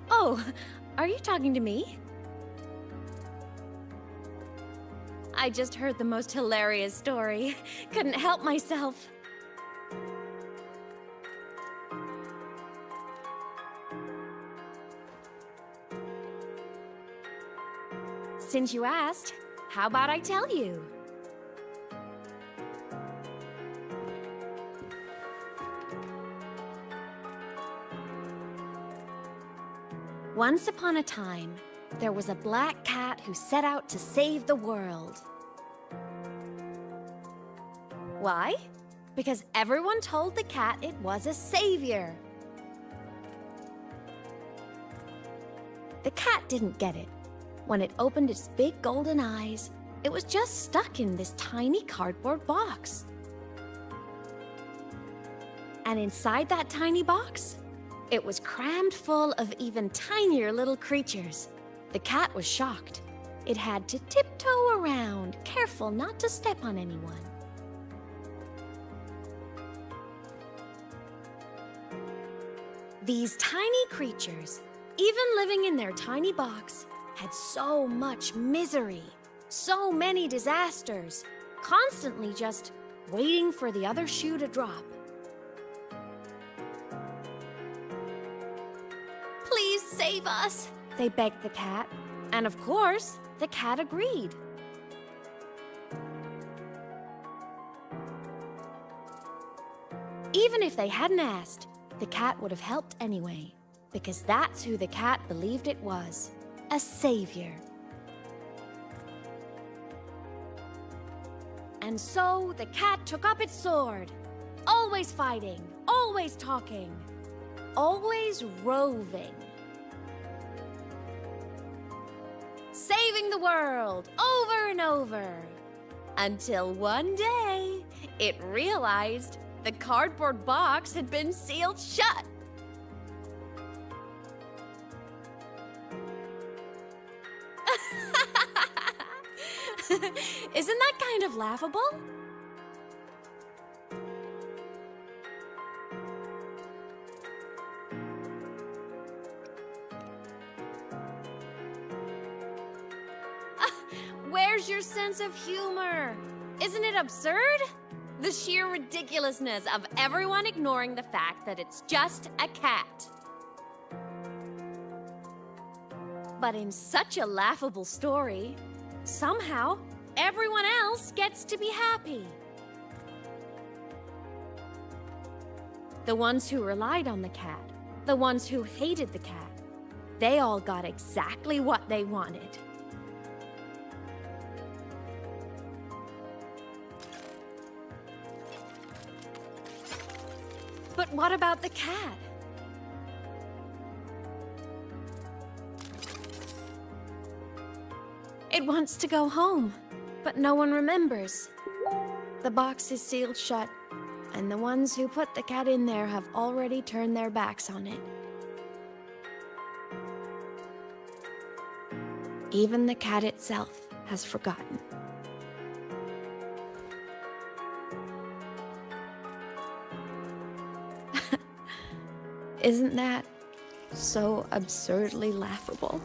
Oh, are you talking to me? I just heard the most hilarious story. Couldn't help myself. Since you asked, how about I tell you? Once upon a time, there was a black cat who set out to save the world. Why? Because everyone told the cat it was a savior. The cat didn't get it. When it opened its big golden eyes, it was just stuck in this tiny cardboard box. And inside that tiny box, it was crammed full of even tinier little creatures. The cat was shocked. It had to tiptoe around, careful not to step on anyone. These tiny creatures, even living in their tiny box, had so much misery, so many disasters, constantly just waiting for the other shoe to drop. Please save us, they begged the cat. And of course, the cat agreed. Even if they hadn't asked, the cat would have helped anyway, because that's who the cat believed it was, a savior. And so the cat took up its sword, always fighting, always talking, always roving. Saving the world over and over. Until one day, it realized the cardboard box had been sealed shut. Isn't that kind of laughable? Where's your sense of humor? Isn't it absurd? The sheer ridiculousness of everyone ignoring the fact that it's just a cat. But in such a laughable story, somehow everyone else gets to be happy. The ones who relied on the cat, the ones who hated the cat, they all got exactly what they wanted. But what about the cat? It wants to go home, but no one remembers. The box is sealed shut, and the ones who put the cat in there have already turned their backs on it. Even the cat itself has forgotten. Isn't that so absurdly laughable?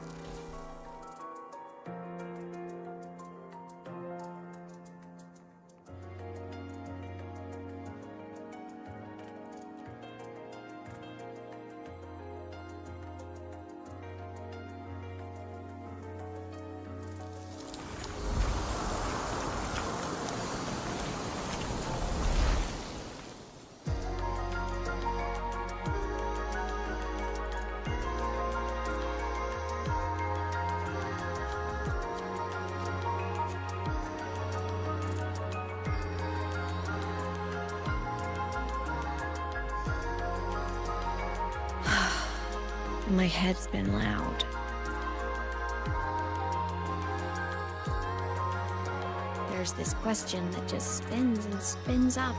My head's been loud. There's this question that just spins and spins up.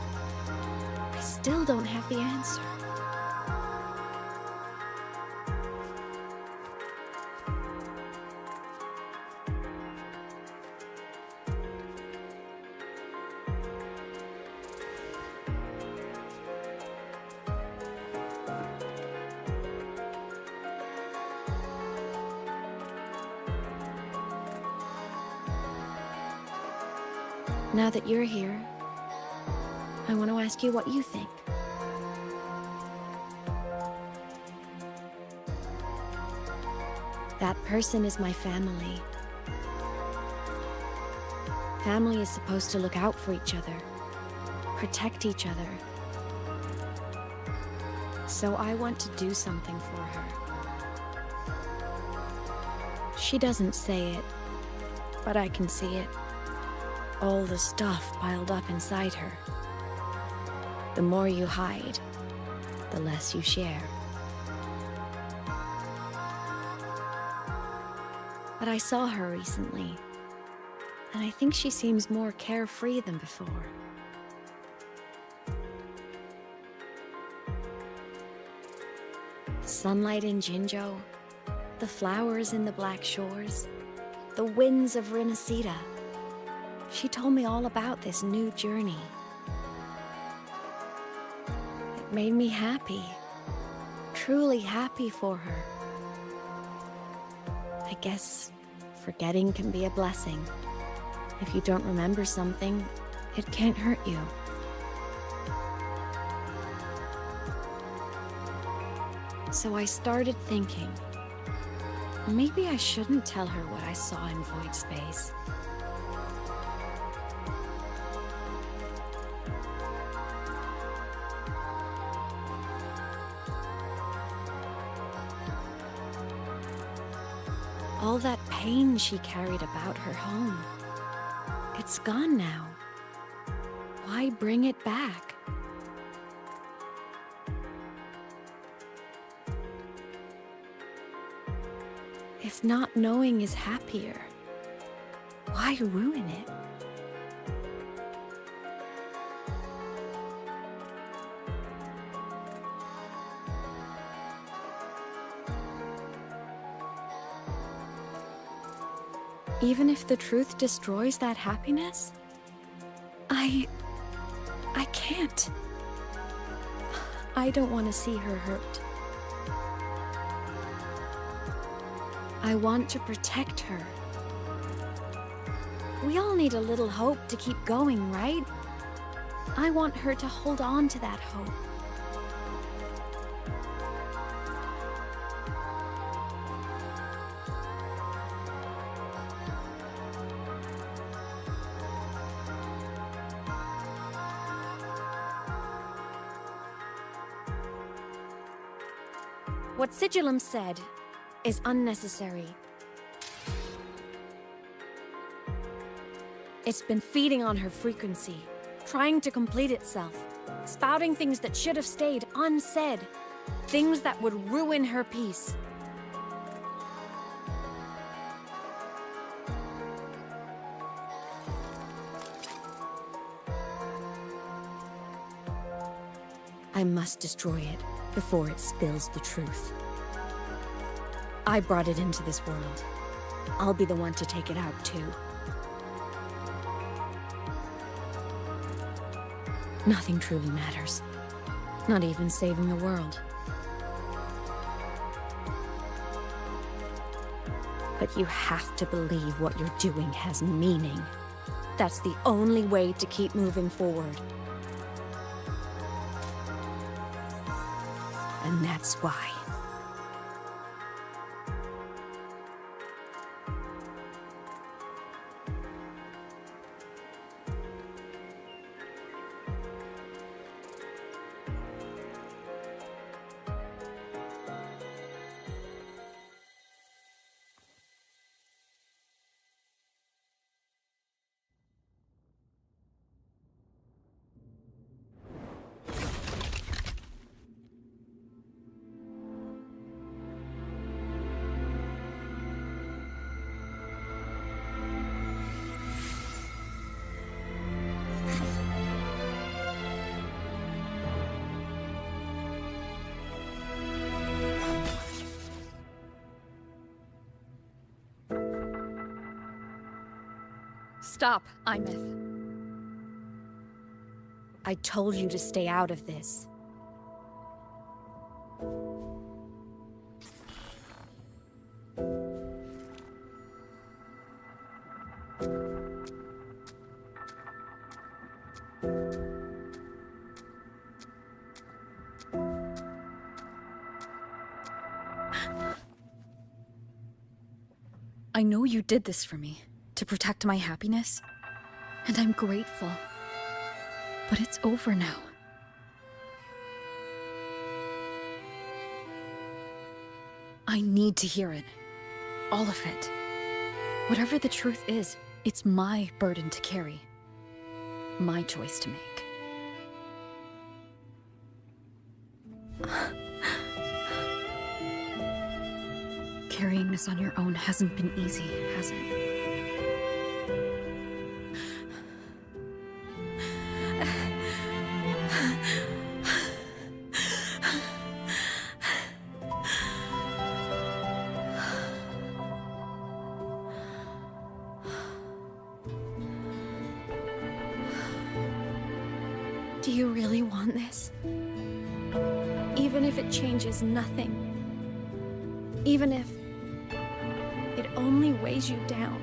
I still don't have the answer. Now that you're here, I want to ask you what you think. That person is my family. Family is supposed to look out for each other, protect each other. So I want to do something for her. She doesn't say it, but I can see it. All the stuff piled up inside her. The more you hide, the less you share. But I saw her recently, and I think she seems more carefree than before. Sunlight in Jinzhou, the flowers in the Black Shores, the winds of Rinasita. She told me all about this new journey. It made me happy, truly happy for her. I guess forgetting can be a blessing. If you don't remember something, it can't hurt you. So I started thinking, maybe I shouldn't tell her what I saw in Void Space. All that pain she carried about her home, it's gone now. Why bring it back? If not knowing is happier, why ruin it? Even if the truth destroys that happiness, I can't. I don't want to see her hurt. I want to protect her. We all need a little hope to keep going, right? I want her to hold on to that hope. What Sigillum said is unnecessary. It's been feeding on her frequency, trying to complete itself, spouting things that should have stayed unsaid, things that would ruin her peace. I must destroy it before it spills the truth. I brought it into this world. I'll be the one to take it out, too. Nothing truly matters. Not even saving the world. But you have to believe what you're doing has meaning. That's the only way to keep moving forward. And that's why. Stop, Imeth. I told you to stay out of this. I know you did this for me, to protect my happiness, and I'm grateful. But it's over now. I need to hear it. All of it. Whatever the truth is, it's my burden to carry. My choice to make. Carrying this on your own hasn't been easy, has it? Do you really want this? Even if it changes nothing? Even if it only weighs you down?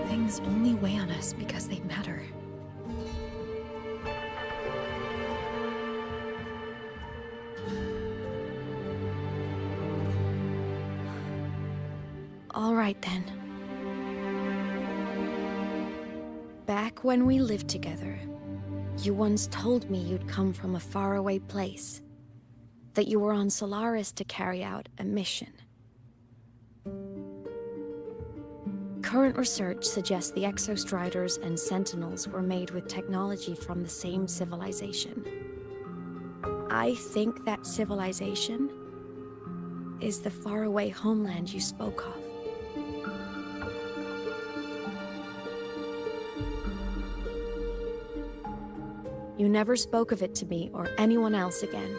Things only weigh on us because they matter. All right then. Back when we lived together, you once told me you'd come from a faraway place. That you were on Solaris to carry out a mission. Current research suggests the Exostriders and Sentinels were made with technology from the same civilization. I think that civilization is the faraway homeland you spoke of. You never spoke of it to me or anyone else again.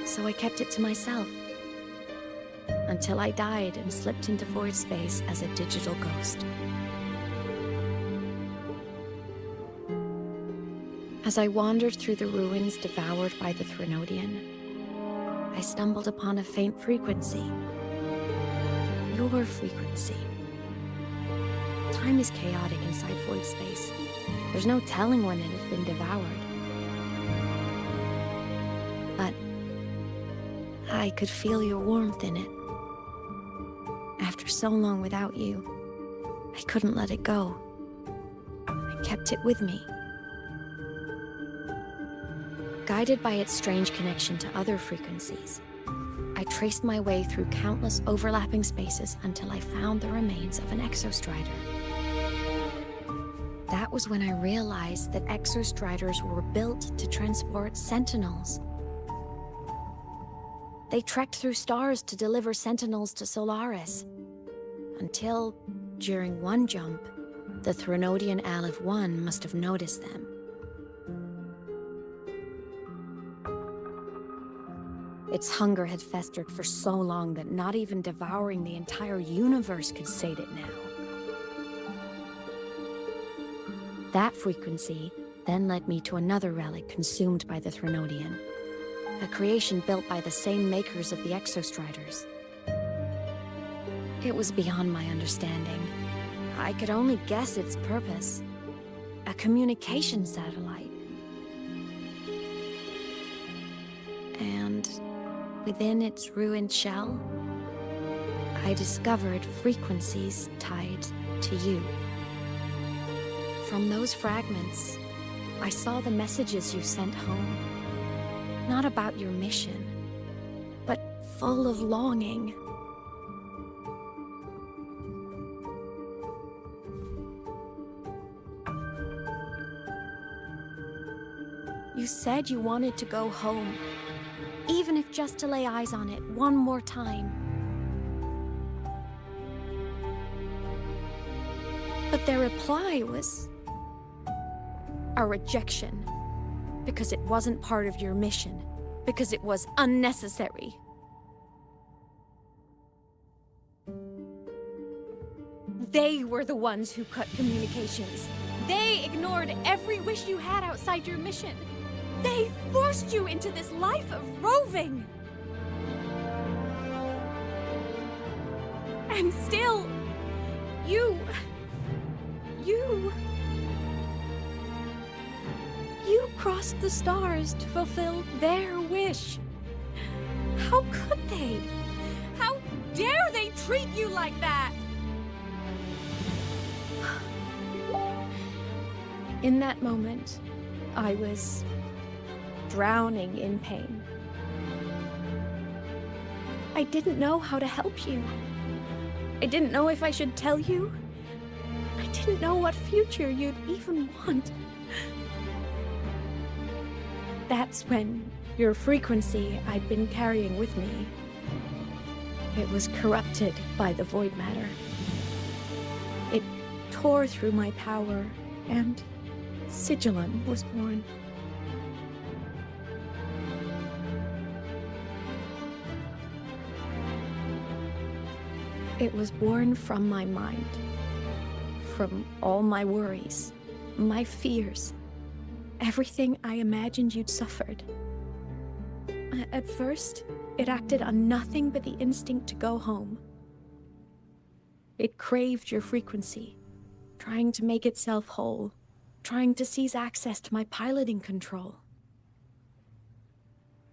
So I kept it to myself. Until I died and slipped into void space as a digital ghost. As I wandered through the ruins devoured by the Threnodian, I stumbled upon a faint frequency. Your frequency. Time is chaotic inside void space. There's no telling when it had been devoured. But I could feel your warmth in it. After so long without you, I couldn't let it go. I kept it with me. Guided by its strange connection to other frequencies, I traced my way through countless overlapping spaces until I found the remains of an Exostrider. That was when I realized that Exostriders were built to transport Sentinels. They trekked through stars to deliver Sentinels to Solaris. Until, during one jump, the Threnodian Aleph 1 must have noticed them. Its hunger had festered for so long that not even devouring the entire universe could sate it now. That frequency then led me to another relic consumed by the Threnodian. A creation built by the same makers of the Exostriders. It was beyond my understanding. I could only guess its purpose. A communication satellite. And within its ruined shell, I discovered frequencies tied to you. From those fragments, I saw the messages you sent home. Not about your mission, but full of longing. You said you wanted to go home, even if just to lay eyes on it one more time. But their reply was a rejection, because it wasn't part of your mission, because it was unnecessary. They were the ones who cut communications. They ignored every wish you had outside your mission. They forced you into this life of roving. And still, you crossed the stars to fulfill their wish. How could they? How dare they treat you like that? In that moment, I was drowning in pain. I didn't know how to help you. I didn't know if I should tell you. I didn't know what future you'd even want. That's when your frequency I'd been carrying with me, it was corrupted by the void matter. It tore through my power, and Sigillum was born. It was born from my mind, from all my worries, my fears, everything I imagined you'd suffered. At first, it acted on nothing but the instinct to go home. It craved your frequency, trying to make itself whole, trying to seize access to my piloting control.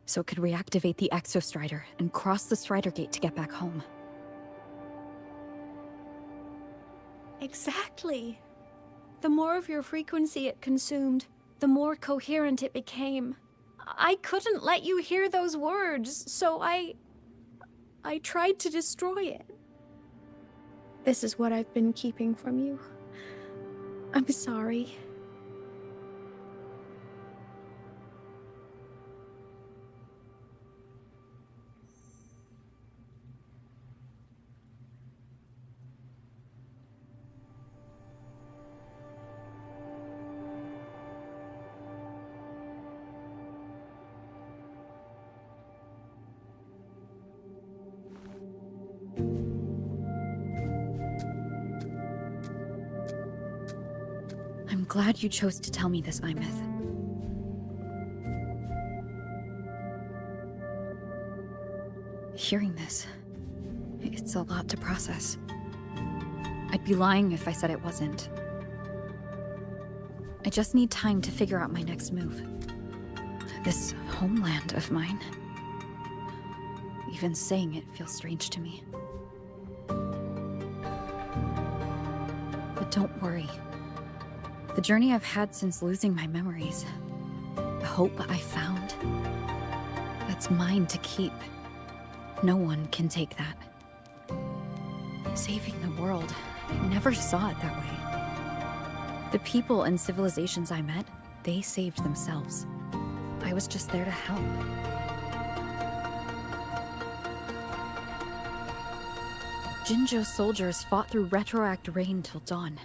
So it could reactivate the Exostrider and cross the Strider Gate to get back home. Exactly. The more of your frequency it consumed, the more coherent it became. I couldn't let you hear those words, so I tried to destroy it. This is what I've been keeping from you. I'm sorry. I'm glad you chose to tell me this, Imeth. Hearing this, it's a lot to process. I'd be lying if I said it wasn't. I just need time to figure out my next move. This homeland of mine. Even saying it feels strange to me. But don't worry. The journey I've had since losing my memories, the hope I found, that's mine to keep. No one can take that. Saving the world, I never saw it that way. The people and civilizations I met, they saved themselves. I was just there to help. Jinzhou soldiers fought through retroact rain till dawn.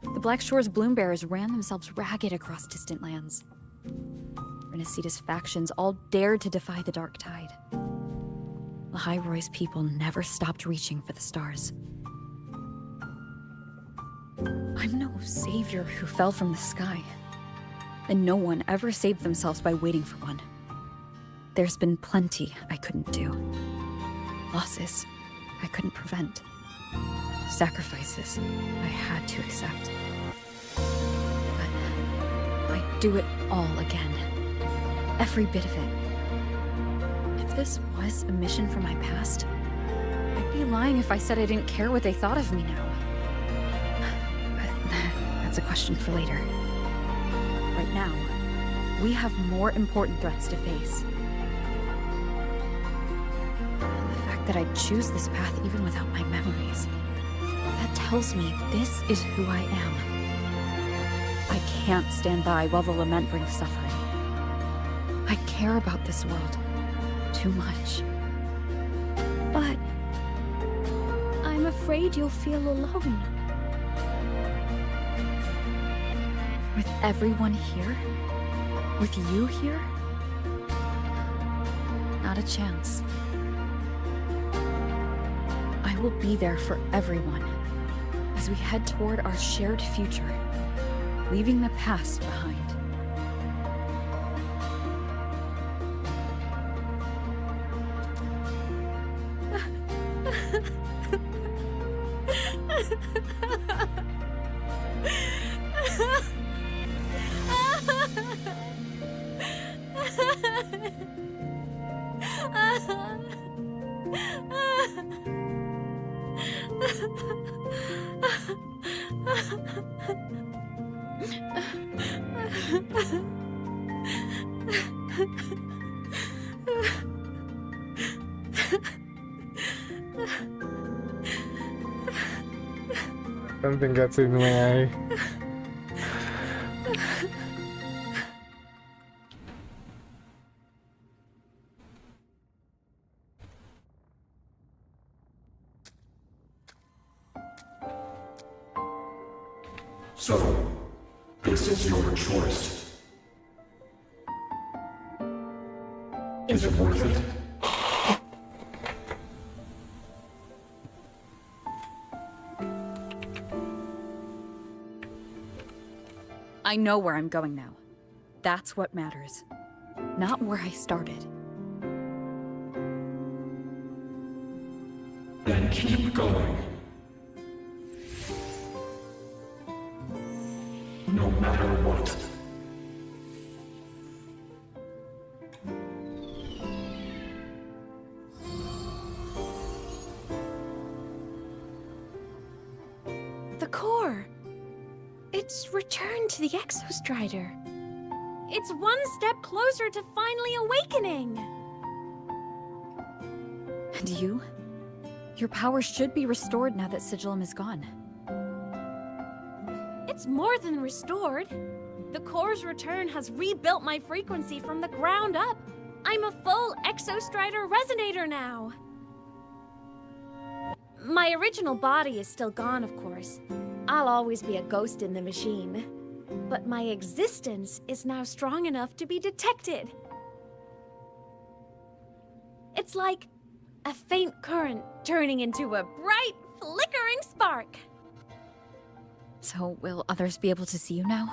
The Black Shore's Bloombearers ran themselves ragged across distant lands. Renaceda's factions all dared to defy the Dark Tide. Lahai-Roy's people never stopped reaching for the stars. I'm no savior who fell from the sky. And no one ever saved themselves by waiting for one. There's been plenty I couldn't do. Losses I couldn't prevent. Sacrifices I had to accept. But I'd do it all again. Every bit of it. If this was a mission from my past, I'd be lying if I said I didn't care what they thought of me now. But that's a question for later. Right now, we have more important threats to face. The fact that I'd choose this path even without my memories, that tells me this is who I am. I can't stand by while the lament brings suffering. I care about this world too much. But I'm afraid you'll feel alone. With everyone here? With you here? Not a chance. I will be there for everyone as we head toward our shared future, leaving the past behind. Something gets in my eye. So, this is your choice. Is it worth it? I know where I'm going now. That's what matters. Not where I started. Then keep going. No matter what. The core. It's returned to the Exostrider. It's one step closer to finally awakening. And you? Your power should be restored now that Sigillum is gone. It's more than restored. The core's return has rebuilt my frequency from the ground up. I'm a full Exostrider resonator now. My original body is still gone, of course. I'll always be a ghost in the machine. But my existence is now strong enough to be detected. It's like a faint current turning into a bright, flickering spark. So, will others be able to see you now?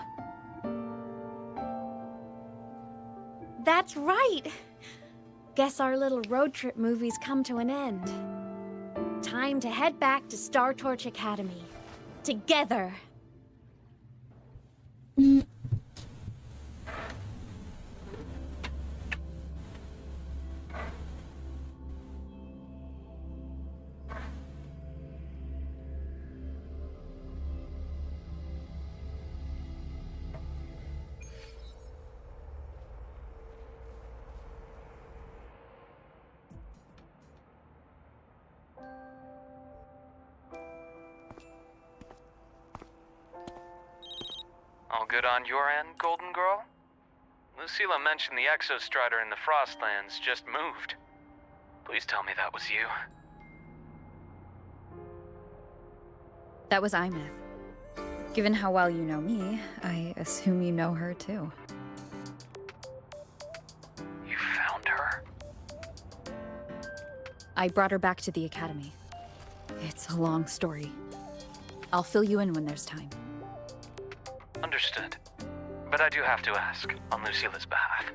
That's right. Guess our little road trip movie's come to an end. Time to head back to Star Torch Academy. Together. All good on your end, Golden Girl? Lucilla mentioned the Exostrider in the Frostlands just moved. Please tell me that was you. That was Imeth. Given how well you know me, I assume you know her too. You found her? I brought her back to the Academy. It's a long story. I'll fill you in when there's time. Understood. But I do have to ask, on Lucilla's behalf,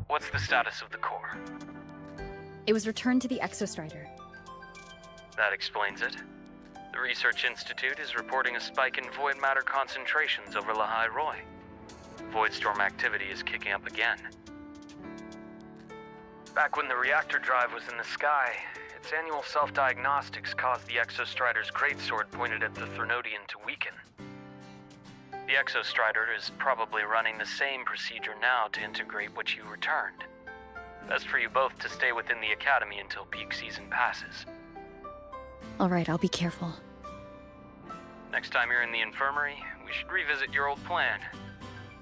what's the status of the core? It was returned to the Exostrider. That explains it. The Research Institute is reporting a spike in void matter concentrations over Lahai Roy. Voidstorm activity is kicking up again. Back when the reactor drive was in the sky, its annual self-diagnostics caused the Exostrider's greatsword pointed at the Threnodian to weaken. The Exostrider is probably running the same procedure now to integrate what you returned. Best for you both to stay within the Academy until peak season passes. Alright, I'll be careful. Next time you're in the infirmary, we should revisit your old plan.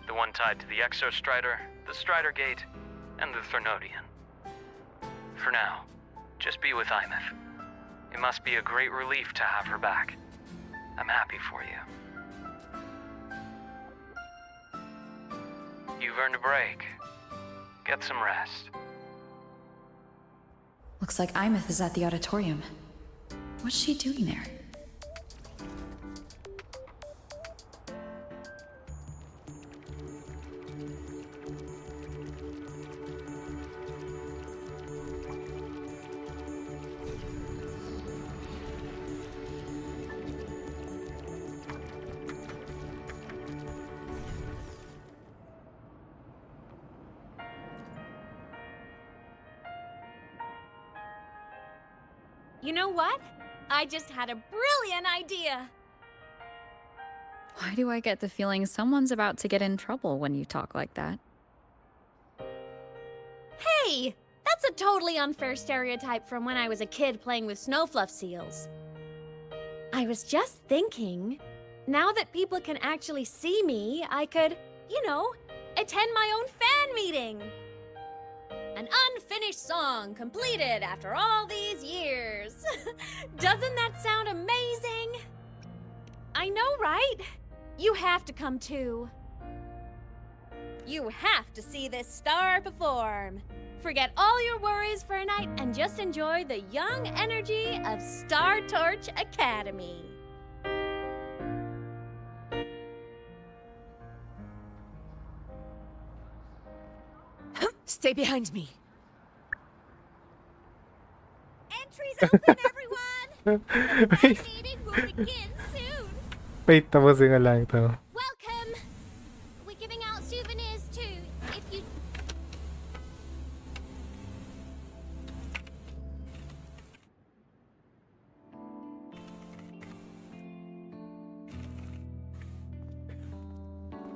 The one tied to the Exostrider, the Strider Gate, and the Threnodian. For now, just be with Imeth. It must be a great relief to have her back. I'm happy for you. You've earned a break. Get some rest. Looks like Imeth is at the auditorium. What's she doing there? You know what? I just had a brilliant idea. Why do I get the feeling someone's about to get in trouble when you talk like that? Hey! That's a totally unfair stereotype from when I was a kid playing with snowfluff seals. I was just thinking, now that people can actually see me, I could, you know, attend my own fan meeting. An unfinished song completed after all these years. Doesn't that sound amazing? I know, right? You have to come too. You have to see this star perform. Forget all your worries for a night and just enjoy the young energy of Star Torch Academy. Stay behind me. Entries open, everyone! The Wait. fan meeting will begin soon. Wait, tapusin ko lang ito. Welcome! We're giving out souvenirs too, if you...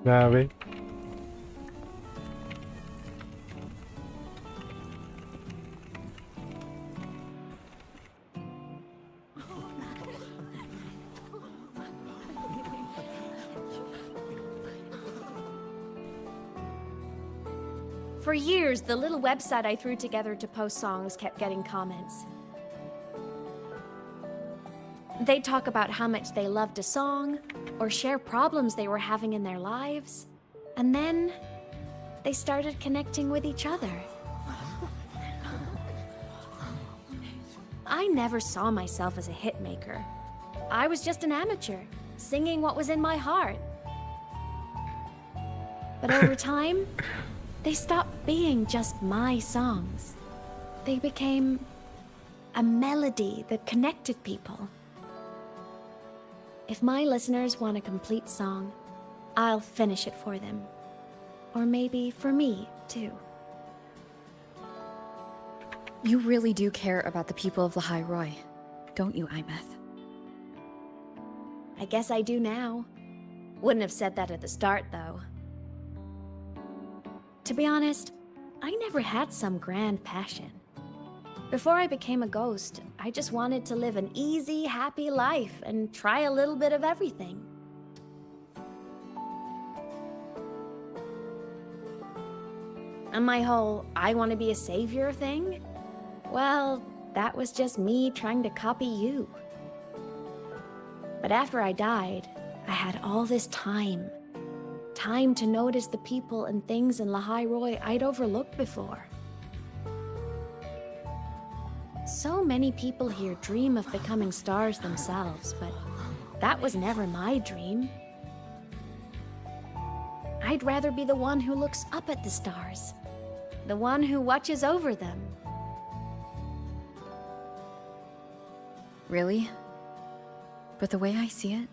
Grabe. For years, the little website I threw together to post songs kept getting comments. They'd talk about how much they loved a song, or share problems they were having in their lives, and then they started connecting with each other. I never saw myself as a hitmaker. I was just an amateur, singing what was in my heart. But over time, they stopped being just my songs. They became a melody that connected people. If my listeners want a complete song, I'll finish it for them. Or maybe for me, too. You really do care about the people of the High Roy, don't you, Imeth? I guess I do now. Wouldn't have said that at the start, though. To be honest, I never had some grand passion. Before I became a ghost, I just wanted to live an easy, happy life and try a little bit of everything. And my whole I want to be a savior thing? Well, that was just me trying to copy you. But after I died, I had all this time. Time to notice the people and things in Lahai Roy I'd overlooked before. So many people here dream of becoming stars themselves, but that was never my dream. I'd rather be the one who looks up at the stars, the one who watches over them. Really? But the way I see it,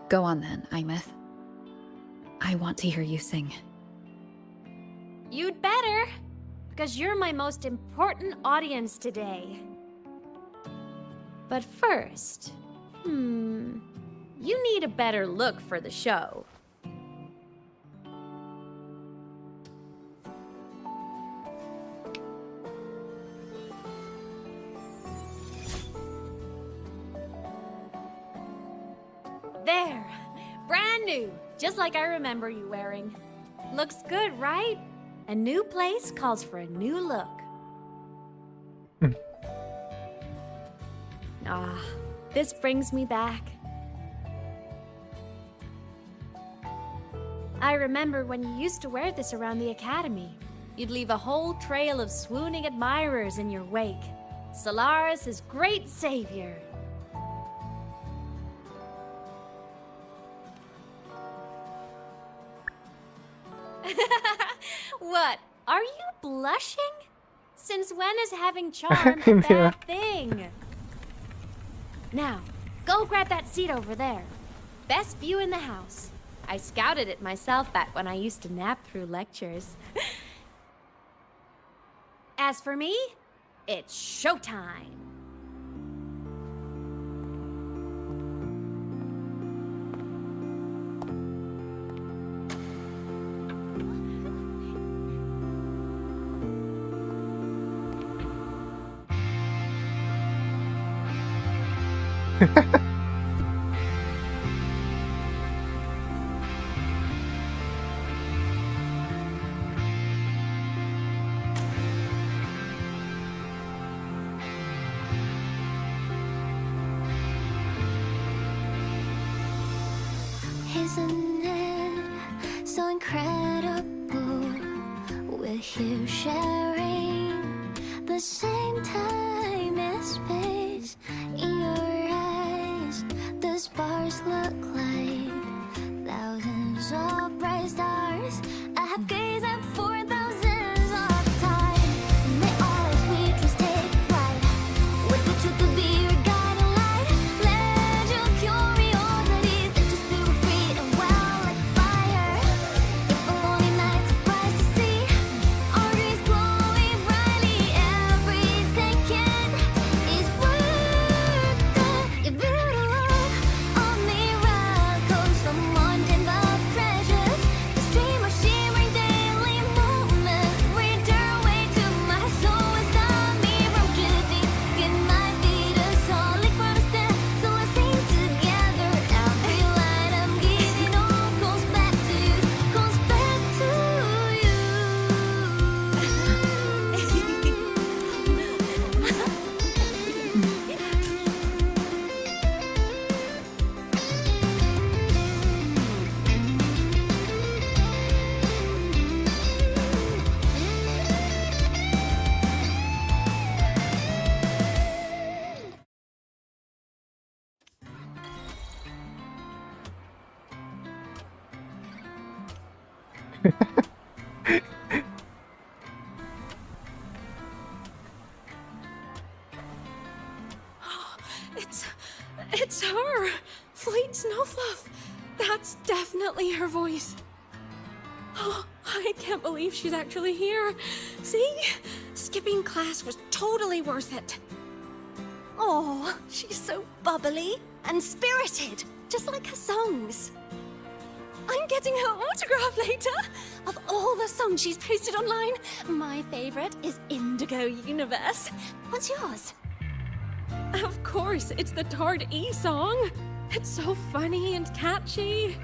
go on then, Imeth. I want to hear you sing. You'd better, because you're my most important audience today. But first, you need a better look for the show. There! Brand new! Just like I remember you wearing. Looks good, right? A new place calls for a new look. This brings me back. I remember when you used to wear this around the academy. You'd leave a whole trail of swooning admirers in your wake. Solaris' great savior. What? Are you blushing? Since when is having charm a bad thing? Now, Go grab that seat over there. Best view in the house. I scouted it myself back when I used to nap through lectures. As for me, it's showtime. Isn't it so incredible? We're here sharing the same time and space. In your eyes, the sparks look like thousands of bright stars. I have gazed at for thousands of time, and they always we just take flight. With the truth to be your guiding light. Let your curiosity set you through free and well like fire. If a lonely night's a price to see, our dreams glowing brightly. Every second is worth it. You're beautiful on the rock coast, someone in the treasures. The stream of shimmering daily moments return way to my soul and stop me from drifting. It might be the solid ground to stand, so let's sing together. Every light I'm giving all goes back to you, goes back to you. It's her! Fleet Snowfluff! That's definitely her voice. Oh, I can't believe she's actually here. See? Skipping class was totally worth it. Oh, she's so bubbly and spirited, just like her songs. I'm getting her autograph later. Of all the songs she's posted online, my favorite is Indigo Universe. What's yours? Of course, it's the Tard E song. It's so funny and catchy.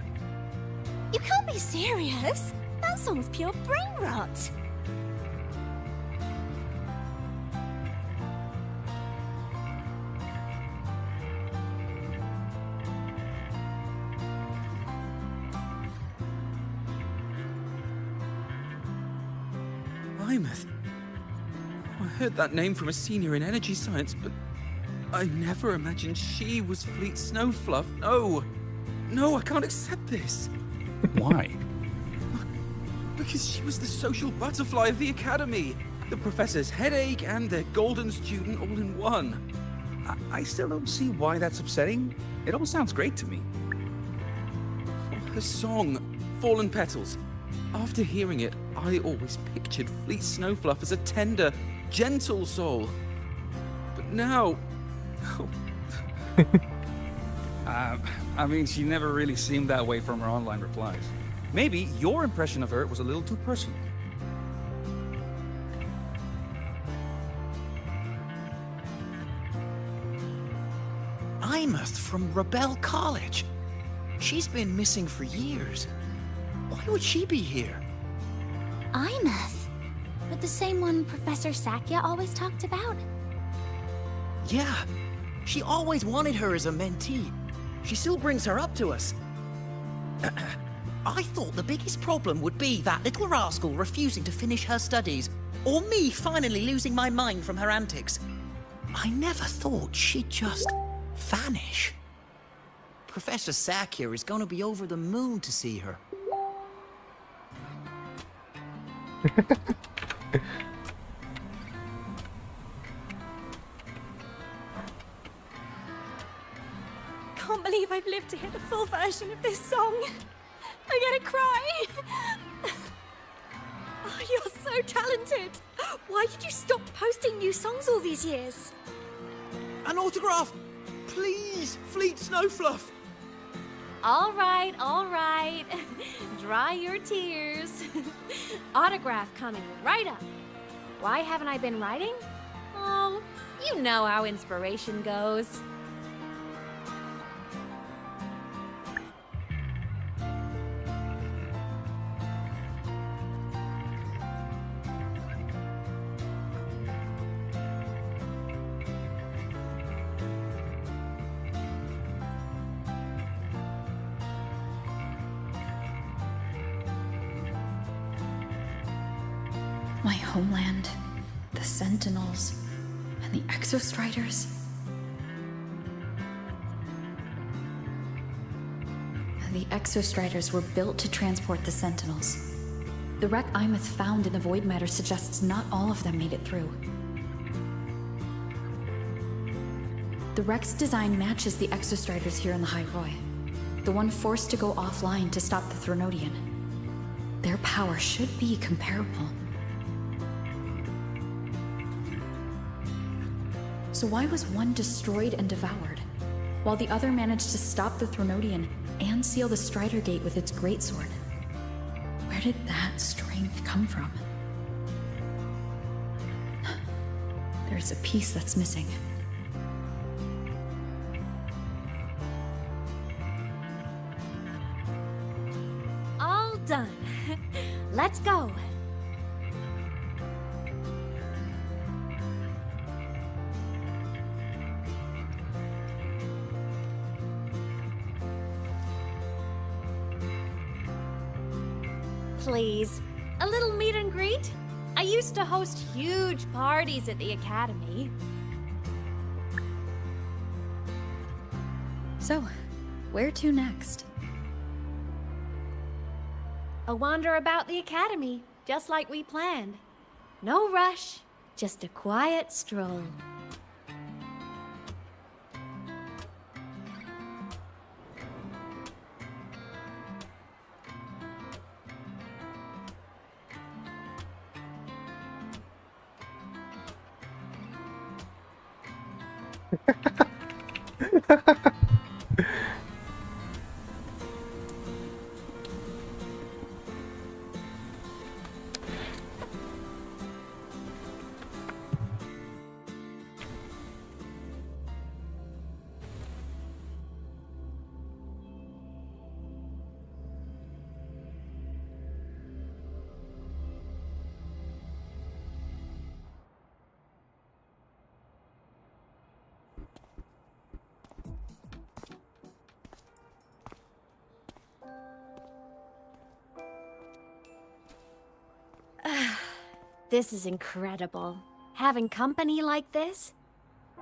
You can't be serious. That song's pure brain rot. Plymouth. I heard that name from a senior in energy science, but I never imagined she was Fleet Snowfluff. No! No, I can't accept this. Why? Because she was the social butterfly of the academy, the professor's headache and the golden student all in one. I still don't see why that's upsetting. It all sounds great to me. Her song, Fallen Petals. After hearing it, I always pictured Fleet Snowfluff as a tender, gentle soul. But now... I mean, she never really seemed that way from her online replies. Maybe your impression of her was a little too personal. Immerth from Rebel College. She's been missing for years. Why would she be here? Immerth? But the same one Professor Sakya always talked about? Yeah, she always wanted her as a mentee. She still brings her up to us. I thought the biggest problem would be that little rascal refusing to finish her studies, or me finally losing my mind from her antics. I never thought she'd just vanish. Professor Sakya is going to be over the moon to see her. believe I've lived to hear the full version of this song. I'm gonna cry. Oh, you're so talented. Why did you stop posting new songs all these years? An autograph! Please, Fleet Snowfluff! All right, all right. Dry your tears. Autograph coming right up. Why haven't I been writing? Oh, you know how inspiration goes. My homeland, the Sentinels, and the Exostriders. The Exostriders were built to transport the Sentinels. The wreck Imeth found in the void matter suggests not all of them made it through. The wreck's design matches the Exostriders here in the High Roy, the one forced to go offline to stop the Threnodian. Their power should be comparable. So why was one destroyed and devoured, while the other managed to stop the Threnodian and seal the Strider Gate with its greatsword? Where did that strength come from? There's a piece that's missing. All done. Let's go. Please, a little meet and greet? I used to host huge parties at the Academy. So, where to next? A wander about the Academy, just like we planned. No rush, just a quiet stroll. This is incredible. Having company like this?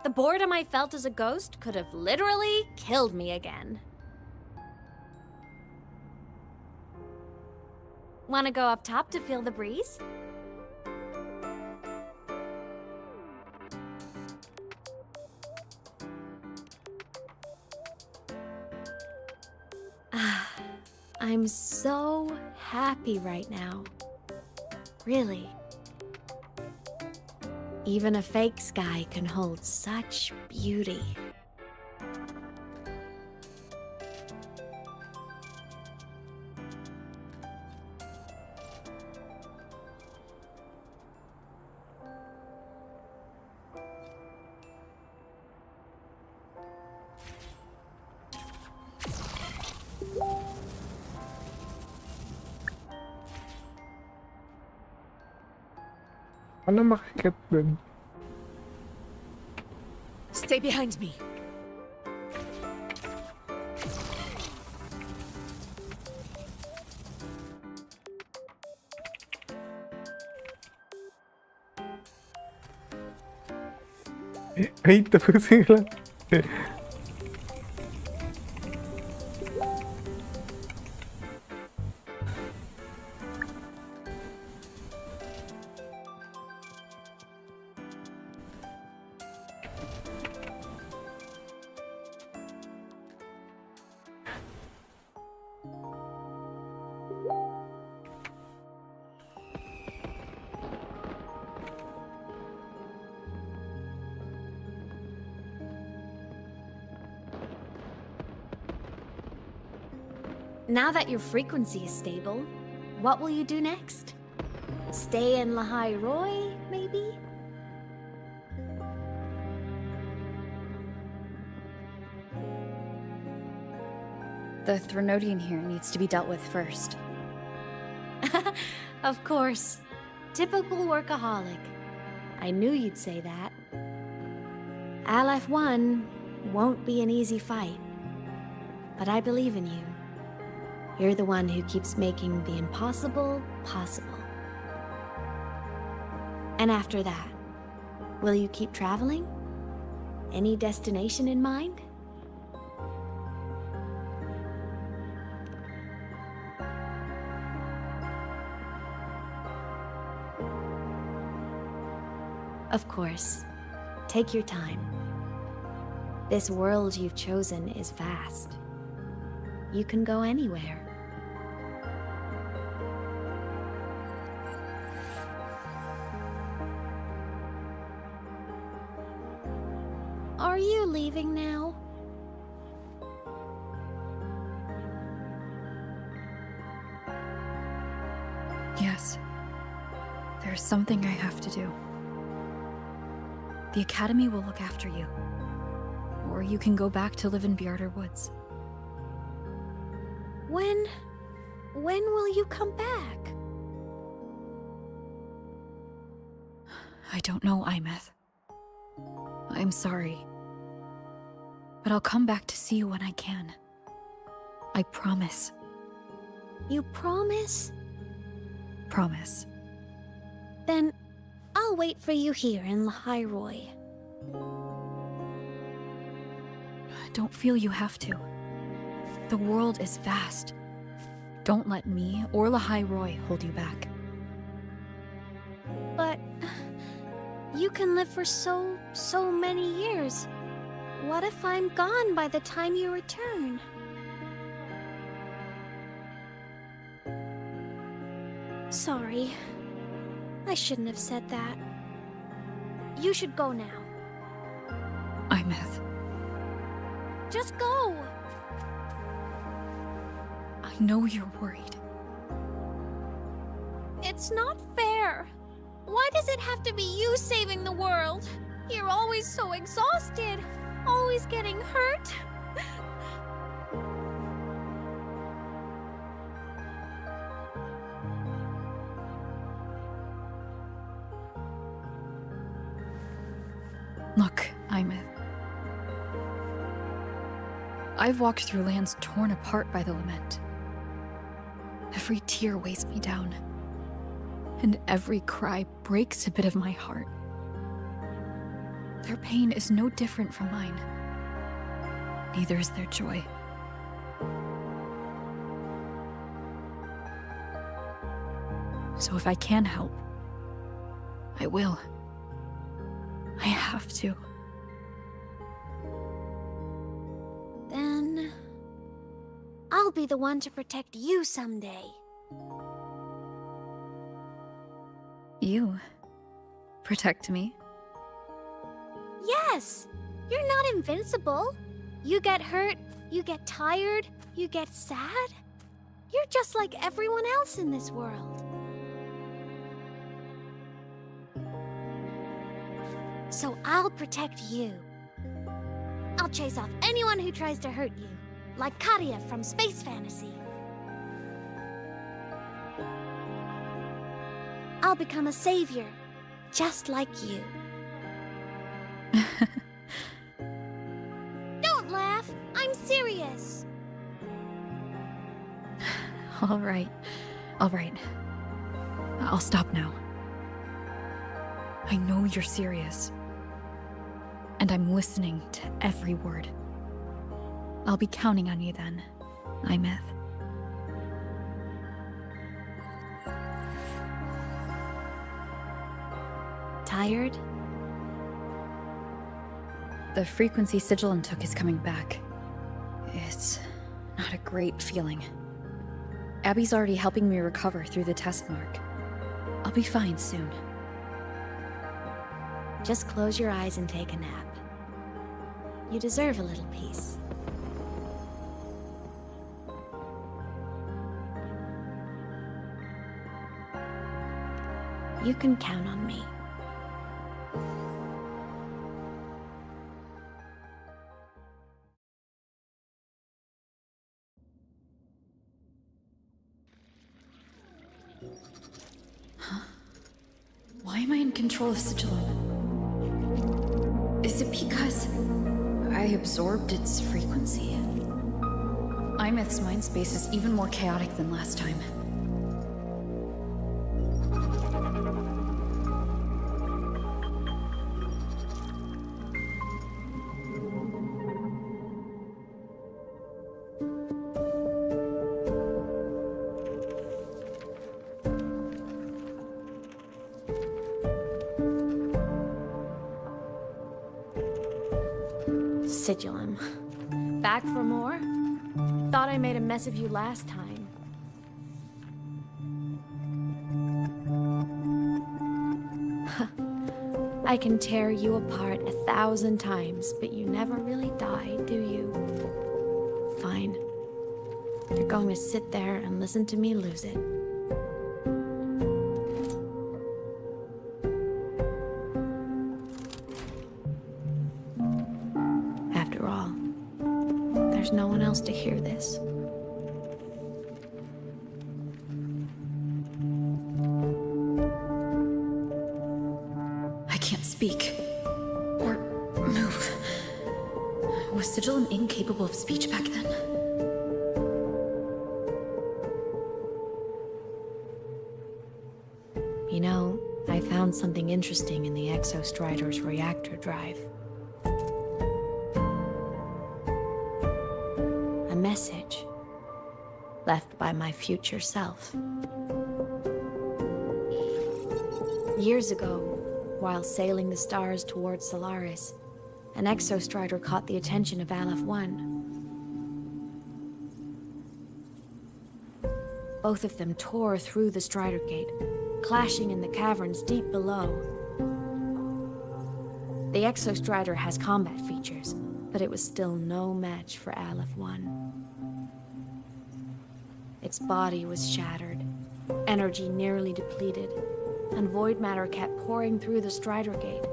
The boredom I felt as a ghost could have literally killed me again. Wanna go up top to feel the breeze? I'm so happy right now. Really. Even a fake sky can hold such beauty. Ano makikit dun? Stay behind me. Ay, tapusin lang. Now that your frequency is stable, what will you do next? Stay in Lahai Roy, maybe? The Threnodian here needs to be dealt with first. Of course. Typical workaholic. I knew you'd say that. Aleph-1 won't be an easy fight. But I believe in you. You're the one who keeps making the impossible possible. And after that, will you keep traveling? Any destination in mind? Of course. Take your time. This world you've chosen is vast. You can go anywhere. Are you leaving now? Yes. There's something I have to do. The Academy will look after you. Or you can go back to live in Bjarder Woods. When will you come back? I don't know, Imeth. I'm sorry. But I'll come back to see you when I can. I promise. You promise? Promise. Then I'll wait for you here in Lahai Roy. Don't feel you have to. The world is vast. Don't let me or Lahai Roy hold you back. But you can live for so many years. What if I'm gone by the time you return? Sorry. I shouldn't have said that. You should go now. Imeth. Just go! I know you're worried. It's not fair. Why does it have to be you saving the world? You're always so exhausted. Always getting hurt. Look, Imeth. I've walked through lands torn apart by the lament. Every tear weighs me down, and every cry breaks a bit of my heart. Their pain is no different from mine. Neither is their joy. So if I can help, I will. I have to. Then I'll be the one to protect you someday. You protect me? Yes! You're not invincible. You get hurt, you get tired, you get sad. You're just like everyone else in this world. So I'll protect you. I'll chase off anyone who tries to hurt you, like Katia from Space Fantasy. I'll become a savior, just like you. Don't laugh! I'm serious! All right. All right. I'll stop now. I know you're serious. And I'm listening to every word. I'll be counting on you then, Imeth. Tired? The frequency Sigilant took is coming back. It's not a great feeling. Abby's already helping me recover through the test mark. I'll be fine soon. Just close your eyes and take a nap. You deserve a little peace. You can count on me. Why am I in control of Sigillum? Is it because I absorbed its frequency? Imeth's mind space is even more chaotic than last time. Sigillum. Back for more? Thought I made a mess of you last time. I can tear you apart 1,000 times, but you never really die, do you? Fine. You're going to sit there and listen to me lose it. After all, there's no one else to hear this. I can't speak. Or move. Was Sigillum incapable of speech back then? You know, I found something interesting in the Exostrider's reactor drive. A message left by my future self. Years ago, while sailing the stars towards Solaris, an Exostrider caught the attention of Aleph-1. Both of them tore through the Strider Gate, clashing in the caverns deep below. The Exostrider has combat features, but it was still no match for Aleph-1. Its body was shattered, energy nearly depleted, and void matter kept pouring through the Strider Gate.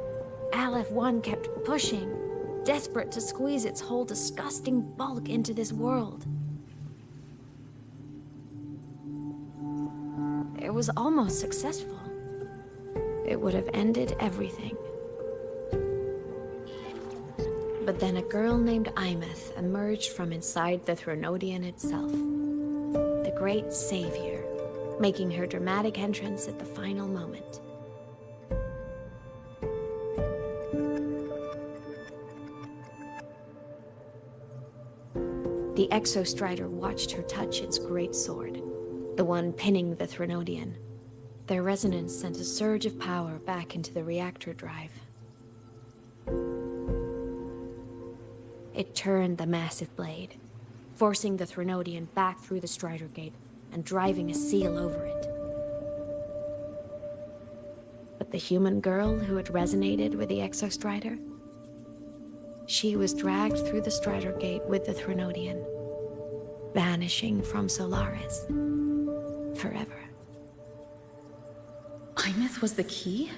Aleph-1 kept pushing, desperate to squeeze its whole disgusting bulk into this world. It was almost successful. It would have ended everything. But then a girl named Imeth emerged from inside the Threnodian itself. The great savior, making her dramatic entrance at the final moment. The Exostrider watched her touch its great sword, the one pinning the Threnodian. Their resonance sent a surge of power back into the reactor drive. It turned the massive blade, forcing the Threnodian back through the Strider Gate and driving a seal over it. But the human girl who had resonated with the Exostrider? She was dragged through the Strider Gate with the Threnodian, vanishing from Solaris forever. Imeth was the key?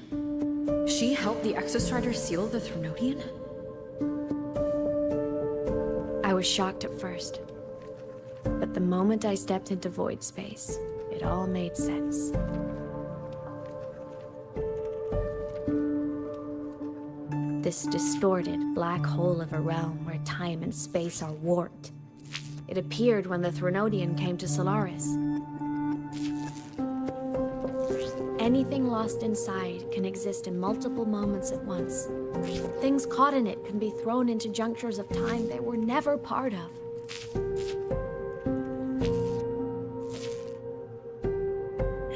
She helped the Exostrider seal the Threnodian? I was shocked at first, but the moment I stepped into void space, it all made sense. This distorted black hole of a realm where time and space are warped. It appeared when the Threnodian came to Solaris. Anything lost inside can exist in multiple moments at once. Things caught in it can be thrown into junctures of time they were never part of.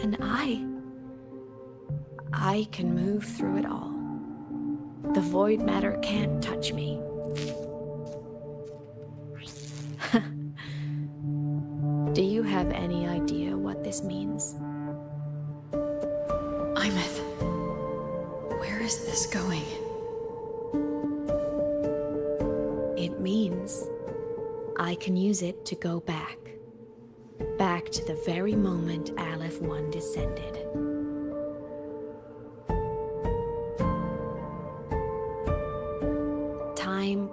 And I can move through it all. The void matter can't touch me. Do you have any idea what this means? Imeth, where is this going? It means I can use it to go back. Back to the very moment Aleph-1 descended.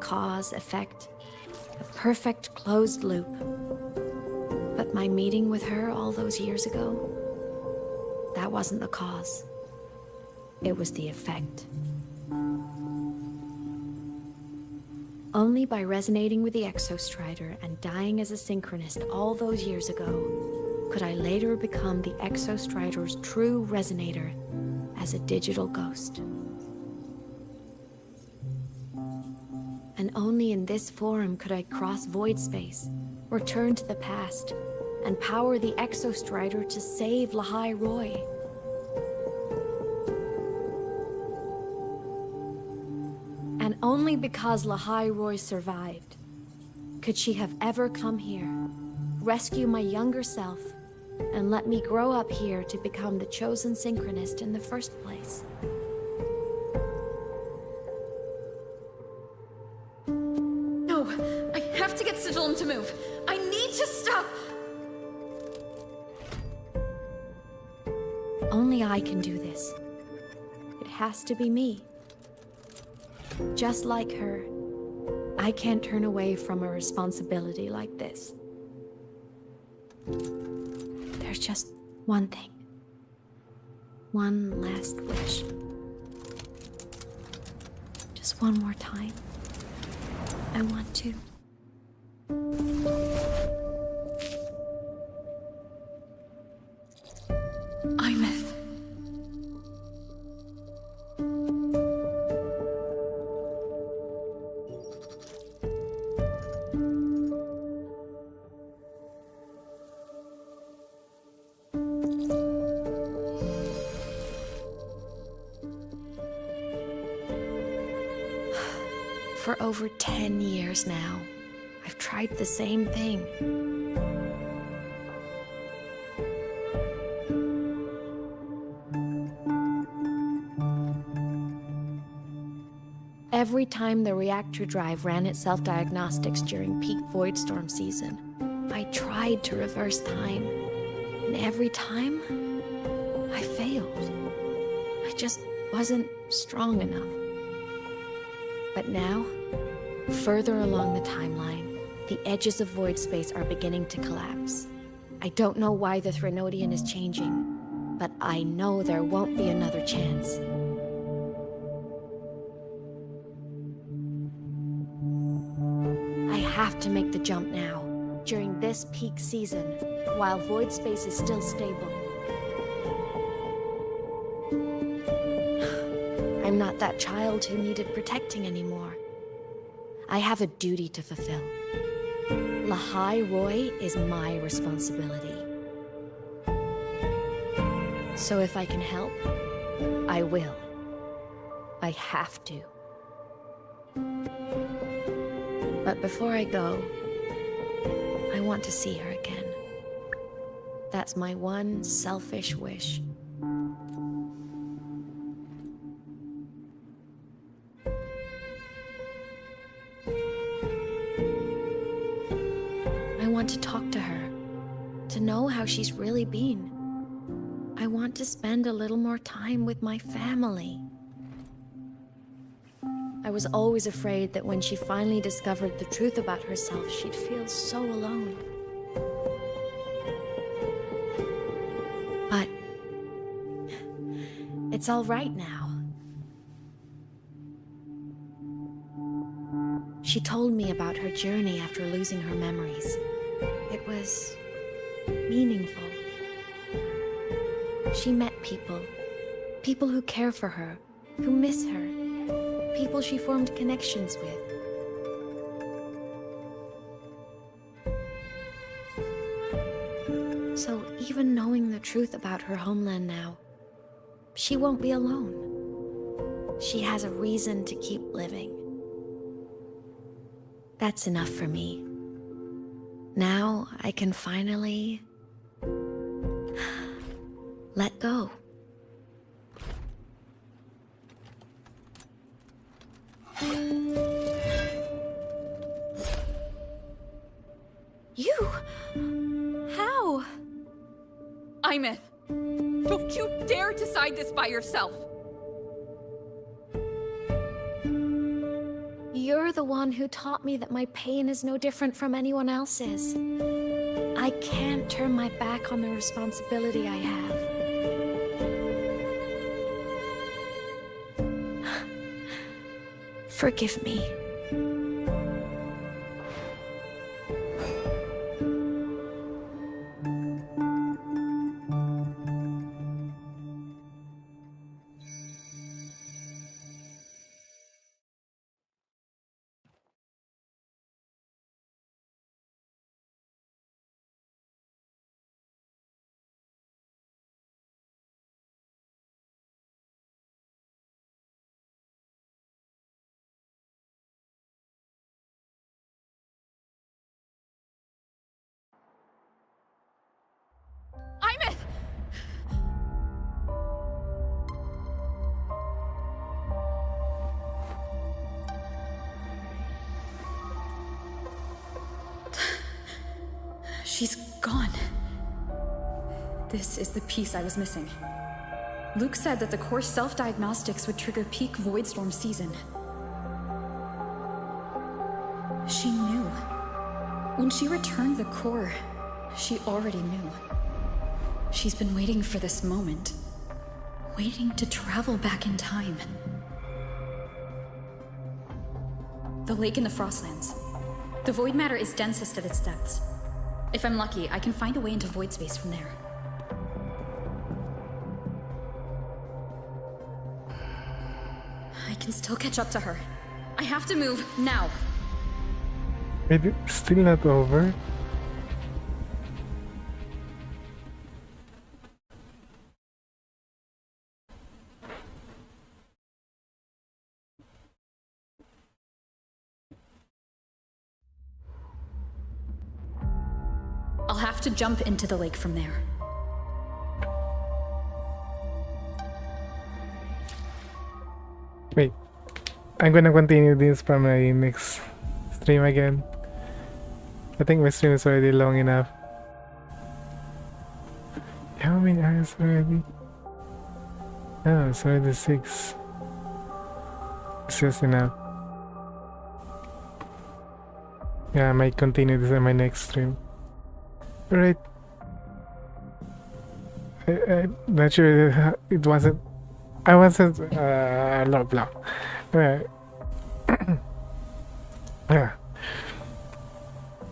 cause, effect, a perfect closed loop. But my meeting with her all those years ago, that wasn't the cause. It was the effect. Only by resonating with the Exostrider and dying as a synchronist all those years ago could I later become the Exostrider's true resonator as a digital ghost. And only in this form could I cross void space, return to the past, and power the Exostrider to save Lahai Roy. And only because Lahai Roy survived could she have ever come here, rescue my younger self, and let me grow up here to become the chosen synchronist in the first place. No, I have to get Sigillum to move. I need to stop. Only I can do this. It has to be me. Just like her, I can't turn away from a responsibility like this. There's just one thing. One last wish. Just one more time. I want to. Imeth. For over 10 years now, I've tried the same thing. Every time the reactor drive ran its self-diagnostics during peak void storm season, I tried to reverse time. And every time, I failed. I just wasn't strong enough. But now, further along the timeline, the edges of void space are beginning to collapse. I don't know why the Threnodian is changing, but I know there won't be another chance. I have to make the jump now, during this peak season, while void space is still stable. I'm not that child who needed protecting anymore. I have a duty to fulfill. Lahai Roy is my responsibility. So if I can help, I will. I have to. But before I go, I want to see her again. That's my one selfish wish. I want to talk to her, to know how she's really been. I want to spend a little more time with my family. I was always afraid that when she finally discovered the truth about herself, she'd feel so alone. But it's all right now. She told me about her journey after losing her memories. It was meaningful. She met people who care for her, who miss her, people she formed connections with. So even knowing the truth about her homeland now, she won't be alone. She has a reason to keep living. That's enough for me. Now I can finally let go. You? How? Imeth, don't you dare decide this by yourself. You're the one who taught me that my pain is no different from anyone else's. I can't turn my back on the responsibility I have. Forgive me. She's gone. This is the piece I was missing. Luke said that the core self-diagnostics would trigger peak Voidstorm season. She knew. When she returned the core, she already knew. She's been waiting for this moment. Waiting to travel back in time. The lake in the Frostlands. The void matter is densest at its depths. If I'm lucky, I can find a way into void space from there. I can still catch up to her. I have to move, now! Wait, it's still not over? I'll have to jump into the lake from there. Wait, I'm gonna continue this from my next stream again. I think my stream is already long enough. How many hours already? Oh, it's already 6. It's just enough. Yeah, I might continue this on my next stream. Alright. I'm not sure that it wasn't. I wasn't. Blah. Alright. Yeah.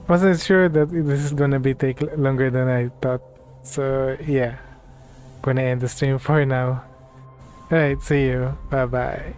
Wasn't sure that this is gonna be take longer than I thought. So yeah. Gonna end the stream for now. Alright, see you. Bye bye.